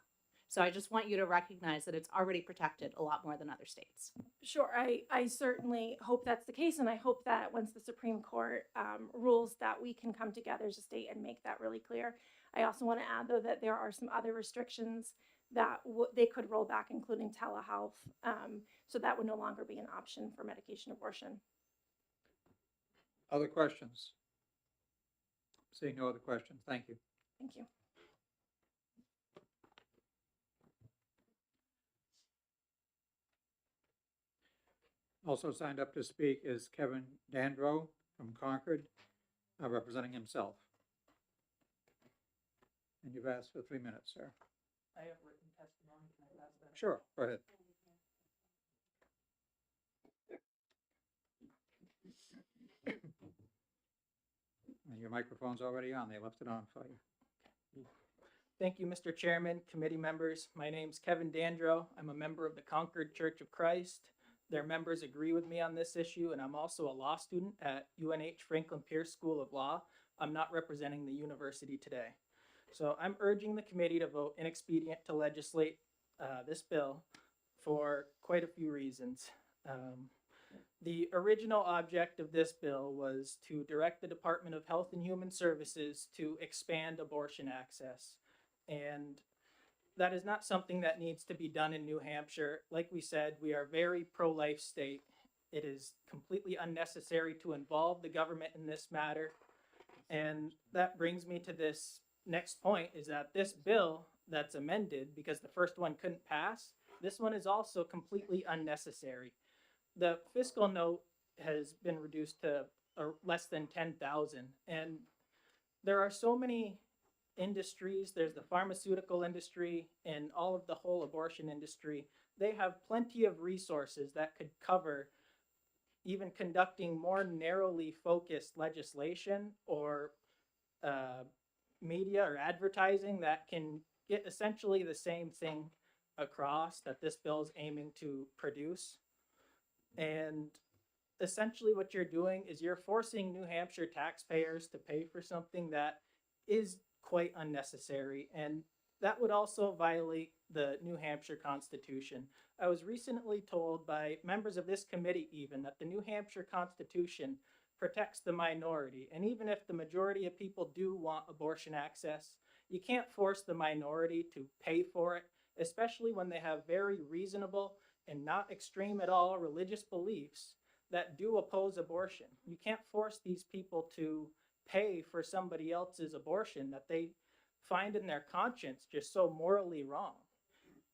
So I just want you to recognize that it's already protected a lot more than other states. Sure, I certainly hope that's the case, and I hope that once the Supreme Court rules that we can come together as a state and make that really clear. I also want to add, though, that there are some other restrictions that they could roll back, including telehealth, so that would no longer be an option for medication abortion. Other questions? Seeing no other questions, thank you. Thank you. Also signed up to speak is Kevin Dandro from Concord, representing himself. And you've asked for 3 minutes, sir. I have written testimony. Can I pass that? Sure, go ahead. And your microphone's already on. They left it on for you. Thank you, Mr. Chairman, committee members. My name's Kevin Dandro. I'm a member of the Concord Church of Christ. Their members agree with me on this issue, and I'm also a law student at UNH Franklin Pierce School of Law. I'm not representing the university today. So I'm urging the committee to vote inexpedient to legislate this bill for quite a few reasons. The original object of this bill was to direct the Department of Health and Human Services to expand abortion access. And that is not something that needs to be done in New Hampshire. Like we said, we are a very pro-life state. It is completely unnecessary to involve the government in this matter. And that brings me to this next point, is that this bill that's amended, because the first one couldn't pass, this one is also completely unnecessary. The fiscal note has been reduced to less than 10,000, and there are so many industries. There's the pharmaceutical industry and all of the whole abortion industry. They have plenty of resources that could cover even conducting more narrowly focused legislation or media or advertising that can get essentially the same thing across that this bill is aiming to produce. And essentially what you're doing is you're forcing New Hampshire taxpayers to pay for something that is quite unnecessary, and that would also violate the New Hampshire Constitution. I was recently told by members of this committee even that the New Hampshire Constitution protects the minority, and even if the majority of people do want abortion access, you can't force the minority to pay for it, especially when they have very reasonable and not extreme at all religious beliefs that do oppose abortion. You can't force these people to pay for somebody else's abortion that they find in their conscience just so morally wrong.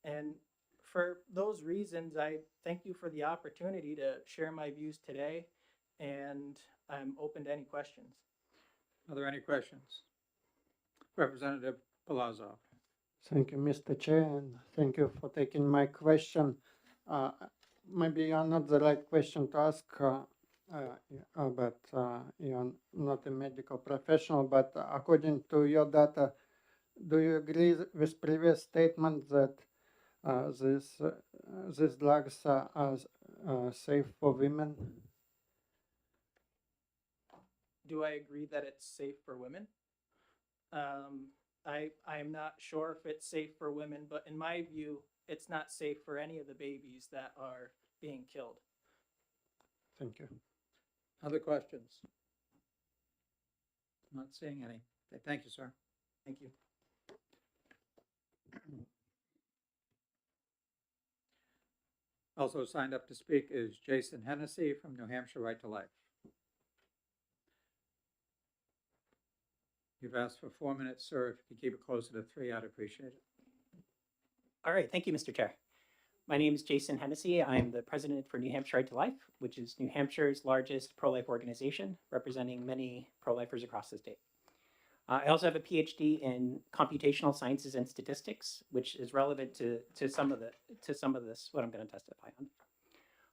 And for those reasons, I thank you for the opportunity to share my views today, and I'm open to any questions. Are there any questions? Representative Palazzo. Thank you, Mr. Chair, and thank you for taking my question. Maybe you're not the right question to ask, but you're not a medical professional, but according to your data, do you agree with previous statement that these drugs are safe for women? Do I agree that it's safe for women? I'm not sure if it's safe for women, but in my view, it's not safe for any of the babies that are being killed. Thank you. Other questions? Not seeing any. Okay, thank you, sir. Thank you. Also signed up to speak is Jason Hennessy from New Hampshire Right to Life. You've asked for 4 minutes, sir. If you could keep it closer to 3, I'd appreciate it. All right, thank you, Mr. Chair. My name is Jason Hennessy. I'm the president for New Hampshire Right to Life, which is New Hampshire's largest pro-life organization, representing many pro-lifers across the state. I also have a PhD in computational sciences and statistics, which is relevant to some of this, what I'm going to testify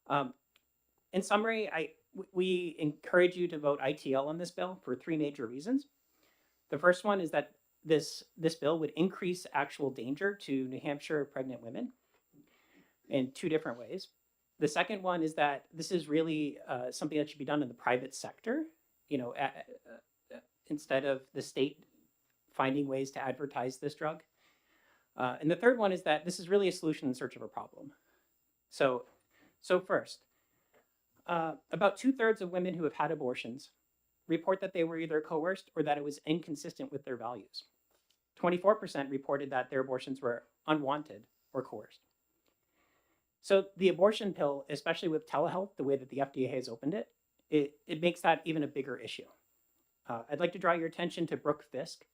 on. In summary, we encourage you to vote ITL on this bill for 3 major reasons. The first one is that this bill would increase actual danger to New Hampshire pregnant women in 2 different ways. The second one is that this is really something that should be done in the private sector, instead of the state finding ways to advertise this drug. And the third one is that this is really a solution in search of a problem. So first, about 2/3 of women who have had abortions report that they were either coerced or that it was inconsistent with their values. 24% reported that their abortions were unwanted or coerced. So the abortion pill, especially with telehealth, the way that the FDA has opened it, it makes that even a bigger issue. I'd like to draw your attention to Brooke Fisk.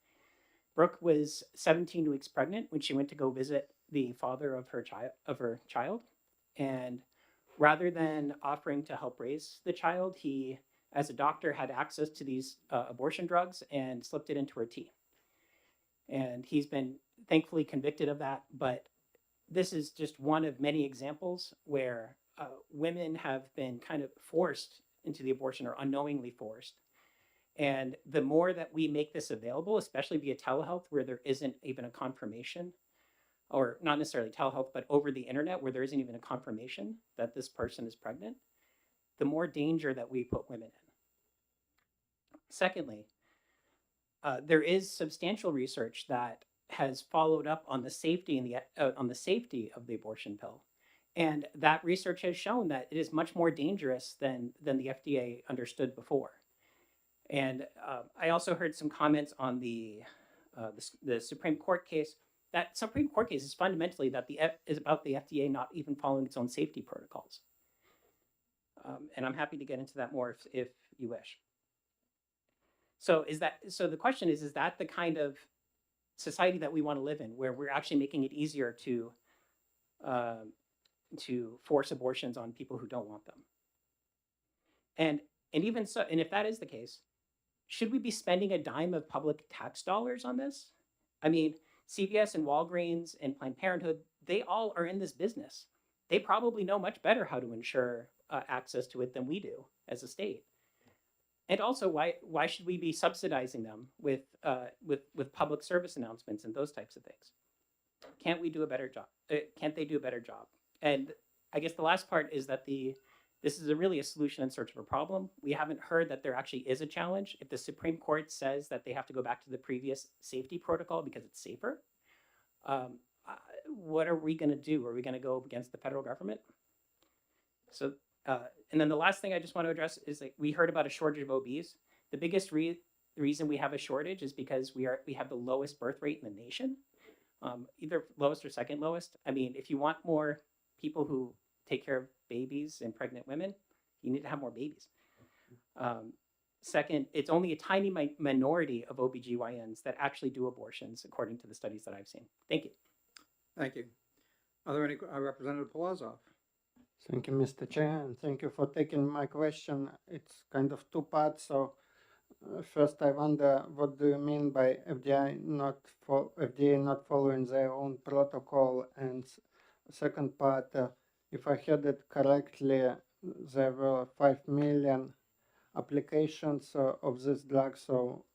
Brooke was 17 weeks pregnant when she went to go visit the father of her child. And rather than offering to help raise the child, he, as a doctor, had access to these abortion drugs and slipped it into her tea. And he's been thankfully convicted of that, but this is just one of many examples where women have been kind of forced into the abortion or unknowingly forced. And the more that we make this available, especially via telehealth, where there isn't even a confirmation, or not necessarily telehealth, but over the internet, where there isn't even a confirmation that this person is pregnant, the more danger that we put women in. Secondly, there is substantial research that has followed up on the safety of the abortion pill, and that research has shown that it is much more dangerous than the FDA understood before. And I also heard some comments on the Supreme Court case. That Supreme Court case is fundamentally is about the FDA not even following its own safety protocols. And I'm happy to get into that more if you wish. So the question is that the kind of society that we want to live in, where we're actually making it easier to force abortions on people who don't want them? And even so, and if that is the case, should we be spending a dime of public tax dollars on this? I mean, CVS and Walgreens and Planned Parenthood, they all are in this business. They probably know much better how to ensure access to it than we do as a state. And also, why should we be subsidizing them with public service announcements and those types of things? can't we do a better job? Can't they do a better job? And I guess the last part is that this is really a solution in search of a problem. We haven't heard that there actually is a challenge. If the Supreme Court says that they have to go back to the previous safety protocol because it's safer, what are we going to do? Are we going to go against the federal government? So, and then the last thing I just want to address is that we heard about a shortage of OBs. The biggest reason we have a shortage is because we have the lowest birth rate in the nation, either lowest or second lowest. I mean, if you want more people who take care of babies and pregnant women, you need to have more babies. Second, it's only a tiny minority of OBGYNs that actually do abortions, according to the studies that I've seen. Thank you. Thank you. Are there any, Representative Polozov? Thank you, Mr. Chair, and thank you for taking my question. It's kind of two parts. So first, I wonder, what do you mean by FDA not following their own protocol? And second part, if I heard it correctly, there were 5 million applications of this drug. So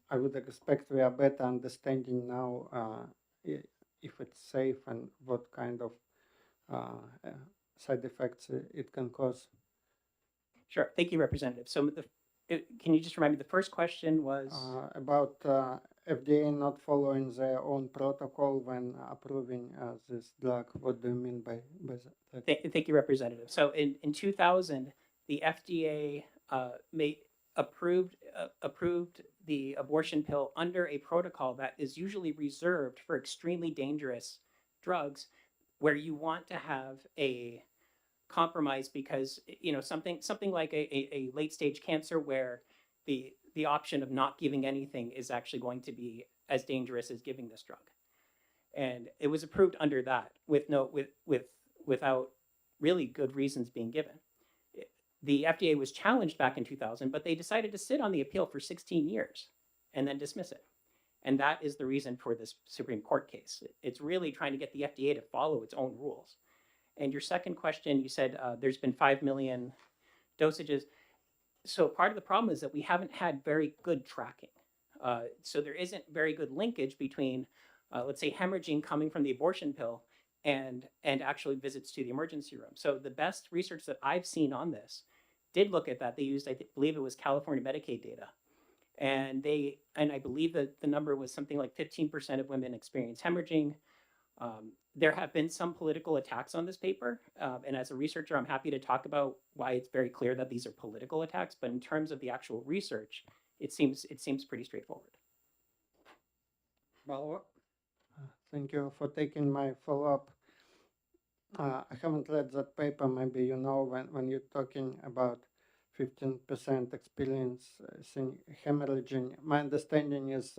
I would expect we are better understanding now if it's safe and what kind of side effects it can cause. Sure. Thank you, Representative. So can you just remind me, the first question was? About FDA not following their own protocol when approving this drug. What do you mean by that? Thank you, Representative. So in 2000, the FDA approved the abortion pill under a protocol that is usually reserved for extremely dangerous drugs, where you want to have a compromise because, you know, something like a late stage cancer where the option of not giving anything is actually going to be as dangerous as giving this drug. And it was approved under that without really good reasons being given. The FDA was challenged back in 2000, but they decided to sit on the appeal for 16 years and then dismiss it. And that is the reason for this Supreme Court case. It's really trying to get the FDA to follow its own rules. And your second question, you said there's been 5 million dosages. So part of the problem is that we haven't had very good tracking. So there isn't very good linkage between, let's say, hemorrhaging coming from the abortion pill and actually visits to the emergency room. So the best research that I've seen on this did look at that. They used, believe it was California Medicaid data. And I believe that the number was something like 15% of women experience hemorrhaging. There have been some political attacks on this paper. And as a researcher, I'm happy to talk about why it's very clear that these are political attacks. But in terms of the actual research, it seems pretty straightforward. Follow-up? Thank you for taking my follow-up. I haven't read that paper. Maybe you know when you're talking about 15% experience in hemorrhaging. My understanding is,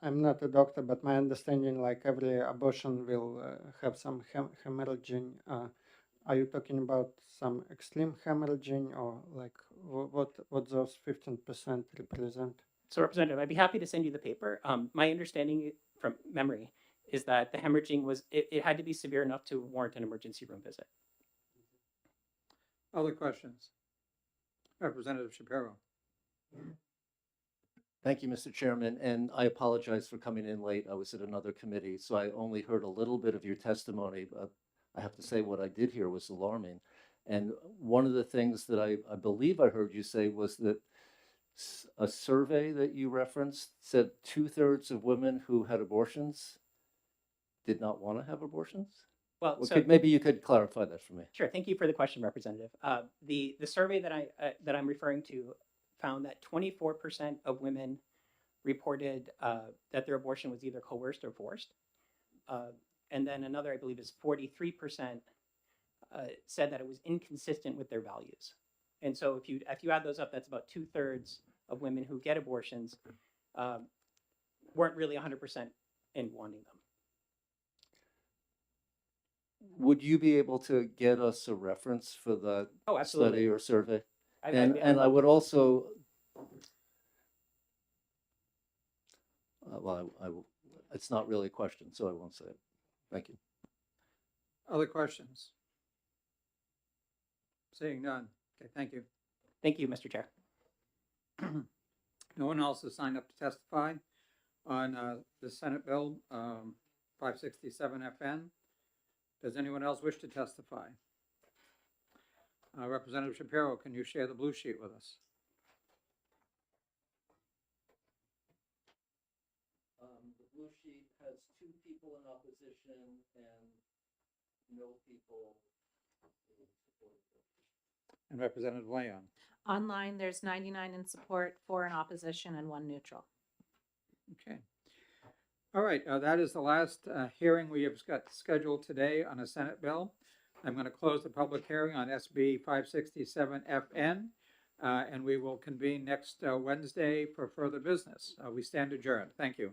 I'm not a doctor, but my understanding, like every abortion will have some hemorrhaging. Are you talking about some extreme hemorrhaging, or like what those 15% represent? So Representative, I'd be happy to send you the paper. My understanding from memory is that the hemorrhaging it had to be severe enough to warrant an emergency room visit. Other questions? Representative Shapiro. Thank you, Mr. Chairman, and I apologize for coming in late. I was at another committee, so I only heard a little bit of your testimony, but I have to say what I did hear was alarming. And one of the things that I believe I heard you say was that a survey that you referenced said 2/3 of women who had abortions did not want to have abortions? Well, so maybe you could clarify that for me. Sure. Thank you for the question, Representative. The survey that I'm referring to found that 24% of women reported that their abortion was either coerced or forced, and then another, I believe, is 43% said that it was inconsistent with their values. And so if you add those up, that's about 2/3 of women who get abortions weren't really 100% in wanting them. Would you be able to get us a reference for the study or survey? I would also, well, I will, it's not really a question, so I won't say it. Thank you. Other questions? Seeing none. Okay, thank you. Thank you, Mr. Chair. No one else has signed up to testify. on the Senate Bill 567 FN. Does anyone else wish to testify? Representative Shapiro, can you share the blue sheet with us? The blue sheet has 2 people in opposition and no people in support. And Representative Leon? Online, there's 99 in support, 4 in opposition, and 1 neutral. Okay. All right, that is the last hearing we have got scheduled today on a Senate bill. I'm going to close the public hearing on SB 567 FN, and we will convene next Wednesday for further business. We stand adjourned. Thank you.